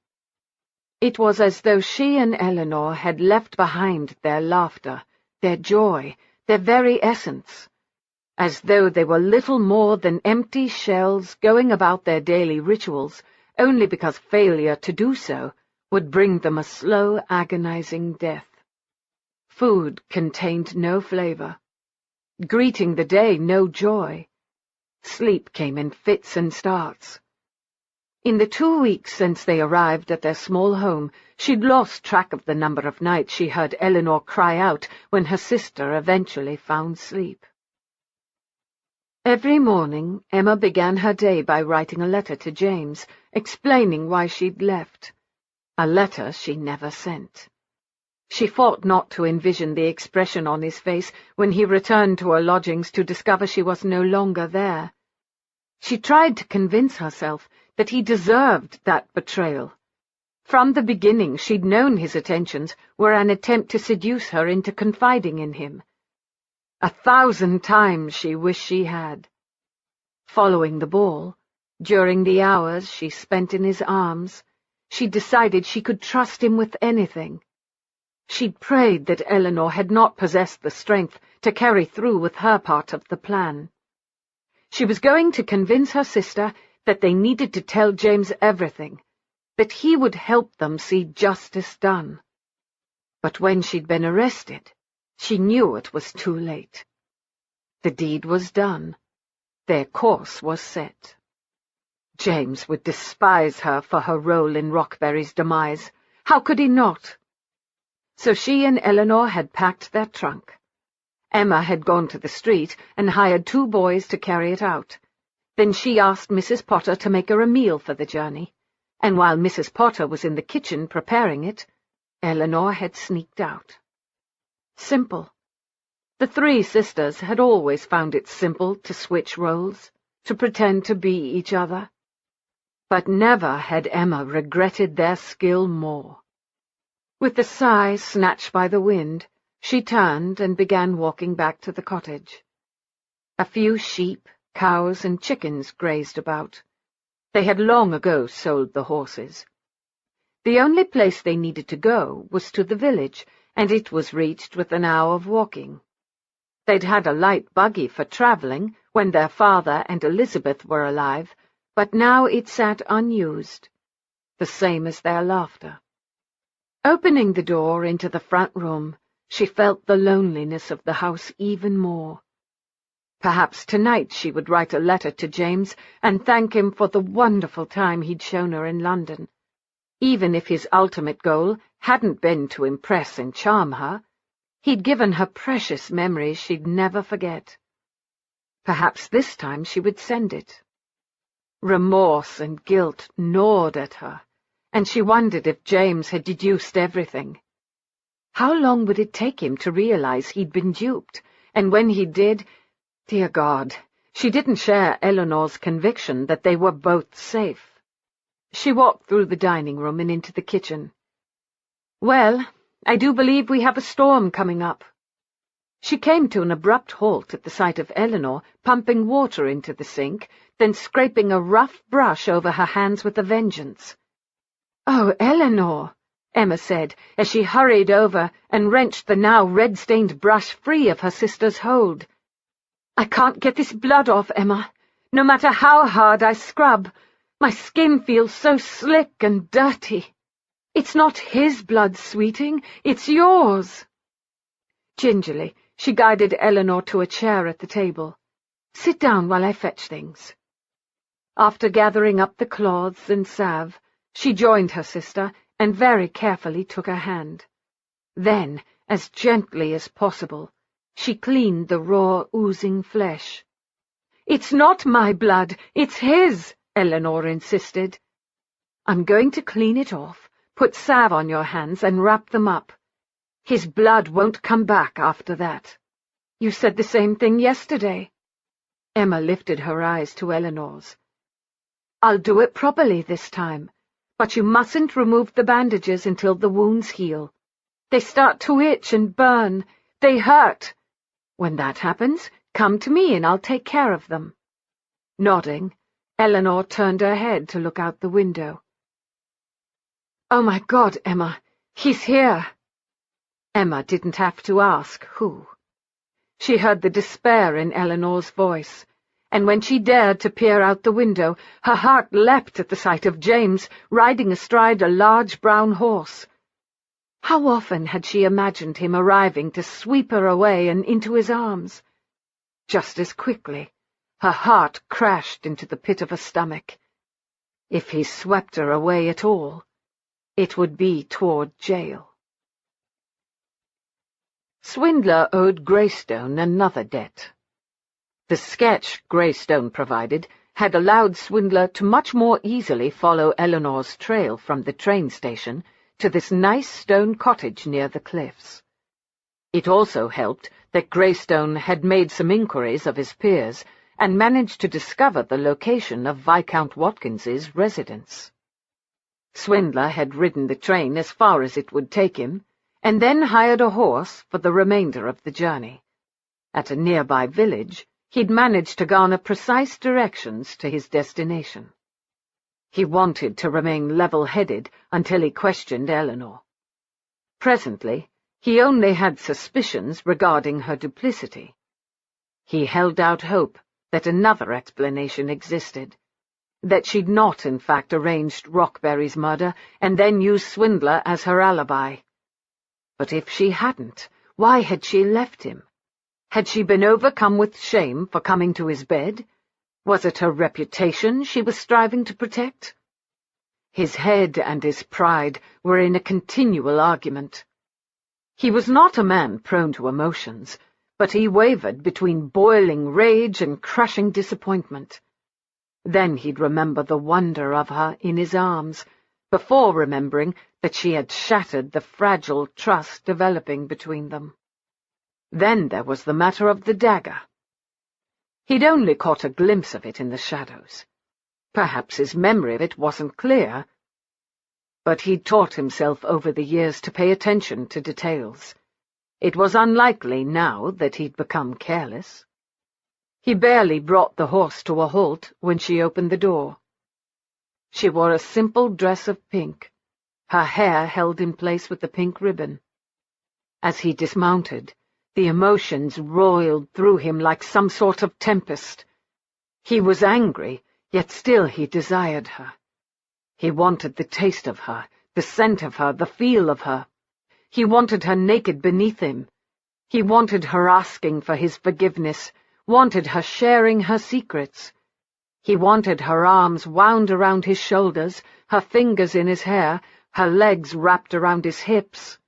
It was as though she and Eleanor had left behind their laughter, their joy, their very essence, as though they were little more than empty shells going about their daily rituals only because failure to do so would bring them a slow, agonizing death. Food contained no flavor. Greeting the day no joy. Sleep came in fits and starts. In the 2 weeks since they arrived at their small home, she'd lost track of the number of nights she heard Eleanor cry out when her sister eventually found sleep. Every morning, Emma began her day by writing a letter to James, explaining why she'd left. A letter she never sent. She fought not to envision the expression on his face when he returned to her lodgings to discover she was no longer there. She tried to convince herself that he deserved that betrayal. From the beginning she'd known his attentions were an attempt to seduce her into confiding in him. 1,000 times she wished she had. Following the ball, during the hours she spent in his arms, She decided she could trust him with anything. She'd prayed that Eleanor had not possessed the strength to carry through with her part of the plan. She was going to convince her sister that they needed to tell James everything, that he would help them see justice done. But when she'd been arrested, she knew it was too late. The deed was done. Their course was set. James would despise her for her role in Rockberry's demise. How could he not? So she and Eleanor had packed their trunk. Emma had gone to the street and hired 2 boys to carry it out. Then she asked Mrs. Potter to make her a meal for the journey, and while Mrs. Potter was in the kitchen preparing it, Eleanor had sneaked out. Simple. The 3 sisters had always found it simple to switch roles, to pretend to be each other. But never had Emma regretted their skill more. With a sigh snatched by the wind, she turned and began walking back to the cottage. A few sheep, cows, and chickens grazed about. They had long ago sold the horses. The only place they needed to go was to the village, and it was reached with an hour of walking. They'd had a light buggy for travelling when their father and Elizabeth were alive, but now it sat unused, the same as their laughter. Opening the door into the front room, she felt the loneliness of the house even more. Perhaps tonight she would write a letter to James and thank him for the wonderful time he'd shown her in London. Even if his ultimate goal hadn't been to impress and charm her, he'd given her precious memories she'd never forget. Perhaps this time she would send it. Remorse and guilt gnawed at her, and she wondered if James had deduced everything. How long would it take him to realize he'd been duped, and when he did, dear God, she didn't share Eleanor's conviction that they were both safe. She walked through the dining room and into the kitchen. Well, I do believe we have a storm coming up. She came to an abrupt halt at the sight of Eleanor pumping water into the sink, then scraping a rough brush over her hands with a vengeance. "Oh, Eleanor," Emma said, as she hurried over and wrenched the now red-stained brush free of her sister's hold. "I can't get this blood off, Emma. No matter how hard I scrub, my skin feels so slick and dirty. It's not his blood, sweeting, it's yours." Gingerly, she guided Eleanor to a chair at the table. "Sit down while I fetch things." After gathering up the cloths and salve, she joined her sister and very carefully took her hand. Then, as gently as possible, she cleaned the raw, oozing flesh. "It's not my blood, it's his," Eleanor insisted. "I'm going to clean it off, put salve on your hands and wrap them up. His blood won't come back after that. You said the same thing yesterday." Emma lifted her eyes to Eleanor's. "I'll do it properly this time, but you mustn't remove the bandages until the wounds heal. They start to itch and burn. They hurt. When that happens, come to me and I'll take care of them." Nodding, Eleanor turned her head to look out the window. "Oh, my God, Emma, he's here." Emma didn't have to ask who. She heard the despair in Eleanor's voice, and when she dared to peer out the window, her heart leapt at the sight of James riding astride a large brown horse. How often had she imagined him arriving to sweep her away and into his arms? Just as quickly, her heart crashed into the pit of her stomach. If he swept her away at all, it would be toward jail. Swindler owed Greystone another debt. The sketch Greystone provided had allowed Swindler to much more easily follow Eleanor's trail from the train station to this nice stone cottage near the cliffs. It also helped that Greystone had made some inquiries of his peers and managed to discover the location of Viscount Watkins's residence. Swindler had ridden the train as far as it would take him, and then hired a horse for the remainder of the journey. At a nearby village, he'd managed to garner precise directions to his destination. He wanted to remain level-headed until he questioned Eleanor. Presently, he only had suspicions regarding her duplicity. He held out hope that another explanation existed, that she'd not in fact arranged Rockberry's murder and then used Swindler as her alibi. But if she hadn't, why had she left him? Had she been overcome with shame for coming to his bed? Was it her reputation she was striving to protect? His head and his pride were in a continual argument. He was not a man prone to emotions, but he wavered between boiling rage and crushing disappointment. Then he'd remember the wonder of her in his arms, before remembering that she had shattered the fragile trust developing between them. Then there was the matter of the dagger. He'd only caught a glimpse of it in the shadows. Perhaps his memory of it wasn't clear, but he'd taught himself over the years to pay attention to details. It was unlikely now that he'd become careless. He barely brought the horse to a halt when she opened the door. She wore a simple dress of pink, her hair held in place with the pink ribbon. As he dismounted, the emotions roiled through him like some sort of tempest. He was angry, yet still he desired her. He wanted the taste of her, the scent of her, the feel of her. He wanted her naked beneath him. He wanted her asking for his forgiveness, wanted her sharing her secrets. He wanted her arms wound around his shoulders, her fingers in his hair, her legs wrapped around his hips,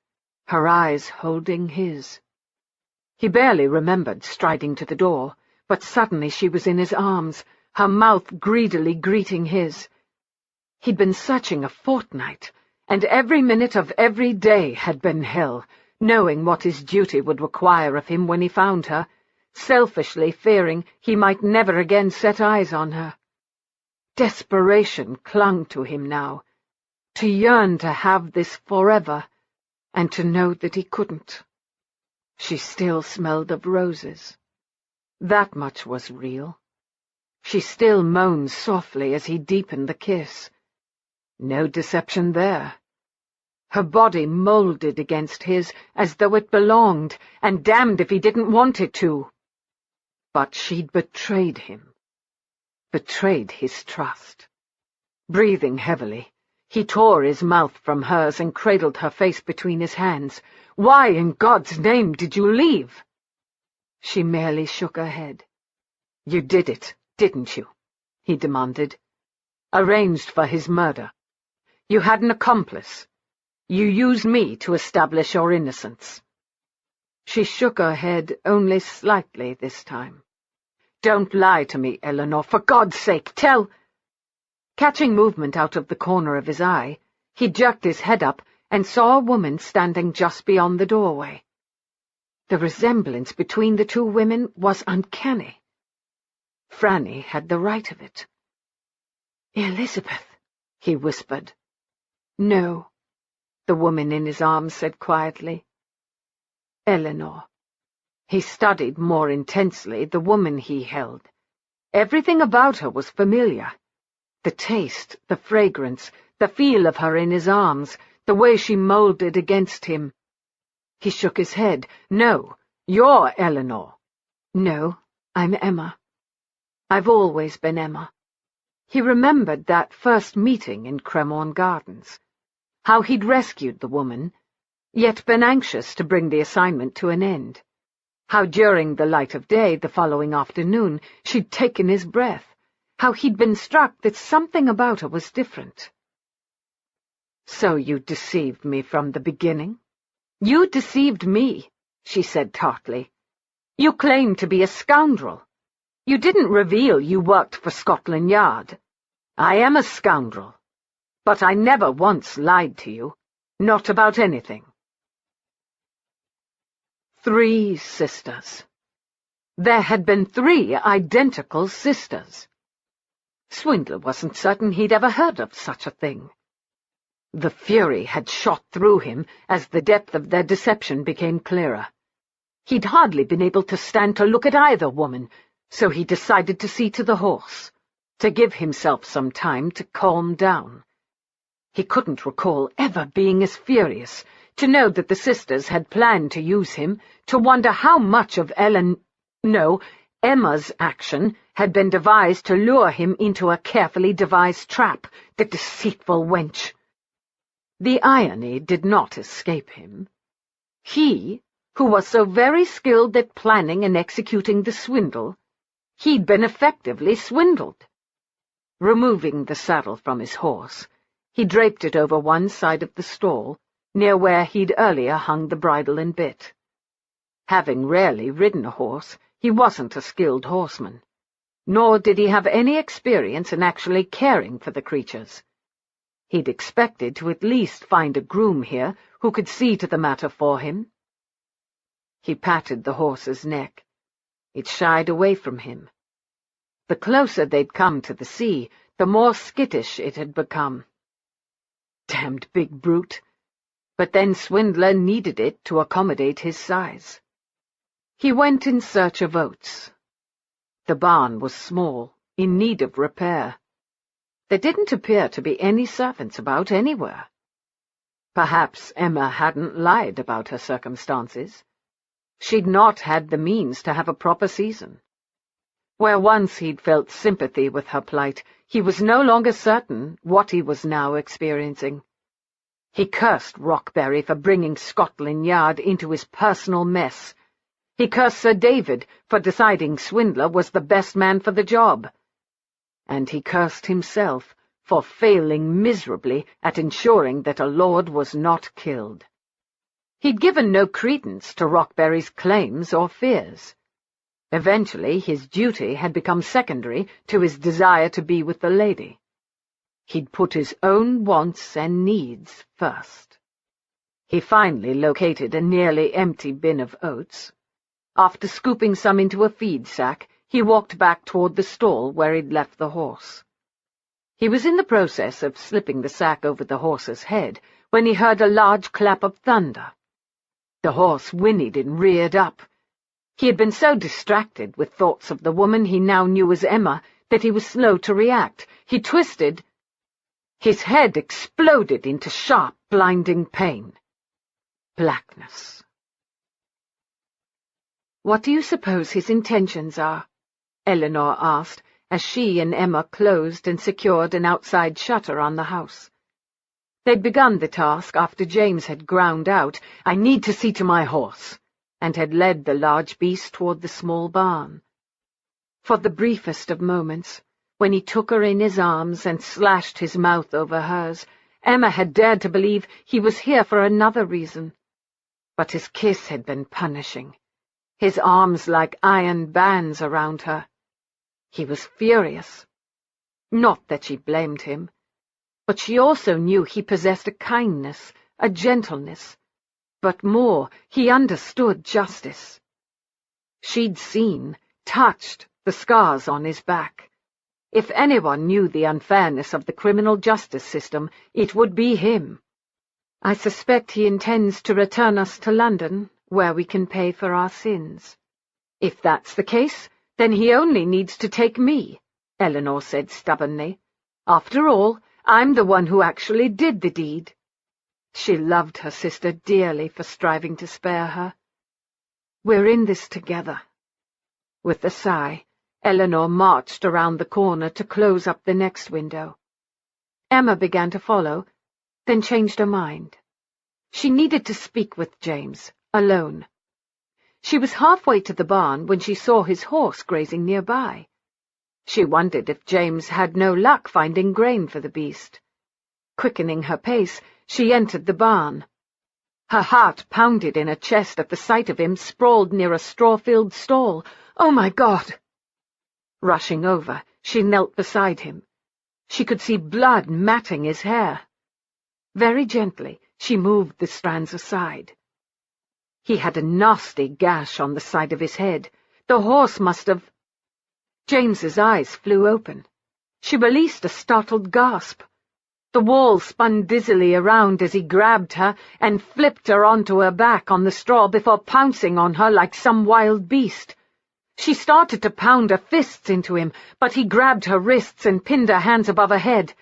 her eyes holding his. He barely remembered striding to the door, but suddenly she was in his arms, her mouth greedily greeting his. He'd been searching a fortnight, and every minute of every day had been hell, knowing what his duty would require of him when he found her, selfishly fearing he might never again set eyes on her. Desperation clung to him now, to yearn to have this forever, and to know that he couldn't. She still smelled of roses. That much was real. She still moaned softly as he deepened the kiss. No deception there. Her body moulded against his as though it belonged, and damned if he didn't want it to. But she'd betrayed him. Betrayed his trust. Breathing heavily, he tore his mouth from hers and cradled her face between his hands. "Why in God's name did you leave?" She merely shook her head. "You did it, didn't you?" he demanded. "Arranged for his murder. You had an accomplice. You used me to establish your innocence." She shook her head only slightly this time. "Don't lie to me, Eleanor, for God's sake, tell—" Catching movement out of the corner of his eye, he jerked his head up and saw a woman standing just beyond the doorway. The resemblance between the two women was uncanny. Franny had the right of it. "Elizabeth," he whispered. "No," the woman in his arms said quietly. "Eleanor." He studied more intensely the woman he held. Everything about her was familiar. The taste, the fragrance, the feel of her in his arms, the way she moulded against him. He shook his head. "No, you're Eleanor." "No, I'm Emma. I've always been Emma." He remembered that first meeting in Cremorne Gardens, how he'd rescued the woman, yet been anxious to bring the assignment to an end, how during the light of day the following afternoon she'd taken his breath, how he'd been struck that something about her was different. "So you deceived me from the beginning?" "You deceived me," she said tartly. "You claimed to be a scoundrel. You didn't reveal you worked for Scotland Yard. I am a scoundrel, but I never once lied to you, not about anything." 3 sisters. There had been 3 identical sisters. Swindler wasn't certain he'd ever heard of such a thing. The fury had shot through him as the depth of their deception became clearer. He'd hardly been able to stand to look at either woman, so he decided to see to the horse. to give himself some time to calm down. He couldn't recall ever being as furious, to know that the sisters had planned to use him, to wonder how much of Emma's action had been devised to lure him into a carefully devised trap, the deceitful wench. The irony did not escape him. He, who was so very skilled at planning and executing the swindle, he'd been effectively swindled. Removing the saddle from his horse, he draped it over one side of the stall, near where he'd earlier hung the bridle and bit. Having rarely ridden a horse, he wasn't a skilled horseman, nor did he have any experience in actually caring for the creatures. He'd expected to at least find a groom here who could see to the matter for him. He patted the horse's neck. It shied away from him. The closer they'd come to the sea, the more skittish it had become. Damned big brute! But then Swindler needed it to accommodate his size. He went in search of oats. The barn was small, in need of repair. There didn't appear to be any servants about anywhere. Perhaps Emma hadn't lied about her circumstances. She'd not had the means to have a proper season. Where once he'd felt sympathy with her plight, he was no longer certain what he was now experiencing. He cursed Rockberry for bringing Scotland Yard into his personal mess. He cursed Sir David for deciding Swindler was the best man for the job. And he cursed himself for failing miserably at ensuring that a lord was not killed. He'd given no credence to Rockberry's claims or fears. Eventually his duty had become secondary to his desire to be with the lady. He'd put his own wants and needs first. He finally located a nearly empty bin of oats. After scooping some into a feed sack, he walked back toward the stall where he'd left the horse. He was in the process of slipping the sack over the horse's head when he heard a large clap of thunder. The horse whinnied and reared up. He had been so distracted with thoughts of the woman he now knew as Emma that he was slow to react. He twisted. His head exploded into sharp, blinding pain. Blackness. "What do you suppose his intentions are?" Eleanor asked, as she and Emma closed and secured an outside shutter on the house. They'd begun the task after James had ground out, "I need to see to my horse," and had led the large beast toward the small barn. For the briefest of moments, when he took her in his arms and slashed his mouth over hers, Emma had dared to believe he was here for another reason. But his kiss had been punishing, his arms like iron bands around her. He was furious. Not that she blamed him, but she also knew he possessed a kindness, a gentleness, but more, he understood justice. She'd seen, touched, the scars on his back. If anyone knew the unfairness of the criminal justice system, it would be him. "I suspect he intends to return us to London, where we can pay for our sins." "If that's the case, then he only needs to take me," Eleanor said stubbornly. "After all, I'm the one who actually did the deed." She loved her sister dearly for striving to spare her. "We're in this together." With a sigh, Eleanor marched around the corner to close up the next window. Emma began to follow, then changed her mind. She needed to speak with James, alone. She was halfway to the barn when she saw his horse grazing nearby. She wondered if James had no luck finding grain for the beast. Quickening her pace, she entered the barn. Her heart pounded in her chest at the sight of him sprawled near a straw-filled stall. "Oh, my God!" Rushing over, she knelt beside him. She could see blood matting his hair. Very gently, she moved the strands aside. He had a nasty gash on the side of his head. The horse must have— James's eyes flew open. She released a startled gasp. The wall spun dizzily around as he grabbed her and flipped her onto her back on the straw before pouncing on her like some wild beast. She started to pound her fists into him, but he grabbed her wrists and pinned her hands above her head.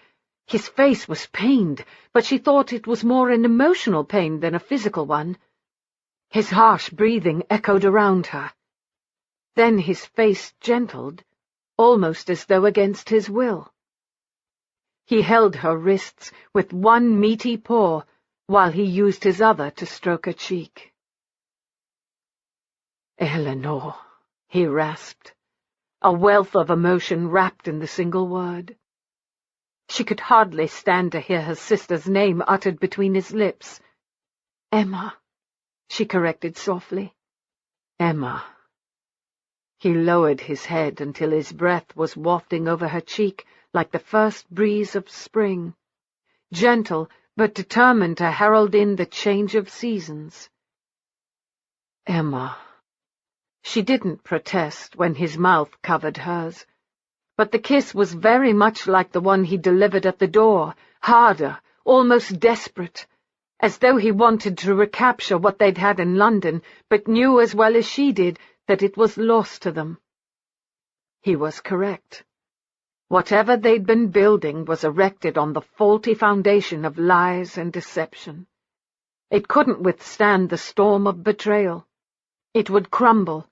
His face was pained, but she thought it was more an emotional pain than a physical one. His harsh breathing echoed around her. Then his face gentled, almost as though against his will. He held her wrists with one meaty paw, while he used his other to stroke her cheek. "Eleanor," he rasped, a wealth of emotion wrapped in the single word. She could hardly stand to hear her sister's name uttered between his lips. "Emma," she corrected softly. "Emma." He lowered his head until his breath was wafting over her cheek like the first breeze of spring, gentle but determined to herald in the change of seasons. "Emma." She didn't protest when his mouth covered hers, but the kiss was very much like the one he delivered at the door, harder, almost desperate, as though he wanted to recapture what they'd had in London, but knew as well as she did that it was lost to them. He was correct. Whatever they'd been building was erected on the faulty foundation of lies and deception. It couldn't withstand the storm of betrayal. It would crumble,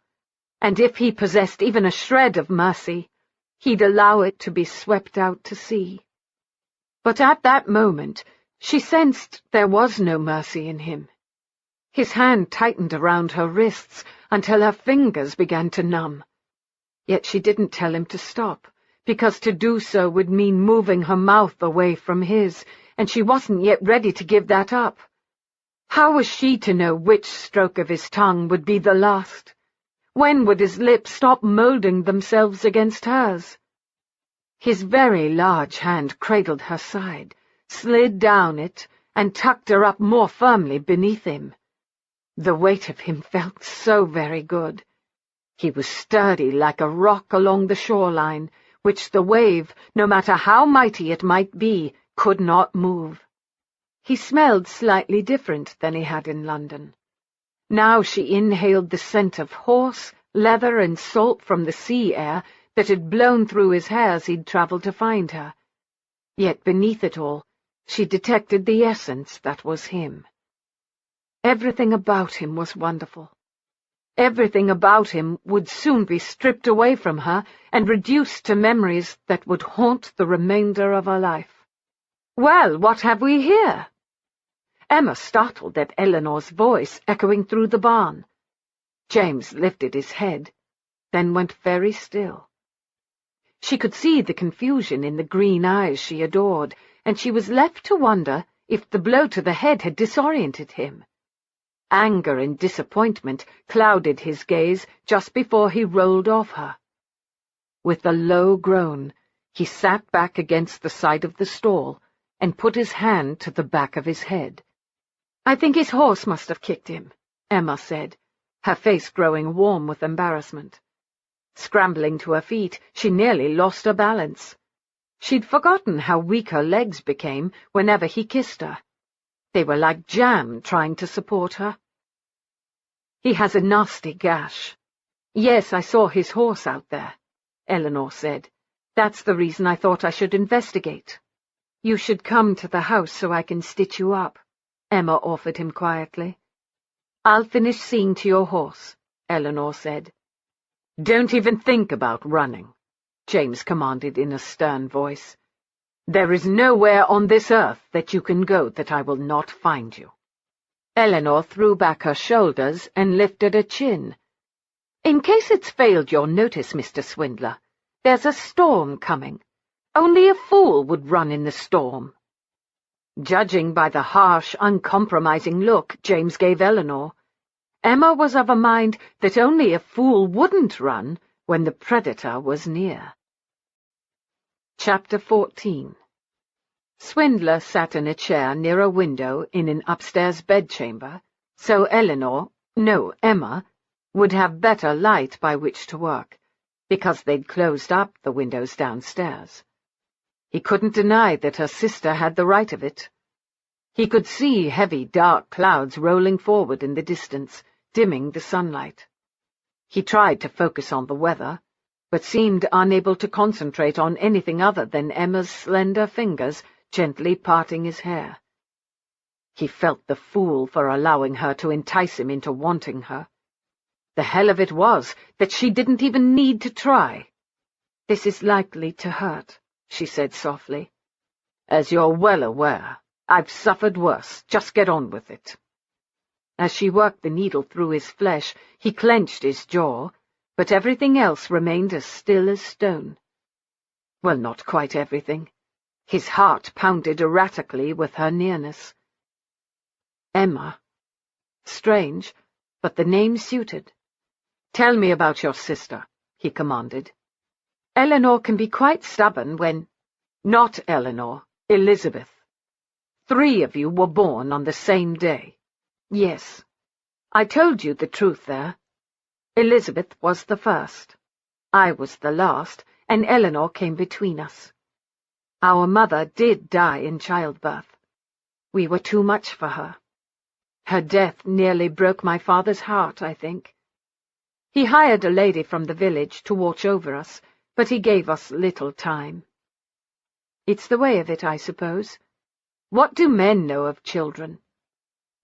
and if he possessed even a shred of mercy, he'd allow it to be swept out to sea. But at that moment, she sensed there was no mercy in him. His hand tightened around her wrists until her fingers began to numb. Yet she didn't tell him to stop, because to do so would mean moving her mouth away from his, and she wasn't yet ready to give that up. How was she to know which stroke of his tongue would be the last? When would his lips stop moulding themselves against hers? His very large hand cradled her side, slid down it, and tucked her up more firmly beneath him. The weight of him felt so very good. He was sturdy like a rock along the shoreline, which the wave, no matter how mighty it might be, could not move. He smelled slightly different than he had in London. Now she inhaled the scent of horse, leather, and salt from the sea air that had blown through his hair as he'd travelled to find her. Yet beneath it all, she detected the essence that was him. Everything about him was wonderful. Everything about him would soon be stripped away from her and reduced to memories that would haunt the remainder of her life. "Well, what have we here?" Emma startled at Eleanor's voice echoing through the barn. James lifted his head, then went very still. She could see the confusion in the green eyes she adored, and she was left to wonder if the blow to the head had disoriented him. Anger and disappointment clouded his gaze just before he rolled off her. With a low groan, he sat back against the side of the stall and put his hand to the back of his head. "I think his horse must have kicked him," Emma said, her face growing warm with embarrassment. Scrambling to her feet, she nearly lost her balance. She'd forgotten how weak her legs became whenever he kissed her. They were like jam trying to support her. "He has a nasty gash." "Yes, I saw his horse out there," Eleanor said. "That's the reason I thought I should investigate." "You should come to the house so I can stitch you up," Emma offered him quietly. "I'll finish seeing to your horse," Eleanor said. "Don't even think about running," James commanded in a stern voice. "There is nowhere on this earth that you can go that I will not find you." Eleanor threw back her shoulders and lifted her chin. "In case it's failed your notice, Mr. Swindler, there's a storm coming. Only a fool would run in the storm." Judging by the harsh, uncompromising look James gave Eleanor, Emma was of a mind that only a fool wouldn't run when the predator was near. Chapter 14. Swindler sat in a chair near a window in an upstairs bedchamber, so Emma, would have better light by which to work, because they'd closed up the windows downstairs. He couldn't deny that her sister had the right of it. He could see heavy, dark clouds rolling forward in the distance, dimming the sunlight. He tried to focus on the weather, but seemed unable to concentrate on anything other than Emma's slender fingers gently parting his hair. He felt the fool for allowing her to entice him into wanting her. The hell of it was that she didn't even need to try. "This is likely to hurt," she said softly. "As you're well aware, I've suffered worse. Just get on with it." As she worked the needle through his flesh, he clenched his jaw, but everything else remained as still as stone. Well, not quite everything. His heart pounded erratically with her nearness. Emma. Strange, but the name suited. "Tell me about your sister," he commanded. "Eleanor can be quite stubborn when—" "Not Eleanor, Elizabeth. 3 of you were born on the same day." "Yes. I told you the truth there. Elizabeth was the first. I was the last, and Eleanor came between us. Our mother did die in childbirth. We were too much for her. Her death nearly broke my father's heart, I think. He hired a lady from the village to watch over us, but he gave us little time. It's the way of it, I suppose. What do men know of children?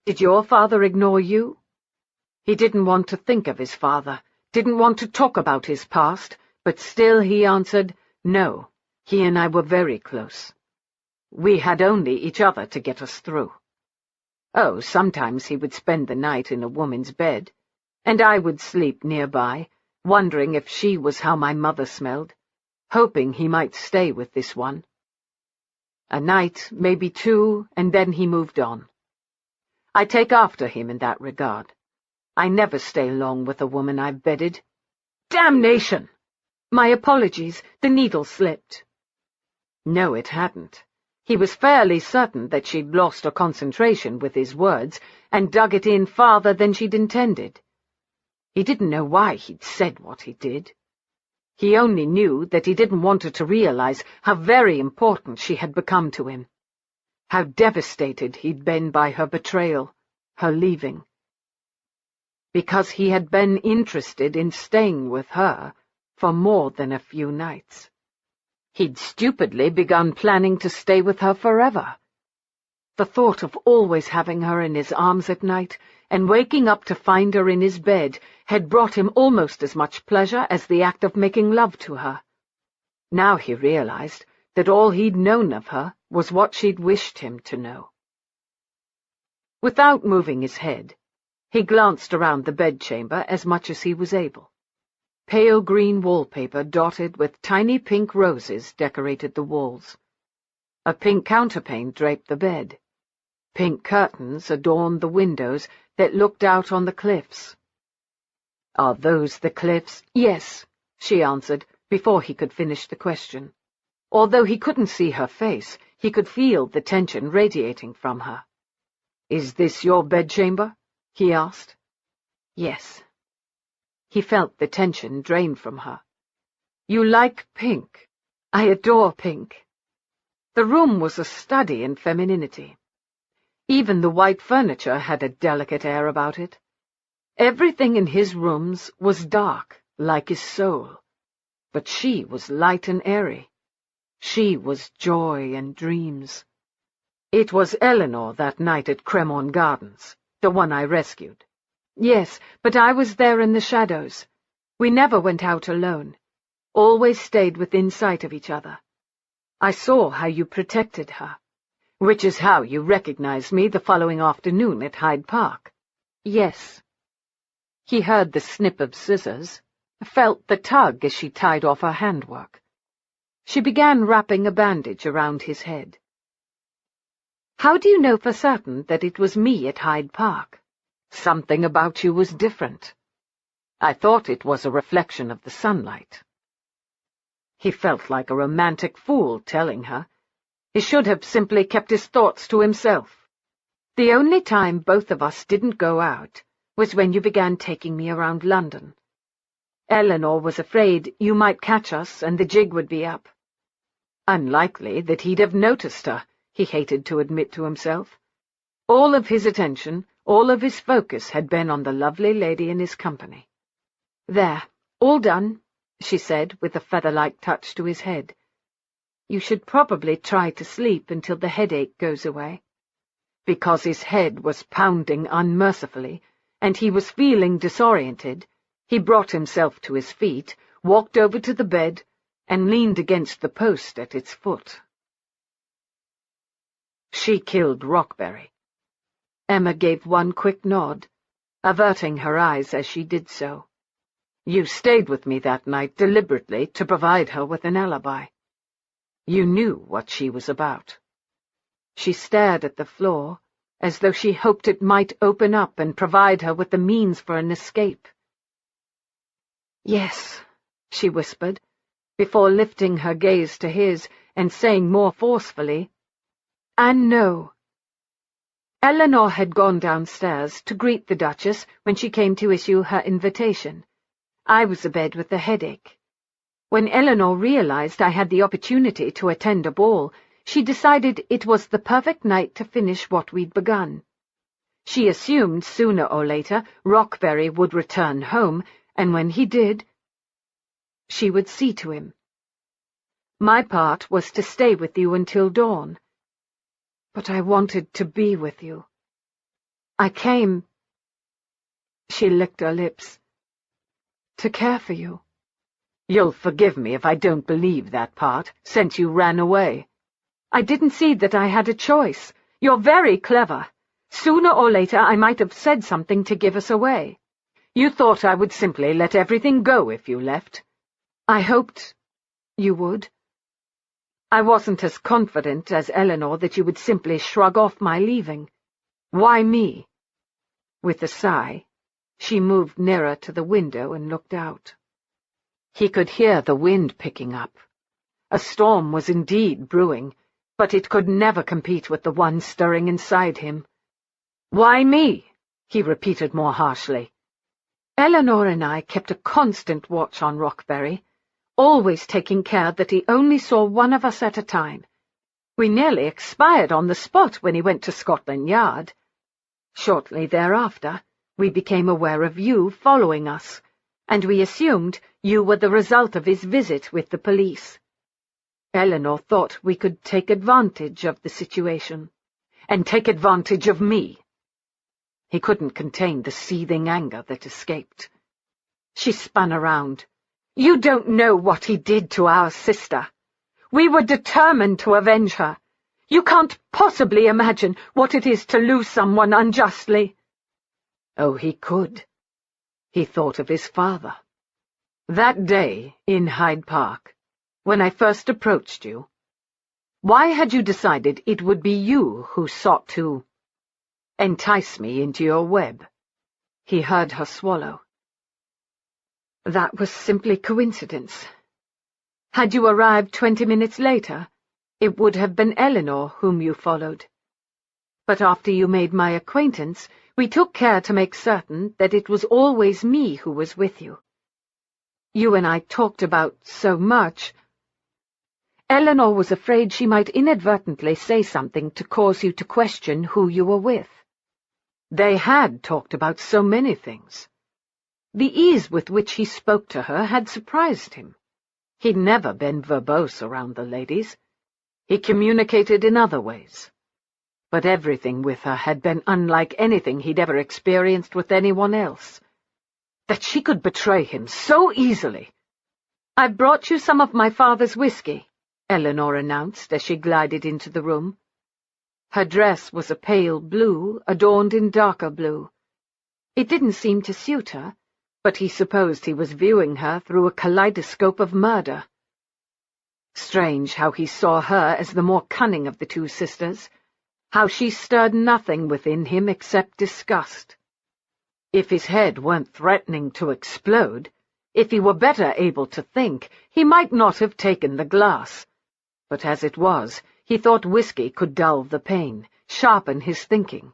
Did your father ignore you?" He didn't want to think of his father, didn't want to talk about his past, but still he answered, "No, he and I were very close. We had only each other to get us through. Oh, sometimes he would spend the night in a woman's bed, and I would sleep nearby, wondering if she was how my mother smelled, hoping he might stay with this one. A night, maybe 2, and then he moved on. I take after him in that regard. I never stay long with a woman I've bedded. Damnation! My apologies, the needle slipped." No, it hadn't. He was fairly certain that she'd lost her concentration with his words and dug it in farther than she'd intended. He didn't know why he'd said what he did. He only knew that he didn't want her to realize how very important she had become to him, how devastated he'd been by her betrayal, her leaving. Because he had been interested in staying with her for more than a few nights. He'd stupidly begun planning to stay with her forever. The thought of always having her in his arms at night and waking up to find her in his bed had brought him almost as much pleasure as the act of making love to her. Now he realized that all he'd known of her was what she'd wished him to know. Without moving his head, he glanced around the bedchamber as much as he was able. Pale green wallpaper dotted with tiny pink roses decorated the walls. A pink counterpane draped the bed. Pink curtains adorned the windows that looked out on the cliffs. "Are those the cliffs?" "Yes," she answered, before he could finish the question. Although he couldn't see her face, he could feel the tension radiating from her. "Is this your bedchamber?" he asked. "Yes." He felt the tension drain from her. "You like pink. I adore pink." The room was a study in femininity. Even the white furniture had a delicate air about it. Everything in his rooms was dark, like his soul. But she was light and airy. She was joy and dreams. "It was Eleanor that night at Cremorne Gardens, the one I rescued." "Yes, but I was there in the shadows. We never went out alone. Always stayed within sight of each other. I saw how you protected her, which is how you recognized me the following afternoon at Hyde Park." "Yes." He heard the snip of scissors, felt the tug as she tied off her handwork. She began wrapping a bandage around his head. "How do you know for certain that it was me at Hyde Park? Something about you was different. I thought it was a reflection of the sunlight." He felt like a romantic fool telling her. He should have simply kept his thoughts to himself. "The only time both of us didn't go out was when you began taking me around London. Eleanor was afraid you might catch us and the jig would be up." Unlikely that he'd have noticed her, he hated to admit to himself. All of his attention, all of his focus had been on the lovely lady in his company. "There, all done," she said, with a feather-like touch to his head. "You should probably try to sleep until the headache goes away." Because his head was pounding unmercifully, and he was feeling disoriented, he brought himself to his feet, walked over to the bed, and leaned against the post at its foot. "She killed Rockberry." Emma gave one quick nod, averting her eyes as she did so. "You stayed with me that night deliberately to provide her with an alibi. You knew what she was about." She stared at the floor, as though she hoped it might open up and provide her with the means for an escape. "Yes," she whispered, before lifting her gaze to his and saying more forcefully, "And no." Eleanor had gone downstairs to greet the Duchess when she came to issue her invitation. I was abed with a headache. When Eleanor realized I had the opportunity to attend a ball, she decided it was the perfect night to finish what we'd begun. She assumed sooner or later Rockberry would return home, and when he did, she would see to him. My part was to stay with you until dawn. But I wanted to be with you. I came— She licked her lips. To care for you. You'll forgive me if I don't believe that part, since you ran away. I didn't see that I had a choice. You're very clever. Sooner or later I might have said something to give us away. You thought I would simply let everything go if you left. I hoped you would. I wasn't as confident as Eleanor that you would simply shrug off my leaving. Why me? With a sigh, she moved nearer to the window and looked out. He could hear the wind picking up. A storm was indeed brewing, but it could never compete with the one stirring inside him. "Why me?" he repeated more harshly. Eleanor and I kept a constant watch on Rockberry, always taking care that he only saw one of us at a time. We nearly expired on the spot when he went to Scotland Yard. Shortly thereafter, we became aware of you following us, and we assumed you were the result of his visit with the police. Eleanor thought we could take advantage of the situation. And take advantage of me. He couldn't contain the seething anger that escaped. She spun around. You don't know what he did to our sister. We were determined to avenge her. You can't possibly imagine what it is to lose someone unjustly. Oh, he could. He thought of his father. That day in Hyde Park, when I first approached you, why had you decided it would be you who sought to entice me into your web? He heard her swallow. That was simply coincidence. Had you arrived 20 minutes later, it would have been Eleanor whom you followed. But after you made my acquaintance, we took care to make certain that it was always me who was with you. You and I talked about so much. Eleanor was afraid she might inadvertently say something to cause you to question who you were with. They had talked about so many things. The ease with which he spoke to her had surprised him. He'd never been verbose around the ladies. He communicated in other ways. But everything with her had been unlike anything he'd ever experienced with anyone else. That she could betray him so easily. "I've brought you some of my father's whiskey," Eleanor announced as she glided into the room. Her dress was a pale blue, adorned in darker blue. It didn't seem to suit her, but he supposed he was viewing her through a kaleidoscope of murder. Strange how he saw her as the more cunning of the two sisters, how she stirred nothing within him except disgust. If his head weren't threatening to explode, if he were better able to think, he might not have taken the glass. But as it was, he thought whiskey could dull the pain, sharpen his thinking.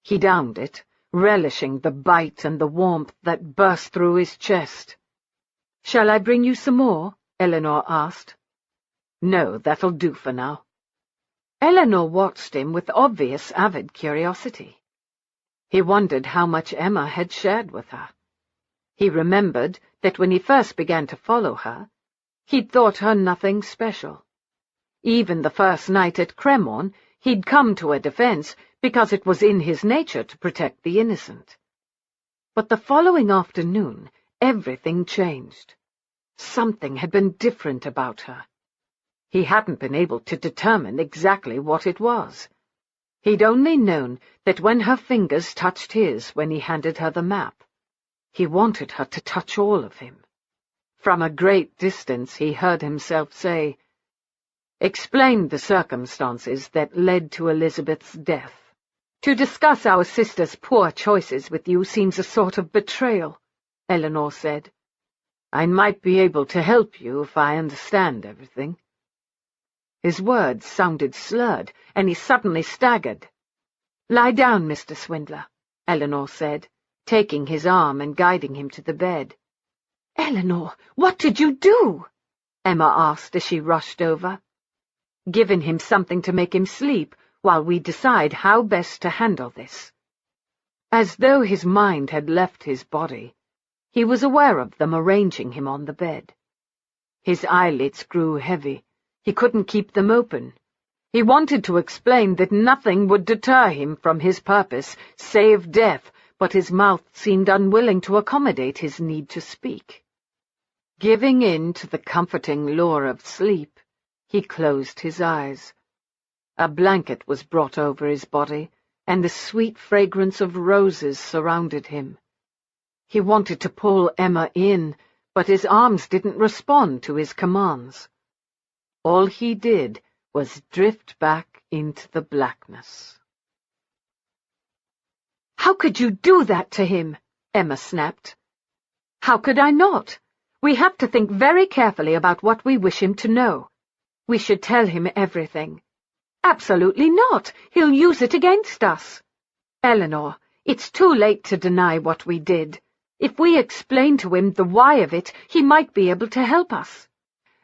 He downed it, relishing the bite and the warmth that burst through his chest. "Shall I bring you some more?" Eleanor asked. "No, that'll do for now." Eleanor watched him with obvious avid curiosity. He wondered how much Emma had shared with her. He remembered that when he first began to follow her, he'd thought her nothing special. Even the first night at Cremorne, he'd come to her defense because it was in his nature to protect the innocent. But the following afternoon, everything changed. Something had been different about her. He hadn't been able to determine exactly what it was. He'd only known that when her fingers touched his when he handed her the map, he wanted her to touch all of him. From a great distance he heard himself say, "Explain the circumstances that led to Elizabeth's death. To discuss our sister's poor choices with you seems a sort of betrayal," Eleanor said. "I might be able to help you if I understand everything." His words sounded slurred, and he suddenly staggered. "Lie down, Mr. Swindler," Eleanor said, taking his arm and guiding him to the bed. "Eleanor, what did you do?" Emma asked as she rushed over. "Given him something to make him sleep while we decide how best to handle this." As though his mind had left his body, he was aware of them arranging him on the bed. His eyelids grew heavy. He couldn't keep them open. He wanted to explain that nothing would deter him from his purpose, save death, but his mouth seemed unwilling to accommodate his need to speak. Giving in to the comforting lure of sleep, he closed his eyes. A blanket was brought over his body, and the sweet fragrance of roses surrounded him. He wanted to pull Emma in, but his arms didn't respond to his commands. All he did was drift back into the blackness. "How could you do that to him?" Emma snapped. "How could I not? We have to think very carefully about what we wish him to know. We should tell him everything." "Absolutely not. He'll use it against us." "Eleanor, it's too late to deny what we did. If we explain to him the why of it, he might be able to help us.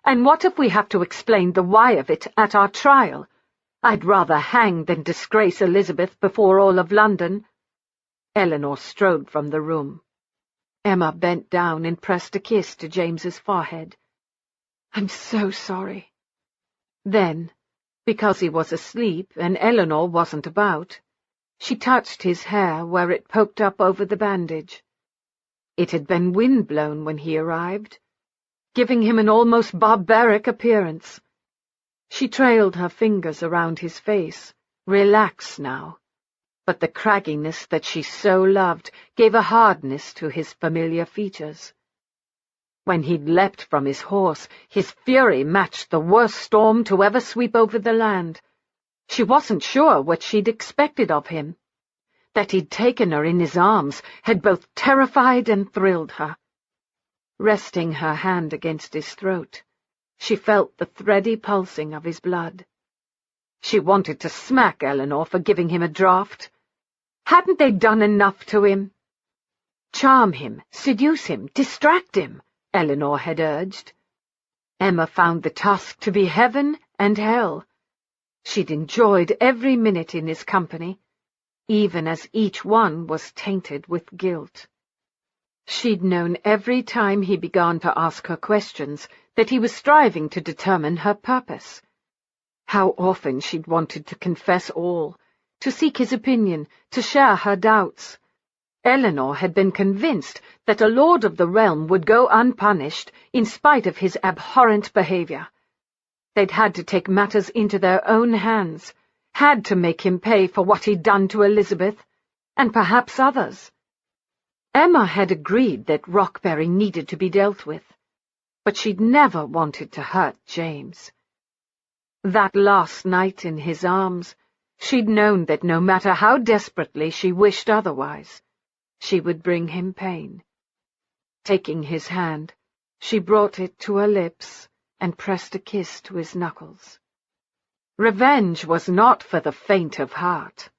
And what if we have to explain the why of it at our trial? I'd rather hang than disgrace Elizabeth before all of London." Eleanor strode from the room. Emma bent down and pressed a kiss to James's forehead. "I'm so sorry." Then, because he was asleep and Eleanor wasn't about, she touched his hair where it poked up over the bandage. It had been wind-blown when he arrived, giving him an almost barbaric appearance. She trailed her fingers around his face, relaxed now, but the cragginess that she so loved gave a hardness to his familiar features. When he'd leapt from his horse, his fury matched the worst storm to ever sweep over the land. She wasn't sure what she'd expected of him. That he'd taken her in his arms had both terrified and thrilled her. Resting her hand against his throat, she felt the thready pulsing of his blood. She wanted to smack Eleanor for giving him a draught. Hadn't they done enough to him? Charm him, seduce him, distract him, Eleanor had urged. Emma found the task to be heaven and hell. She'd enjoyed every minute in his company, even as each one was tainted with guilt. She'd known every time he began to ask her questions that he was striving to determine her purpose. How often she'd wanted to confess all, to seek his opinion, to share her doubts. Eleanor had been convinced that a lord of the realm would go unpunished in spite of his abhorrent behavior. They'd had to take matters into their own hands, had to make him pay for what he'd done to Elizabeth, and perhaps others. Emma had agreed that Rockberry needed to be dealt with, but she'd never wanted to hurt James. That last night in his arms, she'd known that no matter how desperately she wished otherwise, she would bring him pain. Taking his hand, she brought it to her lips and pressed a kiss to his knuckles. Revenge was not for the faint of heart,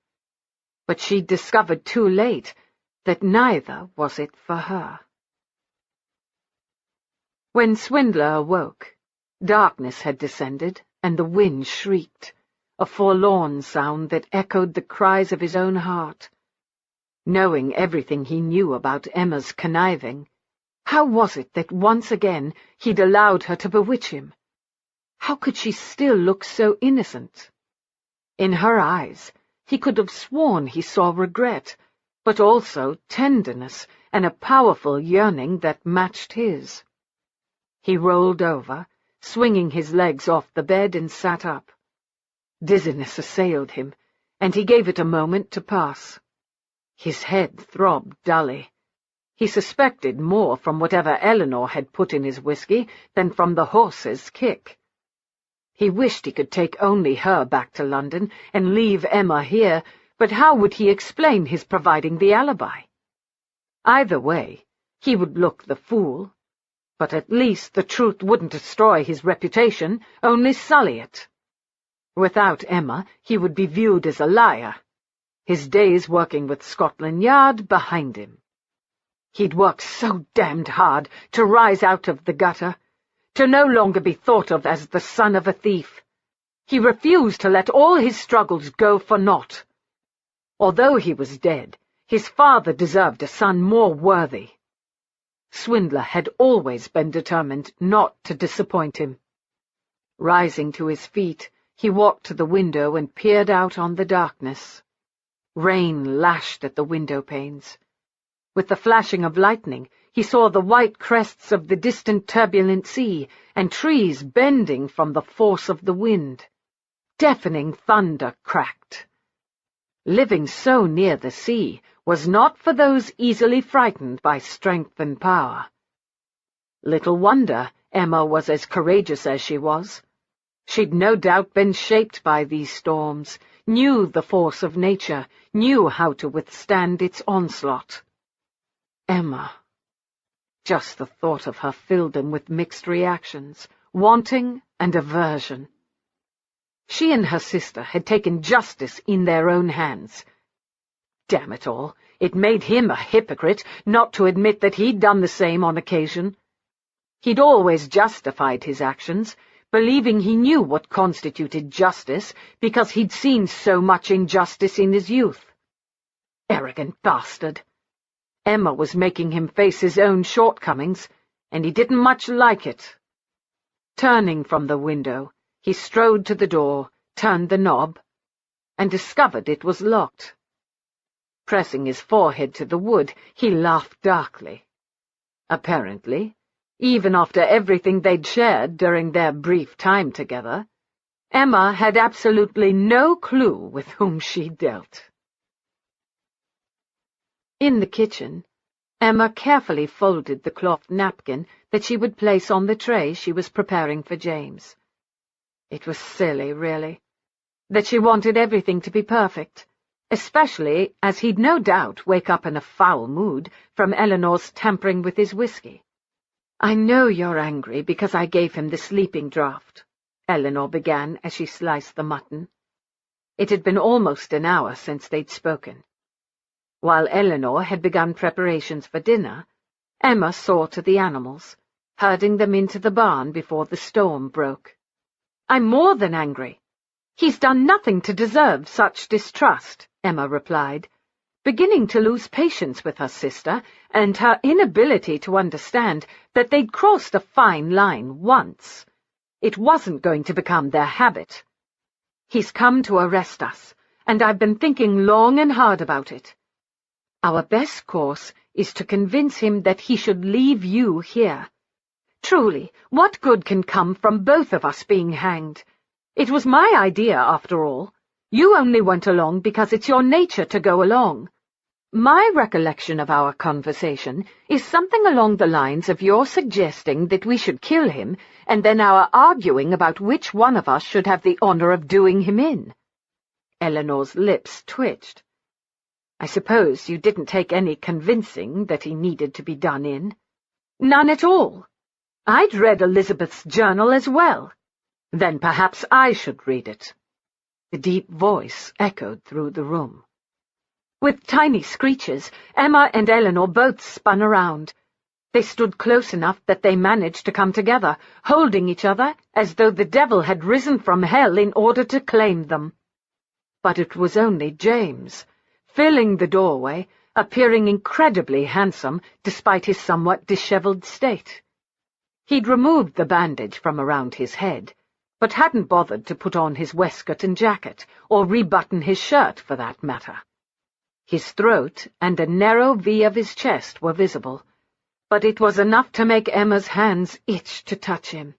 but she'd discovered too late that neither was it for her. When Swindler awoke, darkness had descended and the wind shrieked, a forlorn sound that echoed the cries of his own heart. Knowing everything he knew about Emma's conniving, How was it that once again he'd allowed her to bewitch him? How could she still look so innocent? In her eyes, he could have sworn he saw regret, but also tenderness and a powerful yearning that matched his. He rolled over, swinging his legs off the bed, and sat up. Dizziness assailed him, and he gave it a moment to pass. His head throbbed dully. He suspected more from whatever Eleanor had put in his whiskey than from the horse's kick. He wished he could take only her back to London and leave Emma here, but how would he explain his providing the alibi? Either way, he would look the fool, but at least the truth wouldn't destroy his reputation, only sully it. Without Emma, he would be viewed as a liar, his days working with Scotland Yard behind him. He'd worked so damned hard to rise out of the gutter, to no longer be thought of as the son of a thief. He refused to let all his struggles go for naught. Although he was dead, his father deserved a son more worthy. Swindler had always been determined not to disappoint him. Rising to his feet, he walked to the window and peered out on the darkness. Rain lashed at the window panes. With the flashing of lightning, he saw the white crests of the distant turbulent sea and trees bending from the force of the wind. Deafening thunder cracked. Living so near the sea was not for those easily frightened by strength and power. Little wonder Emma was as courageous as she was. She'd no doubt been shaped by these storms, knew the force of nature, knew how to withstand its onslaught. Emma. Just the thought of her filled him with mixed reactions, wanting and aversion. She and her sister had taken justice in their own hands. Damn it all, it made him a hypocrite not to admit that he'd done the same on occasion. He'd always justified his actions, believing he knew what constituted justice because he'd seen so much injustice in his youth. Arrogant bastard! Emma was making him face his own shortcomings, and he didn't much like it. Turning from the window, he strode to the door, turned the knob, and discovered it was locked. Pressing his forehead to the wood, he laughed darkly. Apparently, even after everything they'd shared during their brief time together, Emma had absolutely no clue with whom she dealt. In the kitchen, Emma carefully folded the cloth napkin that she would place on the tray she was preparing for James. It was silly, really, that she wanted everything to be perfect, especially as he'd no doubt wake up in a foul mood from Eleanor's tampering with his whiskey. "I know you're angry because I gave him the sleeping draught," Eleanor began as she sliced the mutton. It had been almost an hour since they'd spoken. While Eleanor had begun preparations for dinner, Emma saw to the animals, herding them into the barn before the storm broke. "I'm more than angry. He's done nothing to deserve such distrust," Emma replied, beginning to lose patience with her sister and her inability to understand that they'd crossed a fine line once. It wasn't going to become their habit. "He's come to arrest us, and I've been thinking long and hard about it. Our best course is to convince him that he should leave you here. Truly, what good can come from both of us being hanged? It was my idea, after all. You only went along because it's your nature to go along. My recollection of our conversation is something along the lines of your suggesting that we should kill him, and then our arguing about which one of us should have the honor of doing him in." Eleanor's lips twitched. "I suppose you didn't take any convincing that he needed to be done in?" "None at all. I'd read Elizabeth's journal as well. Then perhaps I should read it." The deep voice echoed through the room. With tiny screeches, Emma and Eleanor both spun around. They stood close enough that they managed to come together, holding each other as though the devil had risen from hell in order to claim them. But it was only James, filling the doorway, appearing incredibly handsome despite his somewhat dishevelled state. He'd removed the bandage from around his head, but hadn't bothered to put on his waistcoat and jacket, or rebutton his shirt for that matter. His throat and a narrow V of his chest were visible, but it was enough to make Emma's hands itch to touch him.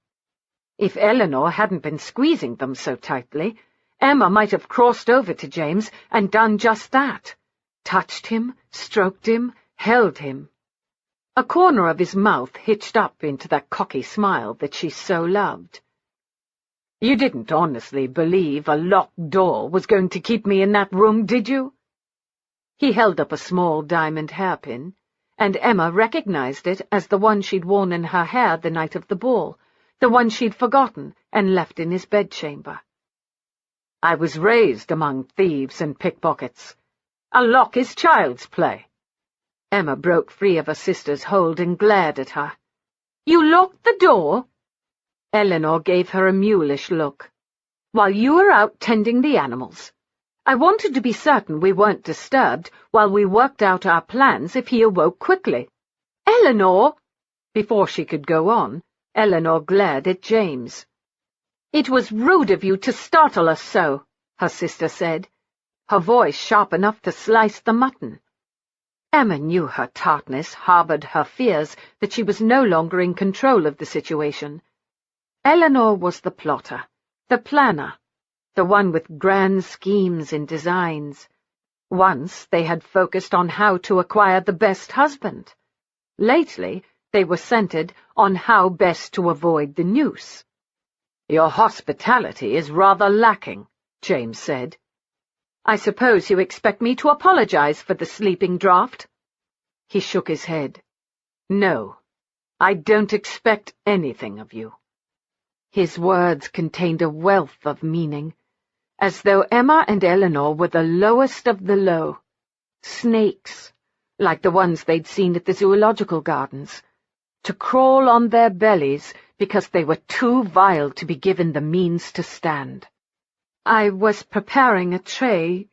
If Eleanor hadn't been squeezing them so tightly, Emma might have crossed over to James and done just that, touched him, stroked him, held him. A corner of his mouth hitched up into that cocky smile that she so loved. "You didn't honestly believe a locked door was going to keep me in that room, did you?" He held up a small diamond hairpin, and Emma recognized it as the one she'd worn in her hair the night of the ball, the one she'd forgotten and left in his bedchamber. "I was raised among thieves and pickpockets. A lock is child's play." Emma broke free of her sister's hold and glared at her. "You locked the door?" Eleanor gave her a mulish look. "While you were out tending the animals. I wanted to be certain we weren't disturbed while we worked out our plans if he awoke quickly." "Eleanor!" Before she could go on, Eleanor glared at James. "It was rude of you to startle us so," her sister said, her voice sharp enough to slice the mutton. Emma knew her tartness harboured her fears that she was no longer in control of the situation. Eleanor was the plotter, the planner, the one with grand schemes and designs. Once they had focused on how to acquire the best husband. Lately they were centred on how best to avoid the noose. "Your hospitality is rather lacking," James said. "I suppose you expect me to apologize for the sleeping draught?" He shook his head. "No, I don't expect anything of you." His words contained a wealth of meaning, as though Emma and Eleanor were the lowest of the low. Snakes, like the ones they'd seen at the zoological gardens, to crawl on their bellies because they were too vile to be given the means to stand. "I was preparing a tray.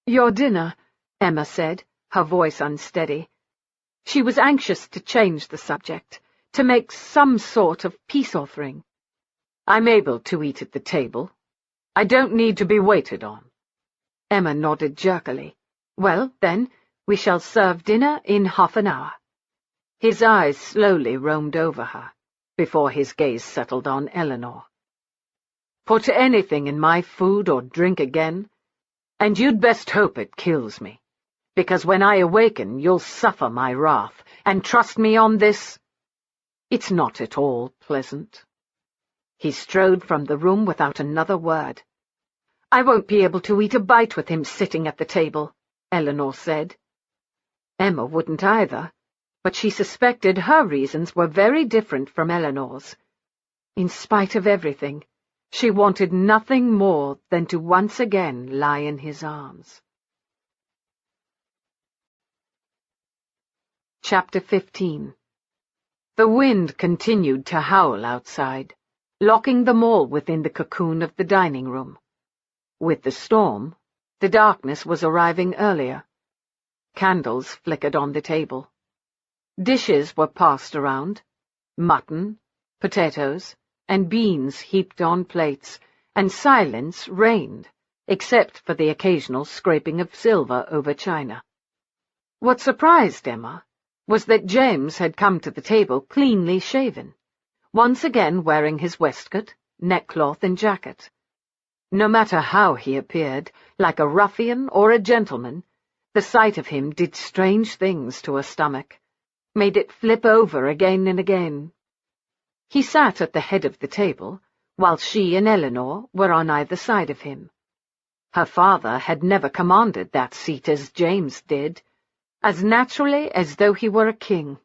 Your dinner," Emma said, her voice unsteady. She was anxious to change the subject, to make some sort of peace offering. "I'm able to eat at the table. I don't need to be waited on." Emma nodded jerkily. "Well, then, we shall serve dinner in half an hour." His eyes slowly roamed over her, before his gaze settled on Eleanor. "Put anything in my food or drink again, and you'd best hope it kills me, because when I awaken you'll suffer my wrath, and trust me on this, it's not at all pleasant." He strode from the room without another word. "I won't be able to eat a bite with him sitting at the table," Eleanor said. Emma wouldn't either, but she suspected her reasons were very different from Eleanor's. In spite of everything, she wanted nothing more than to once again lie in his arms. Chapter 15. The wind continued to howl outside, locking them all within the cocoon of the dining room. With the storm, the darkness was arriving earlier. Candles flickered on the table. Dishes were passed around, mutton, potatoes, and beans heaped on plates, and silence reigned, except for the occasional scraping of silver over china. What surprised Emma was that James had come to the table cleanly shaven, once again wearing his waistcoat, neckcloth, and jacket. No matter how he appeared, like a ruffian or a gentleman, the sight of him did strange things to her stomach, made it flip over again and again. He sat at the head of the table, while she and Eleanor were on either side of him. Her father had never commanded that seat as James did, as naturally as though he were a king.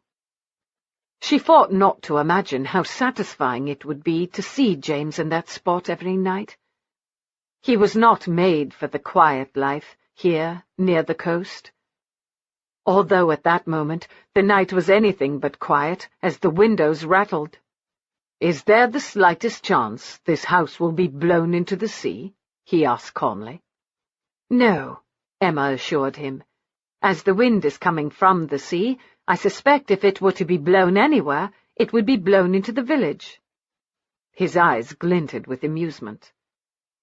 She fought not to imagine how satisfying it would be to see James in that spot every night. He was not made for the quiet life here near the coast. Although at that moment the night was anything but quiet, as the windows rattled. "Is there the slightest chance this house will be blown into the sea?" he asked calmly. "No," Emma assured him. As the wind is coming from the sea, I suspect if it were to be blown anywhere, it would be blown into the village." His eyes glinted with amusement.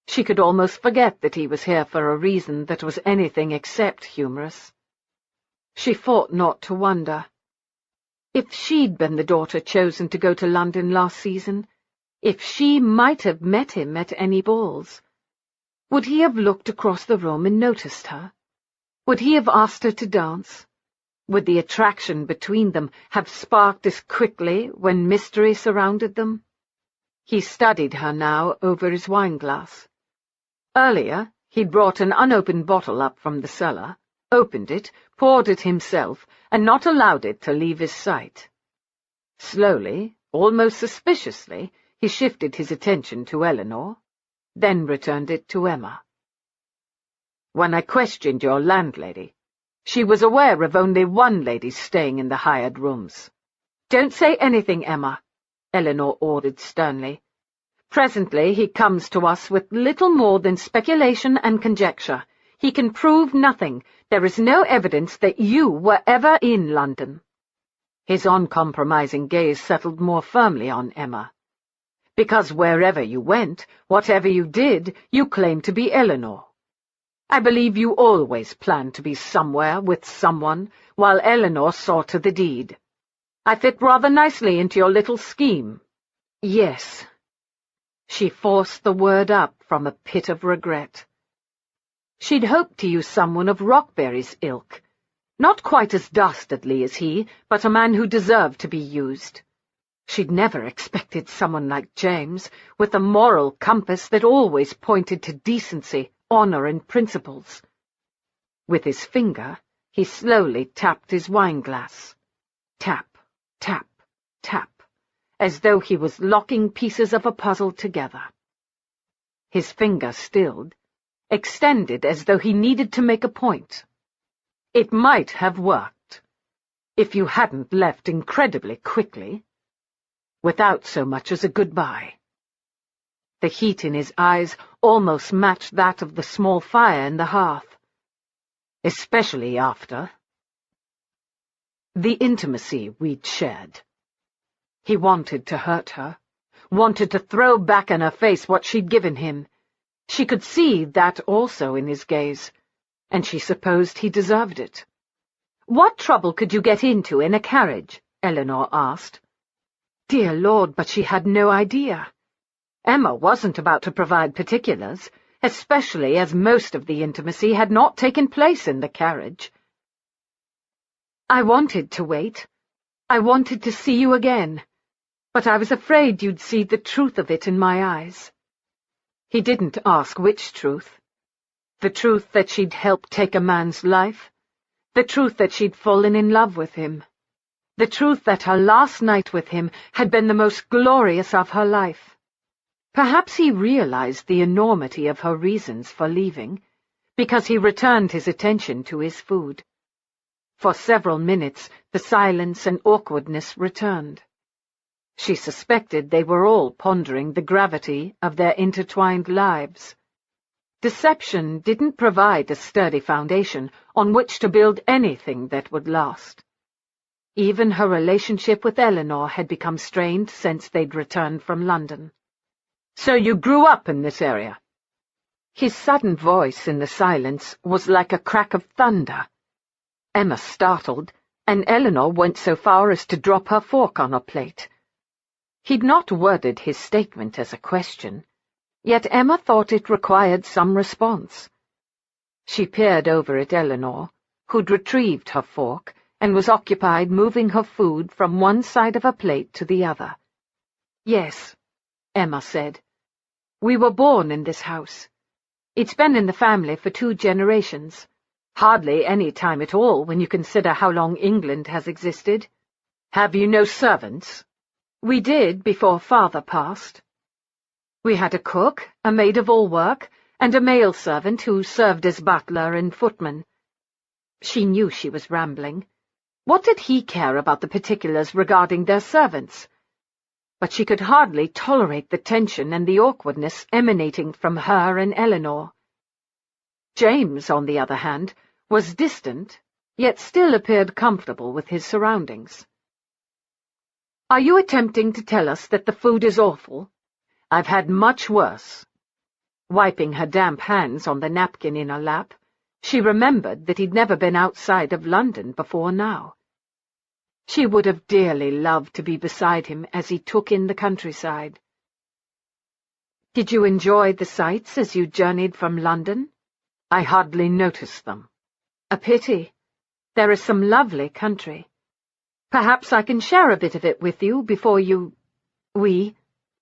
She could almost forget that he was here for a reason that was anything except humorous. She fought not to wonder. If she'd been the daughter chosen to go to London last season, if she might have met him at any balls, would he have looked across the room and noticed her? Would he have asked her to dance? Would the attraction between them have sparked as quickly when mystery surrounded them? He studied her now over his wineglass. Earlier, he'd brought an unopened bottle up from the cellar, opened it, poured it himself, and not allowed it to leave his sight. Slowly, almost suspiciously, he shifted his attention to Eleanor, then returned it to Emma. "When I questioned your landlady, she was aware of only one lady staying in the hired rooms." "Don't say anything, Emma," Eleanor ordered sternly. "Presently he comes to us with little more than speculation and conjecture. He can prove nothing. There is no evidence that you were ever in London." His uncompromising gaze settled more firmly on Emma. "Because wherever you went, whatever you did, you claimed to be Eleanor. I believe you always planned to be somewhere with someone, while Eleanor saw to the deed. I fit rather nicely into your little scheme." "Yes." She forced the word up from a pit of regret. She'd hoped to use someone of Rockberry's ilk. Not quite as dastardly as he, but a man who deserved to be used. She'd never expected someone like James, with a moral compass that always pointed to decency, honor, and principles. With his finger, he slowly tapped his wineglass. Tap, tap, tap, as though he was locking pieces of a puzzle together. His finger stilled, extended as though he needed to make a point. "It might have worked, if you hadn't left incredibly quickly, without so much as a goodbye." The heat in his eyes almost matched that of the small fire in the hearth. "Especially after the intimacy we'd shared." He wanted to hurt her, wanted to throw back in her face what she'd given him. She could see that also in his gaze, and she supposed he deserved it. "What trouble could you get into in a carriage?" Eleanor asked. Dear Lord, but she had no idea. Emma wasn't about to provide particulars, especially as most of the intimacy had not taken place in the carriage. "I wanted to wait. I wanted to see you again, but I was afraid you'd see the truth of it in my eyes." He didn't ask which truth. The truth that she'd helped take a man's life, the truth that she'd fallen in love with him, the truth that her last night with him had been the most glorious of her life. Perhaps he realized the enormity of her reasons for leaving, because he returned his attention to his food. For several minutes the silence and awkwardness returned. She suspected they were all pondering the gravity of their intertwined lives. Deception didn't provide a sturdy foundation on which to build anything that would last. Even her relationship with Eleanor had become strained since they'd returned from London. "So you grew up in this area?" His sudden voice in the silence was like a crack of thunder. Emma startled, and Eleanor went so far as to drop her fork on her plate. He'd not worded his statement as a question, yet Emma thought it required some response. She peered over at Eleanor, who'd retrieved her fork and was occupied moving her food from one side of her plate to the other. "Yes," Emma said. "We were born in this house. It's been in the family for 2 generations. Hardly any time at all when you consider how long England has existed." "Have you no servants?" "We did before Father passed. We had a cook, a maid-of-all-work, and a male servant who served as butler and footman." She knew she was rambling. What did he care about the particulars regarding their servants? But she could hardly tolerate the tension and the awkwardness emanating from her and Eleanor. James, on the other hand, was distant, yet still appeared comfortable with his surroundings. "Are you attempting to tell us that the food is awful? I've had much worse." Wiping her damp hands on the napkin in her lap, she remembered that he'd never been outside of London before now. She would have dearly loved to be beside him as he took in the countryside. "Did you enjoy the sights as you journeyed from London?" "I hardly noticed them." "A pity. There is some lovely country. Perhaps I can share a bit of it with you before we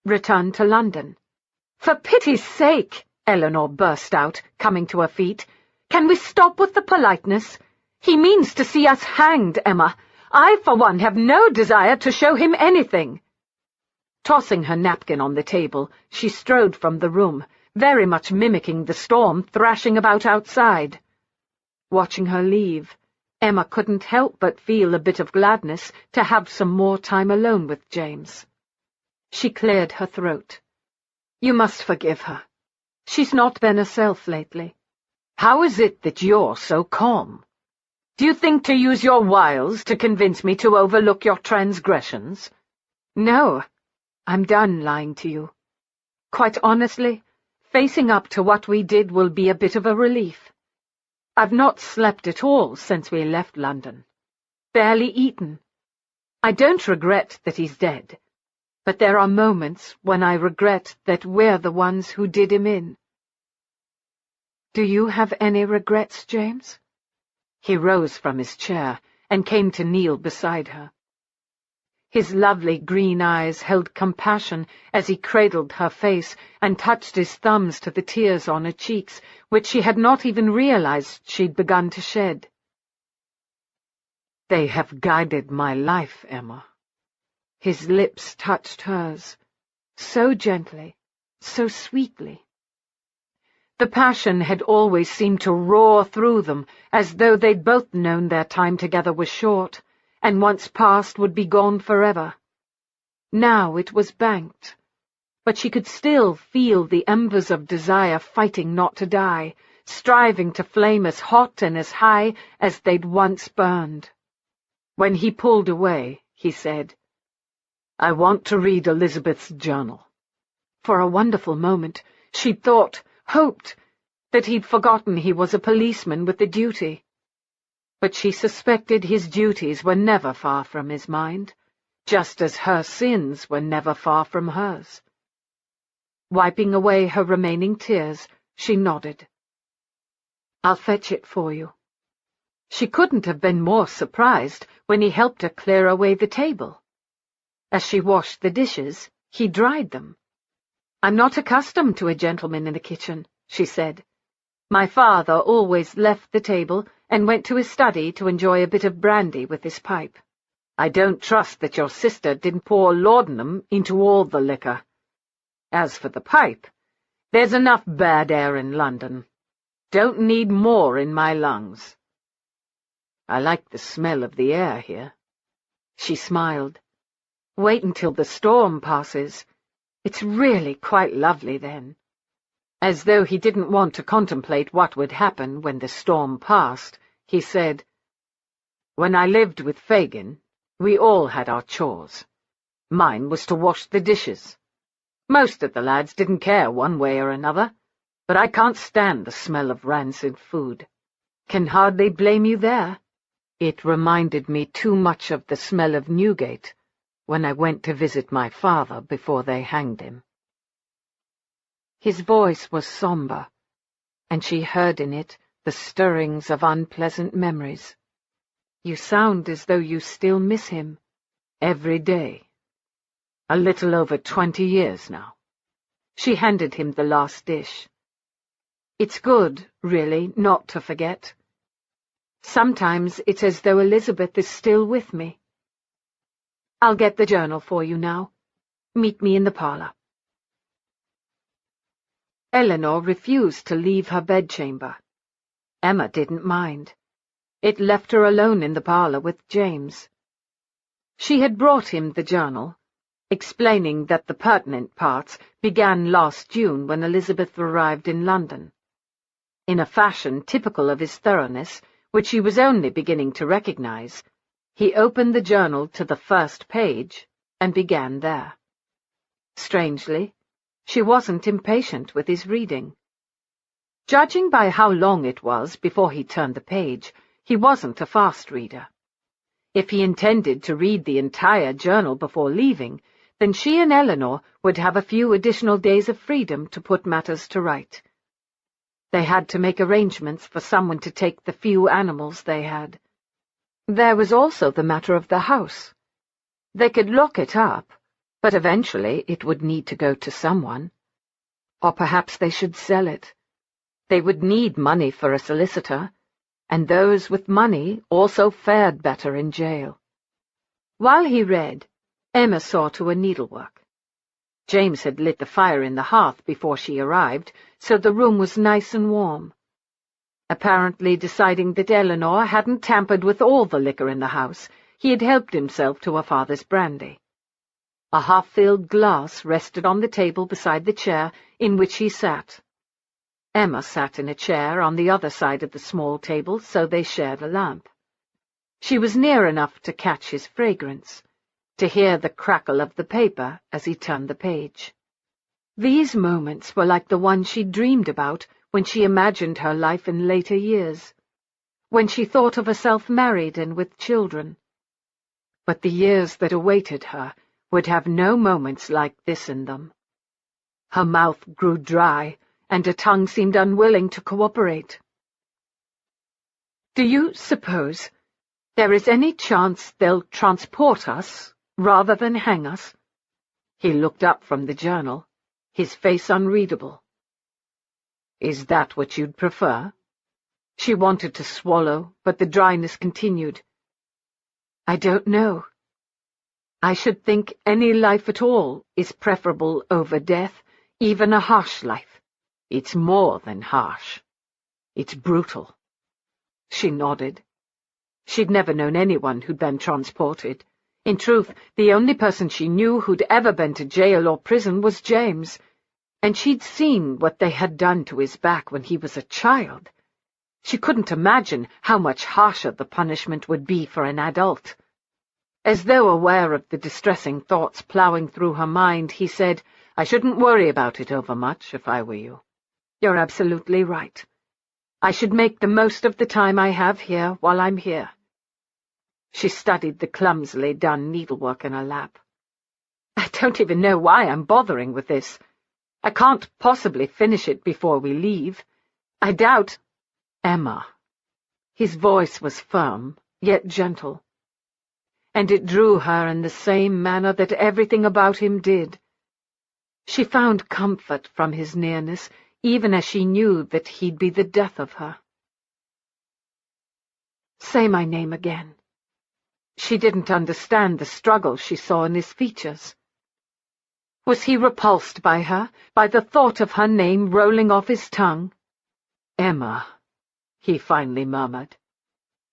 return to London." "For pity's sake," Eleanor burst out, coming to her feet. "Can we stop with the politeness? He means to see us hanged, Emma. I, for one, have no desire to show him anything." Tossing her napkin on the table, she strode from the room, very much mimicking the storm thrashing about outside. Watching her leave, Emma couldn't help but feel a bit of gladness to have some more time alone with James. She cleared her throat. "You must forgive her. She's not been herself lately." "How is it that you're so calm? Do you think to use your wiles to convince me to overlook your transgressions?" "No, I'm done lying to you. Quite honestly, facing up to what we did will be a bit of a relief. I've not slept at all since we left London. Barely eaten. I don't regret that he's dead, but there are moments when I regret that we're the ones who did him in." "Do you have any regrets, James?" He rose from his chair and came to kneel beside her. His lovely green eyes held compassion as he cradled her face and touched his thumbs to the tears on her cheeks, which she had not even realized she'd begun to shed. "They have guided my life, Emma." His lips touched hers, so gently, so sweetly. The passion had always seemed to roar through them, as though they'd both known their time together was short, and once past would be gone forever. Now it was banked, but she could still feel the embers of desire fighting not to die, striving to flame as hot and as high as they'd once burned. When he pulled away, he said, "I want to read Elizabeth's journal." For a wonderful moment, she'd thought, hoped, that he'd forgotten he was a policeman with a duty. But she suspected his duties were never far from his mind, just as her sins were never far from hers. Wiping away her remaining tears, she nodded. "I'll fetch it for you." She couldn't have been more surprised when he helped her clear away the table. As she washed the dishes, he dried them. "I'm not accustomed to a gentleman in the kitchen," she said. "My father always left the table and went to his study to enjoy a bit of brandy with his pipe. I don't trust that your sister didn't pour laudanum into all the liquor. As for the pipe, there's enough bad air in London. Don't need more in my lungs." "I like the smell of the air here." She smiled. "Wait until the storm passes. It's really quite lovely then." As though he didn't want to contemplate what would happen when the storm passed, he said, "When I lived with Fagin, we all had our chores. Mine was to wash the dishes. Most of the lads didn't care one way or another, but I can't stand the smell of rancid food. Can hardly blame you there. It reminded me too much of the smell of Newgate when I went to visit my father before they hanged him." His voice was sombre, and she heard in it the stirrings of unpleasant memories. "You sound as though you still miss him." "Every day. A little over 20 years now." She handed him the last dish. "It's good, really, not to forget. Sometimes it's as though Elizabeth is still with me. I'll get the journal for you now. Meet me in the parlour." Eleanor refused to leave her bedchamber. Emma didn't mind. It left her alone in the parlour with James. She had brought him the journal, explaining that the pertinent parts began last June when Elizabeth arrived in London. In a fashion typical of his thoroughness, which she was only beginning to recognize, he opened the journal to the first page and began there. Strangely, she wasn't impatient with his reading. Judging by how long it was before he turned the page, he wasn't a fast reader. If he intended to read the entire journal before leaving, then she and Eleanor would have a few additional days of freedom to put matters to right. They had to make arrangements for someone to take the few animals they had. There was also the matter of the house. They could lock it up, but eventually it would need to go to someone. Or perhaps they should sell it. They would need money for a solicitor, and those with money also fared better in jail. While he read, Emma saw to her needlework. James had lit the fire in the hearth before she arrived, so the room was nice and warm. Apparently deciding that Eleanor hadn't tampered with all the liquor in the house, he had helped himself to her father's brandy. A half-filled glass rested on the table beside the chair in which he sat. Emma sat in a chair on the other side of the small table, so they shared a lamp. She was near enough to catch his fragrance, to hear the crackle of the paper as he turned the page. These moments were like the ones she dreamed about when she imagined her life in later years, when she thought of herself married and with children. But the years that awaited her would have no moments like this in them. Her mouth grew dry, and her tongue seemed unwilling to cooperate. "Do you suppose there is any chance they'll transport us rather than hang us?" He looked up from the journal, his face unreadable. "Is that what you'd prefer?" She wanted to swallow, but the dryness continued. "I don't know. I should think any life at all is preferable over death, even a harsh life. It's more than harsh. It's brutal." She nodded. She'd never known anyone who'd been transported. In truth, the only person she knew who'd ever been to jail or prison was James, and she'd seen what they had done to his back when he was a child. She couldn't imagine how much harsher the punishment would be for an adult. As though aware of the distressing thoughts ploughing through her mind, he said, "I shouldn't worry about it overmuch if I were you. You're absolutely right. I should make the most of the time I have here while I'm here." She studied the clumsily done needlework in her lap. "I don't even know why I'm bothering with this. I can't possibly finish it before we leave. I doubt—" "Emma." His voice was firm, yet gentle. And it drew her in the same manner that everything about him did. She found comfort from his nearness, even as she knew that he'd be the death of her. "Say my name again." She didn't understand the struggle she saw in his features. Was he repulsed by her, by the thought of her name rolling off his tongue? "Emma," he finally murmured.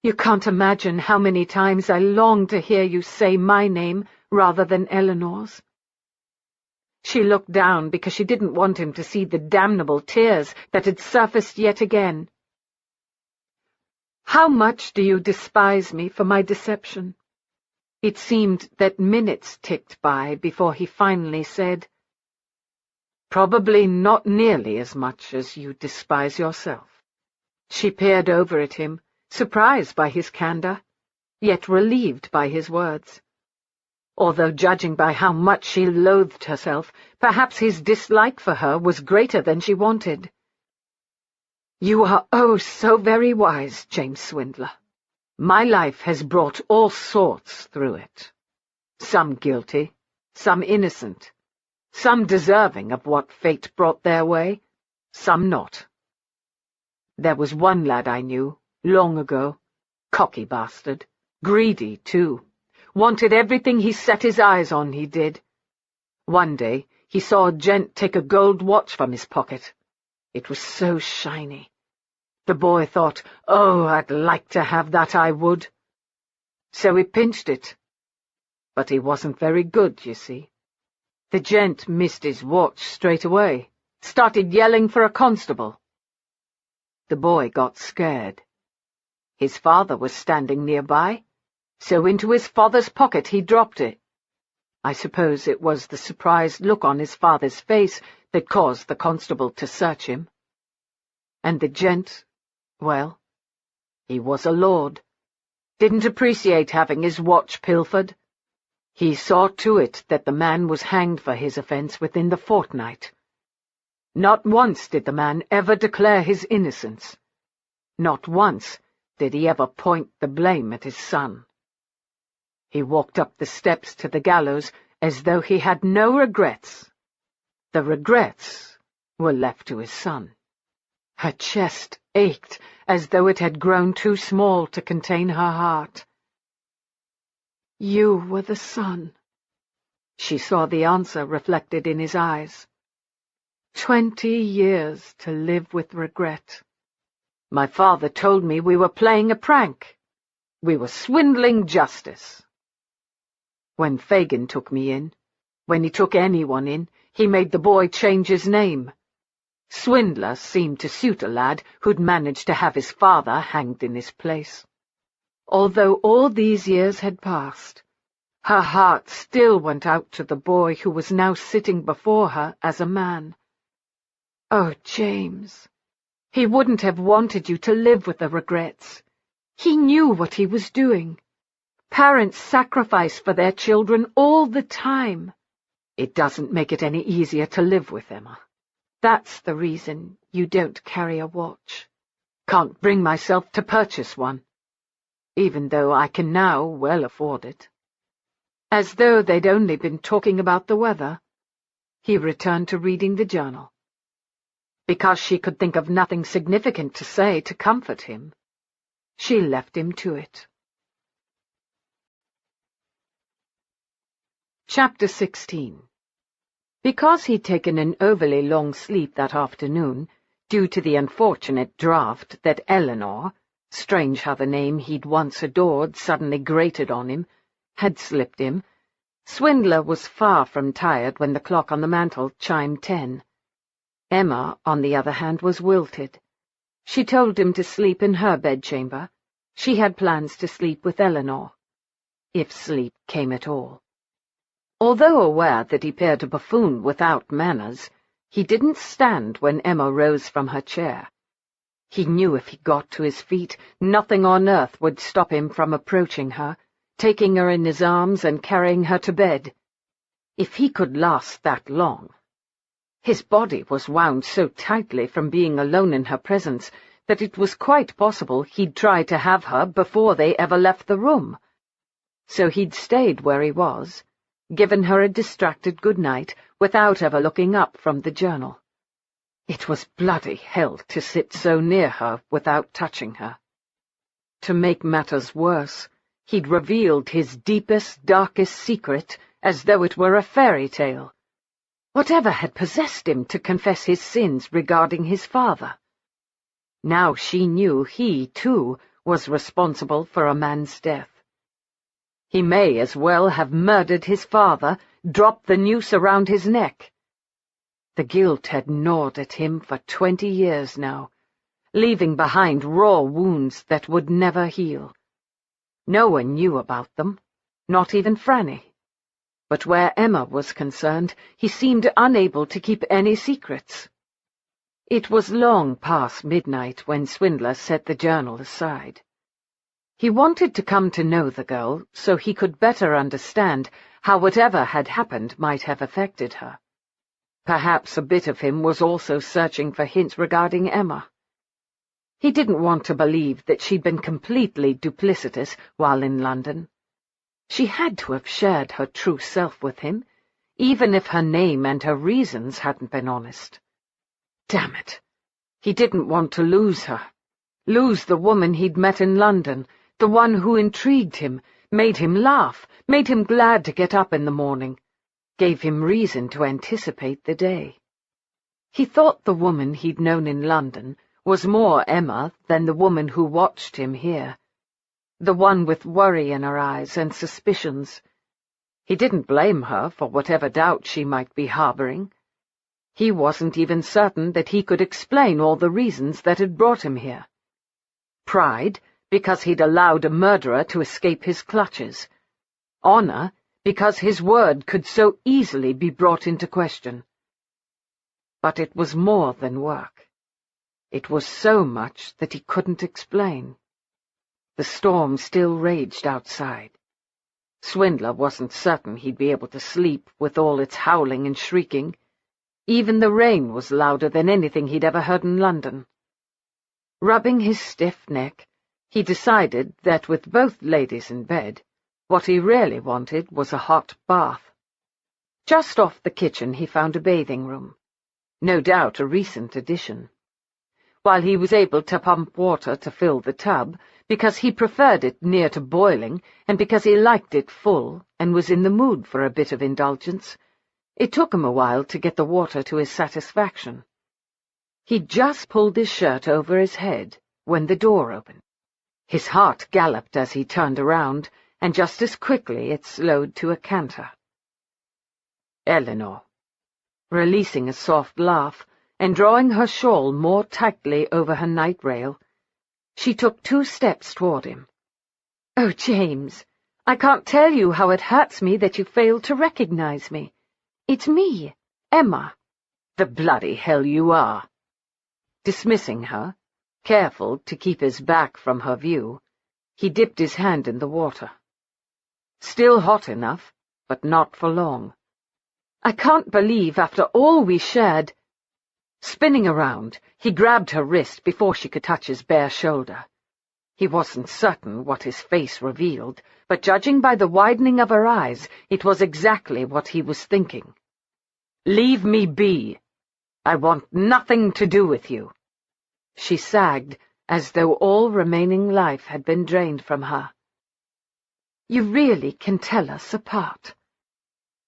"You can't imagine how many times I long to hear you say my name rather than Eleanor's." She looked down because she didn't want him to see the damnable tears that had surfaced yet again. "How much do you despise me for my deception?" It seemed that minutes ticked by before he finally said, "Probably not nearly as much as you despise yourself." She peered over at him, surprised by his candor, yet relieved by his words. Although judging by how much she loathed herself, perhaps his dislike for her was greater than she wanted. "You are oh so very wise, James Swindler. My life has brought all sorts through it. Some guilty, some innocent, some deserving of what fate brought their way, some not. There was one lad I knew, long ago, cocky bastard, greedy too. Wanted everything he set his eyes on, he did. One day he saw a gent take a gold watch from his pocket. It was so shiny. The boy thought, oh, I'd like to have that, I would. So he pinched it. But he wasn't very good, you see. The gent missed his watch straight away, started yelling for a constable. The boy got scared. His father was standing nearby, so into his father's pocket he dropped it. I suppose it was the surprised look on his father's face that caused the constable to search him. And the gent, well, he was a lord. Didn't appreciate having his watch pilfered. He saw to it that the man was hanged for his offence within the fortnight. Not once did the man ever declare his innocence. Not once did he ever point the blame at his son. He walked up the steps to the gallows as though he had no regrets. The regrets were left to his son. Her chest ached as though it had grown too small to contain her heart. "You were the son." She saw the answer reflected in his eyes. 20 years to live with regret. My father told me we were playing a prank. We were swindling justice. When Fagin took me in, when he took anyone in, he made the boy change his name. Swindler seemed to suit a lad who'd managed to have his father hanged in his place. Although all these years had passed, her heart still went out to the boy who was now sitting before her as a man. Oh, James, he wouldn't have wanted you to live with the regrets. He knew what he was doing. Parents sacrifice for their children all the time. It doesn't make it any easier to live with, Emma. That's the reason you don't carry a watch. Can't bring myself to purchase one, even though I can now well afford it. As though they'd only been talking about the weather, he returned to reading the journal. Because she could think of nothing significant to say to comfort him, she left him to it. Chapter 16. Because he'd taken an overly long sleep that afternoon, due to the unfortunate draught that Eleanor, strange how the name he'd once adored suddenly grated on him, had slipped him, Swindler was far from tired when the clock on the mantel chimed 10. Emma, on the other hand, was wilted. She told him to sleep in her bedchamber. She had plans to sleep with Eleanor, if sleep came at all. Although aware that he appeared a buffoon without manners, he didn't stand when Emma rose from her chair. He knew if he got to his feet, nothing on earth would stop him from approaching her, taking her in his arms and carrying her to bed. If he could last that long. His body was wound so tightly from being alone in her presence that it was quite possible he'd try to have her before they ever left the room. So he'd stayed where he was, given her a distracted good night without ever looking up from the journal. It was bloody hell to sit so near her without touching her. To make matters worse, he'd revealed his deepest, darkest secret as though it were a fairy tale. Whatever had possessed him to confess his sins regarding his father? Now she knew he, too, was responsible for a man's death. He may as well have murdered his father, dropped the noose around his neck. The guilt had gnawed at him for 20 years now, leaving behind raw wounds that would never heal. No one knew about them, not even Franny. But where Emma was concerned, he seemed unable to keep any secrets. It was long past midnight when Swindler set the journal aside. He wanted to come to know the girl so he could better understand how whatever had happened might have affected her. Perhaps a bit of him was also searching for hints regarding Emma. He didn't want to believe that she'd been completely duplicitous while in London. She had to have shared her true self with him, even if her name and her reasons hadn't been honest. Damn it! He didn't want to lose her. Lose the woman he'd met in London, the one who intrigued him, made him laugh, made him glad to get up in the morning, gave him reason to anticipate the day. He thought the woman he'd known in London was more Emma than the woman who watched him here, the one with worry in her eyes and suspicions. He didn't blame her for whatever doubt she might be harboring. He wasn't even certain that he could explain all the reasons that had brought him here. Pride, because he'd allowed a murderer to escape his clutches. Honor, because his word could so easily be brought into question. But it was more than work. It was so much that he couldn't explain. The storm still raged outside. Swindler wasn't certain he'd be able to sleep with all its howling and shrieking. Even the rain was louder than anything he'd ever heard in London. Rubbing his stiff neck, he decided that with both ladies in bed, what he really wanted was a hot bath. Just off the kitchen he found a bathing room. No doubt a recent addition. While he was able to pump water to fill the tub, because he preferred it near to boiling and because he liked it full and was in the mood for a bit of indulgence, it took him a while to get the water to his satisfaction. He'd just pulled his shirt over his head when the door opened. His heart galloped as he turned around, and just as quickly it slowed to a canter. Eleanor. Releasing a soft laugh and drawing her shawl more tightly over her night rail, she took 2 steps toward him. "Oh, James, I can't tell you how it hurts me that you failed to recognize me. It's me, Emma." "The bloody hell you are." Dismissing her, careful to keep his back from her view, he dipped his hand in the water. Still hot enough, but not for long. "I can't believe after all we shared—" Spinning around, he grabbed her wrist before she could touch his bare shoulder. He wasn't certain what his face revealed, but judging by the widening of her eyes, it was exactly what he was thinking. "Leave me be. I want nothing to do with you." She sagged, as though all remaining life had been drained from her. "You really can tell us apart.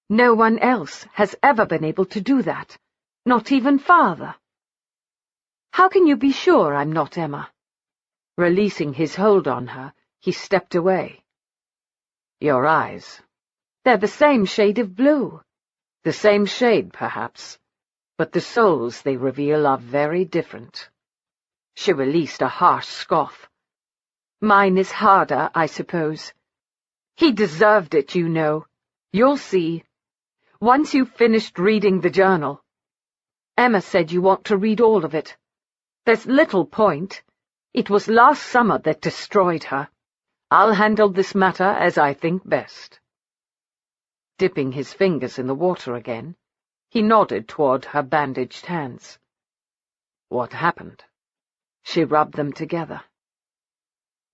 No one else has ever been able to do that, not even Father." "How can you be sure I'm not Emma?" Releasing his hold on her, he stepped away. "Your eyes. They're the same shade of blue. The same shade, perhaps, but the souls they reveal are very different." She released a harsh scoff. "Mine is harder, I suppose. He deserved it, you know. You'll see. Once you've finished reading the journal. Emma said you want to read all of it. There's little point. It was last summer that destroyed her. I'll handle this matter as I think best." Dipping his fingers in the water again, he nodded toward her bandaged hands. "What happened?" She rubbed them together.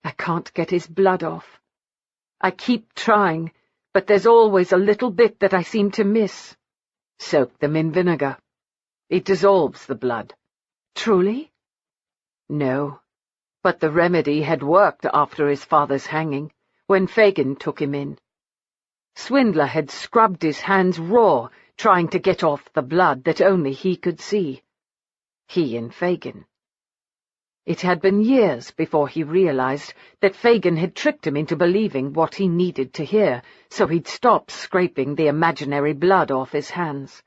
"I can't get his blood off. I keep trying, but there's always a little bit that I seem to miss." "Soak them in vinegar. It dissolves the blood." "Truly?" "No, but the remedy had worked after his father's hanging, when Fagin took him in. Swindler had scrubbed his hands raw, trying to get off the blood that only he could see. He and Fagin. It had been years before he realized that Fagin had tricked him into believing what he needed to hear, so he'd stop scraping the imaginary blood off his hands.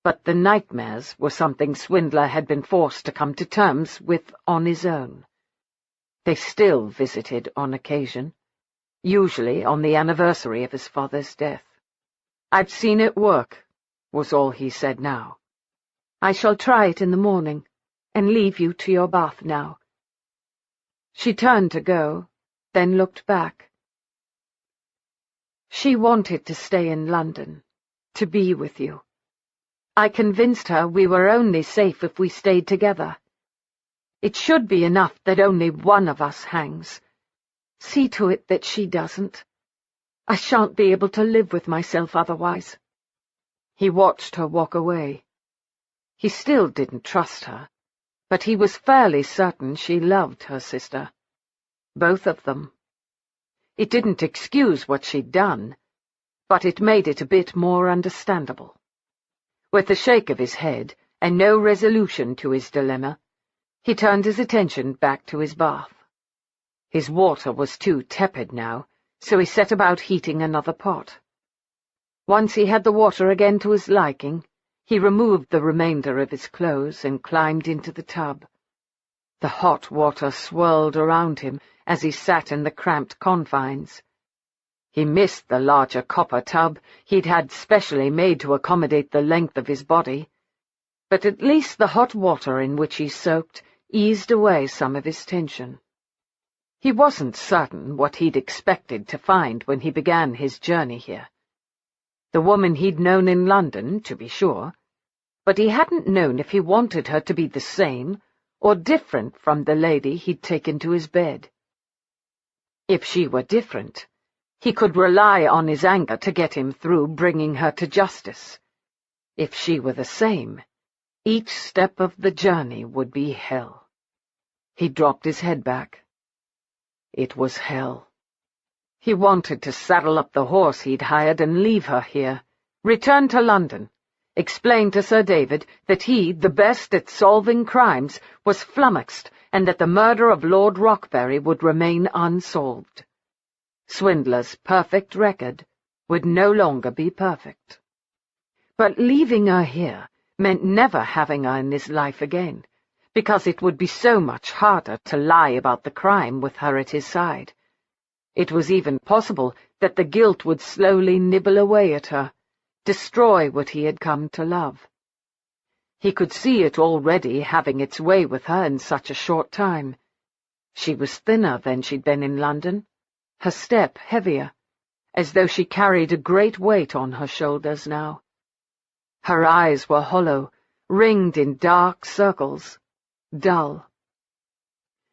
But the nightmares were something Swindler had been forced to come to terms with on his own. They still visited on occasion, usually on the anniversary of his father's death. "I've seen it work," was all he said now. "I shall try it in the morning, and leave you to your bath now." She turned to go, then looked back. She wanted to stay in London, to be with you. I convinced her we were only safe if we stayed together. It should be enough that only one of us hangs. See to it that she doesn't. I shan't be able to live with myself otherwise." He watched her walk away. He still didn't trust her, but he was fairly certain she loved her sister. Both of them. It didn't excuse what she'd done, but it made it a bit more understandable. With a shake of his head and no resolution to his dilemma, he turned his attention back to his bath. His water was too tepid now, so he set about heating another pot. Once he had the water again to his liking, he removed the remainder of his clothes and climbed into the tub. The hot water swirled around him as he sat in the cramped confines. He missed the larger copper tub he'd had specially made to accommodate the length of his body, but at least the hot water in which he soaked eased away some of his tension. He wasn't certain what he'd expected to find when he began his journey here. The woman he'd known in London, to be sure, but he hadn't known if he wanted her to be the same or different from the lady he'd taken to his bed. If she were different, he could rely on his anger to get him through bringing her to justice. If she were the same, each step of the journey would be hell. He dropped his head back. It was hell. He wanted to saddle up the horse he'd hired and leave her here, return to London, explain to Sir David that he, the best at solving crimes, was flummoxed and that the murder of Lord Rockberry would remain unsolved. Swindler's perfect record would no longer be perfect. But leaving her here meant never having her in his life again, because it would be so much harder to lie about the crime with her at his side. It was even possible that the guilt would slowly nibble away at her, destroy what he had come to love. He could see it already having its way with her in such a short time. She was thinner than she'd been in London, her step heavier, as though she carried a great weight on her shoulders now. Her eyes were hollow, ringed in dark circles, dull.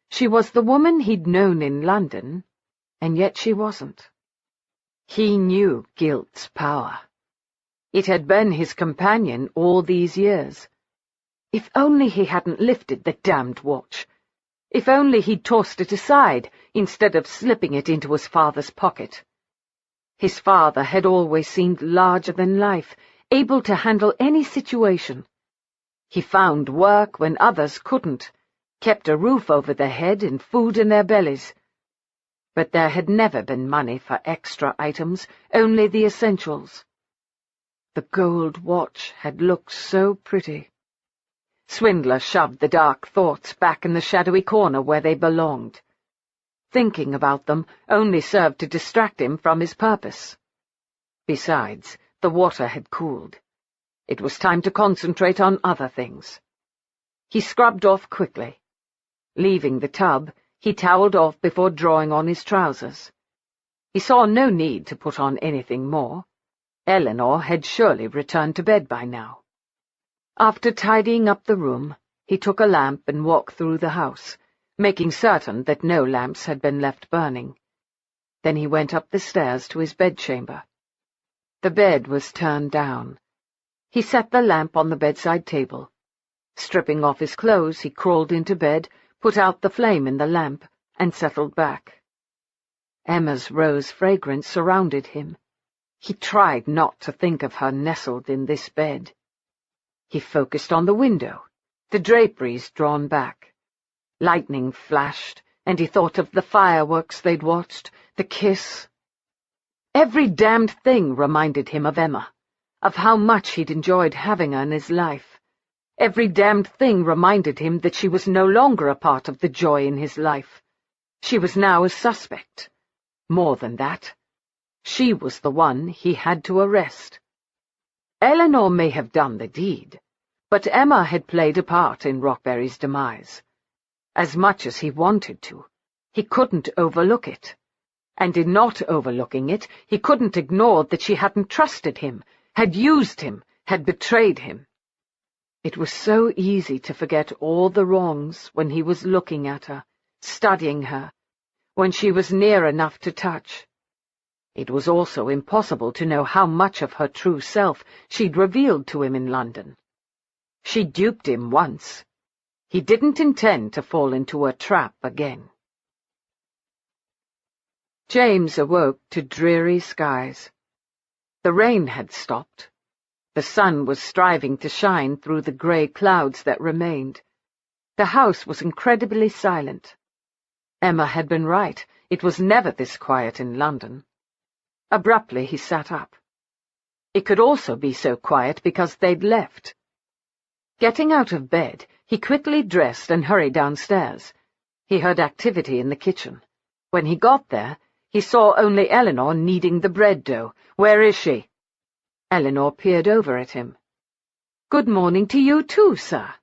She was the woman he'd known in London, and yet she wasn't. He knew guilt's power. It had been his companion all these years. If only he hadn't lifted the damned watch. If only he'd tossed it aside instead of slipping it into his father's pocket. His father had always seemed larger than life, able to handle any situation. He found work when others couldn't, kept a roof over their head and food in their bellies. But there had never been money for extra items, only the essentials. The gold watch had looked so pretty. Swindler shoved the dark thoughts back in the shadowy corner where they belonged. Thinking about them only served to distract him from his purpose. Besides, the water had cooled. It was time to concentrate on other things. He scrubbed off quickly. Leaving the tub, he toweled off before drawing on his trousers. He saw no need to put on anything more. Eleanor had surely returned to bed by now. After tidying up the room, he took a lamp and walked through the house, making certain that no lamps had been left burning. Then he went up the stairs to his bedchamber. The bed was turned down. He set the lamp on the bedside table. Stripping off his clothes, he crawled into bed, put out the flame in the lamp, and settled back. Emma's rose fragrance surrounded him. He tried not to think of her nestled in this bed. He focused on the window, the draperies drawn back. Lightning flashed, and he thought of the fireworks they'd watched, the kiss. Every damned thing reminded him of Emma, of how much he'd enjoyed having her in his life. Every damned thing reminded him that she was no longer a part of the joy in his life. She was now a suspect. More than that, she was the one he had to arrest. Eleanor may have done the deed, but Emma had played a part in Rockberry's demise. As much as he wanted to, he couldn't overlook it. And in not overlooking it, he couldn't ignore that she hadn't trusted him, had used him, had betrayed him. It was so easy to forget all the wrongs when he was looking at her, studying her, when she was near enough to touch. It was also impossible to know how much of her true self she'd revealed to him in London. She duped him once. He didn't intend to fall into her trap again. James awoke to dreary skies. The rain had stopped. The sun was striving to shine through the grey clouds that remained. The house was incredibly silent. Emma had been right. It was never this quiet in London. Abruptly he sat up. It could also be so quiet because they'd left. Getting out of bed, He quickly dressed and hurried downstairs. He heard activity in the kitchen. When he got there, he saw only Eleanor kneading the bread dough. "Where is she?" Eleanor peered over at him. "Good morning to you too, sir."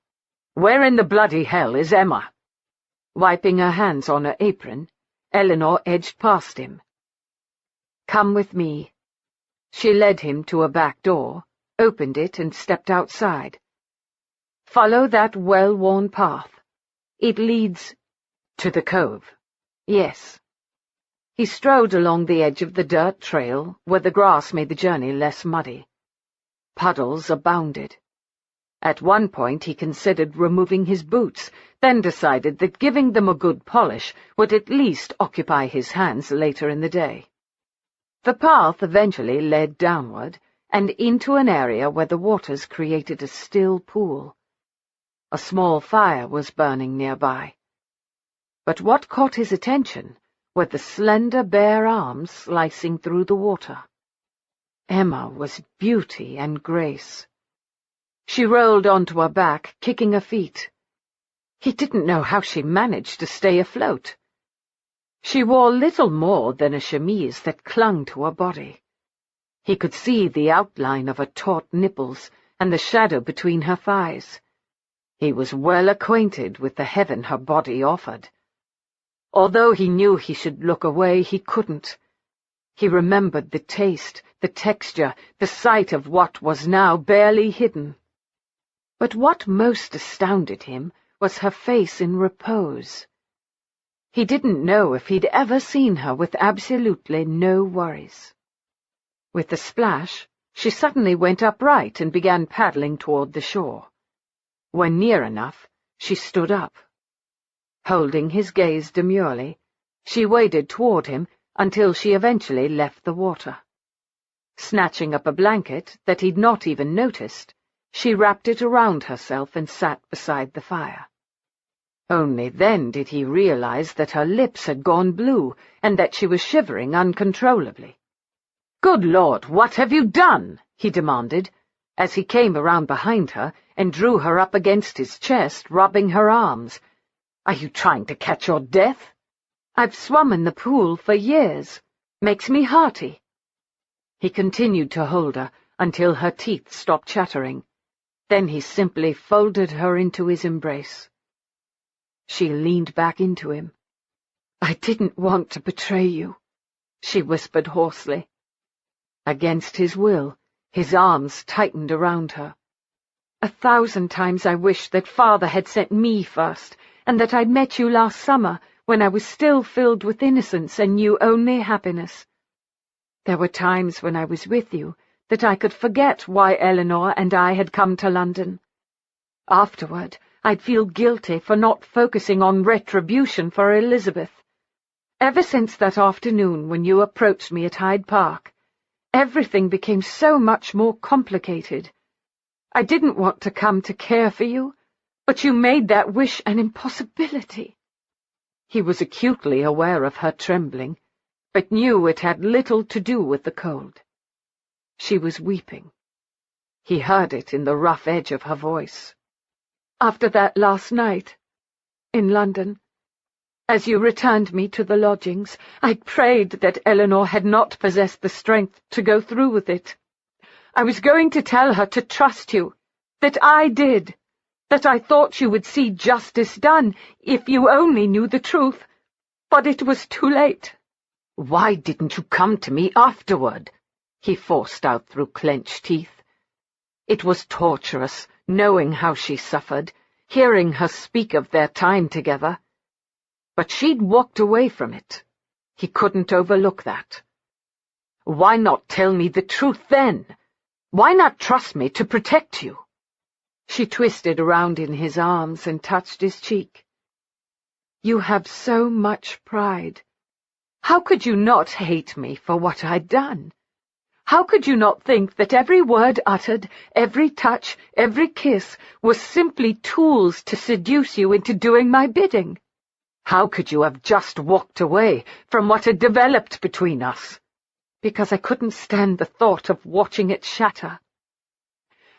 "Where in the bloody hell is Emma?" Wiping her hands on her apron, Eleanor edged past him. "Come with me." She led him to a back door, opened it, and stepped outside. "Follow that well-worn path. It leads to the cove." "Yes." He strode along the edge of the dirt trail, where the grass made the journey less muddy. Puddles abounded. At one point he considered removing his boots, then decided that giving them a good polish would at least occupy his hands later in the day. The path eventually led downward and into an area where the waters created a still pool. A small fire was burning nearby. But what caught his attention were the slender bare arms slicing through the water. Emma was beauty and grace. She rolled onto her back, kicking her feet. He didn't know how she managed to stay afloat. She wore little more than a chemise that clung to her body. He could see the outline of her taut nipples and the shadow between her thighs. He was well acquainted with the heaven her body offered. Although he knew he should look away, he couldn't. He remembered the taste, the texture, the sight of what was now barely hidden. But what most astounded him was her face in repose. He didn't know if he'd ever seen her with absolutely no worries. With the splash, she suddenly went upright and began paddling toward the shore. When near enough, she stood up. Holding his gaze demurely, she waded toward him until she eventually left the water. Snatching up a blanket that he'd not even noticed, she wrapped it around herself and sat beside the fire. Only then did he realize that her lips had gone blue and that she was shivering uncontrollably. "Good Lord, what have you done?" he demanded, as he came around behind her and drew her up against his chest, rubbing her arms. "Are you trying to catch your death?" "I've swum in the pool for years. Makes me hearty." He continued to hold her until her teeth stopped chattering. Then he simply folded her into his embrace. She leaned back into him. "I didn't want to betray you," she whispered hoarsely. Against his will, his arms tightened around her. "1,000 times I wish that Father had sent me first, and that I'd met you last summer, when I was still filled with innocence and knew only happiness. There were times when I was with you that I could forget why Eleanor and I had come to London. Afterward, I'd feel guilty for not focusing on retribution for Elizabeth. Ever since that afternoon when you approached me at Hyde Park, everything became so much more complicated. I didn't want to come to care for you, but you made that wish an impossibility." He was acutely aware of her trembling, but knew it had little to do with the cold. She was weeping. He heard it in the rough edge of her voice. "After that last night, in London, as you returned me to the lodgings, I prayed that Eleanor had not possessed the strength to go through with it. I was going to tell her to trust you, that I did, that I thought you would see justice done if you only knew the truth, but it was too late." "Why didn't you come to me afterward?" he forced out through clenched teeth. It was torturous, knowing how she suffered, hearing her speak of their time together. But she'd walked away from it. He couldn't overlook that. "Why not tell me the truth then? Why not trust me to protect you?" She twisted around in his arms and touched his cheek. "You have so much pride. How could you not hate me for what I'd done? How could you not think that every word uttered, every touch, every kiss was simply tools to seduce you into doing my bidding? How could you have just walked away from what had developed between us? Because I couldn't stand the thought of watching it shatter.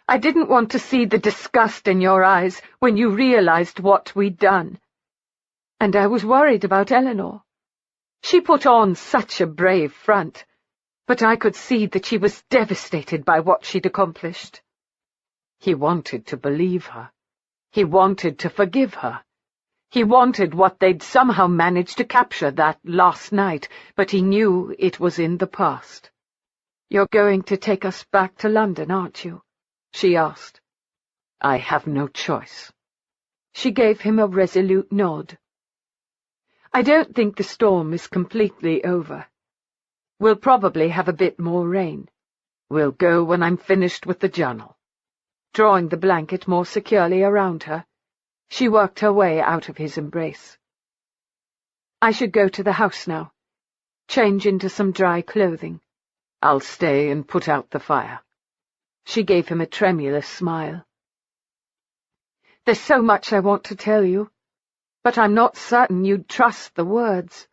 I didn't want to see the disgust in your eyes when you realized what we'd done. And I was worried about Eleanor. She put on such a brave front, but I could see that she was devastated by what she'd accomplished. He wanted to believe her. He wanted to forgive her. He wanted what they'd somehow managed to capture that last night, but he knew it was in the past. "You're going to take us back to London, aren't you?" she asked. "I have no choice." She gave him a resolute nod. "I don't think the storm is completely over. We'll probably have a bit more rain. We'll go when I'm finished with the journal." Drawing the blanket more securely around her, she worked her way out of his embrace. "I should go to the house now. Change into some dry clothing." "I'll stay and put out the fire." She gave him a tremulous smile. "There's so much I want to tell you, but I'm not certain you'd trust the words.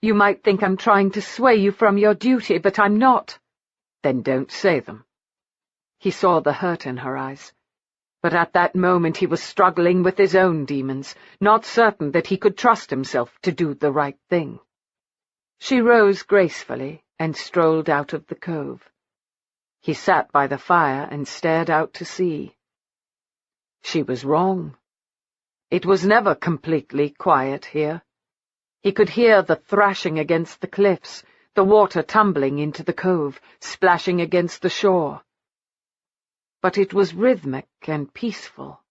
You might think I'm trying to sway you from your duty, but I'm not." "Then don't say them." He saw the hurt in her eyes, but at that moment he was struggling with his own demons, not certain that he could trust himself to do the right thing. She rose gracefully and strolled out of the cove. He sat by the fire and stared out to sea. She was wrong. It was never completely quiet here. He could hear the thrashing against the cliffs, the water tumbling into the cove, splashing against the shore. But it was rhythmic and peaceful.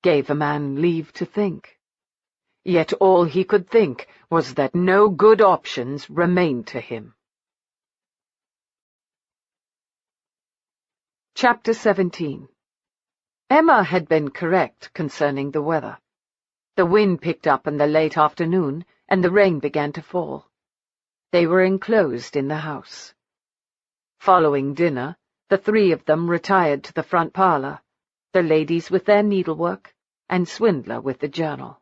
Gave a man leave to think. Yet all he could think was that no good options remained to him. Chapter 17. Emma had been correct concerning the weather. The wind picked up in the late afternoon, and the rain began to fall. They were enclosed in the house. Following dinner, the three of them retired to the front parlour, the ladies with their needlework, and Swindler with the journal.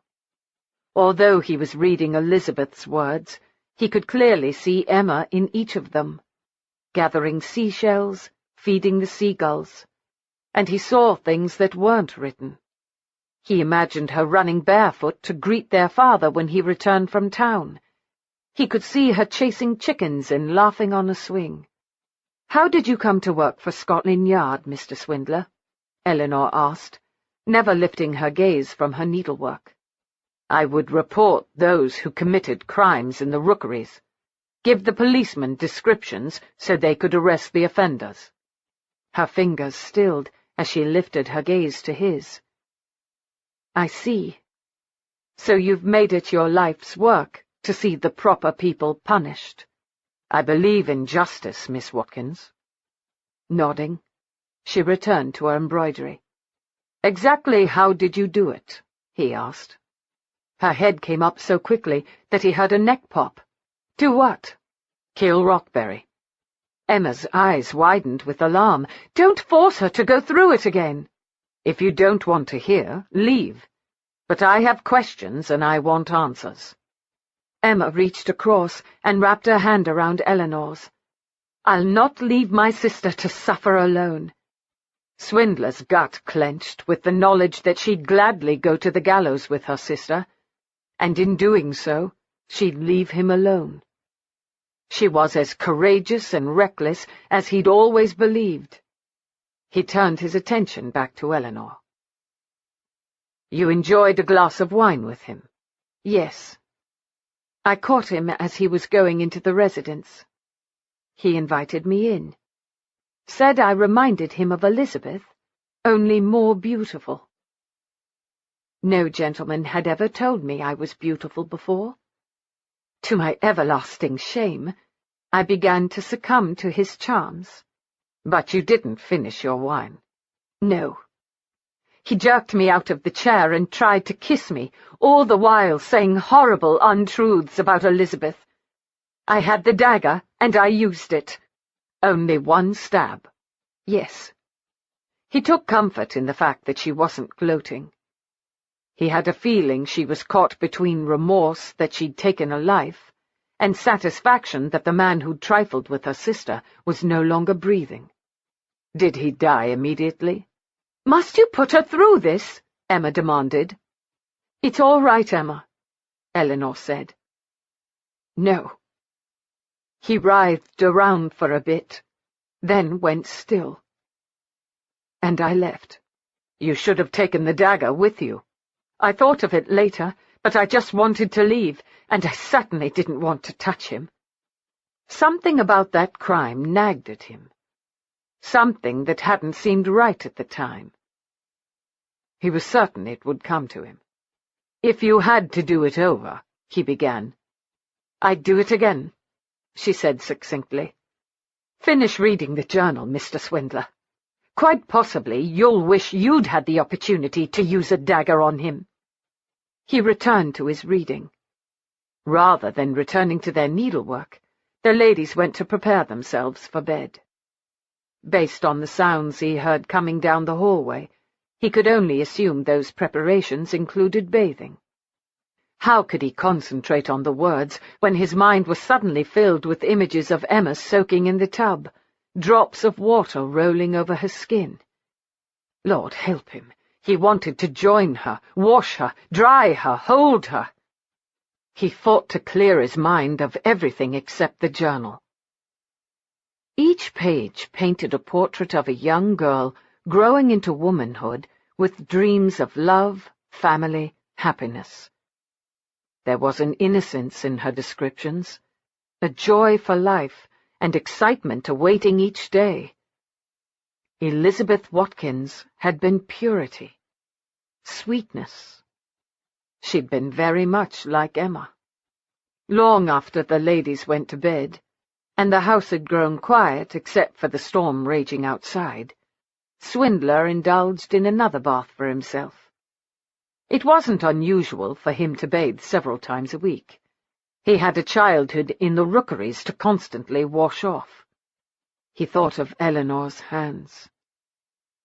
Although he was reading Elizabeth's words, he could clearly see Emma in each of them, gathering seashells, feeding the seagulls, and he saw things that weren't written. He imagined her running barefoot to greet their father when he returned from town. He could see her chasing chickens and laughing on a swing. "How did you come to work for Scotland Yard, Mr. Swindler?" Eleanor asked, never lifting her gaze from her needlework. "I would report those who committed crimes in the rookeries, give the policemen descriptions so they could arrest the offenders." Her fingers stilled as she lifted her gaze to his. "I see. So you've made it your life's work to see the proper people punished." "I believe in justice, Miss Watkins." Nodding, she returned to her embroidery. "Exactly how did you do it?" he asked. Her head came up so quickly that he heard a neck pop. "Do what?" "Kill Rockberry." Emma's eyes widened with alarm. "Don't force her to go through it again." "If you don't want to hear, leave. But I have questions and I want answers." Emma reached across and wrapped her hand around Eleanor's. "I'll not leave my sister to suffer alone." Swindler's gut clenched with the knowledge that she'd gladly go to the gallows with her sister, and in doing so, she'd leave him alone. She was as courageous and reckless as he'd always believed. He turned his attention back to Eleanor. "You enjoyed a glass of wine with him?" "Yes. I caught him as he was going into the residence. He invited me in. Said I reminded him of Elizabeth, only more beautiful. No gentleman had ever told me I was beautiful before. To my everlasting shame, I began to succumb to his charms." "But you didn't finish your wine." "No. He jerked me out of the chair and tried to kiss me, all the while saying horrible untruths about Elizabeth. I had the dagger, and I used it." "Only one stab?" "Yes." He took comfort in the fact that she wasn't gloating. He had a feeling she was caught between remorse that she'd taken a life and satisfaction that the man who'd trifled with her sister was no longer breathing. Did he die immediately? Must you put her through this? Emma demanded. It's all right, Emma, Eleanor said. No. He writhed around for a bit, then went still. And I left. You should have taken the dagger with you. I thought of it later, but I just wanted to leave, and I certainly didn't want to touch him. Something about that crime nagged at him. Something that hadn't seemed right at the time. He was certain it would come to him. If you had to do it over, he began. I'd do it again, she said succinctly. Finish reading the journal, Mr. Swindler. Quite possibly you'll wish you'd had the opportunity to use a dagger on him. He returned to his reading. Rather than returning to their needlework, the ladies went to prepare themselves for bed. Based on the sounds he heard coming down the hallway, he could only assume those preparations included bathing. How could he concentrate on the words when his mind was suddenly filled with images of Emma soaking in the tub, drops of water rolling over her skin? Lord help him, he wanted to join her, wash her, dry her, hold her. He fought to clear his mind of everything except the journal. Each page painted a portrait of a young girl growing into womanhood with dreams of love, family, happiness. There was an innocence in her descriptions, a joy for life, and excitement awaiting each day. Elizabeth Watkins had been purity, sweetness. She'd been very much like Emma. Long after the ladies went to bed, and the house had grown quiet except for the storm raging outside, Swindler indulged in another bath for himself. It wasn't unusual for him to bathe several times a week. He had a childhood in the rookeries to constantly wash off. He thought of Eleanor's hands.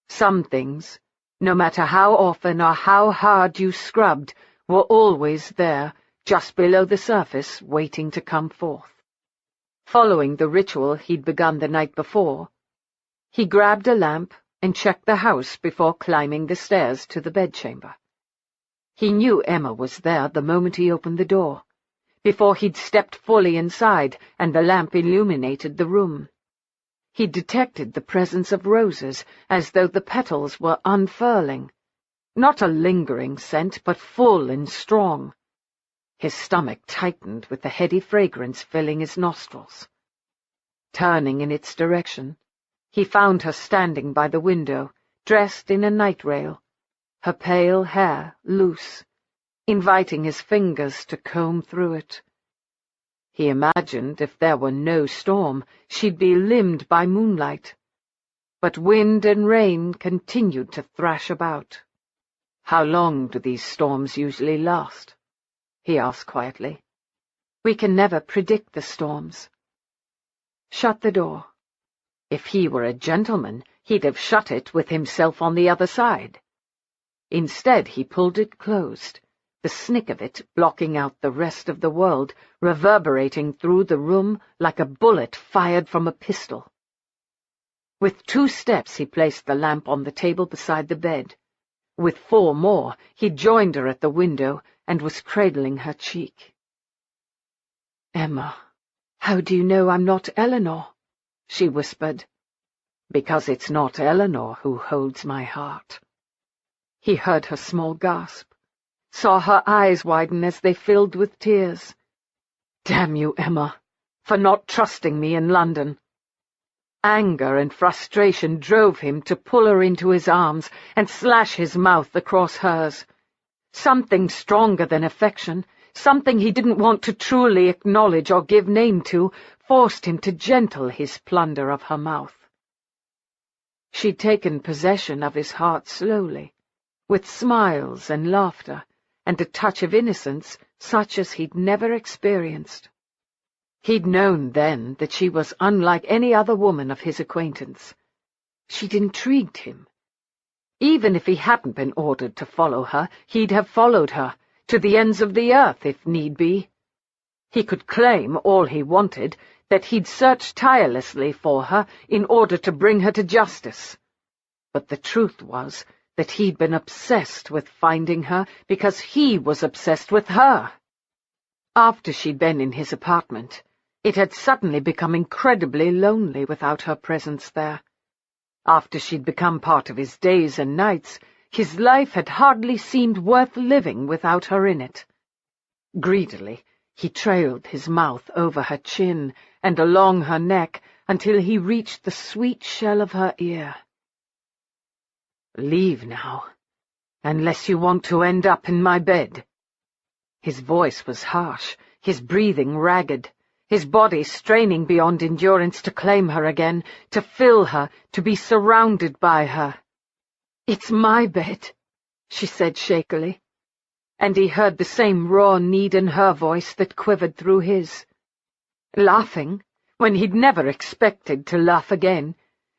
Some things, no matter how often or how hard you scrubbed, were always there, just below the surface, waiting to come forth. Following the ritual he'd begun the night before, he grabbed a lamp and checked the house before climbing the stairs to the bedchamber. He knew Emma was there the moment he opened the door, before he'd stepped fully inside and the lamp illuminated the room. He detected the presence of roses, as though the petals were unfurling. Not a lingering scent, but full and strong. His stomach tightened with the heady fragrance filling his nostrils. Turning in its direction, he found her standing by the window, dressed in a night-rail, her pale hair loose, inviting his fingers to comb through it. He imagined if there were no storm, she'd be limned by moonlight. But wind and rain continued to thrash about. How long do these storms usually last? He asked quietly. We can never predict the storms. Shut the door. If he were a gentleman, he'd have shut it with himself on the other side. Instead, he pulled it closed, the snick of it blocking out the rest of the world, reverberating through the room like a bullet fired from a pistol. With 2 steps he placed the lamp on the table beside the bed. With 4 more, he joined her at the window and was cradling her cheek. "Emma, how do you know I'm not Eleanor?" she whispered. "Because it's not Eleanor who holds my heart." He heard her small gasp, saw her eyes widen as they filled with tears. "Damn you, Emma, for not trusting me in London." Anger and frustration drove him to pull her into his arms and slash his mouth across hers. Something stronger than affection, something he didn't want to truly acknowledge or give name to, forced him to gentle his plunder of her mouth. She'd taken possession of his heart slowly, with smiles and laughter, and a touch of innocence such as he'd never experienced. He'd known then that she was unlike any other woman of his acquaintance. She'd intrigued him. Even if he hadn't been ordered to follow her, he'd have followed her, to the ends of the earth if need be. He could claim all he wanted, that he'd searched tirelessly for her in order to bring her to justice. But the truth was that he'd been obsessed with finding her because he was obsessed with her. After she'd been in his apartment, it had suddenly become incredibly lonely without her presence there. After she'd become part of his days and nights, his life had hardly seemed worth living without her in it. Greedily, he trailed his mouth over her chin and along her neck until he reached the sweet shell of her ear. "Leave now, unless you want to end up in my bed." His voice was harsh, his breathing ragged, his body straining beyond endurance to claim her again, to fill her, to be surrounded by her. "It's my bed," she said shakily, and he heard the same raw need in her voice that quivered through his. Laughing, when he'd never expected to laugh again,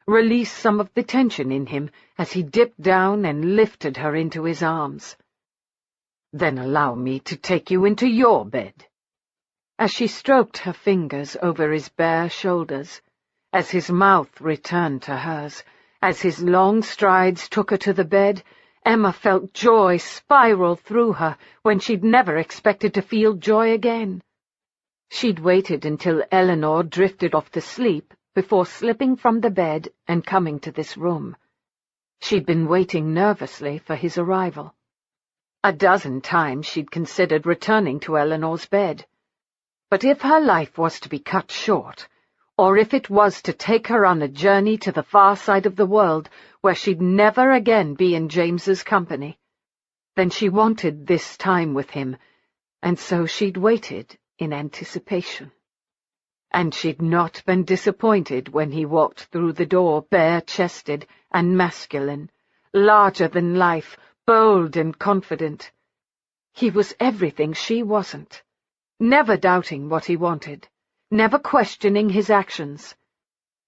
released some of the tension in him as he dipped down and lifted her into his arms. "Then allow me to take you into your bed." As she stroked her fingers over his bare shoulders, as his mouth returned to hers, as his long strides took her to the bed, Emma felt joy spiral through her when she'd never expected to feel joy again. She'd waited until Eleanor drifted off to sleep before slipping from the bed and coming to this room. She'd been waiting nervously for his arrival. A dozen times she'd considered returning to Eleanor's bed. But if her life was to be cut short, or if it was to take her on a journey to the far side of the world where she'd never again be in James's company, then she wanted this time with him, and so she'd waited in anticipation. And she'd not been disappointed when he walked through the door bare-chested and masculine, larger than life, bold and confident. He was everything she wasn't, never doubting what he wanted, never questioning his actions.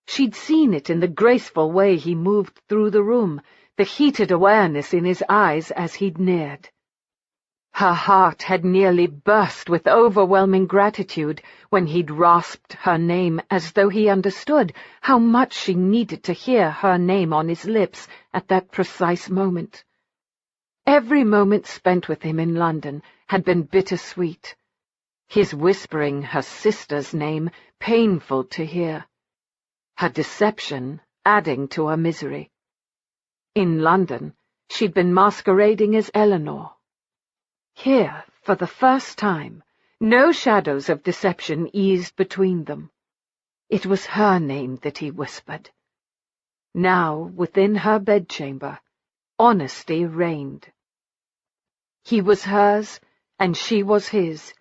She'd seen it in the graceful way he moved through the room, the heated awareness in his eyes as he'd neared. Her heart had nearly burst with overwhelming gratitude when he'd rasped her name as though he understood how much she needed to hear her name on his lips at that precise moment. Every moment spent with him in London had been bittersweet. His whispering her sister's name painful to hear. Her deception adding to her misery. In London, she'd been masquerading as Eleanor. Here, for the first time, no shadows of deception eased between them. It was her name that he whispered. Now, within her bedchamber, honesty reigned. He was hers, and she was his,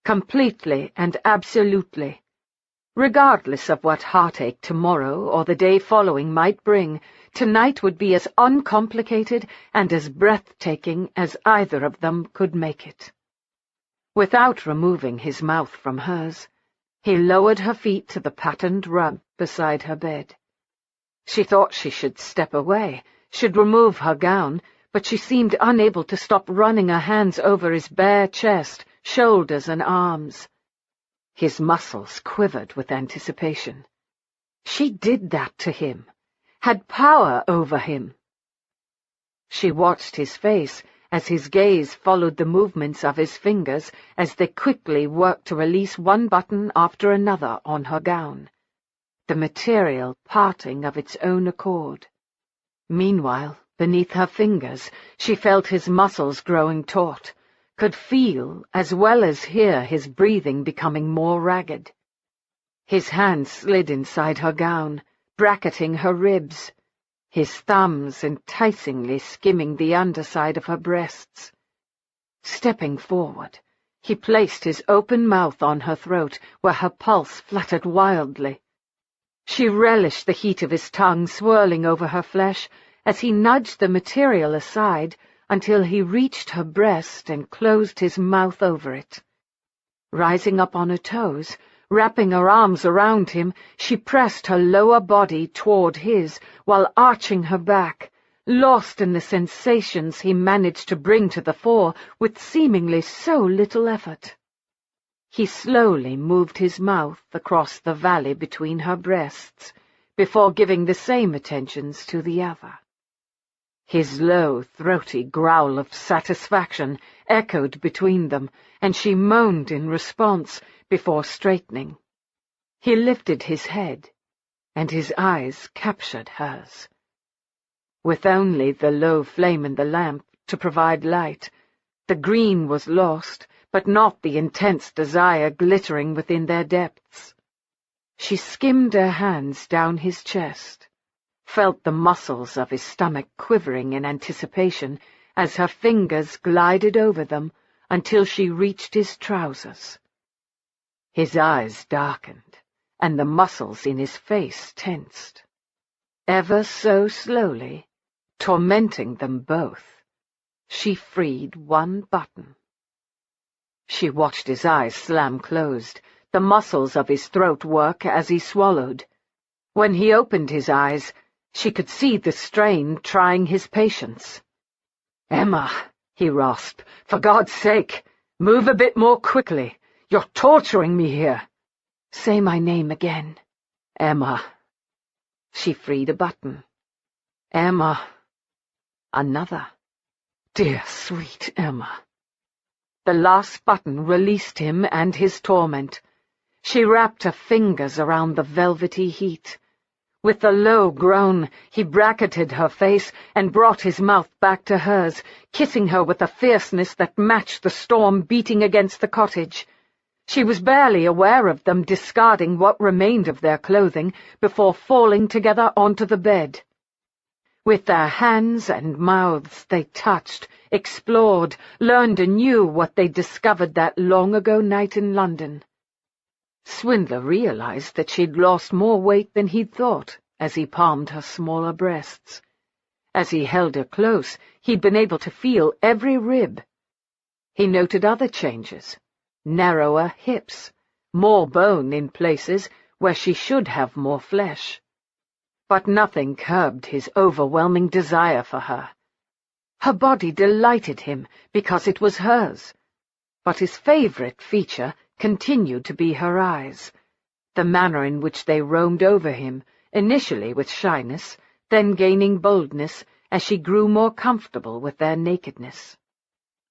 completely and absolutely. Regardless of what heartache tomorrow or the day following might bring, tonight would be as uncomplicated and as breathtaking as either of them could make it. Without removing his mouth from hers, he lowered her feet to the patterned rug beside her bed. She thought she should step away, should remove her gown, but she seemed unable to stop running her hands over his bare chest, shoulders and arms. His muscles quivered with anticipation. She did that to him, had power over him. She watched his face as his gaze followed the movements of his fingers as they quickly worked to release one button after another on her gown, the material parting of its own accord. Meanwhile, beneath her fingers, she felt his muscles growing taut, could feel as well as hear his breathing becoming more ragged. His hand slid inside her gown, bracketing her ribs, his thumbs enticingly skimming the underside of her breasts. Stepping forward, he placed his open mouth on her throat, where her pulse fluttered wildly. She relished the heat of his tongue swirling over her flesh as he nudged the material aside until he reached her breast and closed his mouth over it. Rising up on her toes, wrapping her arms around him, she pressed her lower body toward his while arching her back, lost in the sensations he managed to bring to the fore with seemingly so little effort. He slowly moved his mouth across the valley between her breasts, before giving the same attentions to the other. His low, throaty growl of satisfaction echoed between them, and she moaned in response before straightening. He lifted his head, and his eyes captured hers. With only the low flame in the lamp to provide light, the green was lost, but not the intense desire glittering within their depths. She skimmed her hands down his chest, felt the muscles of his stomach quivering in anticipation as her fingers glided over them until she reached his trousers. His eyes darkened, and the muscles in his face tensed. Ever so slowly, tormenting them both, she freed one button. She watched his eyes slam closed, the muscles of his throat work as he swallowed. When he opened his eyes, she could see the strain trying his patience. "Emma," he rasped, "for God's sake, move a bit more quickly. You're torturing me here." "Say my name again." "Emma." She freed a button. "Emma." Another. "Dear, sweet Emma." The last button released him and his torment. She wrapped her fingers around the velvety heat. With a low groan, he bracketed her face and brought his mouth back to hers, kissing her with a fierceness that matched the storm beating against the cottage. She was barely aware of them discarding what remained of their clothing before falling together onto the bed. With their hands and mouths they touched, explored, learned anew what they discovered that long-ago night in London. Swindler realized that she'd lost more weight than he'd thought as he palmed her smaller breasts. As he held her close, he'd been able to feel every rib. He noted other changes: narrower hips, more bone in places where she should have more flesh. But nothing curbed his overwhelming desire for her. Her body delighted him because it was hers, but his favorite feature continued to be her eyes, the manner in which they roamed over him, initially with shyness, then gaining boldness as she grew more comfortable with their nakedness.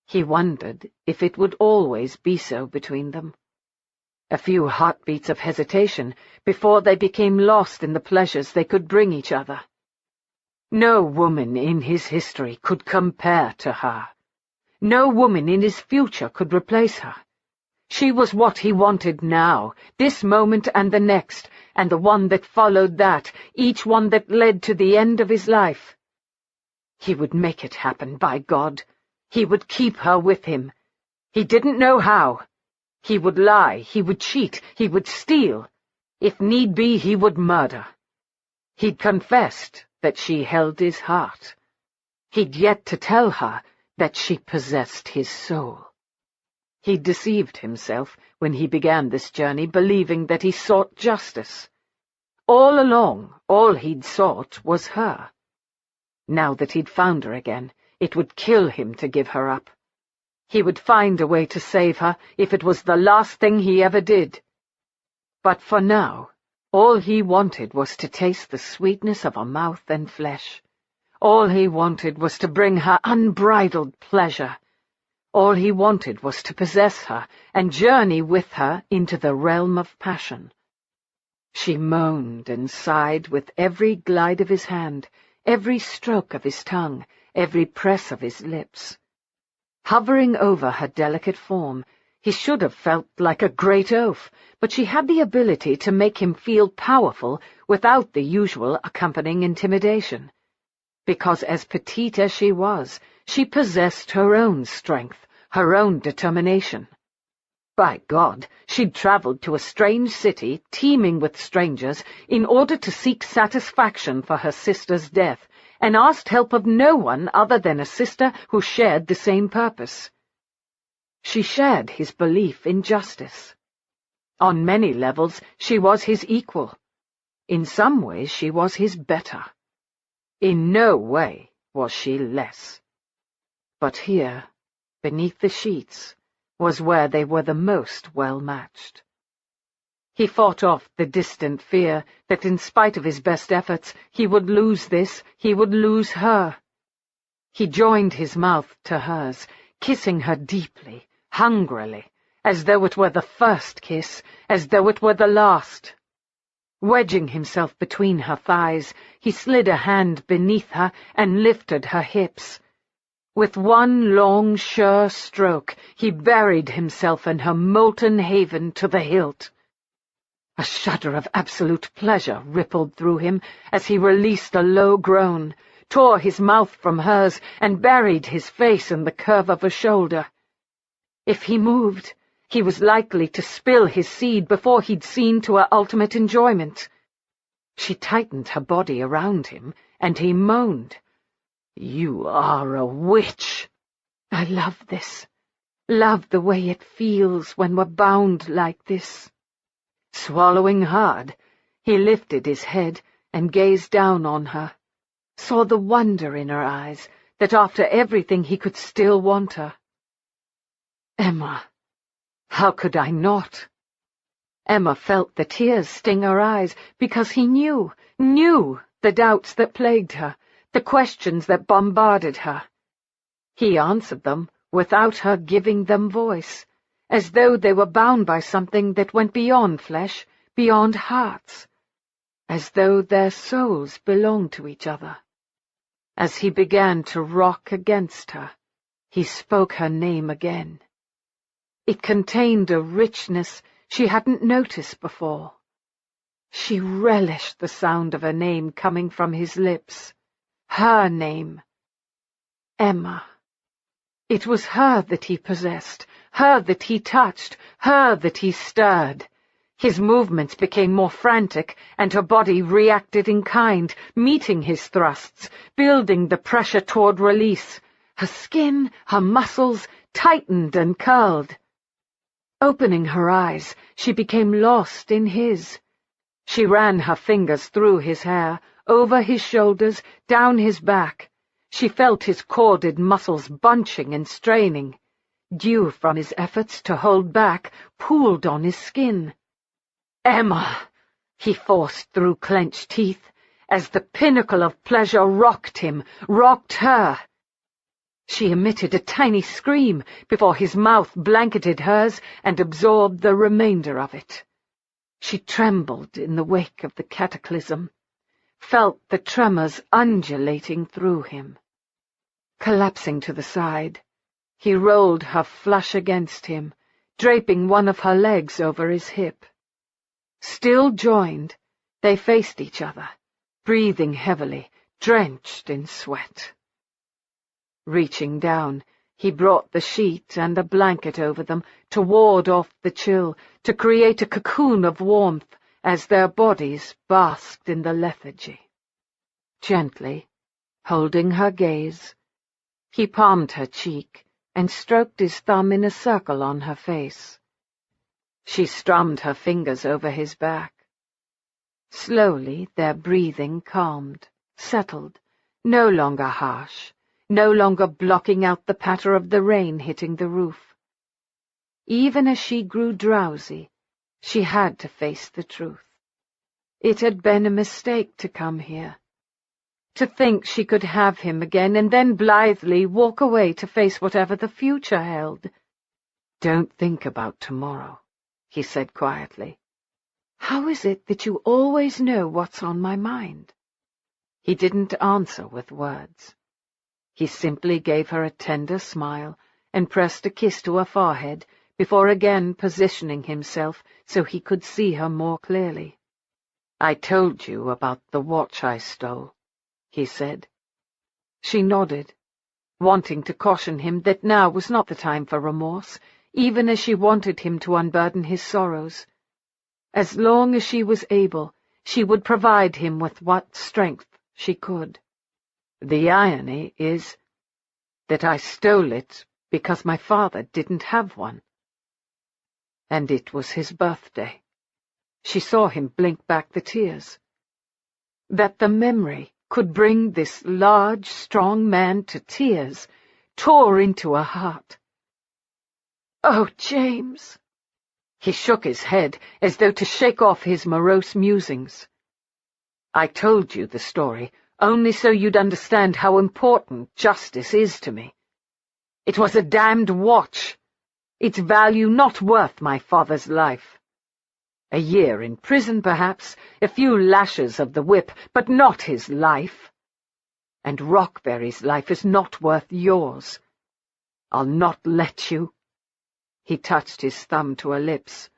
He wondered if it would always be so between them. A few heartbeats of hesitation before they became lost in the pleasures they could bring each other. No woman in his history could compare to her. No woman in his future could replace her. She was what he wanted now, this moment and the next, and the one that followed that, each one that led to the end of his life. He would make it happen, by God. He would keep her with him. He didn't know how. He would lie, he would cheat, he would steal. If need be, he would murder. He'd confessed that she held his heart. He'd yet to tell her that she possessed his soul. He deceived himself when he began this journey, believing that he sought justice. All along, all he'd sought was her. Now that he'd found her again, it would kill him to give her up. He would find a way to save her if it was the last thing he ever did. But for now, all he wanted was to taste the sweetness of her mouth and flesh. All he wanted was to bring her unbridled pleasure. All he wanted was to possess her and journey with her into the realm of passion. She moaned and sighed with every glide of his hand, every stroke of his tongue, every press of his lips. Hovering over her delicate form, he should have felt like a great oaf, but she had the ability to make him feel powerful without the usual accompanying intimidation. Because as petite as she was, she possessed her own strength, her own determination. By God, she'd travelled to a strange city teeming with strangers in order to seek satisfaction for her sister's death, and asked help of no one other than a sister who shared the same purpose. She shared his belief in justice. On many levels, she was his equal. In some ways, she was his better. In no way was she less. But here, beneath the sheets, was where they were the most well-matched. He fought off the distant fear that in spite of his best efforts he would lose this, he would lose her. He joined his mouth to hers, kissing her deeply, hungrily, as though it were the first kiss, as though it were the last. Wedging himself between her thighs, he slid a hand beneath her and lifted her hips. With one long, sure stroke, he buried himself in her molten haven to the hilt. A shudder of absolute pleasure rippled through him as he released a low groan, tore his mouth from hers, and buried his face in the curve of her shoulder. If he moved, he was likely to spill his seed before he'd seen to her ultimate enjoyment. She tightened her body around him, and he moaned, "You are a witch." "I love this. Love the way it feels when we're bound like this." Swallowing hard, he lifted his head and gazed down on her, saw the wonder in her eyes that after everything he could still want her. "Emma, how could I not?" Emma felt the tears sting her eyes because he knew the doubts that plagued her, the questions that bombarded her. He answered them without her giving them voice, as though they were bound by something that went beyond flesh, beyond hearts, as though their souls belonged to each other. As he began to rock against her, he spoke her name again. It contained a richness she hadn't noticed before. She relished the sound of her name coming from his lips. Her name. Emma. It was her that he possessed, her that he touched, her that he stirred. His movements became more frantic, and her body reacted in kind, meeting his thrusts, building the pressure toward release. Her skin, her muscles, tightened and curled. Opening her eyes, she became lost in his. She ran her fingers through his hair, over his shoulders, down his back. She felt his corded muscles bunching and straining. Dew from his efforts to hold back pooled on his skin. "Emma!" he forced through clenched teeth, as the pinnacle of pleasure rocked him, rocked her. She emitted a tiny scream before his mouth blanketed hers and absorbed the remainder of it. She trembled in the wake of the cataclysm, felt the tremors undulating through him. Collapsing to the side, he rolled her flush against him, draping one of her legs over his hip. Still joined, they faced each other, breathing heavily, drenched in sweat. Reaching down, he brought the sheet and a blanket over them to ward off the chill, to create a cocoon of warmth as their bodies basked in the lethargy. Gently, holding her gaze, he palmed her cheek and stroked his thumb in a circle on her face. She strummed her fingers over his back. Slowly their breathing calmed, settled, no longer harsh, no longer blocking out the patter of the rain hitting the roof. Even as she grew drowsy, she had to face the truth. It had been a mistake to come here. To think she could have him again and then blithely walk away to face whatever the future held. "Don't think about tomorrow," he said quietly. "How is it that you always know what's on my mind?" He didn't answer with words. He simply gave her a tender smile and pressed a kiss to her forehead before again positioning himself so he could see her more clearly. "I told you about the watch I stole," he said. She nodded, wanting to caution him that now was not the time for remorse, even as she wanted him to unburden his sorrows. As long as she was able, she would provide him with what strength she could. "The irony is that I stole it because my father didn't have one. And it was his birthday." She saw him blink back the tears. That the memory could bring this large, strong man to tears tore into her heart. Oh, James! He shook his head as though to shake off his morose musings. I told you the story, only so you'd understand how important justice is to me. It was a damned watch, its value not worth my father's life. A year in prison, perhaps, a few lashes of the whip, but not his life. And Rockberry's life is not worth yours. I'll not let you. He touched his thumb to her lips.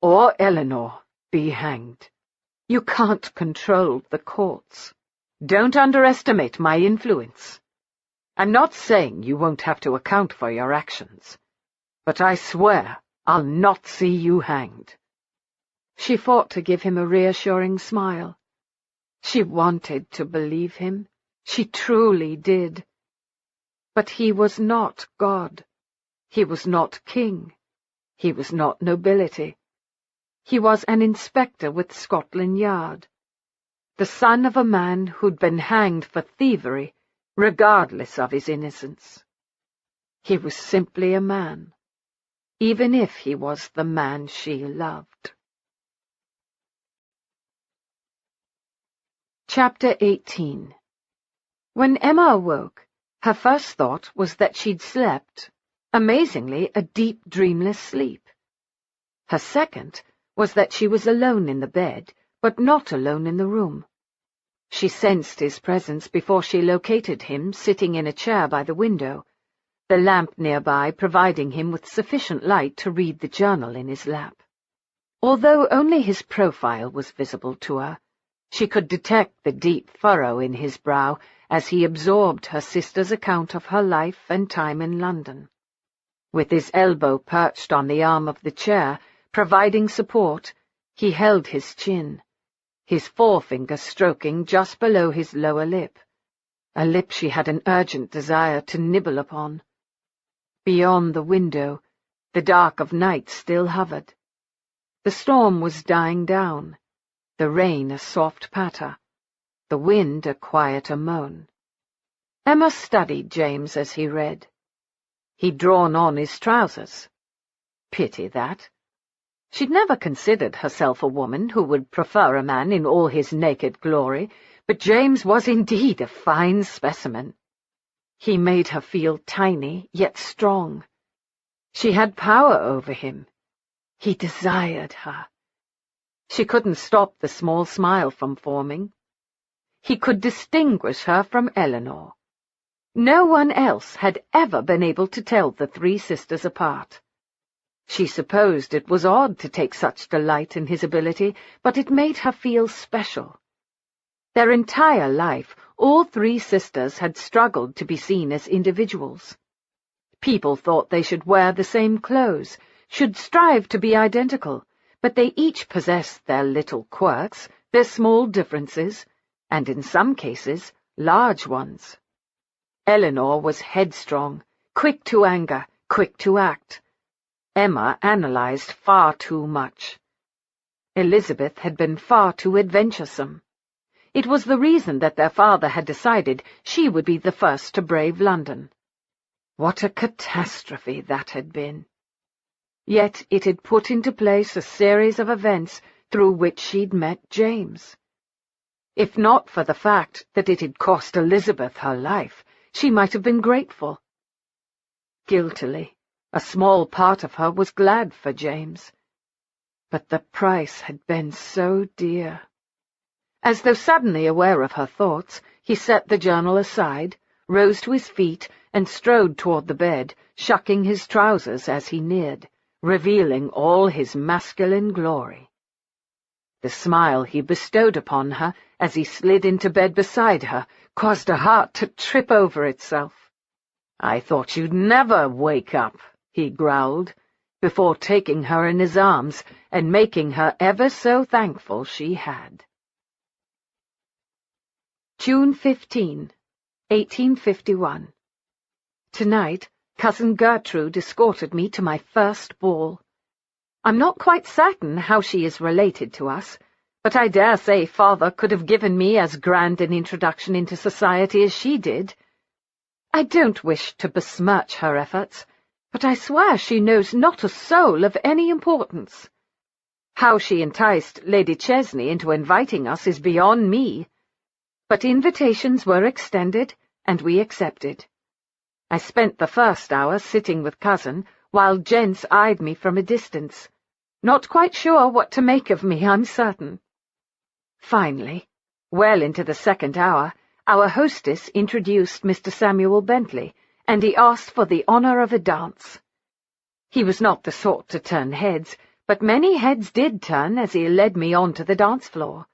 Or Eleanor be hanged. You can't control the courts. Don't underestimate my influence. I'm not saying you won't have to account for your actions, but I swear I'll not see you hanged. She fought to give him a reassuring smile. She wanted to believe him. She truly did. But he was not God. He was not king. He was not nobility. He was an inspector with Scotland Yard, the son of a man who'd been hanged for thievery, regardless of his innocence. He was simply a man, even if he was the man she loved. Chapter 18. When Emma awoke, her first thought was that she'd slept, amazingly, a deep, dreamless sleep. Her second was that she was alone in the bed, but not alone in the room. She sensed his presence before she located him sitting in a chair by the window, the lamp nearby providing him with sufficient light to read the journal in his lap. Although only his profile was visible to her, she could detect the deep furrow in his brow as he absorbed her sister's account of her life and time in London. With his elbow perched on the arm of the chair, providing support, he held his chin, his forefinger stroking just below his lower lip, a lip she had an urgent desire to nibble upon. Beyond the window, the dark of night still hovered. The storm was dying down, the rain a soft patter, the wind a quieter moan. Emma studied James as he read. He'd drawn on his trousers. Pity that. She'd never considered herself a woman who would prefer a man in all his naked glory, but James was indeed a fine specimen. He made her feel tiny, yet strong. She had power over him. He desired her. She couldn't stop the small smile from forming. He could distinguish her from Eleanor. No one else had ever been able to tell the three sisters apart. She supposed it was odd to take such delight in his ability, but it made her feel special. Their entire life, all three sisters had struggled to be seen as individuals. People thought they should wear the same clothes, should strive to be identical, but they each possessed their little quirks, their small differences, and in some cases, large ones. Eleanor was headstrong, quick to anger, quick to act. Emma analyzed far too much. Elizabeth had been far too adventuresome. It was the reason that their father had decided she would be the first to brave London. What a catastrophe that had been! Yet it had put into place a series of events through which she'd met James. If not for the fact that it had cost Elizabeth her life, she might have been grateful. Guiltily, a small part of her was glad for James. But the price had been so dear. As though suddenly aware of her thoughts, he set the journal aside, rose to his feet, and strode toward the bed, shucking his trousers as he neared, revealing all his masculine glory. The smile he bestowed upon her as he slid into bed beside her caused her heart to trip over itself. "I thought you'd never wake up," he growled, before taking her in his arms and making her ever so thankful she had. June 15, 1851. Tonight, Cousin Gertrude escorted me to my first ball. I'm not quite certain how she is related to us, but I dare say Father could have given me as grand an introduction into society as she did. I don't wish to besmirch her efforts, but I swear she knows not a soul of any importance. How she enticed Lady Chesney into inviting us is beyond me. But invitations were extended, and we accepted. I spent the first hour sitting with cousin, while gents eyed me from a distance, not quite sure what to make of me, I'm certain. Finally, well into the second hour, our hostess introduced Mr. Samuel Bentley, and he asked for the honour of a dance. He was not the sort to turn heads, but many heads did turn as he led me on to the dance floor.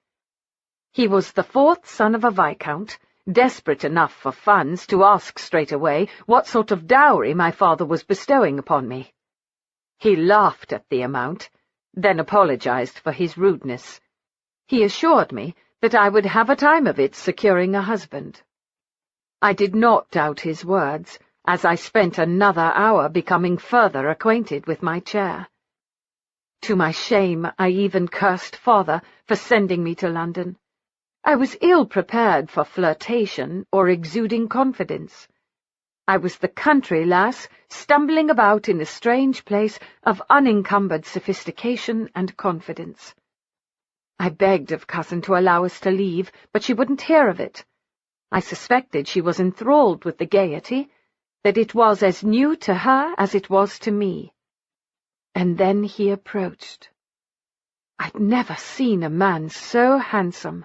He was the fourth son of a viscount, desperate enough for funds to ask straight away what sort of dowry my father was bestowing upon me. He laughed at the amount, then apologized for his rudeness. He assured me that I would have a time of it securing a husband. I did not doubt his words, as I spent another hour becoming further acquainted with my chair. To my shame, I even cursed father for sending me to London. I was ill-prepared for flirtation or exuding confidence. I was the country lass stumbling about in a strange place of unencumbered sophistication and confidence. I begged of cousin to allow us to leave, but she wouldn't hear of it. I suspected she was enthralled with the gaiety, that it was as new to her as it was to me. And then he approached. I'd never seen a man so handsome,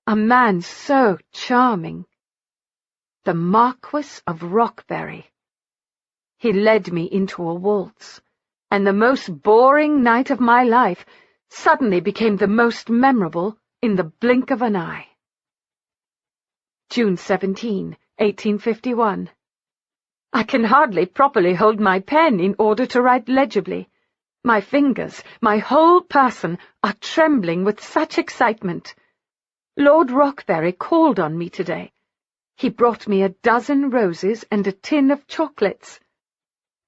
a man so charming. The Marquis of Rockberry. He led me into a waltz, and the most boring night of my life suddenly became the most memorable in the blink of an eye. June 17, 1851. I can hardly properly hold my pen in order to write legibly. My fingers, my whole person, are trembling with such excitement. Lord Rockberry called on me today. He brought me a dozen roses and a tin of chocolates.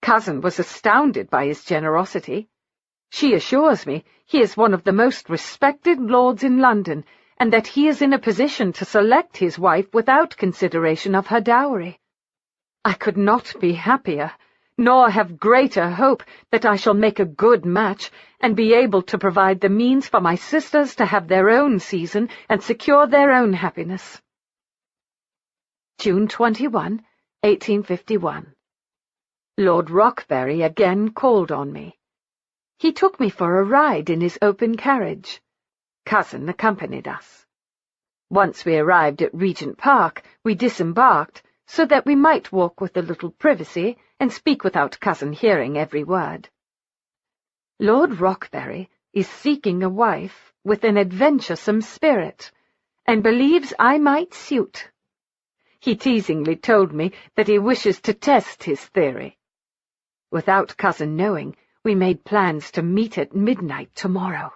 Cousin was astounded by his generosity. She assures me he is one of the most respected lords in London, and that he is in a position to select his wife without consideration of her dowry. I could not be happier, nor have greater hope that I shall make a good match, and be able to provide the means for my sisters to have their own season and secure their own happiness. June 21, 1851. Lord Rockberry again called on me. He took me for a ride in his open carriage. Cousin accompanied us. Once we arrived at Regent Park, we disembarked, so that we might walk with a little privacy and speak without cousin hearing every word. Lord Rockberry is seeking a wife with an adventuresome spirit, and believes I might suit. He teasingly told me that he wishes to test his theory. Without cousin knowing, we made plans to meet at midnight tomorrow.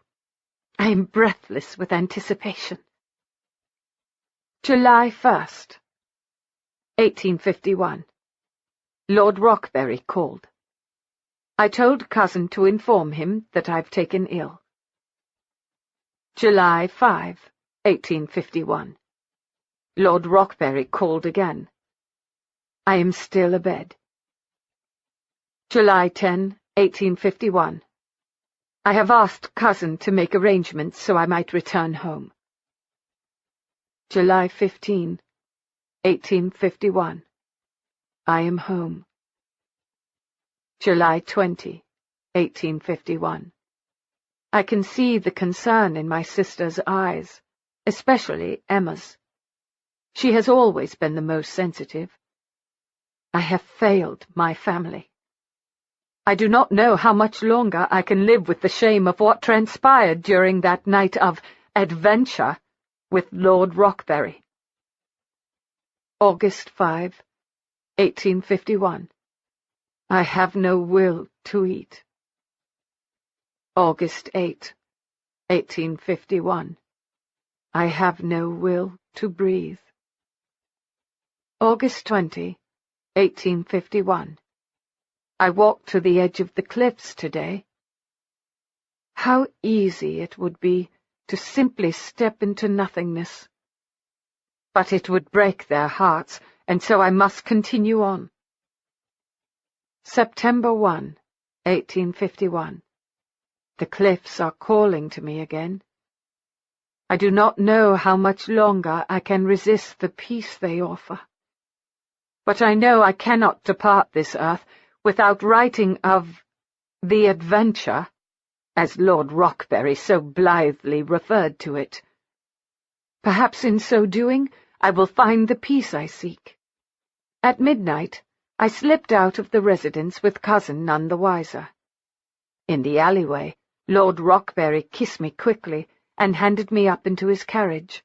I am breathless with anticipation. July 1st, 1851. Lord Rockberry called. I told cousin to inform him that I've taken ill. July 5, 1851. Lord Rockberry called again. I am still abed. July 10, 1851. I have asked cousin to make arrangements so I might return home. July 15, 1851. I am home. July 20, 1851. I can see the concern in my sister's eyes, especially Emma's. She has always been the most sensitive. I have failed my family. I do not know how much longer I can live with the shame of what transpired during that night of adventure with Lord Rockberry. August 5, 1851. I have no will to eat. August 8, 1851. I have no will to breathe. August 20, 1851. I walked to the edge of the cliffs today. How easy it would be to simply step into nothingness. But it would break their hearts, and so I must continue on. September 1, 1851. The cliffs are calling to me again. I do not know how much longer I can resist the peace they offer. But I know I cannot depart this earth without writing of the adventure, as Lord Rockberry so blithely referred to it. Perhaps in so doing I will find the peace I seek. At midnight I slipped out of the residence with cousin none the wiser. In the alleyway, Lord Rockberry kissed me quickly and handed me up into his carriage.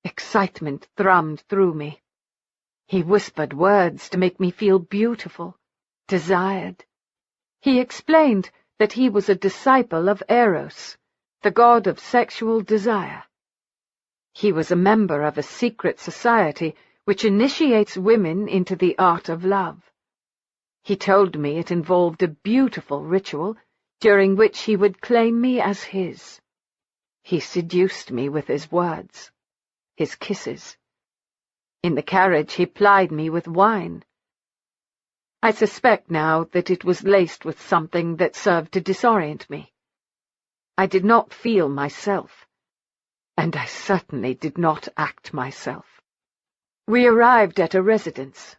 Excitement thrummed through me. He whispered words to make me feel beautiful, desired. He explained that he was a disciple of Eros, the god of sexual desire. He was a member of a secret society which initiates women into the art of love. He told me it involved a beautiful ritual during which he would claim me as his. He seduced me with his words, his kisses. In the carriage he plied me with wine. I suspect now that it was laced with something that served to disorient me. I did not feel myself, and I certainly did not act myself. We arrived at a residence.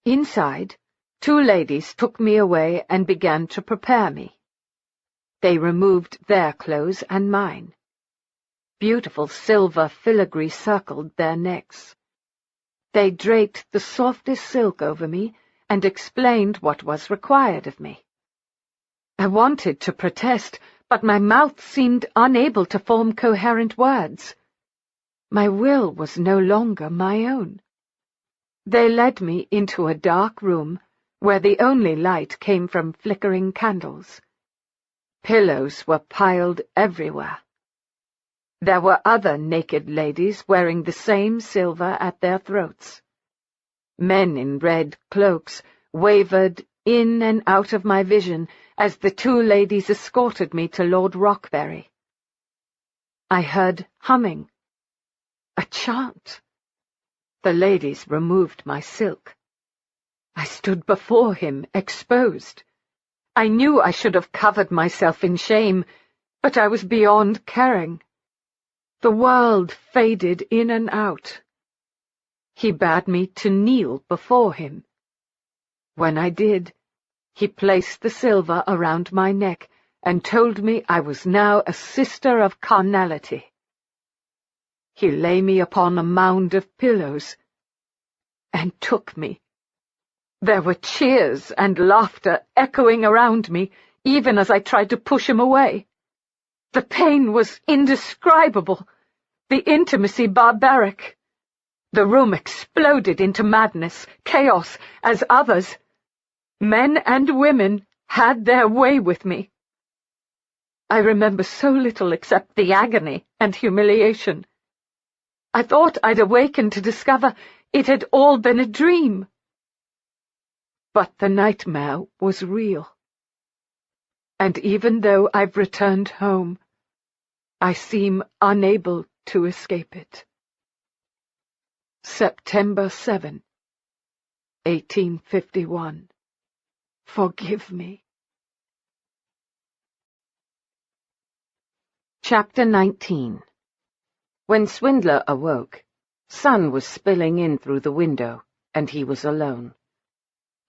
Inside, 2 ladies took me away and began to prepare me. They removed their clothes and mine. Beautiful silver filigree circled their necks. They draped the softest silk over me and explained what was required of me. I wanted to protest, but my mouth seemed unable to form coherent words. My will was no longer my own. They led me into a dark room where the only light came from flickering candles. Pillows were piled everywhere. There were other naked ladies wearing the same silver at their throats. Men in red cloaks wavered in and out of my vision as the 2 ladies escorted me to Lord Rockberry. I heard humming. A chant. The ladies removed my silk. I stood before him, exposed. I knew I should have covered myself in shame, but I was beyond caring. The world faded in and out. He bade me to kneel before him. When I did, he placed the silver around my neck and told me I was now a sister of carnality. He lay me upon a mound of pillows and took me. There were cheers and laughter echoing around me, even as I tried to push him away. The pain was indescribable, the intimacy barbaric. The room exploded into madness, chaos, as others, men and women, had their way with me. I remember so little except the agony and humiliation. I thought I'd awaken to discover it had all been a dream. But the nightmare was real. And even though I've returned home, I seem unable to escape it. September 7, 1851. Forgive me. Chapter 19. When Swindler awoke, sun was spilling in through the window, and he was alone.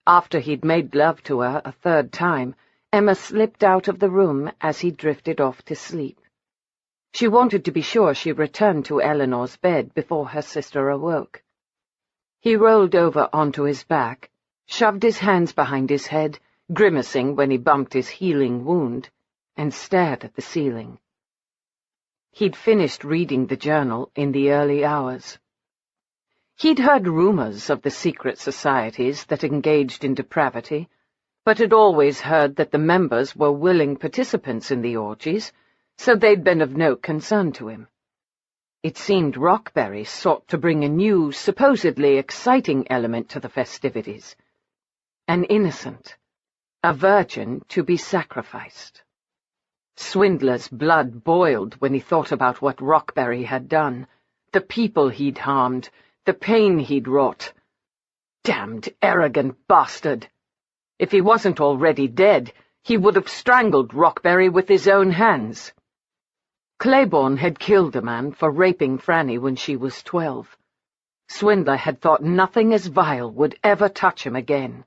After he'd made love to her a 3rd time, Emma slipped out of the room as he drifted off to sleep. She wanted to be sure she returned to Eleanor's bed before her sister awoke. He rolled over onto his back, shoved his hands behind his head, grimacing when he bumped his healing wound, and stared at the ceiling. He'd finished reading the journal in the early hours. He'd heard rumors of the secret societies that engaged in depravity, but had always heard that the members were willing participants in the orgies, so they'd been of no concern to him. It seemed Rockberry sought to bring a new, supposedly exciting element to the festivities. An innocent, a virgin to be sacrificed. Swindler's blood boiled when he thought about what Rockberry had done, the people he'd harmed, the pain he'd wrought. Damned arrogant bastard! If he wasn't already dead, he would have strangled Rockberry with his own hands. Claiborne had killed a man for raping Franny when she was 12. Swindler had thought nothing as vile would ever touch him again.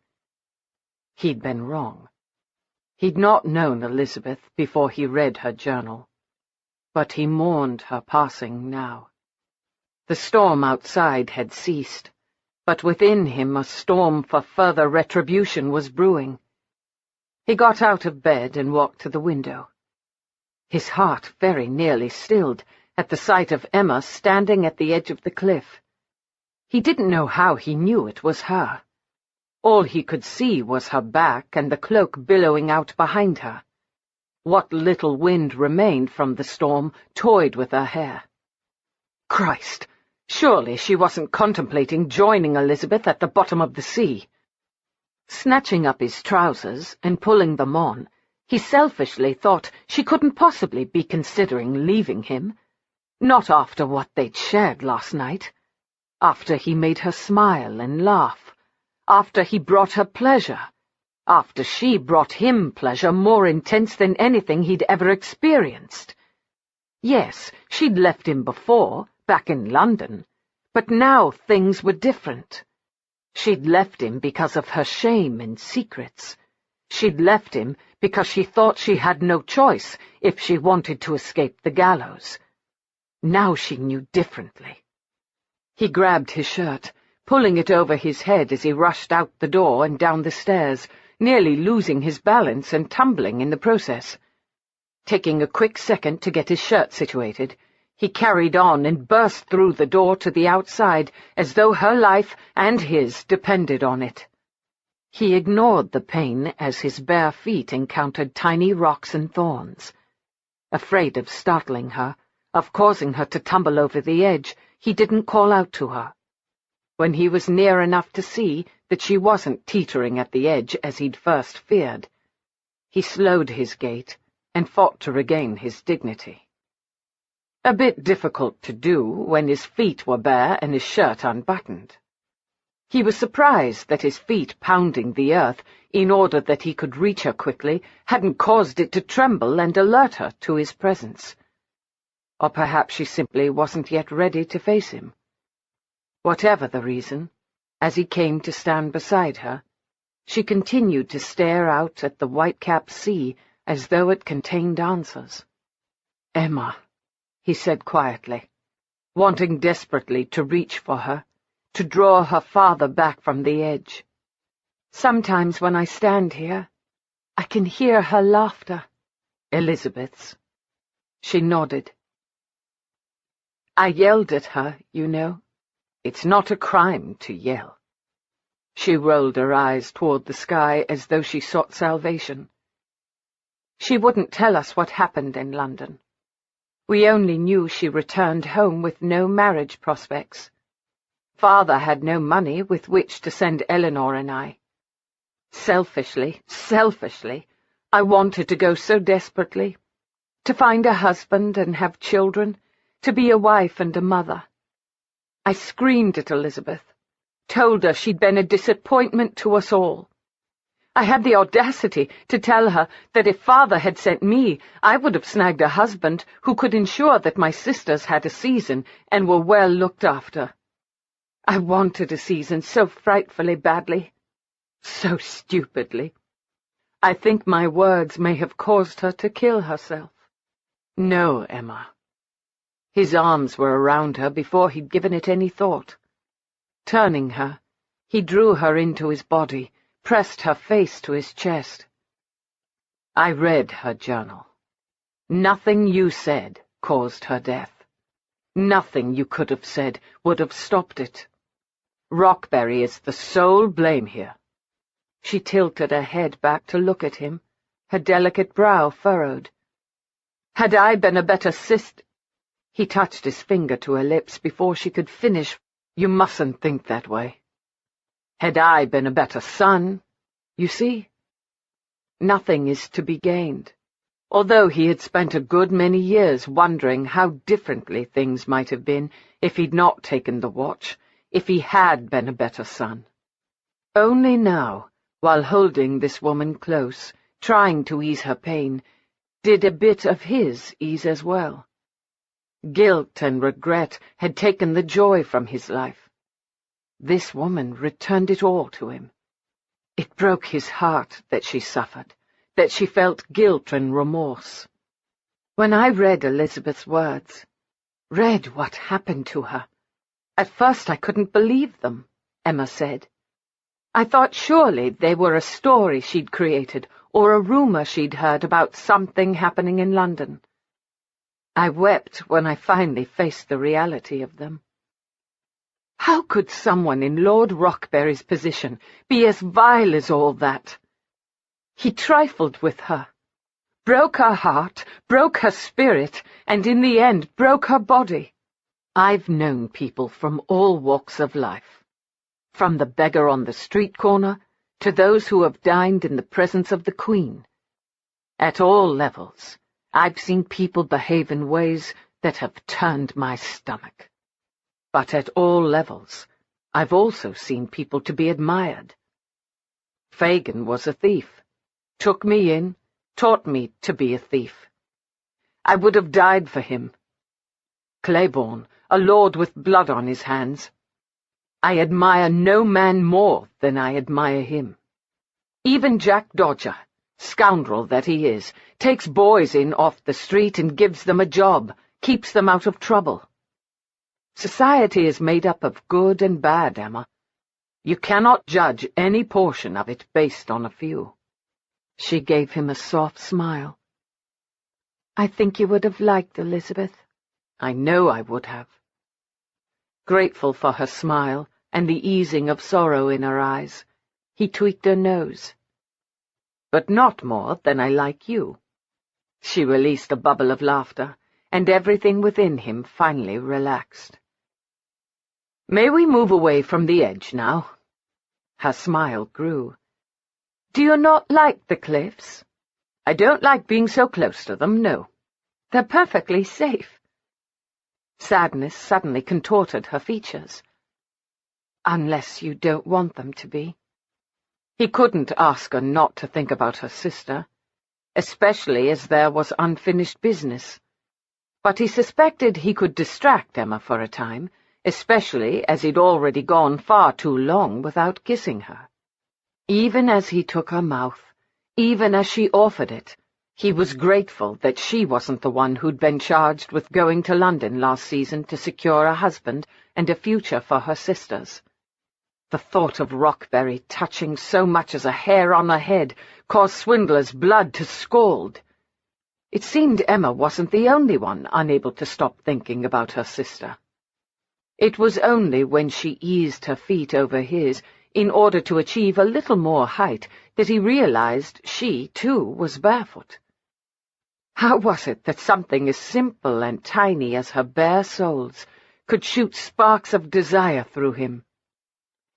He'd been wrong. He'd not known Elizabeth before he read her journal, but he mourned her passing now. The storm outside had ceased, but within him a storm for further retribution was brewing. He got out of bed and walked to the window. His heart very nearly stilled at the sight of Emma standing at the edge of the cliff. He didn't know how he knew it was her. All he could see was her back and the cloak billowing out behind her. What little wind remained from the storm toyed with her hair. Christ! Surely she wasn't contemplating joining Elizabeth at the bottom of the sea. Snatching up his trousers and pulling them on, he selfishly thought she couldn't possibly be considering leaving him. Not after what they'd shared last night. After he made her smile and laugh. After he brought her pleasure. After she brought him pleasure more intense than anything he'd ever experienced. Yes, she'd left him before, back in London, but now things were different. She'd left him because of her shame and secrets. She'd left him because she thought she had no choice if she wanted to escape the gallows. Now she knew differently. He grabbed his shirt, pulling it over his head as he rushed out the door and down the stairs, nearly losing his balance and tumbling in the process. Taking a quick second to get his shirt situated, he carried on and burst through the door to the outside as though her life and his depended on it. He ignored the pain as his bare feet encountered tiny rocks and thorns. Afraid of startling her, of causing her to tumble over the edge, he didn't call out to her. When he was near enough to see that she wasn't teetering at the edge as he'd first feared, he slowed his gait and fought to regain his dignity. A bit difficult to do when his feet were bare and his shirt unbuttoned. He was surprised that his feet pounding the earth in order that he could reach her quickly hadn't caused it to tremble and alert her to his presence. Or perhaps she simply wasn't yet ready to face him. Whatever the reason, as he came to stand beside her, she continued to stare out at the white-capped sea as though it contained answers. "Emma," he said quietly, wanting desperately to reach for her, to draw her farther back from the edge. "Sometimes when I stand here, I can hear her laughter." Elizabeth's. She nodded. "I yelled at her, you know. It's not a crime to yell." She rolled her eyes toward the sky as though she sought salvation. "She wouldn't tell us what happened in London. We only knew she returned home with no marriage prospects. Father had no money with which to send Eleanor and I. Selfishly, I wanted to go so desperately. To find a husband and have children, to be a wife and a mother. I screamed at Elizabeth, told her she'd been a disappointment to us all. I had the audacity to tell her that if Father had sent me, I would have snagged a husband who could ensure that my sisters had a season and were well looked after. I wanted a season so frightfully badly, so stupidly. I think my words may have caused her to kill herself." "No, Emma." His arms were around her before he'd given it any thought. Turning her, he drew her into his body, pressed her face to his chest. "I read her journal. Nothing you said caused her death. Nothing you could have said would have stopped it. Rockberry is the sole blame here." She tilted her head back to look at him, her delicate brow furrowed. "Had I been a better sister—" He touched his finger to her lips before she could finish. "You mustn't think that way. Had I been a better son, you see? Nothing is to be gained." Although he had spent a good many years wondering how differently things might have been if he'd not taken the watch, if he had been a better son. Only now, while holding this woman close, trying to ease her pain, did a bit of his ease as well. Guilt and regret had taken the joy from his life. This woman returned it all to him. It broke his heart that she suffered, that she felt guilt and remorse. When I read Elizabeth's words, read what happened to her, at first I couldn't believe them, Emma said. I thought surely they were a story she'd created or a rumor she'd heard about something happening in London. I wept when I finally faced the reality of them. How could someone in Lord Rockberry's position be as vile as all that? He trifled with her, broke her heart, broke her spirit, and in the end broke her body. I've known people from all walks of life, from the beggar on the street corner to those who have dined in the presence of the Queen. At all levels, I've seen people behave in ways that have turned my stomach. But at all levels, I've also seen people to be admired. Fagin was a thief, took me in, taught me to be a thief. I would have died for him. Claiborne, a lord with blood on his hands. I admire no man more than I admire him. Even Jack Dodger, scoundrel that he is, takes boys in off the street and gives them a job, keeps them out of trouble. Society is made up of good and bad, Emma. You cannot judge any portion of it based on a few. She gave him a soft smile. I think you would have liked Elizabeth. I know I would have. Grateful for her smile and the easing of sorrow in her eyes, he tweaked her nose. But not more than I like you. She released a bubble of laughter, and everything within him finally relaxed. May we move away from the edge now? Her smile grew. Do you not like the cliffs? I don't like being so close to them, no. They're perfectly safe. Sadness suddenly contorted her features. Unless you don't want them to be. He couldn't ask her not to think about her sister, especially as there was unfinished business. But he suspected he could distract Emma for a time, especially as he'd already gone far too long without kissing her. Even as he took her mouth, even as she offered it, he was grateful that she wasn't the one who'd been charged with going to London last season to secure a husband and a future for her sisters. The thought of Rockberry touching so much as a hair on her head caused Swindler's blood to scald. It seemed Emma wasn't the only one unable to stop thinking about her sister. It was only when she eased her feet over his in order to achieve a little more height that he realized she, too, was barefoot. How was it that something as simple and tiny as her bare soles could shoot sparks of desire through him?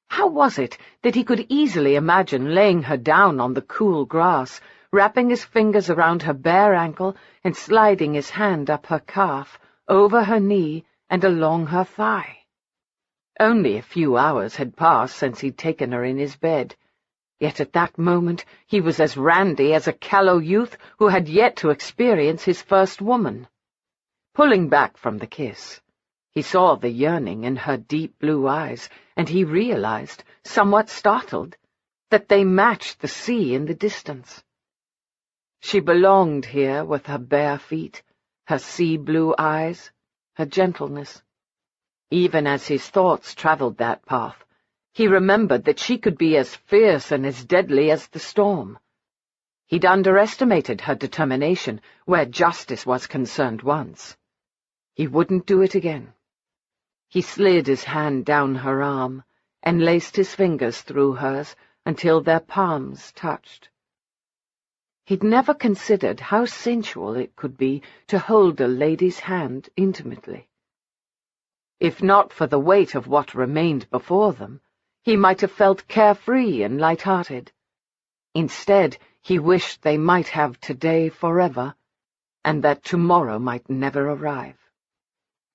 How was it that he could easily imagine laying her down on the cool grass, wrapping his fingers around her bare ankle and sliding his hand up her calf, over her knee, and along her thigh? Only a few hours had passed since he'd taken her in his bed, yet at that moment he was as randy as a callow youth who had yet to experience his first woman. Pulling back from the kiss, he saw the yearning in her deep blue eyes, and he realized, somewhat startled, that they matched the sea in the distance. She belonged here with her bare feet, her sea-blue eyes, her gentleness. Even as his thoughts traveled that path, he remembered that she could be as fierce and as deadly as the storm. He'd underestimated her determination where justice was concerned once. He wouldn't do it again. He slid his hand down her arm and laced his fingers through hers until their palms touched. He'd never considered how sensual it could be to hold a lady's hand intimately. If not for the weight of what remained before them, he might have felt carefree and light-hearted. Instead, he wished they might have today forever, and that tomorrow might never arrive.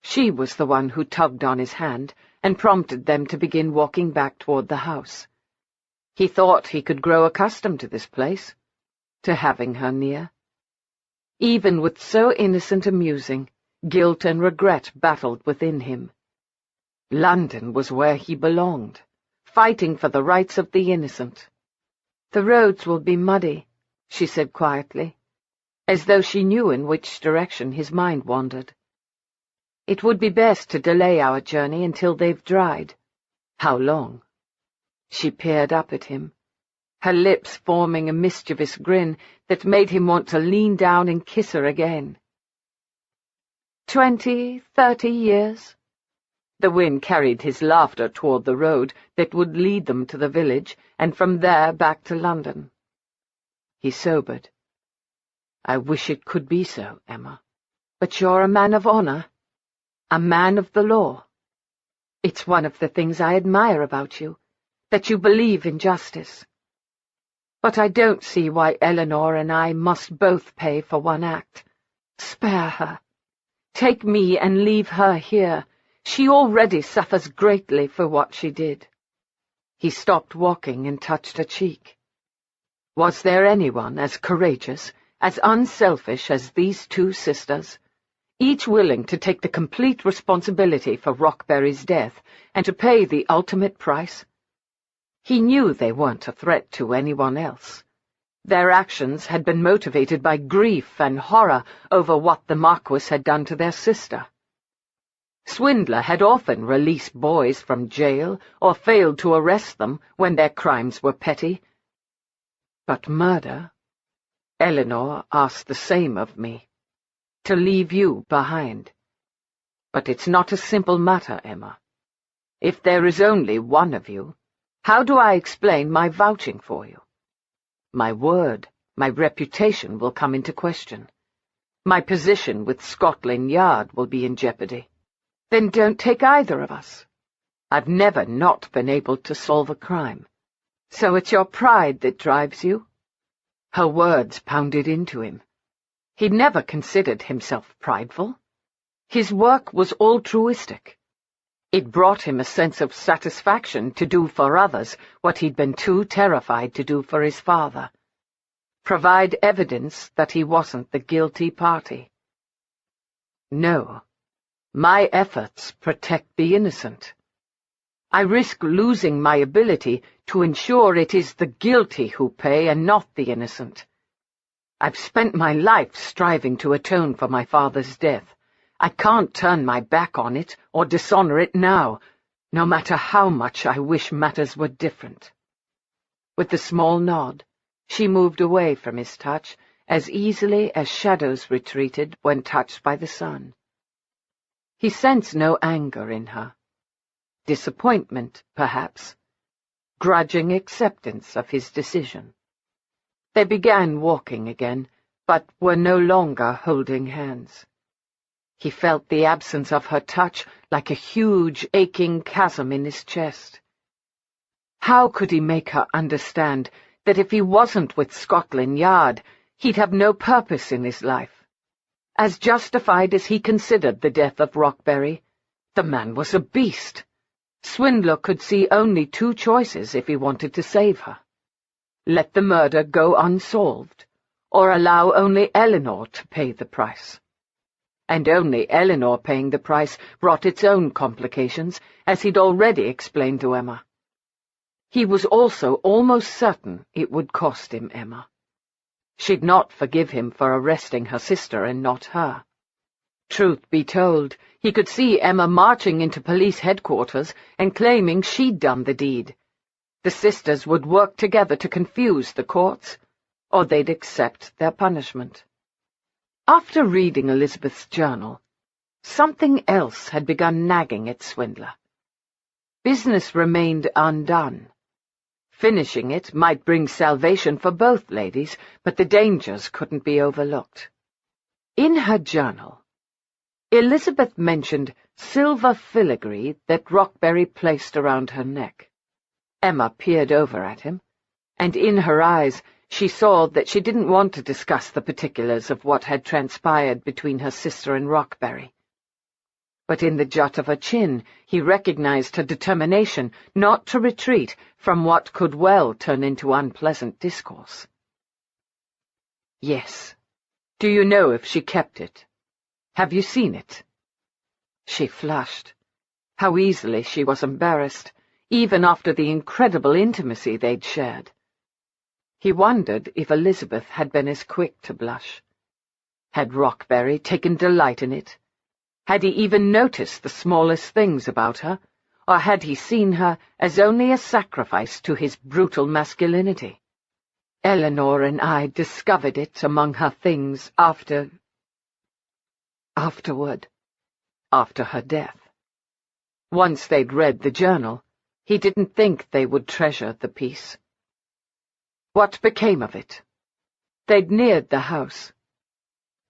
She was the one who tugged on his hand and prompted them to begin walking back toward the house. He thought he could grow accustomed to this place, to having her near. Even with so innocent a musing, guilt and regret battled within him. London was where he belonged, fighting for the rights of the innocent. "The roads will be muddy," she said quietly, as though she knew in which direction his mind wandered. "It would be best to delay our journey until they've dried." "How long?" She peered up at him, her lips forming a mischievous grin that made him want to lean down and kiss her again. 20, 30 years. The wind carried his laughter toward the road that would lead them to the village, and from there back to London. He sobered. "I wish it could be so, Emma. But you're a man of honor, a man of the law. It's one of the things I admire about you, that you believe in justice. But I don't see why Eleanor and I must both pay for one act. Spare her. Take me and leave her here. She already suffers greatly for what she did." He stopped walking and touched her cheek. Was there anyone as courageous, as unselfish as these two sisters, each willing to take the complete responsibility for Rockberry's death and to pay the ultimate price? He knew they weren't a threat to anyone else. Their actions had been motivated by grief and horror over what the Marquis had done to their sister. Swindler had often released boys from jail or failed to arrest them when their crimes were petty. But murder? Eleanor asked the same of me. To leave you behind. But it's not a simple matter, Emma. If there is only one of you, how do I explain my vouching for you? My word, my reputation will come into question. My position with Scotland Yard will be in jeopardy. Then don't take either of us. I've never not been able to solve a crime. So it's your pride that drives you? Her words pounded into him. He'd never considered himself prideful. His work was altruistic. It brought him a sense of satisfaction to do for others what he'd been too terrified to do for his father. Provide evidence that he wasn't the guilty party. No. My efforts protect the innocent. I risk losing my ability to ensure it is the guilty who pay and not the innocent. I've spent my life striving to atone for my father's death. I can't turn my back on it or dishonor it now, no matter how much I wish matters were different. With a small nod, she moved away from his touch as easily as shadows retreated when touched by the sun. He sensed no anger in her. Disappointment, perhaps. Grudging acceptance of his decision. They began walking again, but were no longer holding hands. He felt the absence of her touch like a huge, aching chasm in his chest. How could he make her understand that if he wasn't with Scotland Yard, he'd have no purpose in his life? As justified as he considered the death of Rockberry, the man was a beast. Swindler could see only two choices if he wanted to save her. Let the murder go unsolved, or allow only Eleanor to pay the price. And only Eleanor paying the price brought its own complications, as he'd already explained to Emma. He was also almost certain it would cost him Emma. She'd not forgive him for arresting her sister and not her. Truth be told, he could see Emma marching into police headquarters and claiming she'd done the deed. The sisters would work together to confuse the courts, or they'd accept their punishment. After reading Elizabeth's journal, something else had begun nagging at Swindler. Business remained undone. Finishing it might bring salvation for both ladies, but the dangers couldn't be overlooked. In her journal, Elizabeth mentioned silver filigree that Rockberry placed around her neck. Emma peered over at him, and in her eyes she saw that she didn't want to discuss the particulars of what had transpired between her sister and Rockberry. but in the jut of her chin he recognized her determination not to retreat from what could well turn into unpleasant discourse. "Yes. Do you know if she kept it? Have you seen it?" She flushed. How easily she was embarrassed, even after the incredible intimacy they'd shared. He wondered if Elizabeth had been as quick to blush. Had Rockberry taken delight in it? Had he even noticed the smallest things about her, or had he seen her as only a sacrifice to his brutal masculinity? Eleanor and I discovered it among her things after her death. Once they'd read the journal, he didn't think they would treasure the piece. What became of it? They'd neared the house.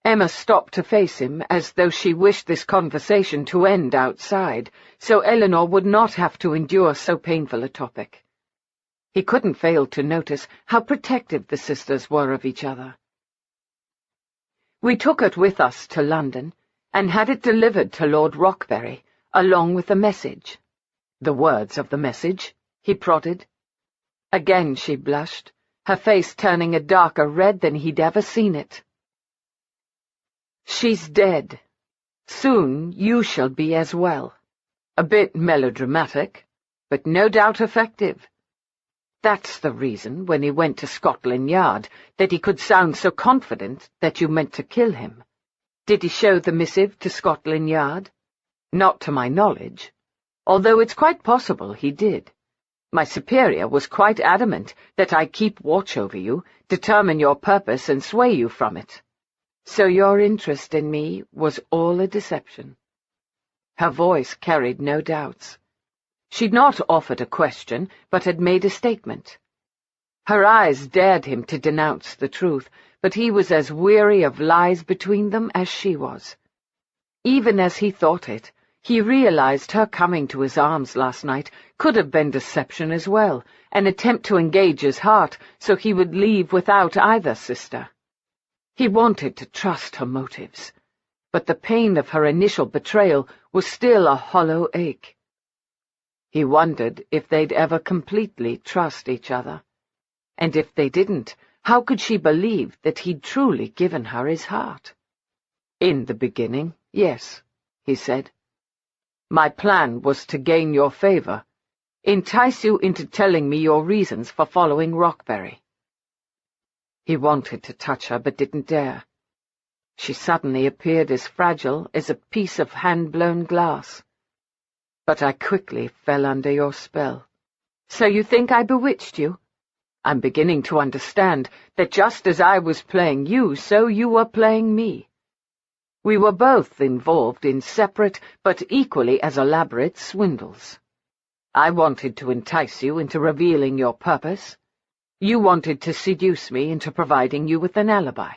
Emma stopped to face him as though she wished this conversation to end outside, so Eleanor would not have to endure so painful a topic. He couldn't fail to notice how protective the sisters were of each other. "We took it with us to London, and had it delivered to Lord Rockberry, along with the message." "The words of the message?" he prodded. Again she blushed, her face turning a darker red than he'd ever seen it. "She's dead. Soon you shall be as well. A bit melodramatic, but no doubt effective. That's the reason, when he went to Scotland Yard, that he could sound so confident that you meant to kill him. Did he show the missive to Scotland Yard?" "Not to my knowledge, although it's quite possible he did. My superior was quite adamant that I keep watch over you, determine your purpose, and sway you from it. So your interest in me was all a deception." Her voice carried no doubts. She'd not offered a question, but had made a statement. Her eyes dared him to denounce the truth, but he was as weary of lies between them as she was. Even as he thought it, he realized her coming to his arms last night could have been deception as well, an attempt to engage his heart so he would leave without either sister. He wanted to trust her motives, but the pain of her initial betrayal was still a hollow ache. He wondered if they'd ever completely trust each other, and if they didn't, how could she believe that he'd truly given her his heart? "In the beginning, yes," he said. "My plan was to gain your favor, entice you into telling me your reasons for following Rockberry." He wanted to touch her, but didn't dare. She suddenly appeared as fragile as a piece of hand-blown glass. "But I quickly fell under your spell." "So you think I bewitched you?" "I'm beginning to understand that just as I was playing you, so you were playing me. We were both involved in separate but equally as elaborate swindles. I wanted to entice you into revealing your purpose. You wanted to seduce me into providing you with an alibi.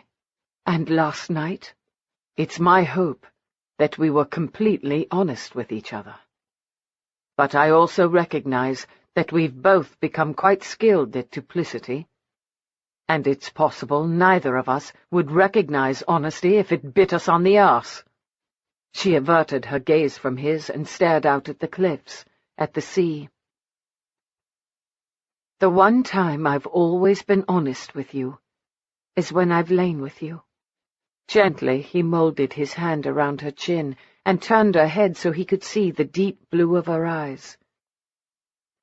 And last night, it's my hope that we were completely honest with each other. But I also recognize that we've both become quite skilled at duplicity, and it's possible neither of us would recognize honesty if it bit us on the arse." She averted her gaze from his and stared out at the cliffs, at the sea. "The one time I've always been honest with you is when I've lain with you." Gently he molded his hand around her chin and turned her head so he could see the deep blue of her eyes.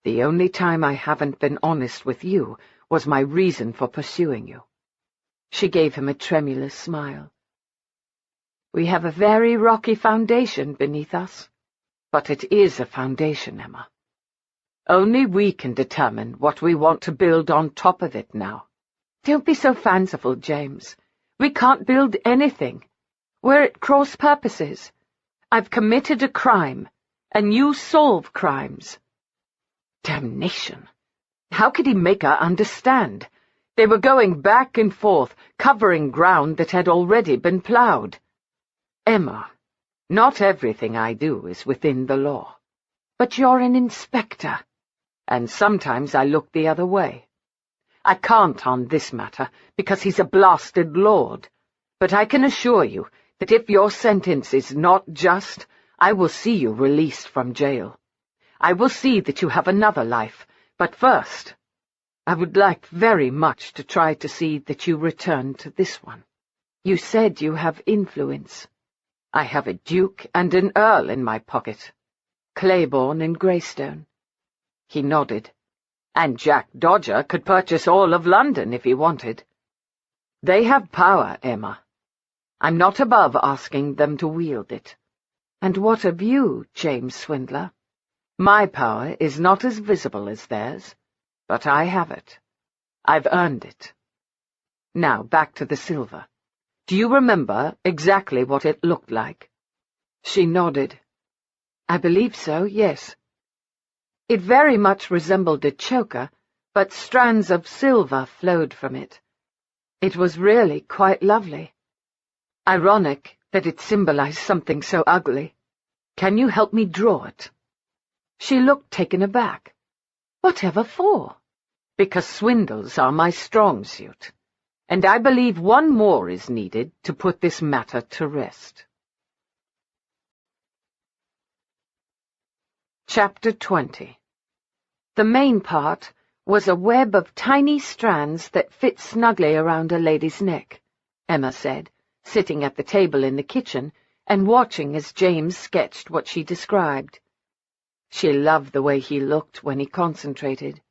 "The only time I haven't been honest with you was my reason for pursuing you." She gave him a tremulous smile. "We have a very rocky foundation beneath us, but it is a foundation, Emma. Only we can determine what we want to build on top of it now." "Don't be so fanciful, James. We can't build anything. We're at cross purposes. I've committed a crime, and you solve crimes." Damnation! How could he make her understand? They were going back and forth, covering ground that had already been ploughed. "Emma, not everything I do is within the law. But you're an inspector, and sometimes I look the other way. I can't on this matter, because he's a blasted lord, but I can assure you that if your sentence is not just, I will see you released from jail. I will see that you have another life, but first, I would like very much to try to see that you return to this one. You said you have influence. I have a duke and an earl in my pocket. Claiborne and Greystone. He nodded. And Jack Dodger could purchase all of London if he wanted. They have power, Emma. I'm not above asking them to wield it. And what of you, James Swindler? My power is not as visible as theirs, but I have it. I've earned it. Now, back to the silver. Do you remember exactly what it looked like? She nodded. I believe so, yes. It very much resembled a choker, but strands of silver flowed from it. It was really quite lovely. Ironic that it symbolized something so ugly. Can you help me draw it? She looked taken aback. Whatever for? Because swindles are my strong suit, and I believe one more is needed to put this matter to rest. Chapter 20. The main part was a web of tiny strands that fit snugly around a lady's neck, Emma said, sitting at the table in the kitchen and watching as James sketched what she described. She loved the way he looked when he concentrated.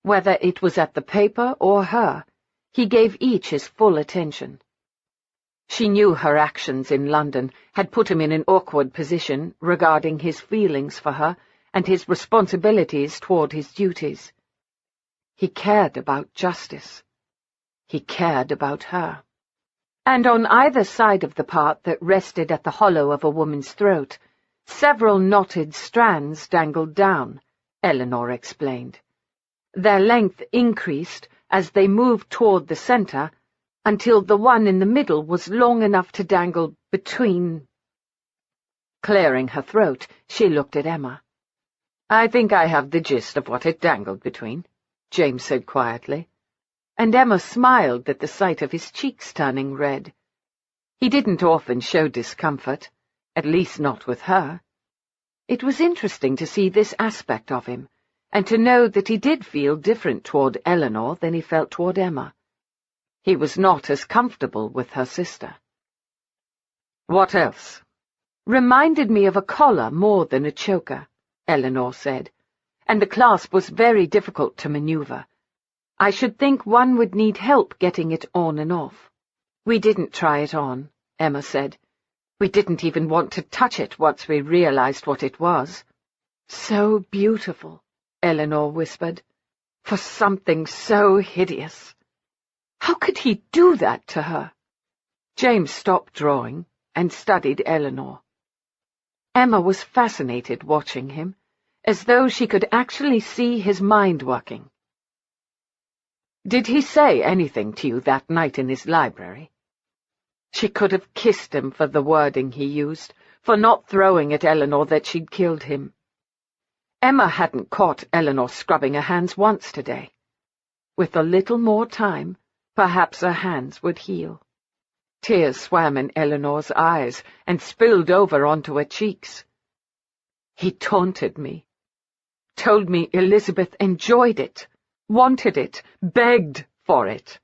Whether it was at the paper or her, he gave each his full attention. She knew her actions in London had put him in an awkward position regarding his feelings for her and his responsibilities toward his duties. He cared about justice. He cared about her. And on either side of the part that rested at the hollow of a woman's throat, several knotted strands dangled down, Eleanor explained. Their length increased as they moved toward the center, until the one in the middle was long enough to dangle between. Clearing her throat, she looked at Emma. I think I have the gist of what it dangled between, James said quietly, and Emma smiled at the sight of his cheeks turning red. He didn't often show discomfort, at least not with her. It was interesting to see this aspect of him, and to know that he did feel different toward Eleanor than he felt toward Emma. He was not as comfortable with her sister. What else? Reminded me of a collar more than a choker, Eleanor said, and the clasp was very difficult to maneuver. I should think one would need help getting it on and off. We didn't try it on, Emma said. We didn't even want to touch it once we realized what it was. So beautiful, Eleanor whispered, for something so hideous. How could he do that to her? James stopped drawing and studied Eleanor. Emma was fascinated watching him, as though she could actually see his mind working. Did he say anything to you that night in his library? She could have kissed him for the wording he used, for not throwing at Eleanor that she'd killed him. Emma hadn't caught Eleanor scrubbing her hands once today. With a little more time, perhaps her hands would heal. Tears swam in Eleanor's eyes and spilled over onto her cheeks. He taunted me, told me Elizabeth enjoyed it, wanted it, begged for it.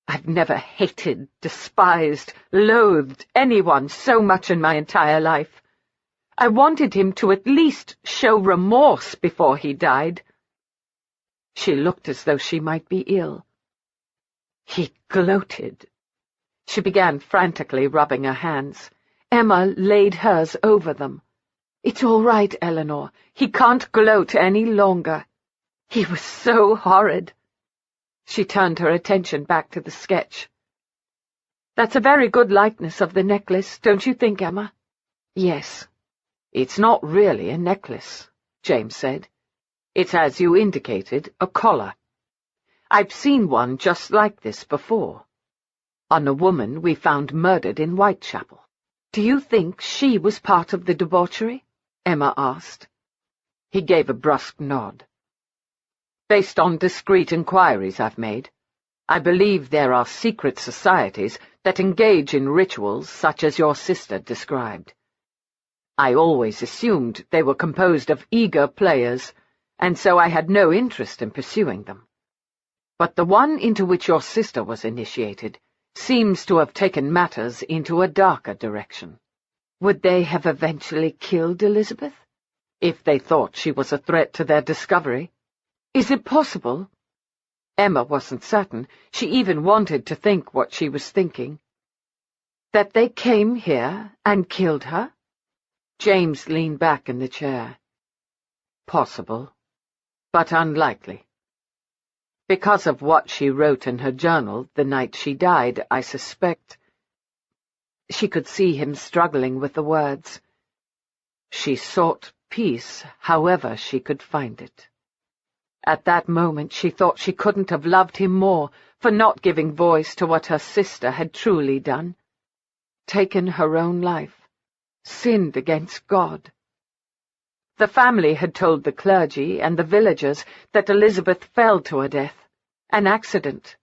I've never hated, despised, loathed anyone so much in my entire life. I wanted him to at least show remorse before he died. She looked as though she might be ill. He gloated. She began frantically rubbing her hands. Emma laid hers over them. It's all right, Eleanor. He can't gloat any longer. He was so horrid. She turned her attention back to the sketch. That's a very good likeness of the necklace, don't you think, Emma? Yes. It's not really a necklace, James said. It's, as you indicated, a collar. I've seen one just like this before. On a woman we found murdered in Whitechapel. Do you think she was part of the debauchery? Emma asked. He gave a brusque nod. Based on discreet inquiries I've made, I believe there are secret societies that engage in rituals such as your sister described. I always assumed they were composed of eager players, and so I had no interest in pursuing them. But the one into which your sister was initiated seems to have taken matters into a darker direction. Would they have eventually killed Elizabeth, if they thought she was a threat to their discovery? Is it possible? Emma wasn't certain. She even wanted to think what she was thinking. That they came here and killed her? James leaned back in the chair. Possible, but unlikely. Because of what she wrote in her journal the night she died, I suspect. She could see him struggling with the words. She sought peace however she could find it. At that moment she thought she couldn't have loved him more for not giving voice to what her sister had truly done. Taken her own life, sinned against God. The family had told the clergy and the villagers that Elizabeth fell to her death, an accident.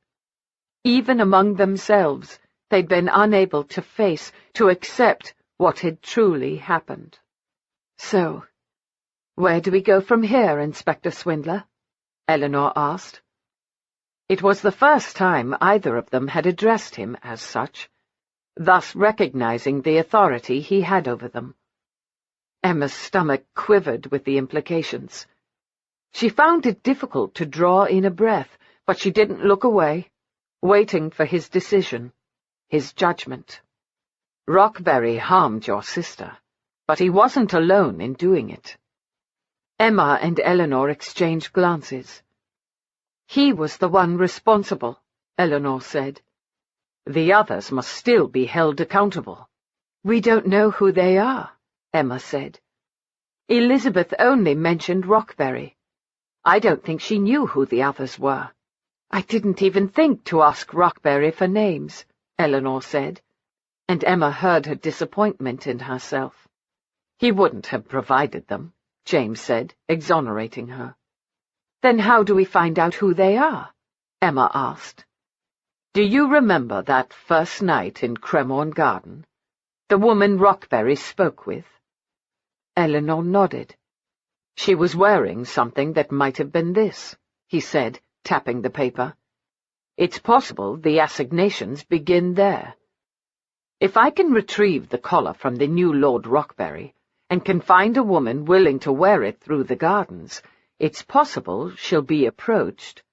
Even among themselves, they'd been unable to face, to accept what had truly happened. So, where do we go from here, Inspector Swindler? Eleanor asked. It was the first time either of them had addressed him as such, thus recognizing the authority he had over them. Emma's stomach quivered with the implications. She found it difficult to draw in a breath, but she didn't look away, waiting for his decision, his judgment. Rockberry harmed your sister, but he wasn't alone in doing it. Emma and Eleanor exchanged glances. He was the one responsible, Eleanor said. The others must still be held accountable. We don't know who they are, Emma said. Elizabeth only mentioned Rockberry. I don't think she knew who the others were. I didn't even think to ask Rockberry for names, Eleanor said, and Emma heard her disappointment in herself. He wouldn't have provided them, James said, exonerating her. Then how do we find out who they are? Emma asked. Do you remember that first night in Cremorne Garden? The woman Rockberry spoke with? Eleanor nodded. She was wearing something that might have been this, he said, tapping the paper. It's possible the assignations begin there. If I can retrieve the collar from the new Lord Rockberry, and can find a woman willing to wear it through the gardens, it's possible she'll be approached.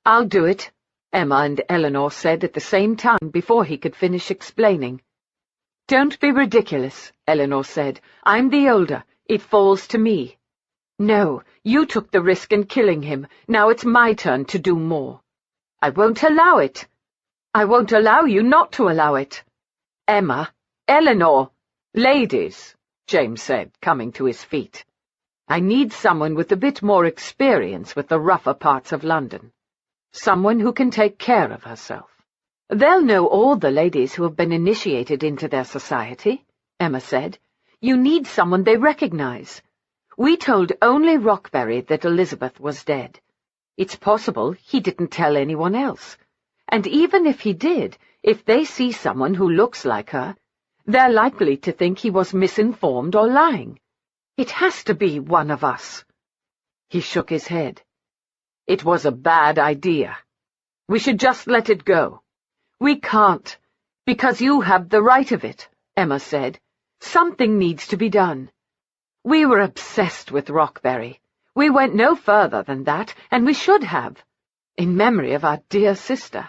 I'll do it, Emma and Eleanor said at the same time before he could finish explaining. Don't be ridiculous, Eleanor said. I'm the older. It falls to me. No, you took the risk in killing him. Now it's my turn to do more. I won't allow it. I won't allow you not to allow it. Emma, Eleanor, ladies, James said, coming to his feet. I need someone with a bit more experience with the rougher parts of London. Someone who can take care of herself. They'll know all the ladies who have been initiated into their society, Emma said. You need someone they recognize. We told only Rockberry that Elizabeth was dead. It's possible he didn't tell anyone else. And even if he did, if they see someone who looks like her, they're likely to think he was misinformed or lying. It has to be one of us. He shook his head. It was a bad idea. We should just let it go. We can't, because you have the right of it, Emma said. Something needs to be done. We were obsessed with Rockberry. We went no further than that, and we should have, in memory of our dear sister.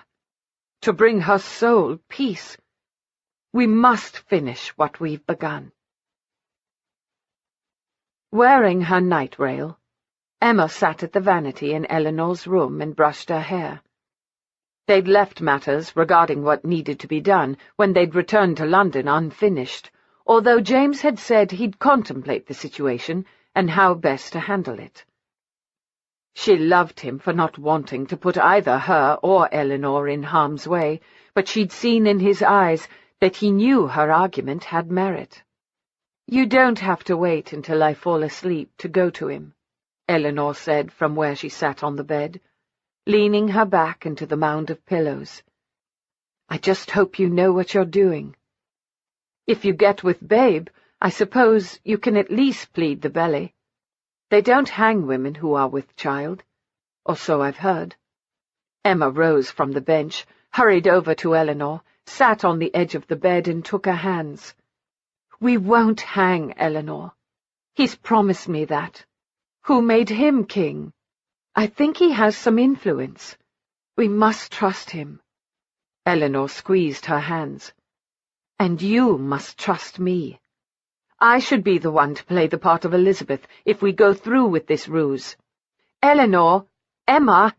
To bring her soul peace. We must finish what we've begun. Wearing her night rail, Emma sat at the vanity in Eleanor's room and brushed her hair. They'd left matters regarding what needed to be done when they'd returned to London unfinished, although James had said he'd contemplate the situation and how best to handle it. She loved him for not wanting to put either her or Eleanor in harm's way, but she'd seen in his eyes that he knew her argument had merit. You don't have to wait until I fall asleep to go to him, Eleanor said from where she sat on the bed, leaning her back into the mound of pillows. I just hope you know what you're doing. If you get with Babe, I suppose you can at least plead the belly. They don't hang women who are with child, or so I've heard." Emma rose from the bench, hurried over to Eleanor, sat on the edge of the bed and took her hands. "We won't hang Eleanor. He's promised me that. Who made him king? I think he has some influence. We must trust him." Eleanor squeezed her hands. "And you must trust me. I should be the one to play the part of Elizabeth if we go through with this ruse. Eleanor! Emma!"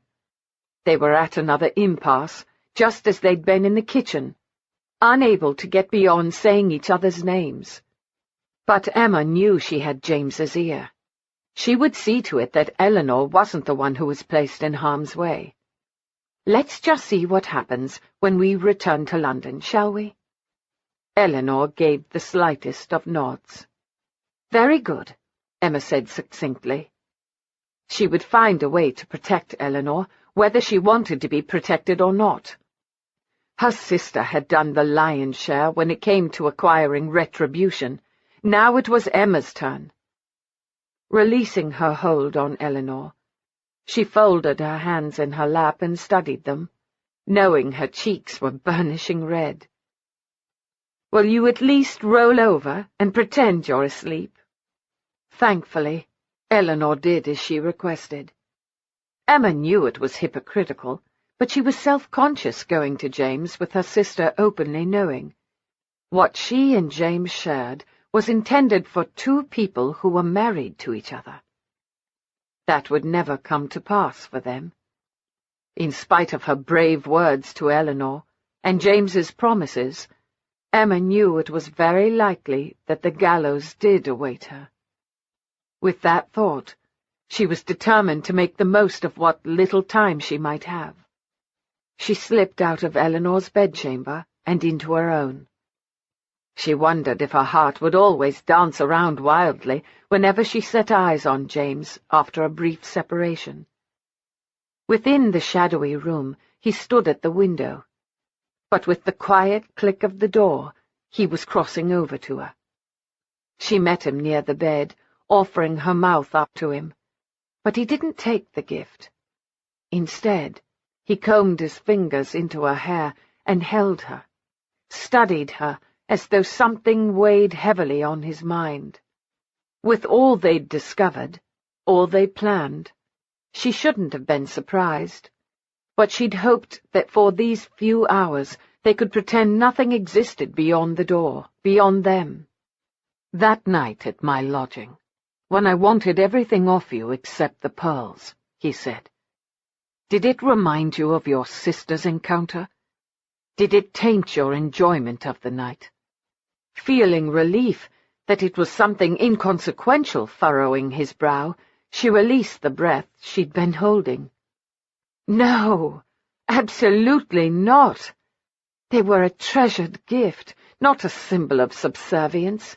They were at another impasse, just as they'd been in the kitchen, unable to get beyond saying each other's names. But Emma knew she had James's ear. She would see to it that Eleanor wasn't the one who was placed in harm's way. "Let's just see what happens when we return to London, shall we?" Eleanor gave the slightest of nods. "Very good," Emma said succinctly. She would find a way to protect Eleanor, whether she wanted to be protected or not. Her sister had done the lion's share when it came to acquiring retribution. Now it was Emma's turn. Releasing her hold on Eleanor, she folded her hands in her lap and studied them, knowing her cheeks were burnishing red. "Will you at least roll over and pretend you're asleep?" Thankfully, Eleanor did as she requested. Emma knew it was hypocritical, but she was self-conscious going to James with her sister openly knowing. What she and James shared was intended for two people who were married to each other. That would never come to pass for them. In spite of her brave words to Eleanor and James's promises, Emma knew it was very likely that the gallows did await her. With that thought, she was determined to make the most of what little time she might have. She slipped out of Eleanor's bedchamber and into her own. She wondered if her heart would always dance around wildly whenever she set eyes on James after a brief separation. Within the shadowy room, he stood at the window, but with the quiet click of the door, he was crossing over to her. She met him near the bed, offering her mouth up to him, but he didn't take the gift. Instead, he combed his fingers into her hair and held her, studied her as though something weighed heavily on his mind. With all they'd discovered, all they planned, she shouldn't have been surprised, but she'd hoped that for these few hours they could pretend nothing existed beyond the door, beyond them. "That night at my lodging, when I wanted everything off you except the pearls," he said, "did it remind you of your sister's encounter? Did it taint your enjoyment of the night?" Feeling relief that it was something inconsequential furrowing his brow, she released the breath she'd been holding. "No, absolutely not. They were a treasured gift, not a symbol of subservience.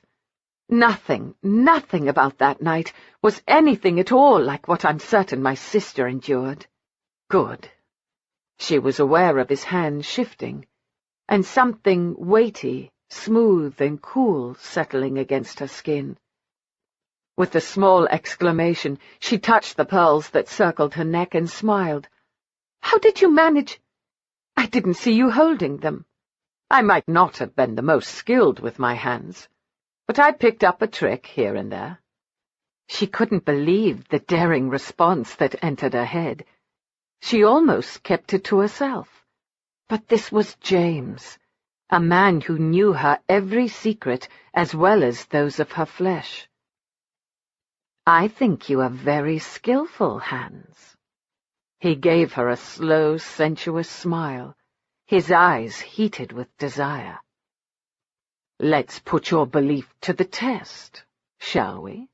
Nothing about that night was anything at all like what I'm certain my sister endured." "Good." She was aware of his hand shifting, and something weighty, smooth and cool settling against her skin. With a small exclamation, she touched the pearls that circled her neck and smiled. "How did you manage? I didn't see you holding them." "I might not have been the most skilled with my hands, but I picked up a trick here and there." She couldn't believe the daring response that entered her head. She almost kept it to herself. But this was James, a man who knew her every secret as well as those of her flesh. "I think you are very skillful, Hans." He gave her a slow, sensuous smile, his eyes heated with desire. "Let's put your belief to the test, shall we?"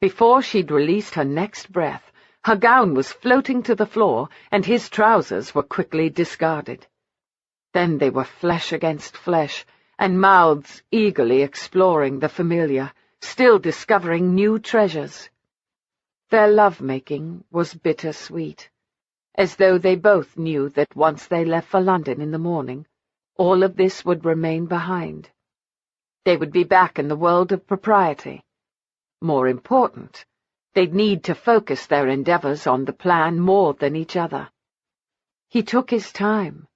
Before she'd released her next breath, her gown was floating to the floor and his trousers were quickly discarded. Then they were flesh against flesh, and mouths eagerly exploring the familiar, still discovering new treasures. Their love-making was bitter-sweet, as though they both knew that once they left for London in the morning, all of this would remain behind. They would be back in the world of propriety. More important, they'd need to focus their endeavors on the plan more than each other. He took his time,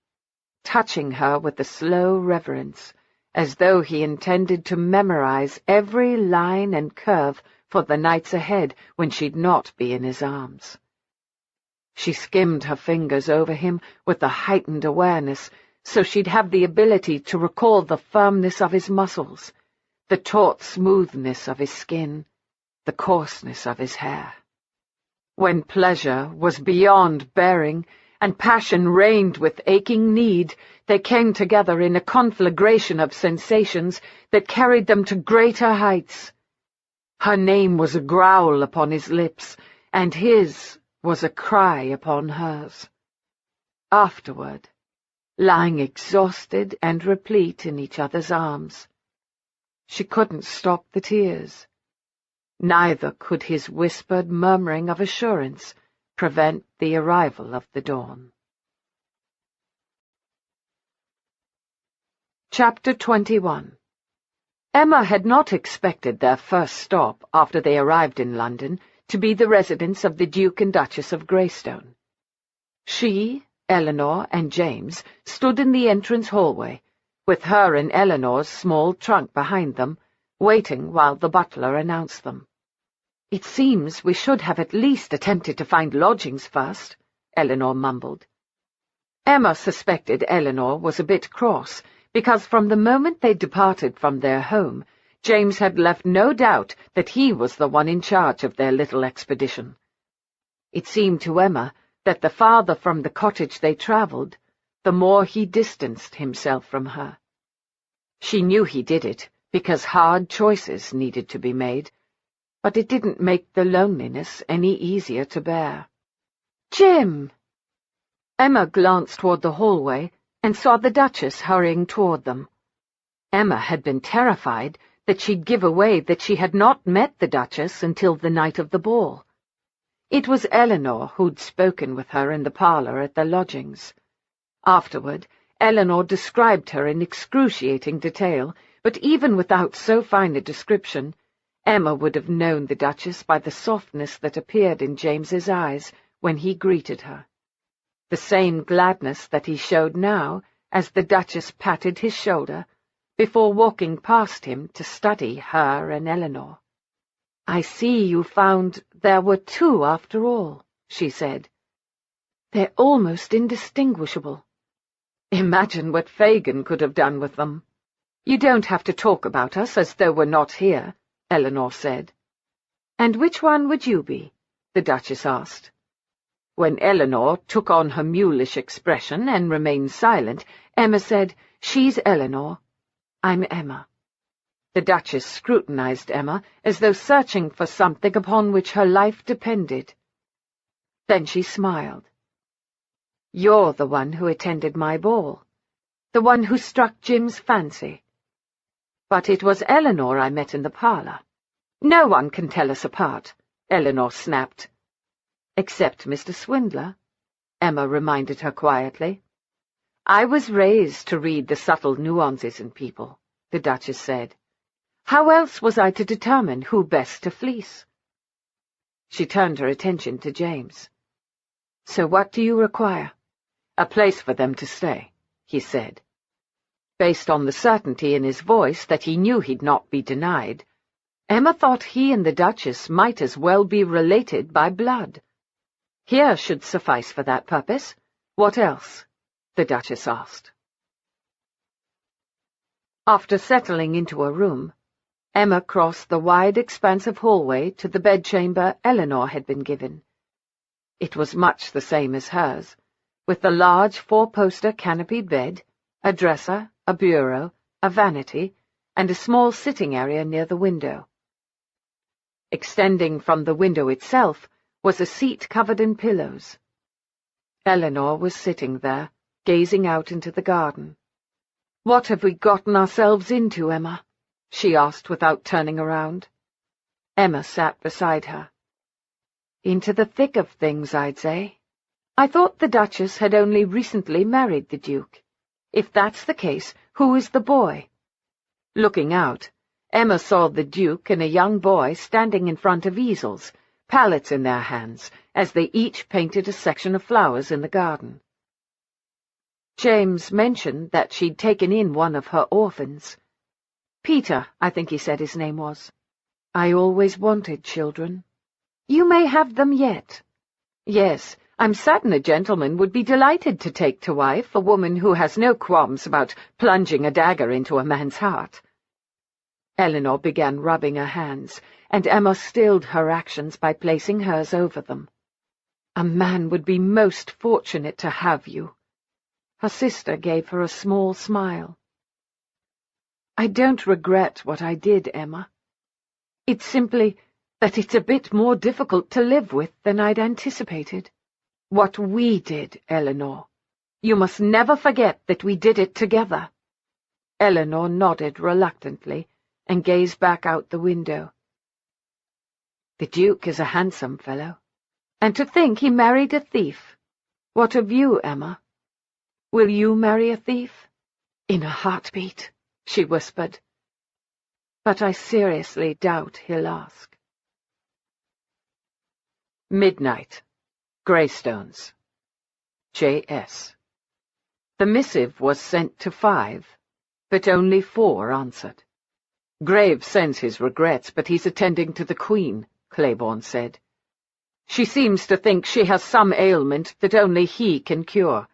touching her with a slow reverence, as though he intended to memorize every line and curve for the nights ahead when she'd not be in his arms. She skimmed her fingers over him with a heightened awareness, so she'd have the ability to recall the firmness of his muscles, the taut smoothness of his skin, the coarseness of his hair. When pleasure was beyond bearing, and passion reigned with aching need, they came together in a conflagration of sensations that carried them to greater heights. Her name was a growl upon his lips, and his was a cry upon hers. Afterward, lying exhausted and replete in each other's arms, she couldn't stop the tears. Neither could his whispered murmuring of assurance prevent the arrival of the dawn. Chapter 21. Emma had not expected their first stop after they arrived in London to be the residence of the Duke and Duchess of Greystone. She, Eleanor, and James stood in the entrance hallway, with her and Eleanor's small trunk behind them, waiting while the butler announced them. "It seems we should have at least attempted to find lodgings first," Eleanor mumbled. Emma suspected Eleanor was a bit cross, because from the moment they departed from their home, James had left no doubt that he was the one in charge of their little expedition. It seemed to Emma that the farther from the cottage they travelled, the more he distanced himself from her. She knew he did it because hard choices needed to be made, but it didn't make the loneliness any easier to bear. "Jim!" Emma glanced toward the hallway and saw the Duchess hurrying toward them. Emma had been terrified that she'd give away that she had not met the Duchess until the night of the ball. It was Eleanor who'd spoken with her in the parlour at their lodgings. Afterward, Eleanor described her in excruciating detail, but even without so fine a description, Emma would have known the Duchess by the softness that appeared in James's eyes when he greeted her. The same gladness that he showed now as the Duchess patted his shoulder before walking past him to study her and Eleanor. "I see you found there were two after all," she said. "They're almost indistinguishable. Imagine what Fagin could have done with them." "You don't have to talk about us as though we're not here," Eleanor said. "And which one would you be?" the Duchess asked. When Eleanor took on her mulish expression and remained silent, Emma said, "She's Eleanor. I'm Emma." The Duchess scrutinized Emma as though searching for something upon which her life depended. Then she smiled. "You're the one who attended my ball, the one who struck Jim's fancy. But it was Eleanor I met in the parlour. No one can tell us apart," Eleanor snapped. "Except Mr. Swindler," Emma reminded her quietly. "I was raised to read the subtle nuances in people," the Duchess said. "How else was I to determine who best to fleece?" She turned her attention to James. "So what do you require?" "A place for them to stay," he said. Based on the certainty in his voice that he knew he'd not be denied, Emma thought he and the Duchess might as well be related by blood. "Here should suffice for that purpose. What else?" the Duchess asked. After settling into a room, Emma crossed the wide expanse of hallway to the bedchamber Eleanor had been given. It was much the same as hers, with a large four-poster canopied bed, a dresser, a bureau, a vanity, and a small sitting area near the window. Extending from the window itself was a seat covered in pillows. Eleanor was sitting there, gazing out into the garden. "What have we gotten ourselves into, Emma?" she asked without turning around. Emma sat beside her. "Into the thick of things, I'd say. I thought the Duchess had only recently married the Duke. If that's the case, who is the boy?" Looking out, Emma saw the Duke and a young boy standing in front of easels, palettes in their hands, as they each painted a section of flowers in the garden. James mentioned that she'd taken in one of her orphans. Peter, I think he said his name was. I always wanted children. You may have them yet. Yes, I'm certain a gentleman would be delighted to take to wife a woman who has no qualms about plunging a dagger into a man's heart. Eleanor began rubbing her hands, and Emma stilled her actions by placing hers over them. A man would be most fortunate to have you. Her sister gave her a small smile. I don't regret what I did, Emma. It's simply that it's a bit more difficult to live with than I'd anticipated. What we did, Eleanor. You must never forget that we did it together. Eleanor nodded reluctantly and gazed back out the window. The Duke is a handsome fellow, and to think he married a thief. What of you, Emma? Will you marry a thief? In a heartbeat, she whispered. But I seriously doubt he'll ask. Midnight. Greystones. J.S. The missive was sent to 5, but only 4 answered. Graves sends his regrets, but he's attending to the Queen, Claiborne said. She seems to think she has some ailment that only he can cure.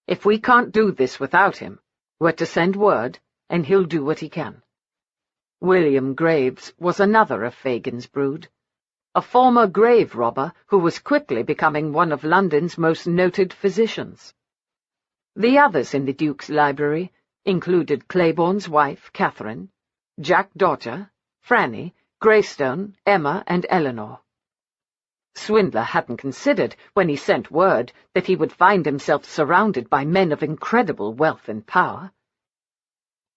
If we can't do this without him, we're to send word, and he'll do what he can. William Graves was another of Fagin's brood, a former grave robber who was quickly becoming one of London's most noted physicians. The others in the Duke's library included Claiborne's wife, Catherine, Jack Dodger, Franny, Greystone, Emma, and Eleanor. Swindler hadn't considered, when he sent word, that he would find himself surrounded by men of incredible wealth and power.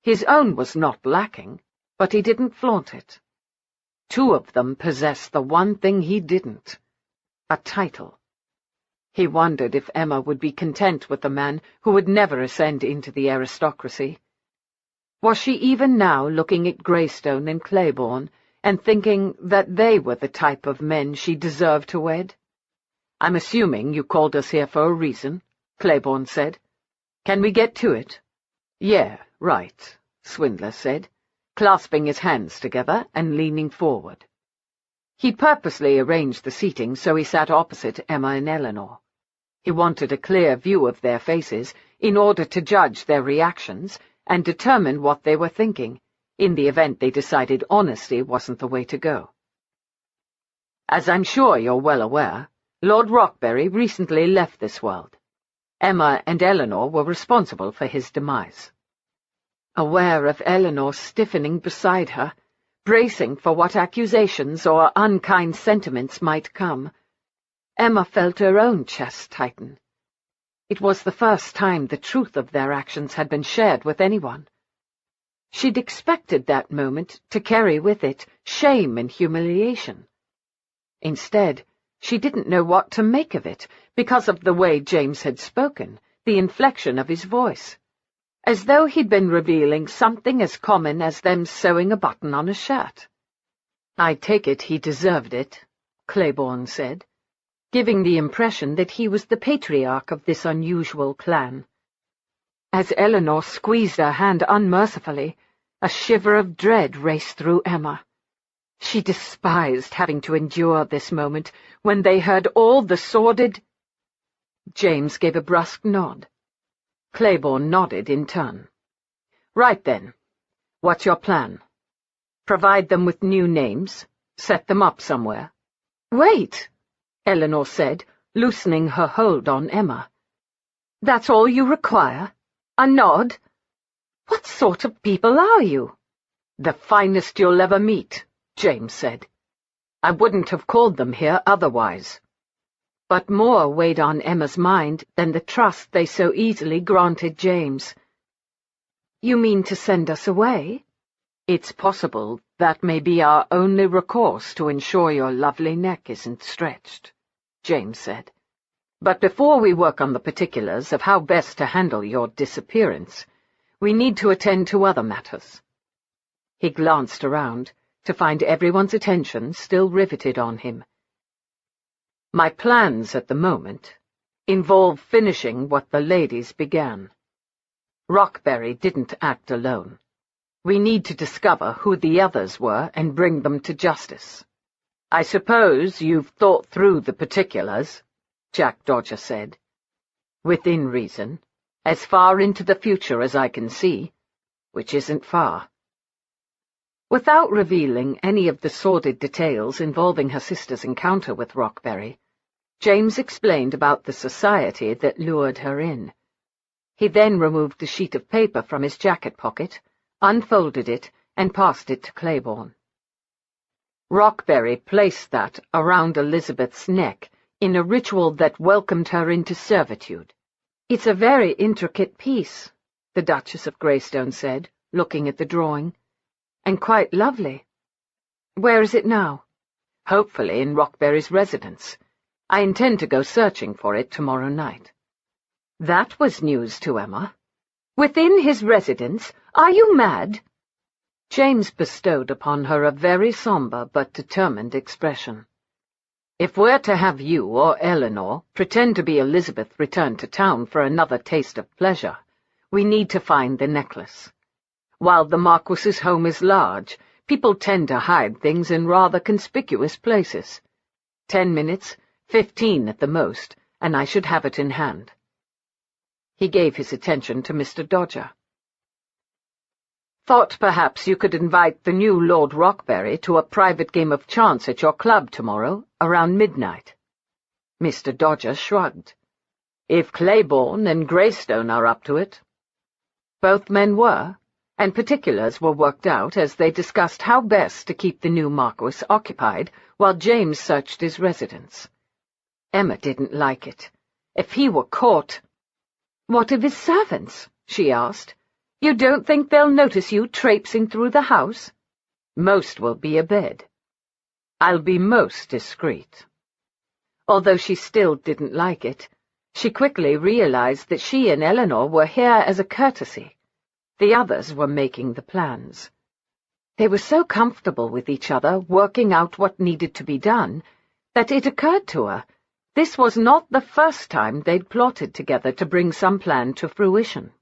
His own was not lacking, but he didn't flaunt it. 2 of them possessed the one thing he didn't, a title. He wondered if Emma would be content with a man who would never ascend into the aristocracy. Was she even now looking at Greystone and Claiborne, and thinking that they were the type of men she deserved to wed? I'm assuming you called us here for a reason, Claiborne said. Can we get to it? Yeah, right, Swindler said, clasping his hands together and leaning forward. He purposely arranged the seating so he sat opposite Emma and Eleanor. He wanted a clear view of their faces in order to judge their reactions and determine what they were thinking, in the event they decided honesty wasn't the way to go. As I'm sure you're well aware, Lord Rockberry recently left this world. Emma and Eleanor were responsible for his demise. Aware of Eleanor stiffening beside her, bracing for what accusations or unkind sentiments might come, Emma felt her own chest tighten. It was the first time the truth of their actions had been shared with anyone. She'd expected that moment to carry with it shame and humiliation. Instead, she didn't know what to make of it because of the way James had spoken, the inflection of his voice, as though he'd been revealing something as common as them sewing a button on a shirt. I take it he deserved it, Claiborne said, giving the impression that he was the patriarch of this unusual clan. As Eleanor squeezed her hand unmercifully, a shiver of dread raced through Emma. She despised having to endure this moment when they heard all the sordid— James gave a brusque nod. Claiborne nodded in turn. Right then. What's your plan? Provide them with new names? Set them up somewhere? Wait, Eleanor said, loosening her hold on Emma. That's all you require? A nod? What sort of people are you? The finest you'll ever meet, James said. I wouldn't have called them here otherwise. But more weighed on Emma's mind than the trust they so easily granted James. You mean to send us away? It's possible that may be our only recourse to ensure your lovely neck isn't stretched, James said. But before we work on the particulars of how best to handle your disappearance, we need to attend to other matters. He glanced around to find everyone's attention still riveted on him. "My plans at the moment involve finishing what the ladies began. Rockberry didn't act alone. We need to discover who the others were and bring them to justice." "I suppose you've thought through the particulars," Jack Dodger said. "Within reason, as far into the future as I can see, which isn't far." Without revealing any of the sordid details involving her sister's encounter with Rockberry, James explained about the society that lured her in. He then removed the sheet of paper from his jacket pocket, unfolded it, and passed it to Claiborne. "Rockberry placed that around Elizabeth's neck in a ritual that welcomed her into servitude." "It's a very intricate piece," the Duchess of Greystone said, looking at the drawing. "And quite lovely. Where is it now?" "Hopefully in Rockberry's residence. I intend to go searching for it tomorrow night." That was news to Emma. "Within his residence? Are you mad?" James bestowed upon her a very sombre but determined expression. "If we're to have you or Eleanor pretend to be Elizabeth returned to town for another taste of pleasure, we need to find the necklace. While the Marquis's home is large, people tend to hide things in rather conspicuous places. 10 minutes, 15 at the most, and I should have it in hand." He gave his attention to Mr. Dodger. "Thought perhaps you could invite the new Lord Rockberry to a private game of chance at your club tomorrow, around midnight." Mr. Dodger shrugged. "If Claiborne and Greystone are up to it." Both men were, and particulars were worked out as they discussed how best to keep the new Marquis occupied while James searched his residence. Emma didn't like it. If he were caught— "What of his servants?" she asked. "You don't think they'll notice you traipsing through the house?" "Most will be abed. I'll be most discreet." Although she still didn't like it, she quickly realized that she and Eleanor were here as a courtesy. The others were making the plans. They were so comfortable with each other, working out what needed to be done, that it occurred to her this was not the first time they'd plotted together to bring some plan to fruition.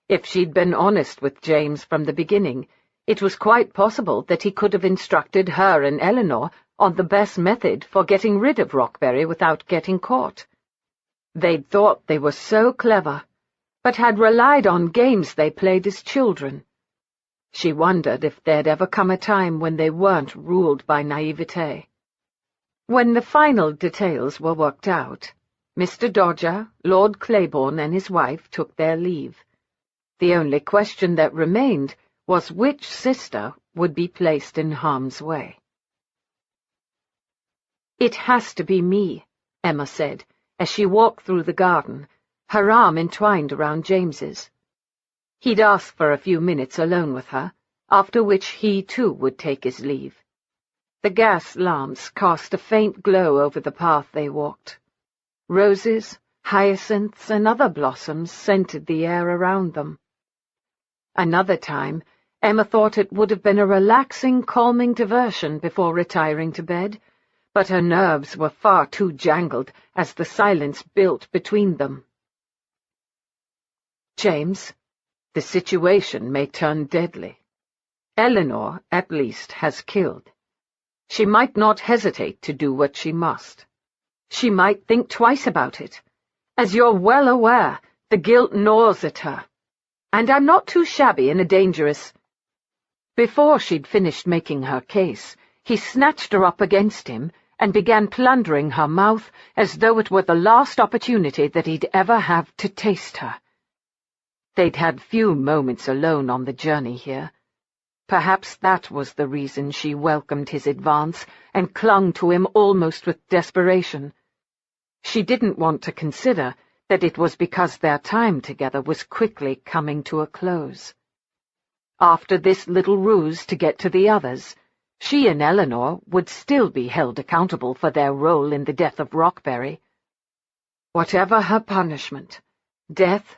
If she'd been honest with James from the beginning, it was quite possible that he could have instructed her and Eleanor on the best method for getting rid of Rockberry without getting caught. They'd thought they were so clever, but had relied on games they played as children. She wondered if there'd ever come a time when they weren't ruled by naivete. When the final details were worked out, Mr. Dodger, Lord Claiborne, and his wife took their leave. The only question that remained was which sister would be placed in harm's way. "It has to be me," Emma said, as she walked through the garden, her arm entwined around James's. He'd ask for a few minutes alone with her, after which he too would take his leave. The gas lamps cast a faint glow over the path they walked. Roses, hyacinths, and other blossoms scented the air around them. Another time, Emma thought it would have been a relaxing, calming diversion before retiring to bed, but her nerves were far too jangled as the silence built between them. "James, the situation may turn deadly. Eleanor, at least, has killed. She might not hesitate to do what she must. She might think twice about it. As you're well aware, the guilt gnaws at her. And I'm not too shabby in a dangerous—" Before she'd finished making her case, he snatched her up against him and began plundering her mouth as though it were the last opportunity that he'd ever have to taste her. They'd had few moments alone on the journey here. Perhaps that was the reason she welcomed his advance and clung to him almost with desperation. She didn't want to consider that it was because their time together was quickly coming to a close. After this little ruse to get to the others, she and Eleanor would still be held accountable for their role in the death of Rockberry. Whatever her punishment, death,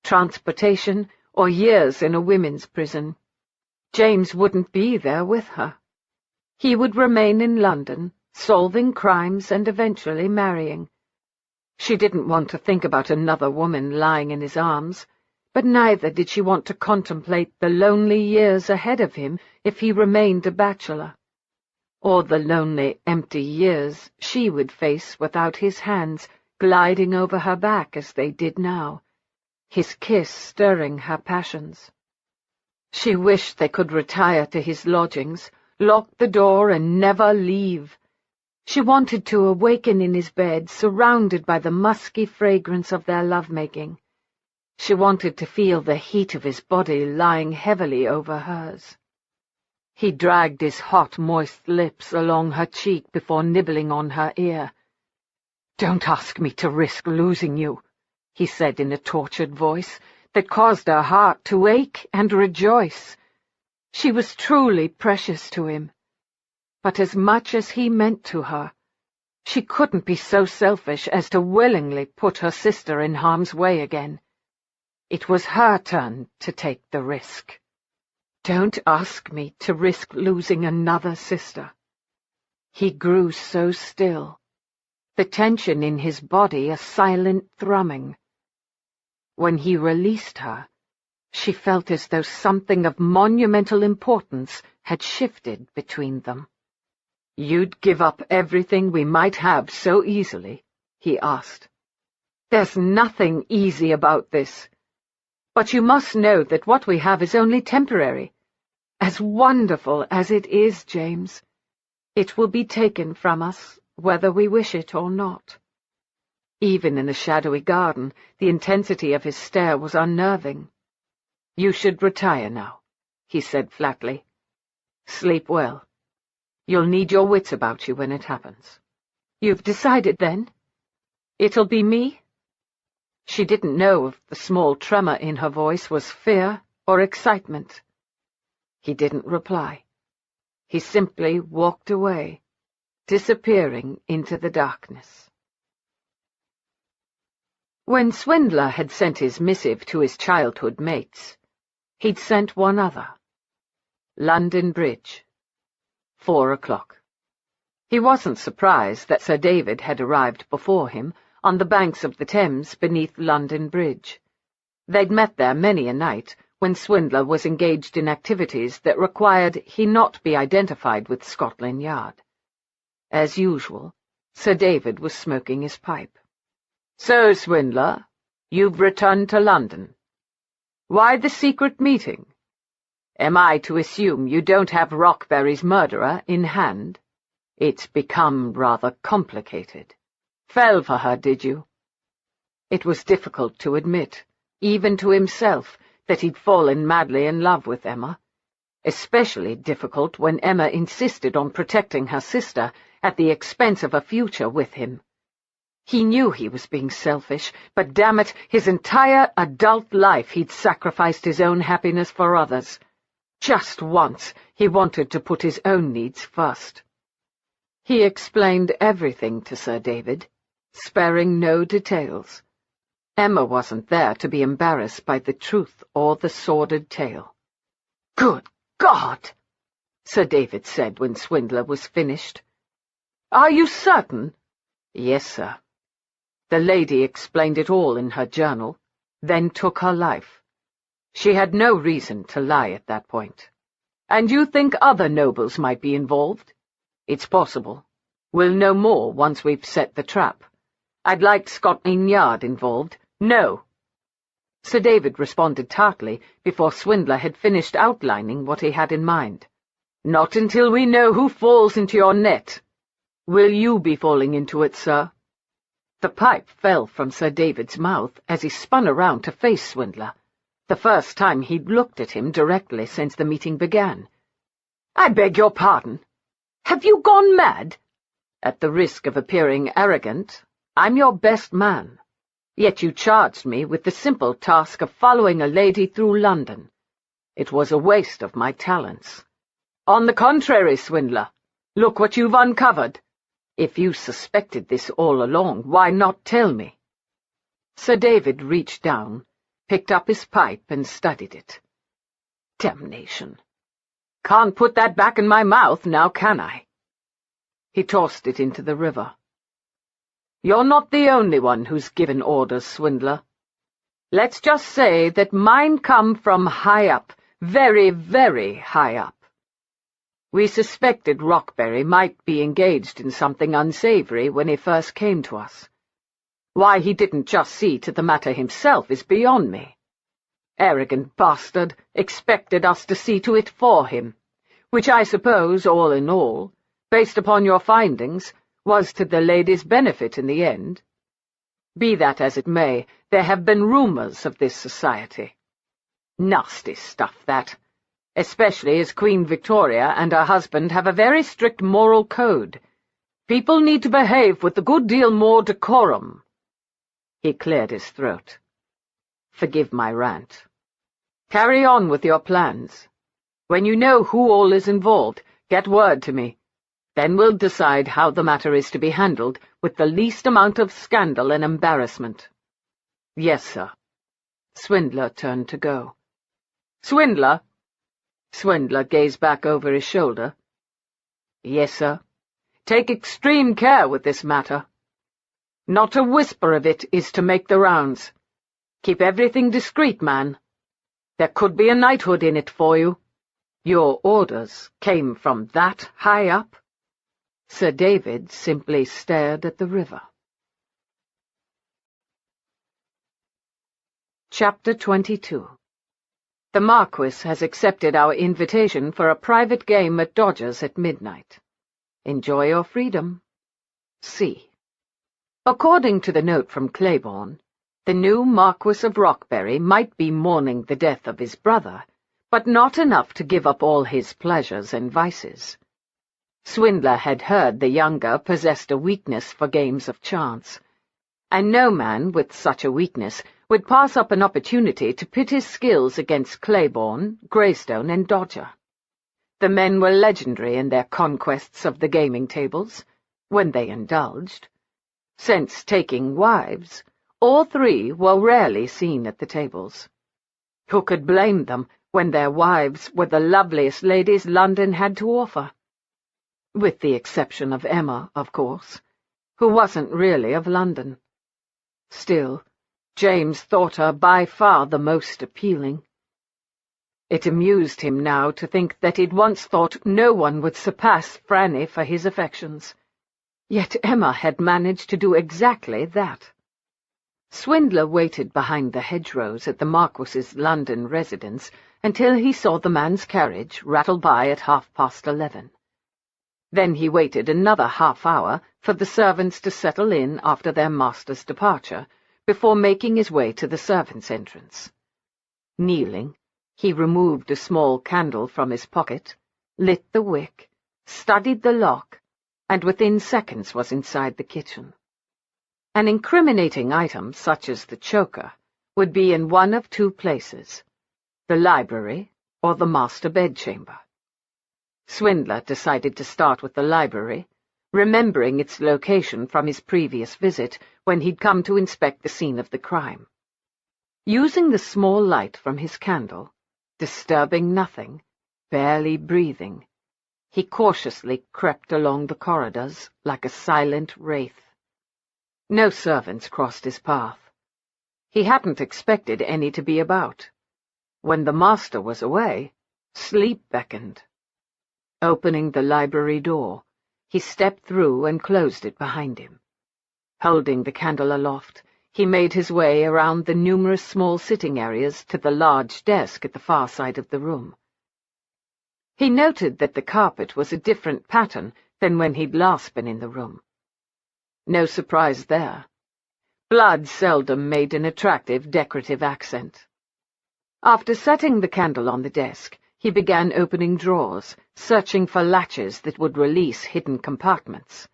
transportation, or years in a women's prison, James wouldn't be there with her. He would remain in London, solving crimes and eventually marrying. She didn't want to think about another woman lying in his arms, but neither did she want to contemplate the lonely years ahead of him if he remained a bachelor, or the lonely, empty years she would face without his hands gliding over her back as they did now, his kiss stirring her passions. She wished they could retire to his lodgings, lock the door, and never leave. She wanted to awaken in his bed, surrounded by the musky fragrance of their lovemaking. She wanted to feel the heat of his body lying heavily over hers. He dragged his hot, moist lips along her cheek before nibbling on her ear. "Don't ask me to risk losing you," he said in a tortured voice that caused her heart to ache and rejoice. She was truly precious to him. But as much as he meant to her, she couldn't be so selfish as to willingly put her sister in harm's way again. It was her turn to take the risk. "Don't ask me to risk losing another sister." He grew so still, the tension in his body a silent thrumming. When he released her, she felt as though something of monumental importance had shifted between them. "You'd give up everything we might have so easily?" he asked. "There's nothing easy about this. But you must know that what we have is only temporary. As wonderful as it is, James, it will be taken from us, whether we wish it or not." Even in the shadowy garden, the intensity of his stare was unnerving. "You should retire now," he said flatly. "Sleep well. You'll need your wits about you when it happens." "You've decided, then? It'll be me?" She didn't know if the small tremor in her voice was fear or excitement. He didn't reply. He simply walked away, disappearing into the darkness. When Swindler had sent his missive to his childhood mates, he'd sent one other. London Bridge. 4 o'clock. He wasn't surprised that Sir David had arrived before him, on the banks of the Thames beneath London Bridge. They'd met there many a night, when Swindler was engaged in activities that required he not be identified with Scotland Yard. As usual, Sir David was smoking his pipe. "So, Swindler, you've returned to London. Why the secret meeting? Am I to assume you don't have Rockberry's murderer in hand? It's become rather complicated. Fell for her, did you?" It was difficult to admit, even to himself, that he'd fallen madly in love with Emma. Especially difficult when Emma insisted on protecting her sister at the expense of a future with him. He knew he was being selfish, but damn it, his entire adult life he'd sacrificed his own happiness for others. Just once he wanted to put his own needs first. He explained everything to Sir David, sparing no details. Emma wasn't there to be embarrassed by the truth or the sordid tale. "Good God!" Sir David said when Swindler was finished. "Are you certain?" "Yes, sir. The lady explained it all in her journal, then took her life. She had no reason to lie at that point." "And you think other nobles might be involved?" "It's possible. We'll know more once we've set the trap. I'd like Scotland Yard involved." "No." Sir David responded tartly before Swindler had finished outlining what he had in mind. "Not until we know who falls into your net. Will you be falling into it, sir?" The pipe fell from Sir David's mouth as he spun around to face Swindler, the first time he'd looked at him directly since the meeting began. "I beg your pardon. Have you gone mad?" "At the risk of appearing arrogant, I'm your best man. Yet you charged me with the simple task of following a lady through London. It was a waste of my talents." "On the contrary, Swindler. Look what you've uncovered. If you suspected this all along, why not tell me?" Sir David reached down, picked up his pipe and studied it. Damnation. Can't put that back in my mouth, now can I?" He tossed it into the river. "You're not the only one who's given orders, swindler. Let's just say that mine come from high up, very, very high up. We suspected Rockberry might be engaged in something unsavory when he first came to us. Why he didn't just see to the matter himself is beyond me. Arrogant bastard expected us to see to it for him, which I suppose, all in all, based upon your findings, was to the lady's benefit in the end. Be that as it may, there have been rumours of this society. Nasty stuff, that, especially as Queen Victoria and her husband have a very strict moral code. People need to behave with a good deal more decorum." He cleared his throat. "Forgive my rant. Carry on with your plans. When you know who all is involved, get word to me. Then we'll decide how the matter is to be handled with the least amount of scandal and embarrassment." "Yes, sir." Swindler turned to go. "Swindler?" Swindler gazed back over his shoulder. "Yes, sir." "Take extreme care with this matter. Not a whisper of it is to make the rounds. Keep everything discreet, man. There could be a knighthood in it for you. Your orders came from that high up?" Sir David simply stared at the river. Chapter 22. The Marquis has accepted our invitation for a private game at Dodger's at midnight. Enjoy your freedom. C. According to the note from Claiborne, the new Marquis of Rockberry might be mourning the death of his brother, but not enough to give up all his pleasures and vices. Swindler had heard the younger possessed a weakness for games of chance, and no man with such a weakness would pass up an opportunity to pit his skills against Claiborne, Greystone, and Dodger. The men were legendary in their conquests of the gaming tables, when they indulged. Since taking wives, all three were rarely seen at the tables. Who could blame them when their wives were the loveliest ladies London had to offer? With the exception of Emma, of course, who wasn't really of London. Still, James thought her by far the most appealing. It amused him now to think that he'd once thought no one would surpass Franny for his affections. Yet Emma had managed to do exactly that. Swindler waited behind the hedgerows at the Marquis's London residence until he saw the man's carriage rattle by at 11:30. Then he waited another half-hour for the servants to settle in after their master's departure, before making his way to the servants' entrance. Kneeling, he removed a small candle from his pocket, lit the wick, studied the lock, and within seconds was inside the kitchen. An incriminating item such as the choker would be in one of two places, the library or the master bedchamber. Swindler decided to start with the library, remembering its location from his previous visit when he'd come to inspect the scene of the crime. Using the small light from his candle, disturbing nothing, barely breathing, he cautiously crept along the corridors like a silent wraith. No servants crossed his path. He hadn't expected any to be about. When the master was away, sleep beckoned. Opening the library door, he stepped through and closed it behind him. Holding the candle aloft, he made his way around the numerous small sitting areas to the large desk at the far side of the room. He noted that the carpet was a different pattern than when he'd last been in the room. No surprise there. Blood seldom made an attractive decorative accent. After setting the candle on the desk, he began opening drawers, searching for latches that would release hidden compartments.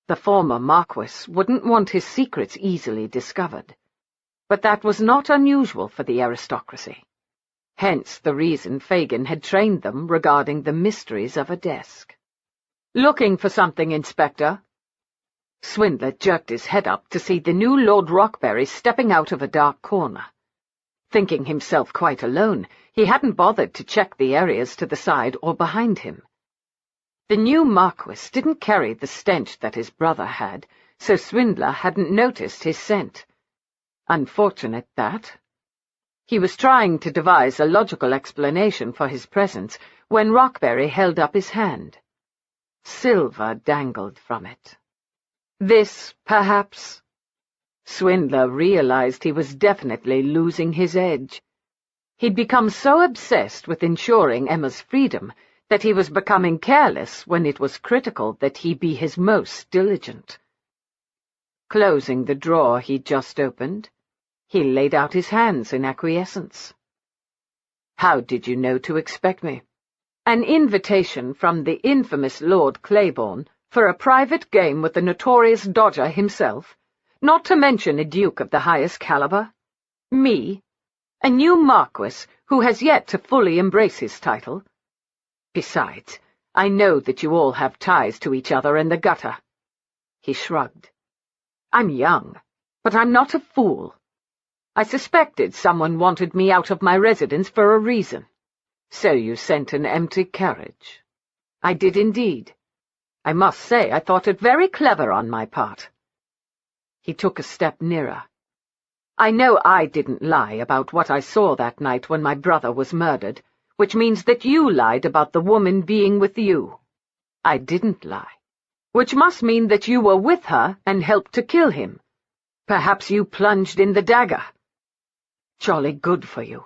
The former Marquis wouldn't want his secrets easily discovered, but that was not unusual for the aristocracy. Hence the reason Fagin had trained them regarding the mysteries of a desk. "Looking for something, Inspector?" Swindler jerked his head up to see the new Lord Rockberry stepping out of a dark corner. Thinking himself quite alone, he hadn't bothered to check the areas to the side or behind him. The new Marquis didn't carry the stench that his brother had, so Swindler hadn't noticed his scent. Unfortunate, that. He was trying to devise a logical explanation for his presence when Rockberry held up his hand. Silver dangled from it. This, perhaps? Swindler realized he was definitely losing his edge. He'd become so obsessed with ensuring Emma's freedom that he was becoming careless when it was critical that he be his most diligent. Closing the drawer he'd just opened, he laid out his hands in acquiescence. "How did you know to expect me?" "An invitation from the infamous Lord Claiborne for a private game with the notorious dodger himself, not to mention a duke of the highest caliber. Me, a new Marquis who has yet to fully embrace his title. Besides, I know that you all have ties to each other in the gutter." He shrugged. "I'm young, but I'm not a fool. I suspected someone wanted me out of my residence for a reason. So you sent an empty carriage." "I did indeed. I must say I thought it very clever on my part." He took a step nearer. "I know I didn't lie about what I saw that night when my brother was murdered, which means that you lied about the woman being with you. I didn't lie, which must mean that you were with her and helped to kill him. Perhaps you plunged in the dagger. Jolly good for you.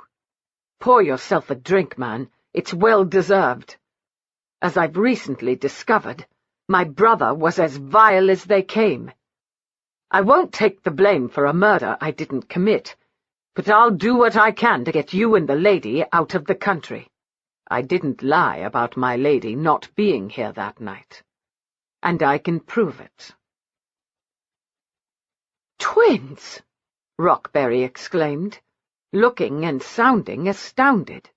Pour yourself a drink, man. It's well-deserved. As I've recently discovered, my brother was as vile as they came. I won't take the blame for a murder I didn't commit, but I'll do what I can to get you and the lady out of the country. I didn't lie about my lady not being here that night, and I can prove it." "Twins!" Rockberry exclaimed, looking and sounding astounded.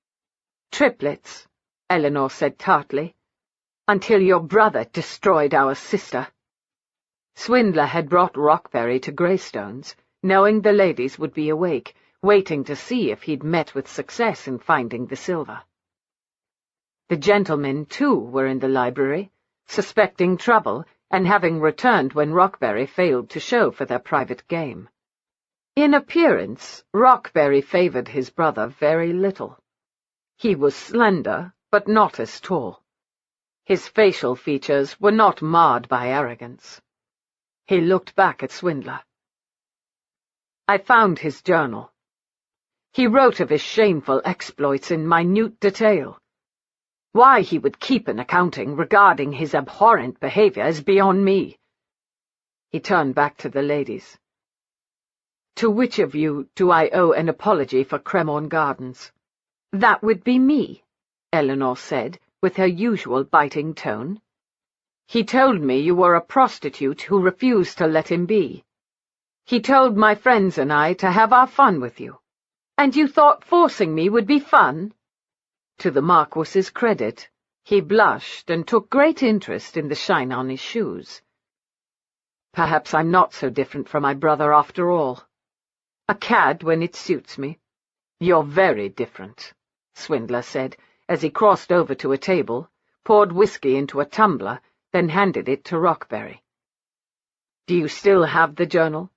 "Triplets," Eleanor said tartly, "until your brother destroyed our sister." Swindler had brought Rockberry to Greystones, knowing the ladies would be awake, waiting to see if he'd met with success in finding the silver. The gentlemen, too, were in the library, suspecting trouble and having returned when Rockberry failed to show for their private game. In appearance, Rockberry favored his brother very little. He was slender, but not as tall. His facial features were not marred by arrogance. He looked back at Swindler. "I found his journal. He wrote of his shameful exploits in minute detail. Why he would keep an accounting regarding his abhorrent behavior is beyond me." He turned back to the ladies. "To which of you do I owe an apology for Cremorne Gardens?" "That would be me," Eleanor said, with her usual biting tone. "He told me you were a prostitute who refused to let him be. He told my friends and I to have our fun with you. And you thought forcing me would be fun?" To the Marquis's credit, he blushed and took great interest in the shine on his shoes. "Perhaps I'm not so different from my brother after all. A cad when it suits me." "You're very different," Swindler said, as he crossed over to a table, poured whiskey into a tumbler, then handed it to Rockberry. "Do you still have the journal?"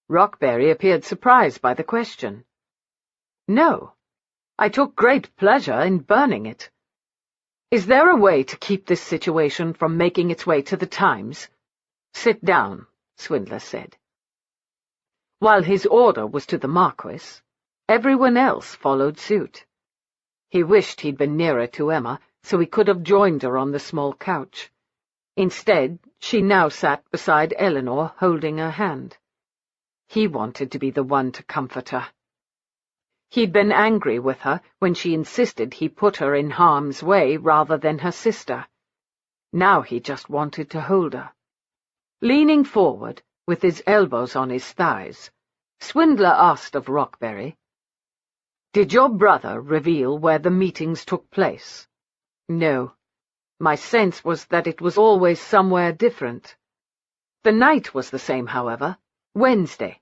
Rockberry appeared surprised by the question. "No. I took great pleasure in burning it. Is there a way to keep this situation from making its way to the Times?" "Sit down," Swindler said. While his order was to the Marquis, everyone else followed suit. He wished he'd been nearer to Emma, so he could have joined her on the small couch. Instead, she now sat beside Eleanor, holding her hand. He wanted to be the one to comfort her. He'd been angry with her when she insisted he put her in harm's way rather than her sister. Now he just wanted to hold her. Leaning forward, with his elbows on his thighs, Swindler asked of Rockberry, "Did your brother reveal where the meetings took place?" "No. My sense was that it was always somewhere different. The night was the same, however, Wednesday.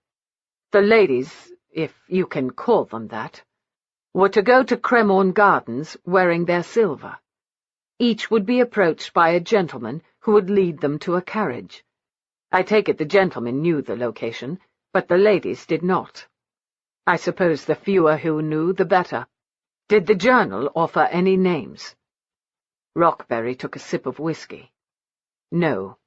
The ladies, if you can call them that, were to go to Cremorne Gardens wearing their silver. Each would be approached by a gentleman who would lead them to a carriage. I take it the gentleman knew the location, but the ladies did not. I suppose the fewer who knew, the better. Did the journal offer any names? Rockberry took a sip of whiskey. No.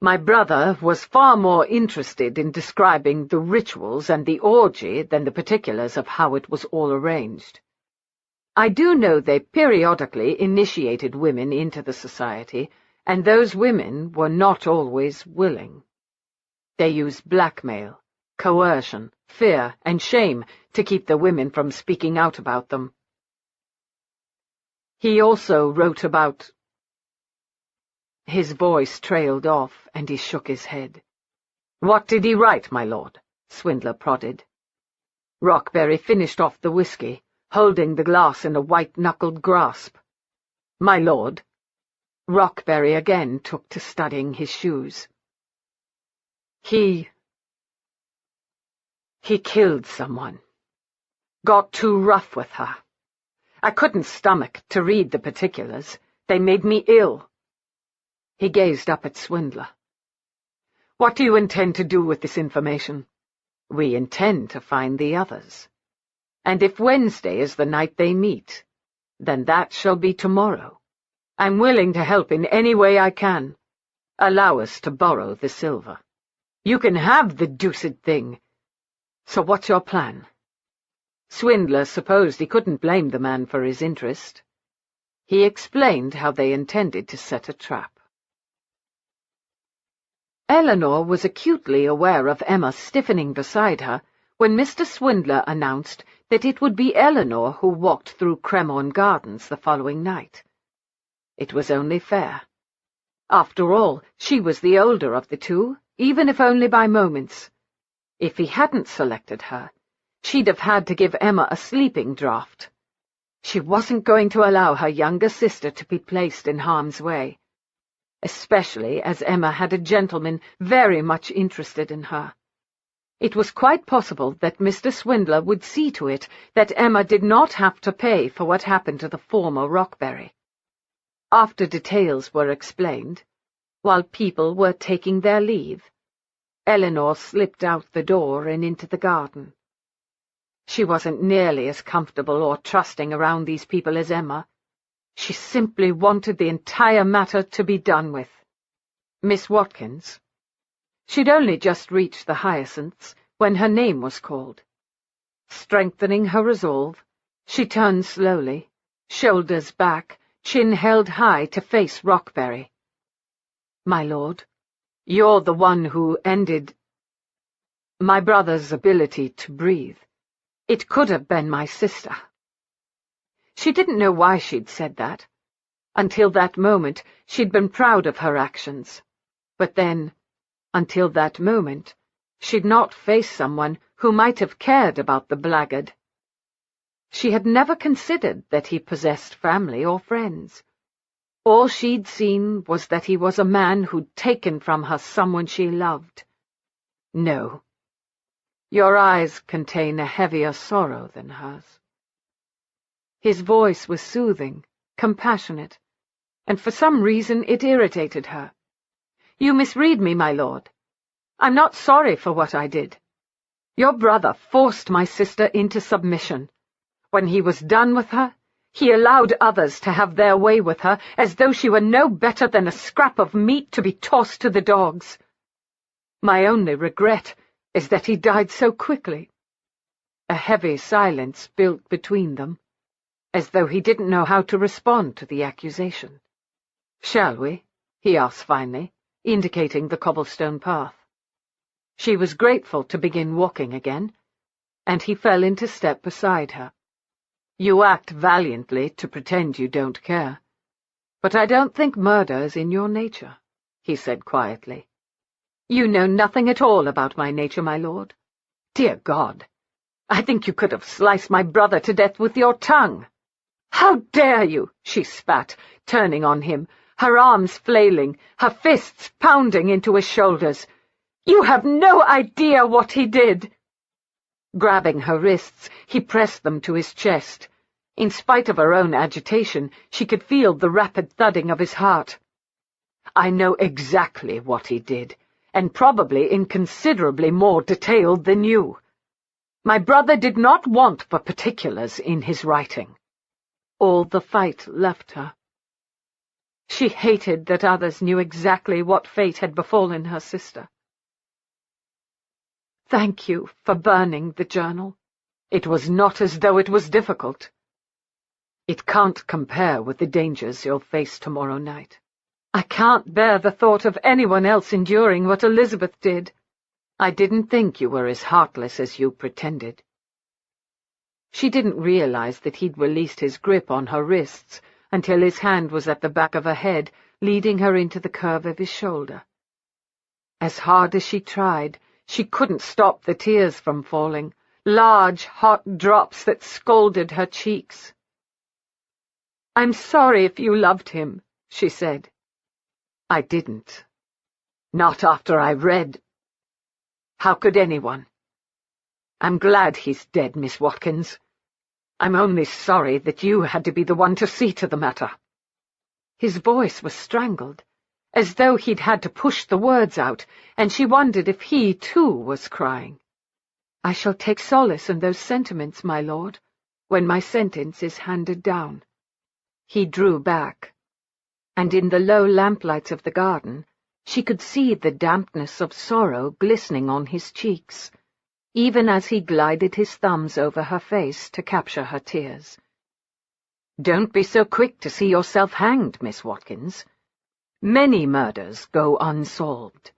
My brother was far more interested in describing the rituals and the orgy than the particulars of how it was all arranged. I do know they periodically initiated women into the society, and those women were not always willing. They used blackmail, coercion, fear, and shame to keep the women from speaking out about them. He also wrote about— His voice trailed off, and he shook his head. "What did he write, my lord?" Swindler prodded. Rockberry finished off the whiskey, holding the glass in a white-knuckled grasp. "My lord." Rockberry again took to studying his shoes. He killed someone. Got too rough with her. I couldn't stomach to read the particulars. They made me ill. He gazed up at Swindler. "What do you intend to do with this information?" "We intend to find the others. And if Wednesday is the night they meet, then that shall be tomorrow. I'm willing to help in any way I can. Allow us to borrow the silver. You can have the deuced thing. So what's your plan?" Swindler supposed he couldn't blame the man for his interest. He explained how they intended to set a trap. Eleanor was acutely aware of Emma stiffening beside her when Mr. Swindler announced that it would be Eleanor who walked through Cremorne Gardens the following night. It was only fair. After all, she was the older of the two, even if only by moments. If he hadn't selected her, she'd have had to give Emma a sleeping draught. She wasn't going to allow her younger sister to be placed in harm's way, especially as Emma had a gentleman very much interested in her. It was quite possible that Mr. Swindler would see to it that Emma did not have to pay for what happened to the former Rockberry. After details were explained, while people were taking their leave, Eleanor slipped out the door and into the garden. She wasn't nearly as comfortable or trusting around these people as Emma. She simply wanted the entire matter to be done with. Miss Watkins? She'd only just reached the hyacinths when her name was called. Strengthening her resolve, she turned slowly, shoulders back, chin held high to face Rockberry. "My lord, you're the one who ended my brother's ability to breathe. It could have been my sister." She didn't know why she'd said that. Until that moment, she'd been proud of her actions. But then, until that moment, she'd not faced someone who might have cared about the blackguard. She had never considered that he possessed family or friends. All she'd seen was that he was a man who'd taken from her someone she loved. "No. Your eyes contain a heavier sorrow than hers." His voice was soothing, compassionate, and for some reason it irritated her. "You misread me, my lord. I'm not sorry for what I did. Your brother forced my sister into submission. When he was done with her, he allowed others to have their way with her as though she were no better than a scrap of meat to be tossed to the dogs. My only regret is that he died so quickly." A heavy silence built between them, as though he didn't know how to respond to the accusation. "Shall we?" he asked finally, indicating the cobblestone path. She was grateful to begin walking again, and he fell into step beside her. "You act valiantly to pretend you don't care, but I don't think murder is in your nature," he said quietly. "You know nothing at all about my nature, my lord. Dear God, I think you could have sliced my brother to death with your tongue." "How dare you!" she spat, turning on him, her arms flailing, her fists pounding into his shoulders. "You have no idea what he did." Grabbing her wrists, he pressed them to his chest. In spite of her own agitation, she could feel the rapid thudding of his heart. I know exactly what he did, and probably in considerably more detail than you. My brother did not want for particulars in his writing. All the fight left her. She hated that others knew exactly what fate had befallen her sister. Thank you for burning the journal. It was not as though it was difficult. It can't compare with the dangers you'll face tomorrow night. I can't bear the thought of anyone else enduring what Elizabeth did. I didn't think you were as heartless as you pretended. She didn't realize that he'd released his grip on her wrists until his hand was at the back of her head, leading her into the curve of his shoulder. As hard as she tried, she couldn't stop the tears from falling, large, hot drops that scalded her cheeks. "I'm sorry if you loved him," she said. "I didn't. Not after I read. How could anyone? I'm glad he's dead, Miss Watkins. I'm only sorry that you had to be the one to see to the matter." His voice was strangled, as though he'd had to push the words out, and she wondered if he, too, was crying. "I shall take solace in those sentiments, my lord, when my sentence is handed down." He drew back, and in the low lamplights of the garden, she could see the dampness of sorrow glistening on his cheeks, even as he glided his thumbs over her face to capture her tears. "Don't be so quick to see yourself hanged, Miss Watkins. Many murders go unsolved.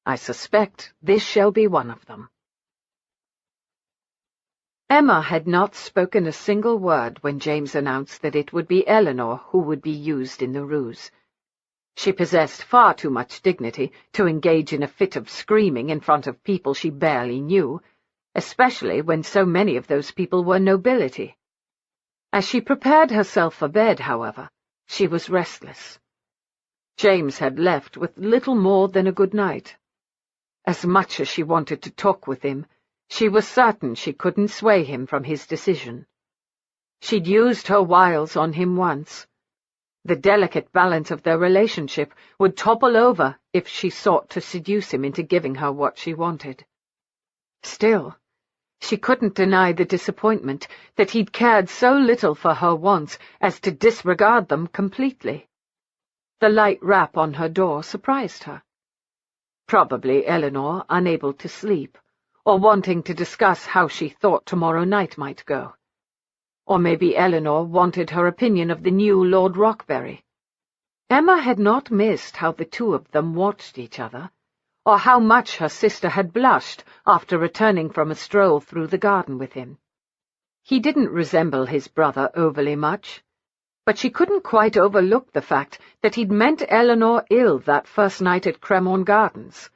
I suspect this shall be one of them." Emma had not spoken a single word when James announced that it would be Eleanor who would be used in the ruse. She possessed far too much dignity to engage in a fit of screaming in front of people she barely knew, especially when so many of those people were nobility. As she prepared herself for bed, however, she was restless. James had left with little more than a good night. As much as she wanted to talk with him, she was certain she couldn't sway him from his decision. She'd used her wiles on him once. The delicate balance of their relationship would topple over if she sought to seduce him into giving her what she wanted. Still, she couldn't deny the disappointment that he'd cared so little for her wants as to disregard them completely. The light rap on her door surprised her. Probably Eleanor, unable to sleep, or wanting to discuss how she thought tomorrow night might go. Or maybe Eleanor wanted her opinion of the new Lord Rockberry. Emma had not missed how the two of them watched each other, or how much her sister had blushed after returning from a stroll through the garden with him. He didn't resemble his brother overly much, but she couldn't quite overlook the fact that he'd meant Eleanor ill that first night at Cremorne Gardens.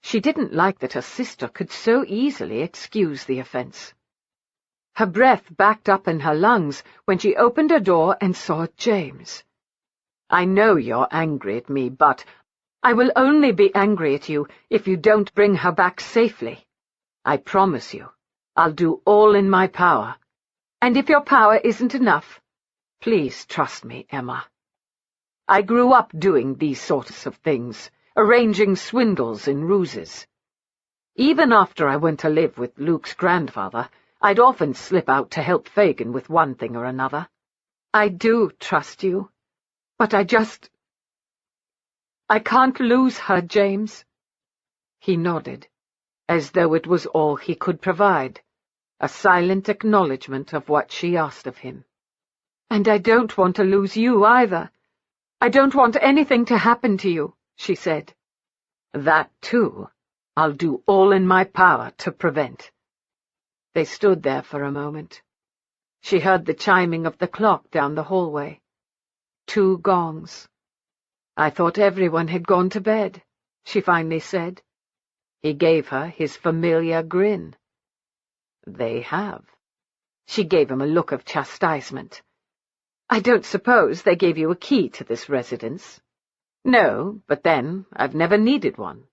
She didn't like that her sister could so easily excuse the offence. Her breath backed up in her lungs when she opened her door and saw James. "I know you're angry at me, but I will only be angry at you if you don't bring her back safely. I promise you, I'll do all in my power. And if your power isn't enough, please trust me, Emma. I grew up doing these sorts of things, arranging swindles and ruses. Even after I went to live with Luke's grandfather, I'd often slip out to help Fagin with one thing or another. I do trust you, but I can't lose her, James." He nodded, as though it was all he could provide, a silent acknowledgement of what she asked of him. "And I don't want to lose you either. I don't want anything to happen to you," she said. "That, too, I'll do all in my power to prevent." They stood there for a moment. She heard the chiming of the clock down the hallway. 2 gongs. "I thought everyone had gone to bed," she finally said. He gave her his familiar grin. "They have." She gave him a look of chastisement. "I don't suppose they gave you a key to this residence?" "No, but then I've never needed one."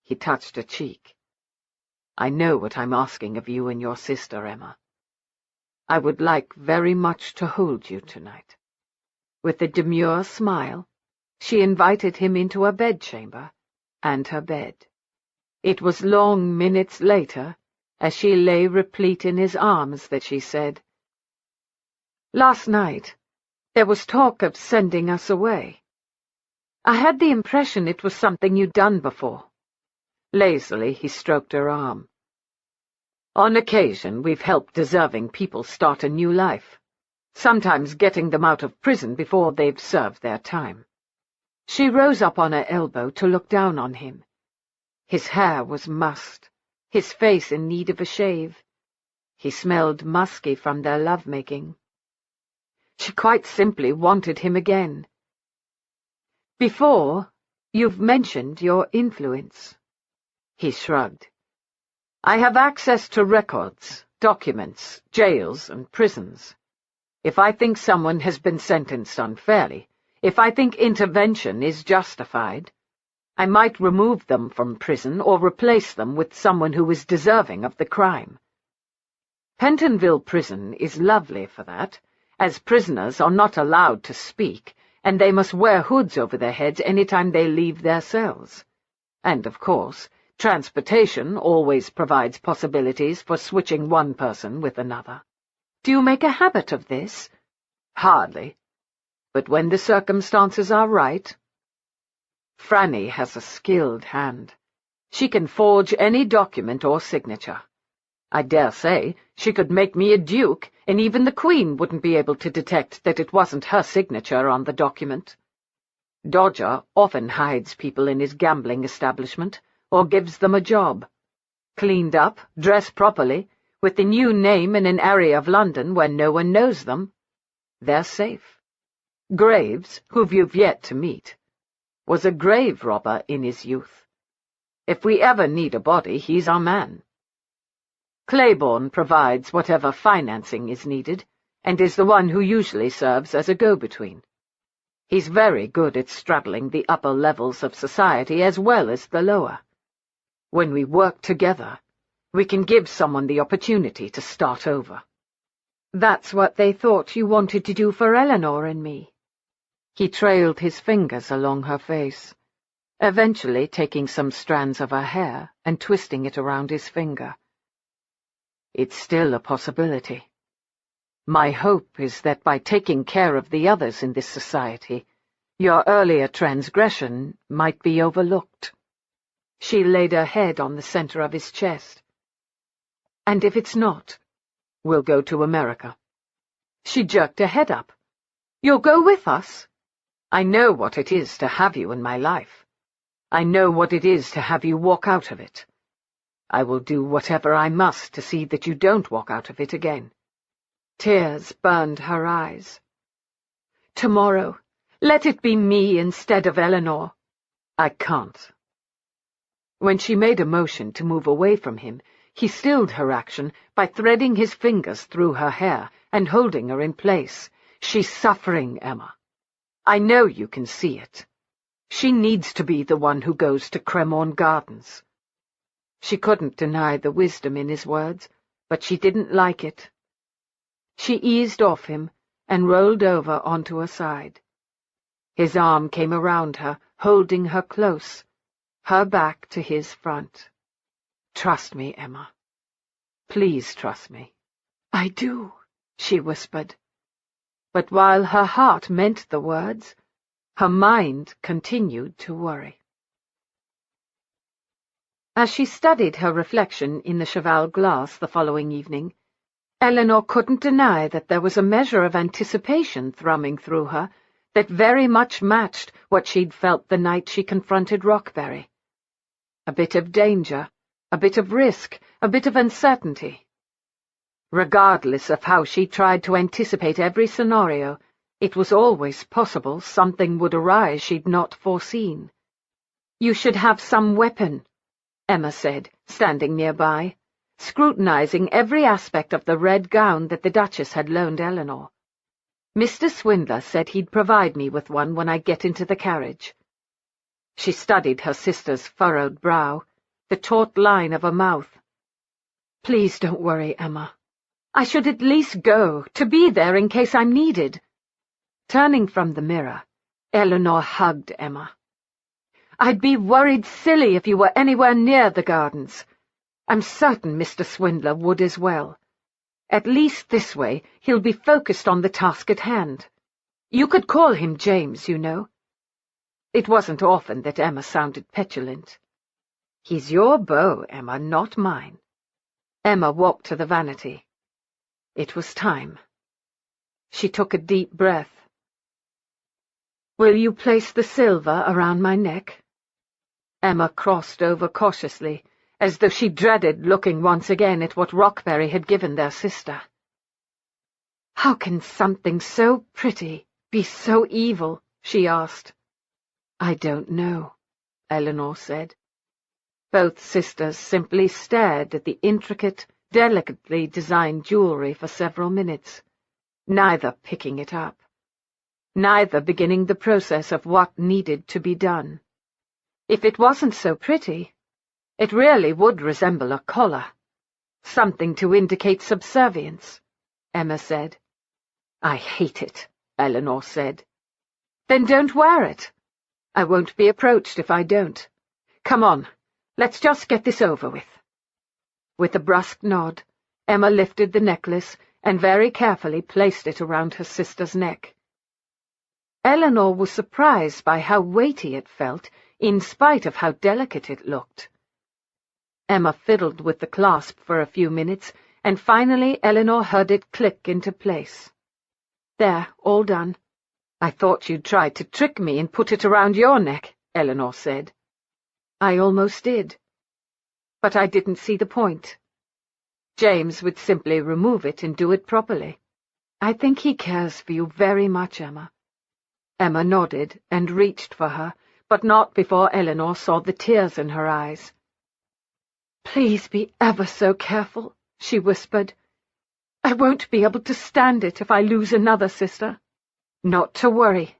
He touched her cheek. I know what I'm asking of you and your sister, Emma. I would like very much to hold you tonight." With a demure smile, she invited him into her bedchamber and her bed. It was long minutes later, as she lay replete in his arms, that she said, "Last night, there was talk of sending us away. I had the impression it was something you'd done before." Lazily, he stroked her arm. "On occasion, we've helped deserving people start a new life, sometimes getting them out of prison before they've served their time." She rose up on her elbow to look down on him. His hair was mussed, his face in need of a shave. He smelled musky from their love-making. She quite simply wanted him again. "Before, you've mentioned your influence." He shrugged. "I have access to records, documents, jails, and prisons. If I think someone has been sentenced unfairly, if I think intervention is justified, I might remove them from prison or replace them with someone who is deserving of the crime. Pentonville Prison is lovely for that, as prisoners are not allowed to speak, and they must wear hoods over their heads any time they leave their cells. And, of course, transportation always provides possibilities for switching one person with another." "Do you make a habit of this?" "Hardly. But when the circumstances are right—" "Franny has a skilled hand. She can forge any document or signature. I dare say she could make me a duke, and even the Queen wouldn't be able to detect that it wasn't her signature on the document. Dodger often hides people in his gambling establishment, or gives them a job. Cleaned up, dressed properly, with the new name in an area of London where no one knows them. They're safe. Graves, who you've yet to meet, was a grave robber in his youth. If we ever need a body, he's our man. Claiborne provides whatever financing is needed, and is the one who usually serves as a go-between. He's very good at straddling the upper levels of society as well as the lower. When we work together, we can give someone the opportunity to start over." "That's what they thought you wanted to do for Eleanor and me." He trailed his fingers along her face, eventually taking some strands of her hair and twisting it around his finger. "It's still a possibility. My hope is that by taking care of the others in this society, your earlier transgression might be overlooked." She laid her head on the center of his chest. "And if it's not?" "We'll go to America." She jerked her head up. "You'll go with us?" "I know what it is to have you in my life. I know what it is to have you walk out of it. I will do whatever I must to see that you don't walk out of it again." Tears burned her eyes. "Tomorrow, let it be me instead of Eleanor." "I can't." When she made a motion to move away from him, he stilled her action by threading his fingers through her hair and holding her in place. "She's suffering, Emma. I know you can see it. She needs to be the one who goes to Cremorne Gardens." She couldn't deny the wisdom in his words, but she didn't like it. She eased off him and rolled over onto her side. His arm came around her, holding her close, her back to his front. "Trust me, Emma. Please trust me." "I do," she whispered. But while her heart meant the words, her mind continued to worry. As she studied her reflection in the cheval glass the following evening, Eleanor couldn't deny that there was a measure of anticipation thrumming through her that very much matched what she'd felt the night she confronted Rockberry. A bit of danger, a bit of risk, a bit of uncertainty. Regardless of how she tried to anticipate every scenario, it was always possible something would arise she'd not foreseen. "You should have some weapon," Emma said, standing nearby, scrutinizing every aspect of the red gown that the Duchess had loaned Eleanor. "Mr. Swindler said he'd provide me with one when I get into the carriage." She studied her sister's furrowed brow, the taut line of her mouth, Please don't worry, Emma. I should at least go, to be there in case I'm needed. Turning from the mirror, Eleanor hugged Emma. I'd be worried silly if you were anywhere near the gardens. I'm certain Mr. Swindler would as well. At least this way he'll be focused on the task at hand. You could call him James, you know. It wasn't often that Emma sounded petulant. He's your beau, Emma, not mine. Emma walked to the vanity. It was time. She took a deep breath. Will you place the silver around my neck? Emma crossed over cautiously, as though she dreaded looking once again at what Rockberry had given their sister. How can something so pretty be so evil? She asked. I don't know, Eleanor said. Both sisters simply stared at the intricate, delicately designed jewelry for several minutes, neither picking it up, neither beginning the process of what needed to be done. If it wasn't so pretty, it really would resemble a collar. Something to indicate subservience, Emma said. I hate it, Eleanor said. Then don't wear it. I won't be approached if I don't. Come on, let's just get this over with. With a brusque nod, Emma lifted the necklace and very carefully placed it around her sister's neck. Eleanor was surprised by how weighty it felt, in spite of how delicate it looked. Emma fiddled with the clasp for a few minutes, and finally Eleanor heard it click into place. There, all done. I thought you'd try to trick me and put it around your neck, Eleanor said. I almost did. But I didn't see the point. James would simply remove it and do it properly. I think he cares for you very much, Emma. Emma nodded and reached for her, but not before Eleanor saw the tears in her eyes. Please be ever so careful, she whispered. I won't be able to stand it if I lose another sister. Not to worry.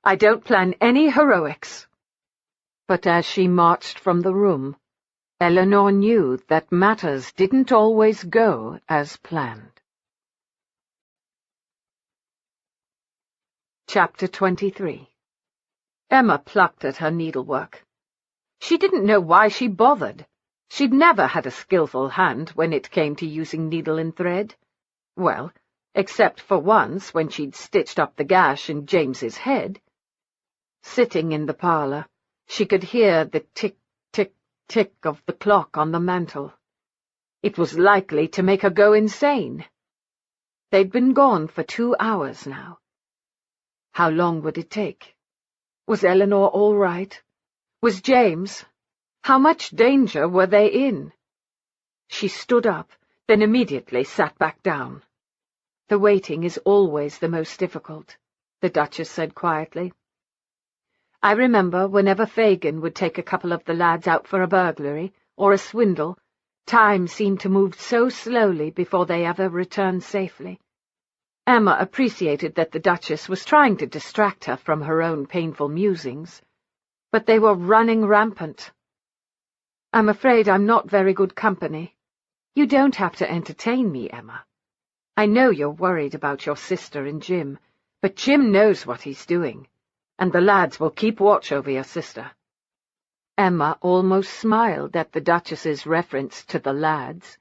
I don't plan any heroics. But as she marched from the room, Eleanor knew that matters didn't always go as planned. Chapter 23. Emma plucked at her needlework. She didn't know why she bothered. She'd never had a skillful hand when it came to using needle and thread. Well, except for once when she'd stitched up the gash in James's head. Sitting in the parlour, she could hear the tick, tick, tick of the clock on the mantel. It was likely to make her go insane. They'd been gone for 2 hours now. How long would it take? Was Eleanor all right? Was James? How much danger were they in? She stood up, then immediately sat back down. The waiting is always the most difficult, the Duchess said quietly. I remember whenever Fagin would take a couple of the lads out for a burglary or a swindle, time seemed to move so slowly before they ever returned safely. Emma appreciated that the Duchess was trying to distract her from her own painful musings, but they were running rampant. I'm afraid I'm not very good company. You don't have to entertain me, Emma. I know you're worried about your sister and Jim, but Jim knows what he's doing, and the lads will keep watch over your sister. Emma almost smiled at the Duchess's reference to the lads.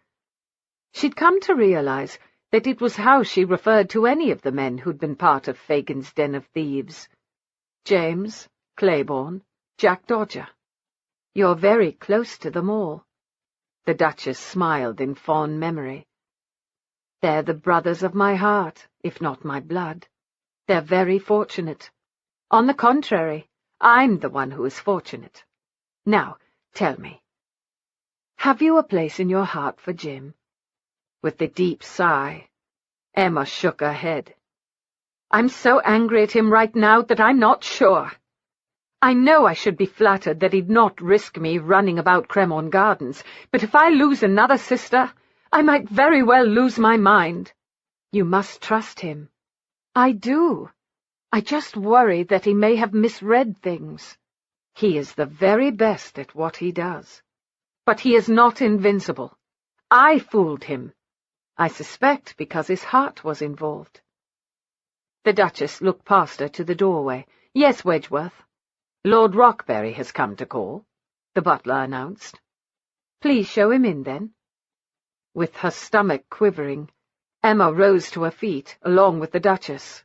She'd come to realize that it was how she referred to any of the men who'd been part of Fagin's den of thieves. James, Claiborne, Jack Dodger. You're very close to them all. The Duchess smiled in fond memory. They're the brothers of my heart, if not my blood. They're very fortunate. On the contrary, I'm the one who is fortunate. Now, tell me, have you a place in your heart for Jim? With a deep sigh, Emma shook her head. I'm so angry at him right now that I'm not sure. I know I should be flattered that he'd not risk me running about Cremorne Gardens, but if I lose another sister, I might very well lose my mind. You must trust him. I do. I just worry that he may have misread things. He is the very best at what he does. But he is not invincible. I fooled him. I suspect because his heart was involved. The Duchess looked past her to the doorway. Yes, Wedgeworth. Lord Rockberry has come to call, the butler announced. Please show him in, then. With her stomach quivering, Emma rose to her feet, along with the Duchess.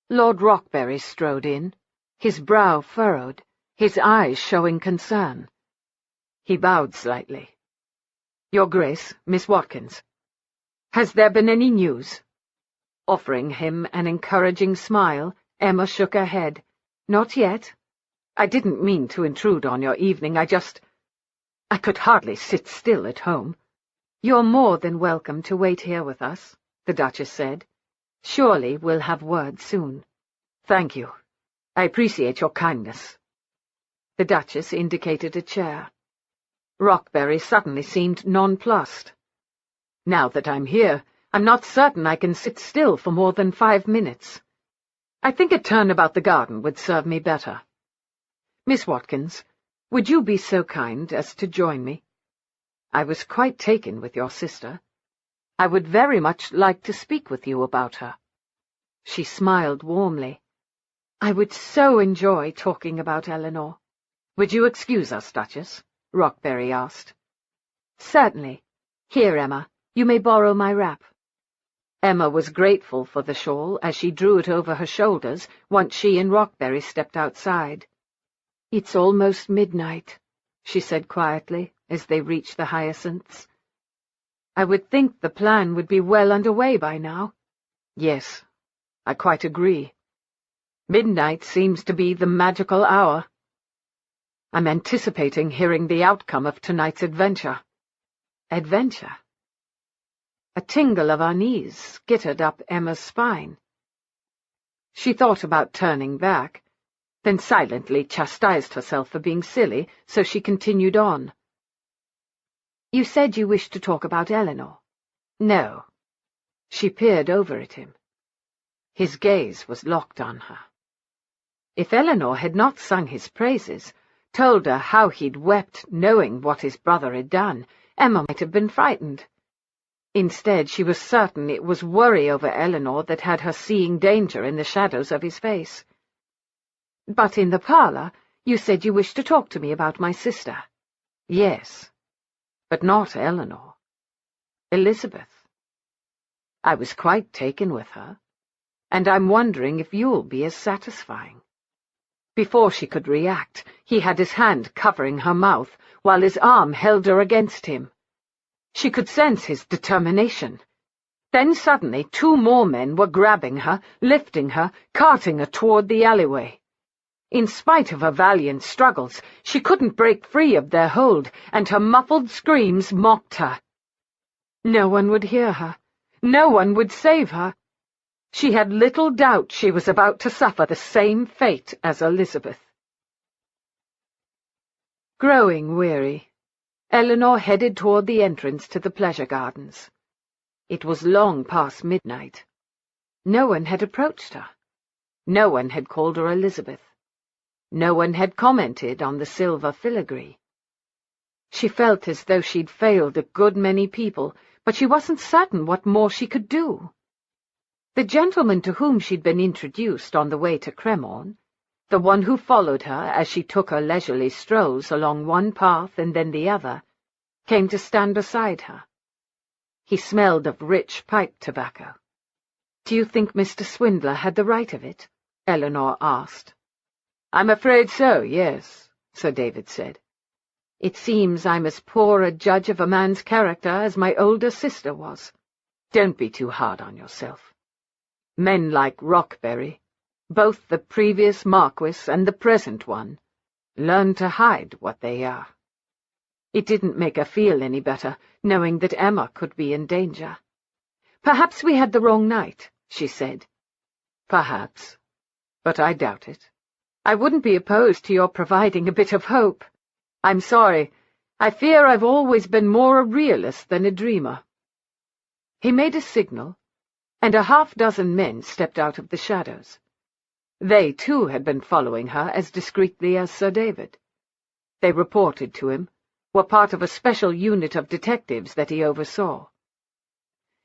Lord Rockberry strode in, his brow furrowed, his eyes showing concern. He bowed slightly. Your Grace, Miss Watkins. Has there been any news? Offering him an encouraging smile, Emma shook her head. Not yet. I didn't mean to intrude on your evening, I could hardly sit still at home. You're more than welcome to wait here with us, the Duchess said. Surely we'll have word soon. Thank you. I appreciate your kindness. The Duchess indicated a chair. Rockberry suddenly seemed nonplussed. Now that I'm here, I'm not certain I can sit still for more than 5 minutes. I think a turn about the garden would serve me better. Miss Watkins, would you be so kind as to join me? I was quite taken with your sister. I would very much like to speak with you about her. She smiled warmly. I would so enjoy talking about Eleanor. Would you excuse us, Duchess? Rockberry asked. Certainly. Here, Emma, you may borrow my wrap. Emma was grateful for the shawl as she drew it over her shoulders once she and Rockberry stepped outside. It's almost midnight, she said quietly as they reached the hyacinths. I would think the plan would be well underway by now. Yes, I quite agree. Midnight seems to be the magical hour. I'm anticipating hearing the outcome of tonight's adventure. Adventure? A tingle of unease skittered up Emma's spine. She thought about turning back, then silently chastised herself for being silly, so she continued on. You said you wished to talk about Eleanor. No. She peered over at him. His gaze was locked on her. If Eleanor had not sung his praises, told her how he'd wept knowing what his brother had done, Emma might have been frightened. Instead, she was certain it was worry over Eleanor that had her seeing danger in the shadows of his face. But in the parlour, you said you wished to talk to me about my sister. Yes, but not Eleanor. Elizabeth. I was quite taken with her, and I'm wondering if you'll be as satisfying. Before she could react, he had his hand covering her mouth, while his arm held her against him. She could sense his determination. Then suddenly 2 more men were grabbing her, lifting her, carting her toward the alleyway. In spite of her valiant struggles, she couldn't break free of their hold, and her muffled screams mocked her. No one would hear her. No one would save her. She had little doubt she was about to suffer the same fate as Elizabeth. Growing weary, Eleanor headed toward the entrance to the pleasure gardens. It was long past midnight. No one had approached her. No one had called her Elizabeth. No one had commented on the silver filigree. She felt as though she'd failed a good many people, but she wasn't certain what more she could do. The gentleman to whom she'd been introduced on the way to Cremorne, the one who followed her as she took her leisurely strolls along one path and then the other, came to stand beside her. He smelled of rich pipe tobacco. "Do you think Mr. Swindler had the right of it?" Eleanor asked. "I'm afraid so, yes," Sir David said. "It seems I'm as poor a judge of a man's character as my older sister was. Don't be too hard on yourself. Men like Rockberry, both the previous Marquis and the present one, learn to hide what they are." It didn't make her feel any better, knowing that Emma could be in danger. "Perhaps we had the wrong night," she said. "Perhaps, but I doubt it. I wouldn't be opposed to your providing a bit of hope. I'm sorry. I fear I've always been more a realist than a dreamer." He made a signal, and a half-dozen men stepped out of the shadows. They, too, had been following her as discreetly as Sir David. They reported to him, were part of a special unit of detectives that he oversaw.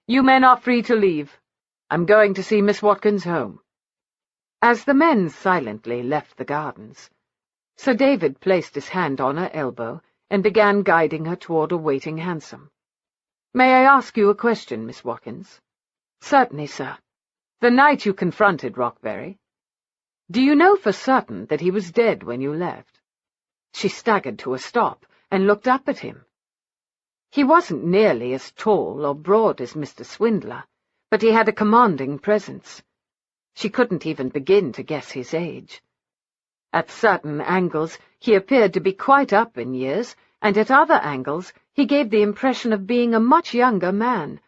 "You men are free to leave. I'm going to see Miss Watkins home." As the men silently left the gardens, Sir David placed his hand on her elbow and began guiding her toward a waiting hansom. "May I ask you a question, Miss Watkins?" "Certainly, sir." "The night you confronted Rockberry, do you know for certain that he was dead when you left?" She staggered to a stop and looked up at him. He wasn't nearly as tall or broad as Mr. Swindler, but he had a commanding presence. She couldn't even begin to guess his age. At certain angles he appeared to be quite up in years, and at other angles he gave the impression of being a much younger man.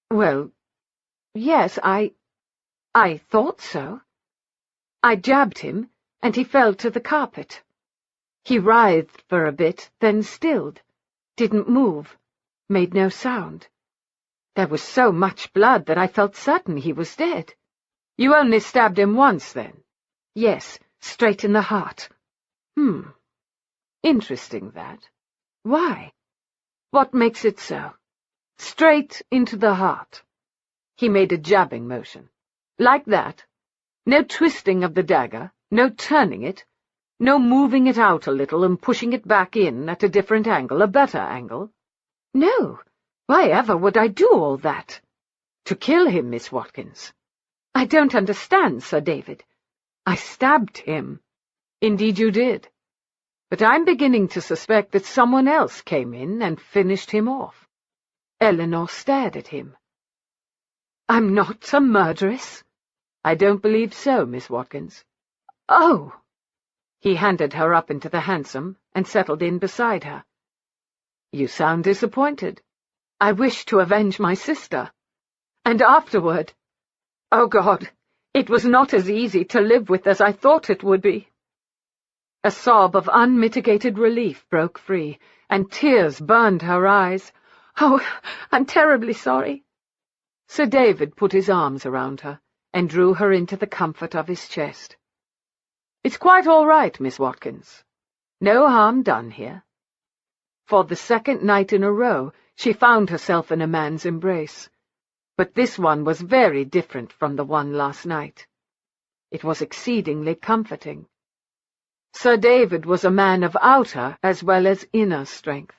Well, yes, I thought so. I jabbed him, and he fell to the carpet. He writhed for a bit, then stilled, didn't move, made no sound. There was so much blood that I felt certain he was dead." "You only stabbed him once, then?" "Yes, straight in the heart." Interesting, that. Why? What makes it so? Straight into the heart." He made a jabbing motion. "Like that? No twisting of the dagger, no turning it? No moving it out a little and pushing it back in at a different angle, a better angle?" "No. Why ever would I do all that?" "To kill him, Miss Watkins." "I don't understand, Sir David." "I stabbed him." "Indeed you did. But I'm beginning to suspect that someone else came in and finished him off." Eleanor stared at him. "I'm not a murderess?" "I don't believe so, Miss Watkins." "Oh!" He handed her up into the hansom and settled in beside her. "You sound disappointed." "I wish to avenge my sister. And afterward— oh, God, it was not as easy to live with as I thought it would be." A sob of unmitigated relief broke free, and tears burned her eyes. "Oh, I'm terribly sorry." Sir David put his arms around her and drew her into the comfort of his chest. "It's quite all right, Miss Watkins. No harm done here." For the second night in a row, she found herself in a man's embrace. But this one was very different from the one last night. It was exceedingly comforting. Sir David was a man of outer as well as inner strength.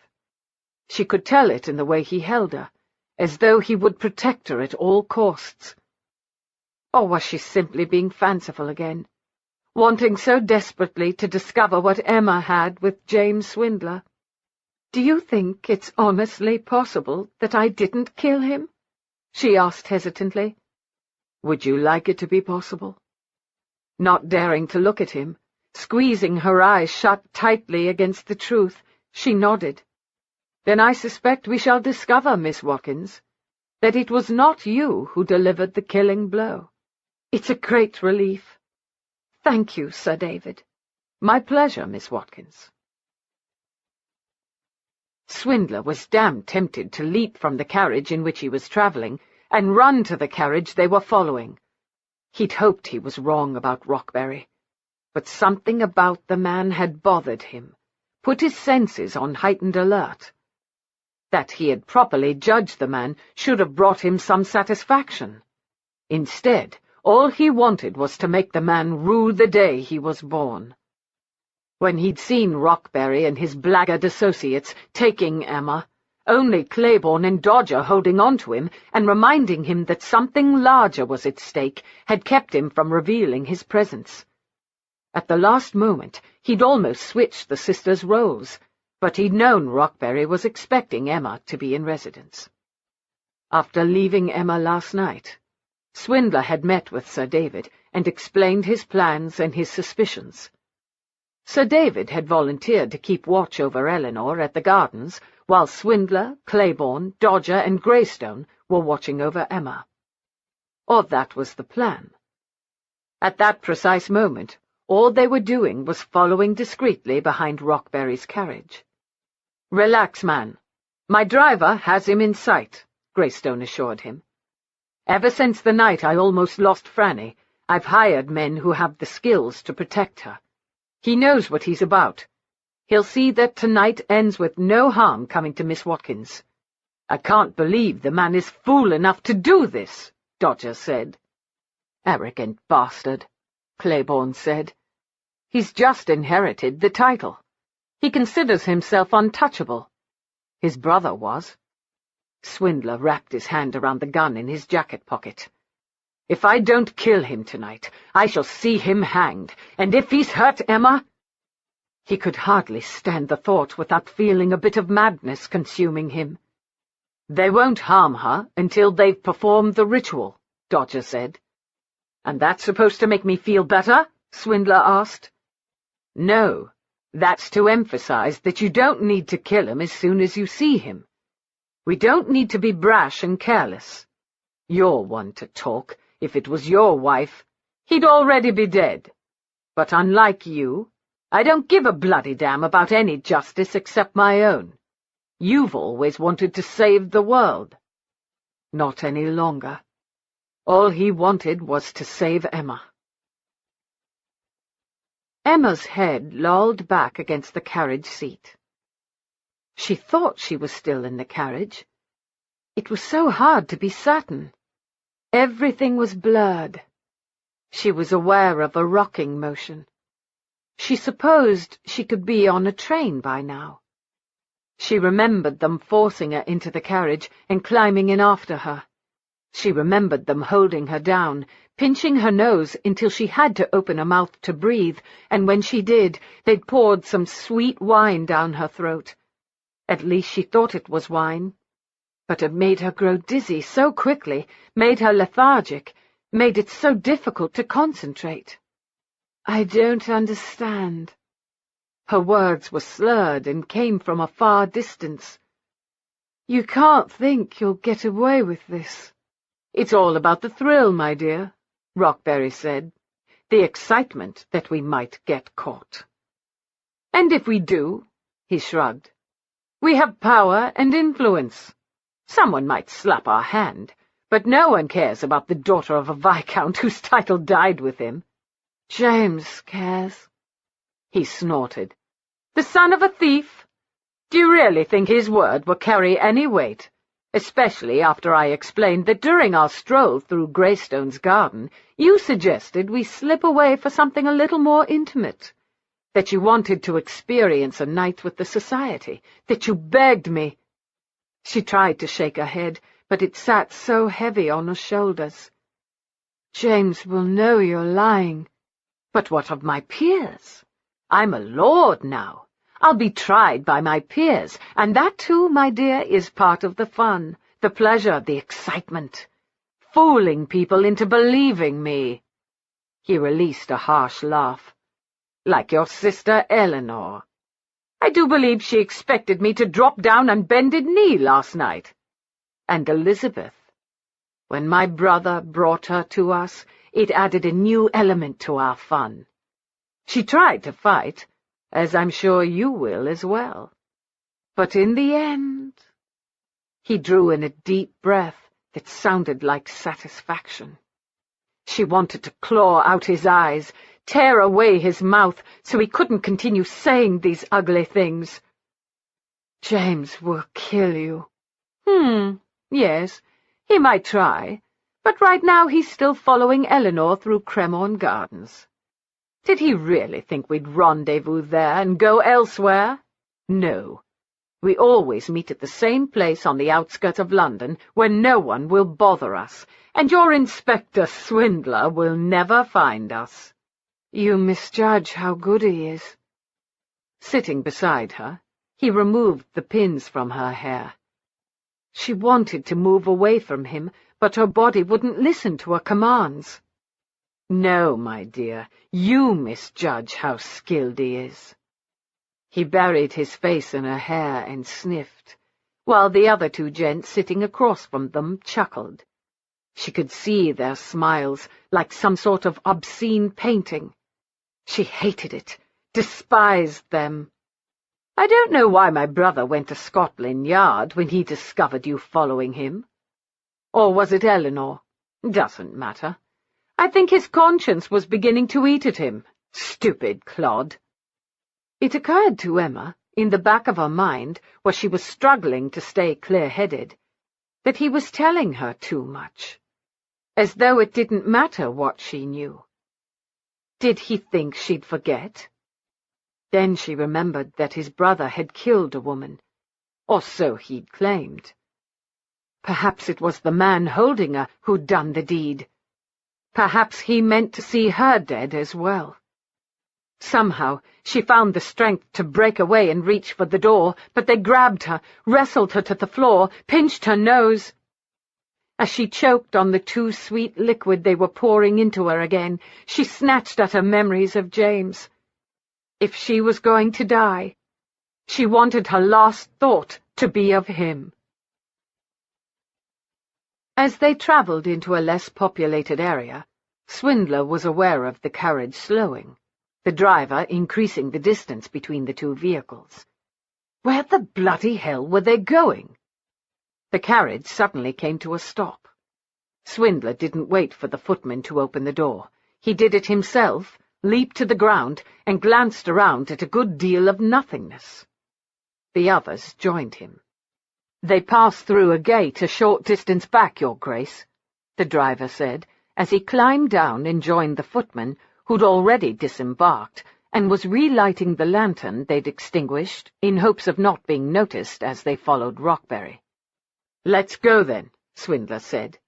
She could tell it in the way he held her, as though he would protect her at all costs. Or was she simply being fanciful again, wanting so desperately to discover what Emma had with James Swindler? "Do you think it's honestly possible that I didn't kill him?" she asked hesitantly. "Would you like it to be possible?" Not daring to look at him, squeezing her eyes shut tightly against the truth, she nodded. "Then I suspect we shall discover, Miss Watkins, that it was not you who delivered the killing blow." "It's a great relief." "Thank you, Sir David." "My pleasure, Miss Watkins." Swindler was damned tempted to leap from the carriage in which he was travelling and run to the carriage they were following. He'd hoped he was wrong about Rockberry, but something about the man had bothered him, put his senses on heightened alert. That he had properly judged the man should have brought him some satisfaction. Instead, all he wanted was to make the man rue the day he was born. When he'd seen Rockberry and his blackguard associates taking Emma, only Claiborne and Dodger holding on to him and reminding him that something larger was at stake had kept him from revealing his presence. At the last moment, he'd almost switched the sisters' roles, but he'd known Rockberry was expecting Emma to be in residence. After leaving Emma last night, Swindler had met with Sir David and explained his plans and his suspicions. Sir David had volunteered to keep watch over Eleanor at the gardens, while Swindler, Claiborne, Dodger, and Greystone were watching over Emma. Or that was the plan. At that precise moment, all they were doing was following discreetly behind Rockberry's carriage. "Relax, man. My driver has him in sight," Greystone assured him. "Ever since the night I almost lost Franny, I've hired men who have the skills to protect her. He knows what he's about. He'll see that tonight ends with no harm coming to Miss Watkins. I can't believe the man is fool enough to do this, Dodger said. Arrogant bastard, Claiborne said. He's just inherited the title. He considers himself untouchable. His brother was. Swindler wrapped his hand around the gun in his jacket pocket. If I don't kill him tonight, I shall see him hanged, and if he's hurt Emma— He could hardly stand the thought without feeling a bit of madness consuming him. They won't harm her until they've performed the ritual, Dodger said. And that's supposed to make me feel better? Swindler asked. No, that's to emphasize that you don't need to kill him as soon as you see him. We don't need to be brash and careless. You're one to talk. If it was your wife, he'd already be dead. But unlike you, I don't give a bloody damn about any justice except my own. You've always wanted to save the world. Not any longer. All he wanted was to save Emma. Emma's head lolled back against the carriage seat. She thought she was still in the carriage. It was so hard to be certain. Everything was blurred. She was aware of a rocking motion. She supposed she could be on a train by now. She remembered them forcing her into the carriage and climbing in after her. She remembered them holding her down, pinching her nose until she had to open her mouth to breathe, and when she did, they'd poured some sweet wine down her throat. At least she thought it was wine. But it made her grow dizzy so quickly, made her lethargic, made it so difficult to concentrate. I don't understand. Her words were slurred and came from a far distance. You can't think you'll get away with this. It's all about the thrill, my dear, Rockberry said. The excitement that we might get caught. And if we do, he shrugged, we have power and influence. Someone might slap our hand, but no one cares about the daughter of a viscount whose title died with him. James cares. He snorted. The son of a thief? Do you really think his word will carry any weight? Especially after I explained that during our stroll through Greystone's garden, you suggested we slip away for something a little more intimate, that you wanted to experience a night with the society, that you begged me. She tried to shake her head, but it sat so heavy on her shoulders. James will know you're lying. But what of my peers? I'm a lord now. I'll be tried by my peers, and that too, my dear, is part of the fun, the pleasure, the excitement. Fooling people into believing me. He released a harsh laugh. Like your sister Eleanor. I do believe she expected me to drop down on bended knee last night. And Elizabeth. When my brother brought her to us, it added a new element to our fun. She tried to fight, as I'm sure you will as well. But in the end— He drew in a deep breath that sounded like satisfaction. She wanted to claw out his eyes, tear away his mouth so he couldn't continue saying these ugly things. James will kill you. Yes, he might try, but right now he's still following Eleanor through Cremorne Gardens. Did he really think we'd rendezvous there and go elsewhere? No. We always meet at the same place on the outskirts of London where no one will bother us, and your Inspector Swindler will never find us. You misjudge how good he is. Sitting beside her, he removed the pins from her hair. She wanted to move away from him, but her body wouldn't listen to her commands. No, my dear, you misjudge how skilled he is. He buried his face in her hair and sniffed, while the other two gents sitting across from them chuckled. She could see their smiles, like some sort of obscene painting. She hated it, despised them. I don't know why my brother went to Scotland Yard when he discovered you following him. Or was it Eleanor? Doesn't matter. I think his conscience was beginning to eat at him. Stupid clod. It occurred to Emma, in the back of her mind, where she was struggling to stay clear-headed, that he was telling her too much, as though it didn't matter what she knew. Did he think she'd forget? Then she remembered that his brother had killed a woman, or so he'd claimed. Perhaps it was the man holding her who'd done the deed. Perhaps he meant to see her dead as well. Somehow she found the strength to break away and reach for the door, but they grabbed her, wrestled her to the floor, pinched her nose. As she choked on the too sweet liquid they were pouring into her again, she snatched at her memories of James. If she was going to die, she wanted her last thought to be of him. As they travelled into a less populated area, Swindler was aware of the carriage slowing, the driver increasing the distance between the two vehicles. Where the bloody hell were they going? The carriage suddenly came to a stop. Swindler didn't wait for the footman to open the door. He did it himself, leaped to the ground, and glanced around at a good deal of nothingness. The others joined him. "They passed through a gate a short distance back, Your Grace," the driver said, as he climbed down and joined the footman, who'd already disembarked, and was relighting the lantern they'd extinguished in hopes of not being noticed as they followed Rockberry. "Let's go, then," Swindler said.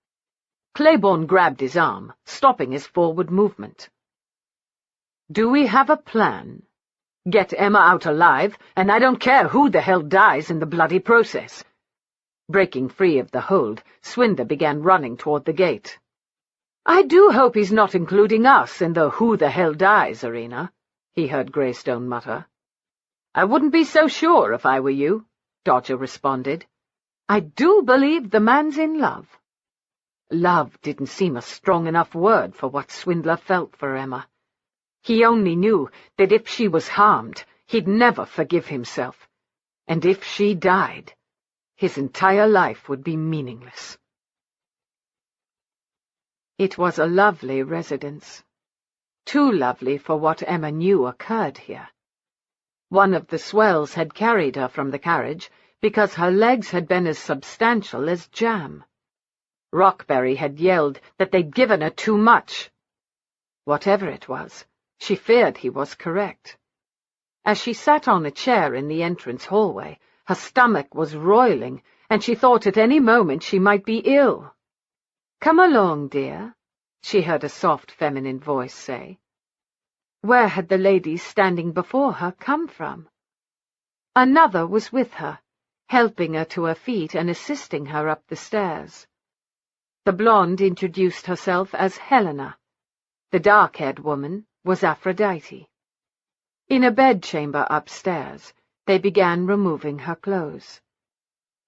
Claiborne grabbed his arm, stopping his forward movement. "Do we have a plan? Get Emma out alive, and I don't care who the hell dies in the bloody process." Breaking free of the hold, Swindler began running toward the gate. "I do hope he's not including us in the who-the-hell-dies arena," he heard Greystone mutter. "I wouldn't be so sure if I were you," Dodger responded. "I do believe the man's in love." Love didn't seem a strong enough word for what Swindler felt for Emma. He only knew that if she was harmed, he'd never forgive himself, and if she died, his entire life would be meaningless. It was a lovely residence. Too lovely for what Emma knew occurred here. One of the swells had carried her from the carriage because her legs had been as substantial as jam. Rockberry had yelled that they'd given her too much. Whatever it was, she feared he was correct. As she sat on a chair in the entrance hallway, her stomach was roiling, and she thought at any moment she might be ill. "Come along, dear," she heard a soft feminine voice say. Where had the ladies standing before her come from? Another was with her, helping her to her feet and assisting her up the stairs. The blonde introduced herself as Helena. The dark-haired woman was Aphrodite. In a bedchamber upstairs, they began removing her clothes.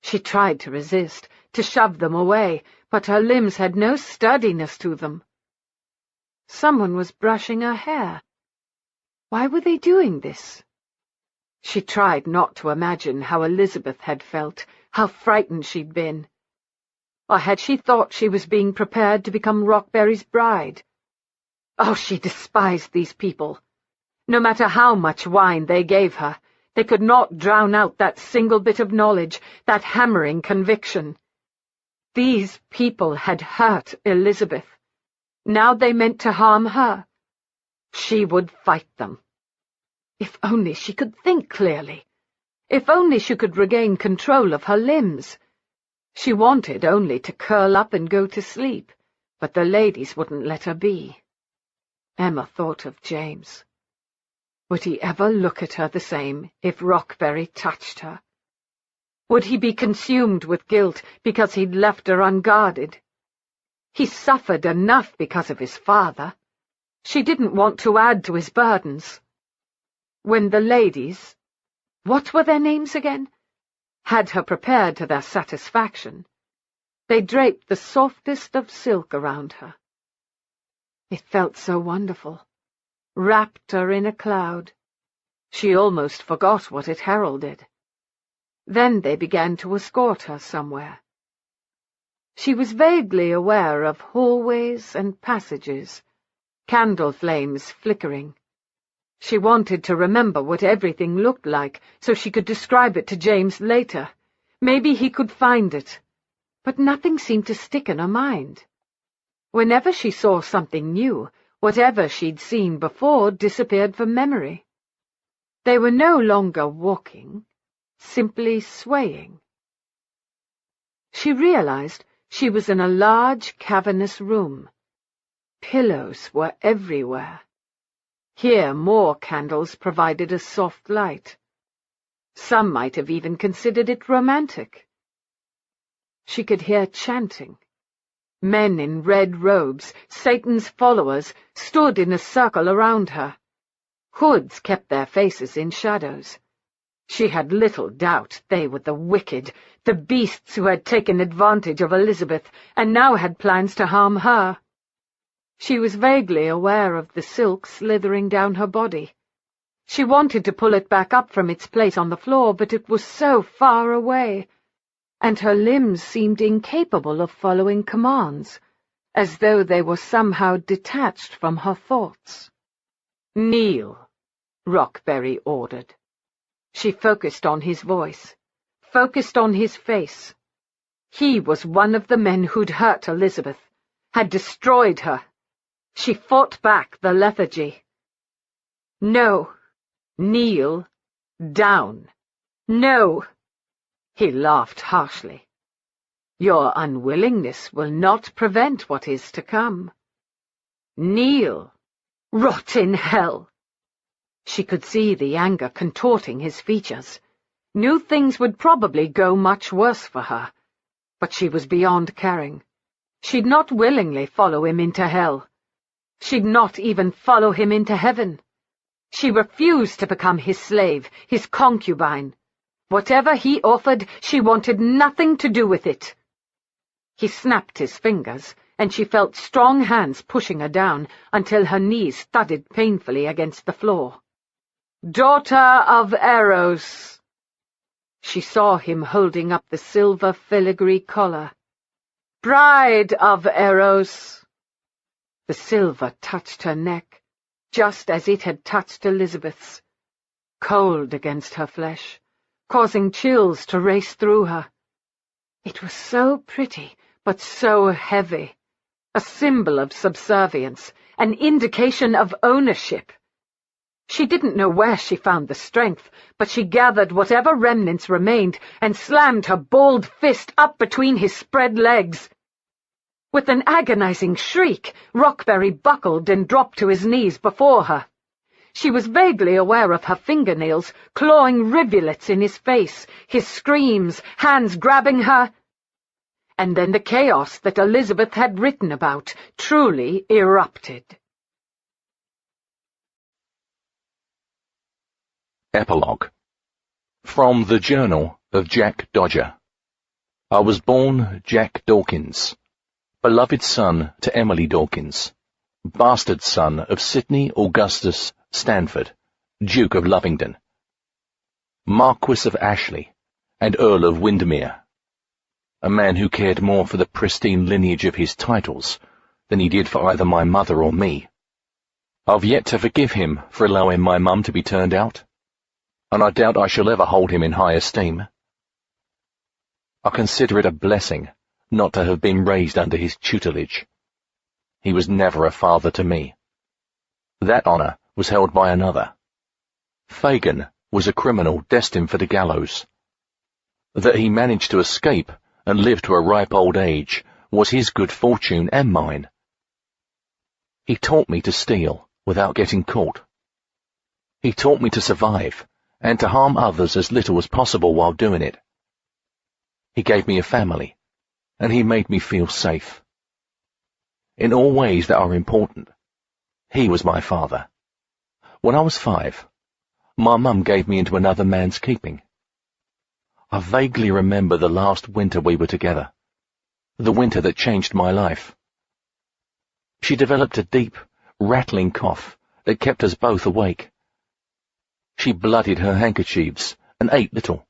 She tried to resist, to shove them away, but her limbs had no sturdiness to them. Someone was brushing her hair. Why were they doing this? She tried not to imagine how Elizabeth had felt, how frightened she'd been. Or had she thought she was being prepared to become Rockberry's bride? Oh, she despised these people. No matter how much wine they gave her, they could not drown out that single bit of knowledge, that hammering conviction. These people had hurt Elizabeth. Now they meant to harm her. She would fight them. If only she could think clearly. If only she could regain control of her limbs. She wanted only to curl up and go to sleep, but the ladies wouldn't let her be. Emma thought of James. Would he ever look at her the same if Rockberry touched her? Would he be consumed with guilt because he'd left her unguarded? He suffered enough because of his father. She didn't want to add to his burdens. When the ladies, what were their names again, had her prepared to their satisfaction, they draped the softest of silk around her. It felt so wonderful, wrapped her in a cloud. She almost forgot what it heralded. Then they began to escort her somewhere. She was vaguely aware of hallways and passages, candle flames flickering. She wanted to remember what everything looked like so she could describe it to James later. Maybe he could find it. But nothing seemed to stick in her mind. Whenever she saw something new, whatever she'd seen before disappeared from memory. They were no longer walking, simply swaying. She realized she was in a large, cavernous room. Pillows were everywhere. Here more candles provided a soft light. Some might have even considered it romantic. She could hear chanting. Men in red robes, Satan's followers, stood in a circle around her. Hoods kept their faces in shadows. She had little doubt they were the wicked, the beasts who had taken advantage of Elizabeth and now had plans to harm her. She was vaguely aware of the silk slithering down her body. She wanted to pull it back up from its place on the floor, but it was so far away, and her limbs seemed incapable of following commands, as though they were somehow detached from her thoughts. "Kneel," Rockberry ordered. She focused on his voice, focused on his face. He was one of the men who'd hurt Elizabeth, had destroyed her. She fought back the lethargy. "No. Kneel. Down. No." He laughed harshly. "Your unwillingness will not prevent what is to come. Kneel. Rot in hell." She could see the anger contorting his features. Knew things would probably go much worse for her, but she was beyond caring. She'd not willingly follow him into hell. She'd not even follow him into heaven. She refused to become his slave, his concubine. Whatever he offered, she wanted nothing to do with it. He snapped his fingers, and she felt strong hands pushing her down until her knees thudded painfully against the floor. "Daughter of Eros." She saw him holding up the silver filigree collar. "Bride of Eros." The silver touched her neck, just as it had touched Elizabeth's, cold against her flesh, causing chills to race through her. It was so pretty, but so heavy, a symbol of subservience, an indication of ownership. She didn't know where she found the strength, but she gathered whatever remnants remained and slammed her balled fist up between his spread legs. With an agonizing shriek, Rockberry buckled and dropped to his knees before her. She was vaguely aware of her fingernails clawing rivulets in his face, his screams, hands grabbing her. And then the chaos that Elizabeth had written about truly erupted. Epilogue. From the Journal of Jack Dodger. I was born Jack Dawkins, beloved son to Emily Dawkins, bastard son of Sidney Augustus Stanford, Duke of Lovingdon, Marquis of Ashley, and Earl of Windermere, a man who cared more for the pristine lineage of his titles than he did for either my mother or me. I've yet to forgive him for allowing my mum to be turned out, and I doubt I shall ever hold him in high esteem. I consider it a blessing not to have been raised under his tutelage. He was never a father to me. That honour was held by another. Fagin was a criminal destined for the gallows. That he managed to escape and live to a ripe old age was his good fortune and mine. He taught me to steal without getting caught. He taught me to survive and to harm others as little as possible while doing it. He gave me a family, and he made me feel safe. In all ways that are important, he was my father. When I was 5, my mum gave me into another man's keeping. I vaguely remember the last winter we were together, the winter that changed my life. She developed a deep, rattling cough that kept us both awake. She bloodied her handkerchiefs and ate little.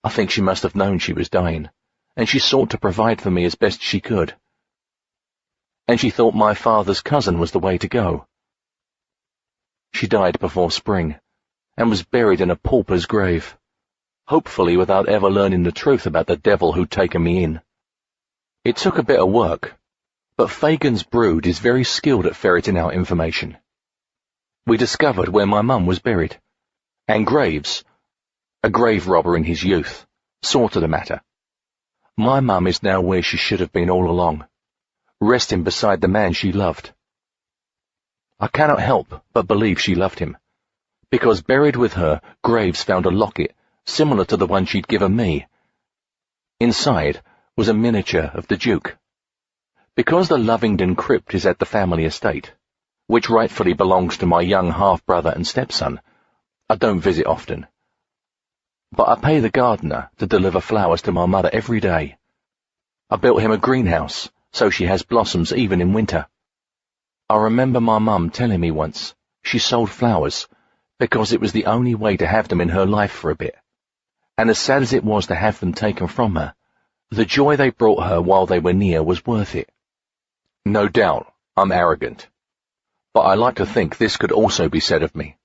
I think she must have known she was dying, and she sought to provide for me as best she could. And she thought my father's cousin was the way to go. She died before spring, and was buried in a pauper's grave, hopefully without ever learning the truth about the devil who'd taken me in. It took a bit of work, but Fagin's brood is very skilled at ferreting out information. We discovered where my mum was buried, and Graves, a grave robber in his youth, saw to the matter. My mum is now where she should have been all along, resting beside the man she loved. I cannot help but believe she loved him, because buried with her, Graves found a locket similar to the one she'd given me. Inside was a miniature of the Duke. Because the Lovingdon crypt is at the family estate, which rightfully belongs to my young half-brother and stepson, I don't visit often. But I pay the gardener to deliver flowers to my mother every day. I built him a greenhouse, so she has blossoms even in winter. I remember my mum telling me once she sold flowers because it was the only way to have them in her life for a bit. And as sad as it was to have them taken from her, the joy they brought her while they were near was worth it. No doubt I'm arrogant, but I like to think this could also be said of me,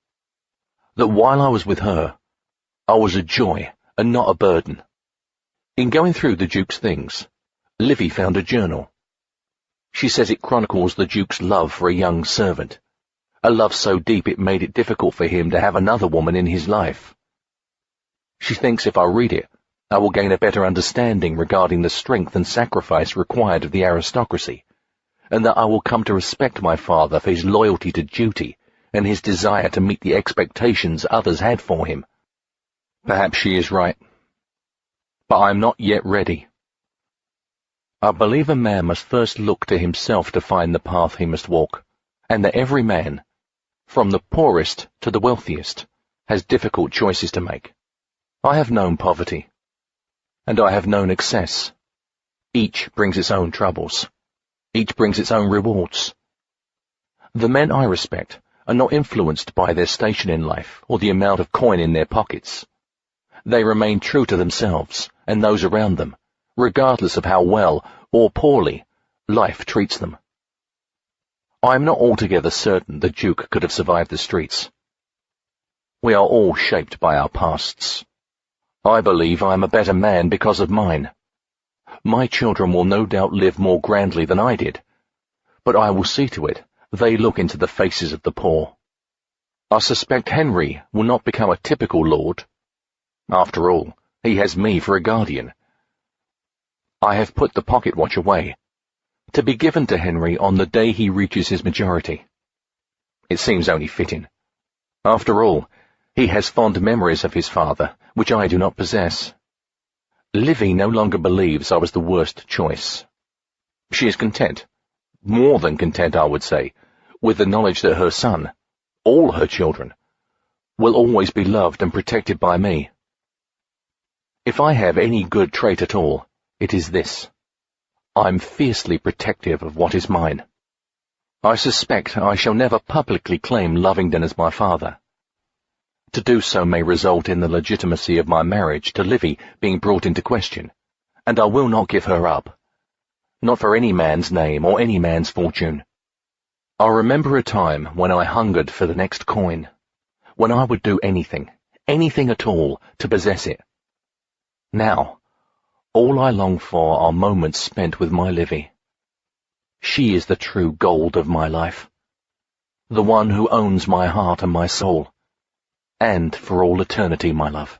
that while I was with her, I was a joy and not a burden. In going through the Duke's things, Livy found a journal. She says it chronicles the Duke's love for a young servant, a love so deep it made it difficult for him to have another woman in his life. She thinks if I read it, I will gain a better understanding regarding the strength and sacrifice required of the aristocracy, and that I will come to respect my father for his loyalty to duty and his desire to meet the expectations others had for him. Perhaps she is right, but I am not yet ready. I believe a man must first look to himself to find the path he must walk, and that every man, from the poorest to the wealthiest, has difficult choices to make. I have known poverty, and I have known excess. Each brings its own troubles. Each brings its own rewards. The men I respect are not influenced by their station in life or the amount of coin in their pockets. They remain true to themselves and those around them, regardless of how well or poorly life treats them. I am not altogether certain the Duke could have survived the streets. We are all shaped by our pasts. I believe I am a better man because of mine. My children will no doubt live more grandly than I did, but I will see to it they look into the faces of the poor. I suspect Henry will not become a typical lord. After all, he has me for a guardian. I have put the pocket watch away, to be given to Henry on the day he reaches his majority. It seems only fitting. After all, he has fond memories of his father, which I do not possess. Livy no longer believes I was the worst choice. She is content, more than content I would say, with the knowledge that her son, all her children, will always be loved and protected by me. If I have any good trait at all, it is this. I'm fiercely protective of what is mine. I suspect I shall never publicly claim Lovingdon as my father. To do so may result in the legitimacy of my marriage to Livy being brought into question, and I will not give her up. Not for any man's name or any man's fortune. I remember a time when I hungered for the next coin, when I would do anything at all, to possess it. Now, all I long for are moments spent with my Livy. She is the true gold of my life, the one who owns my heart and my soul, and for all eternity, my love.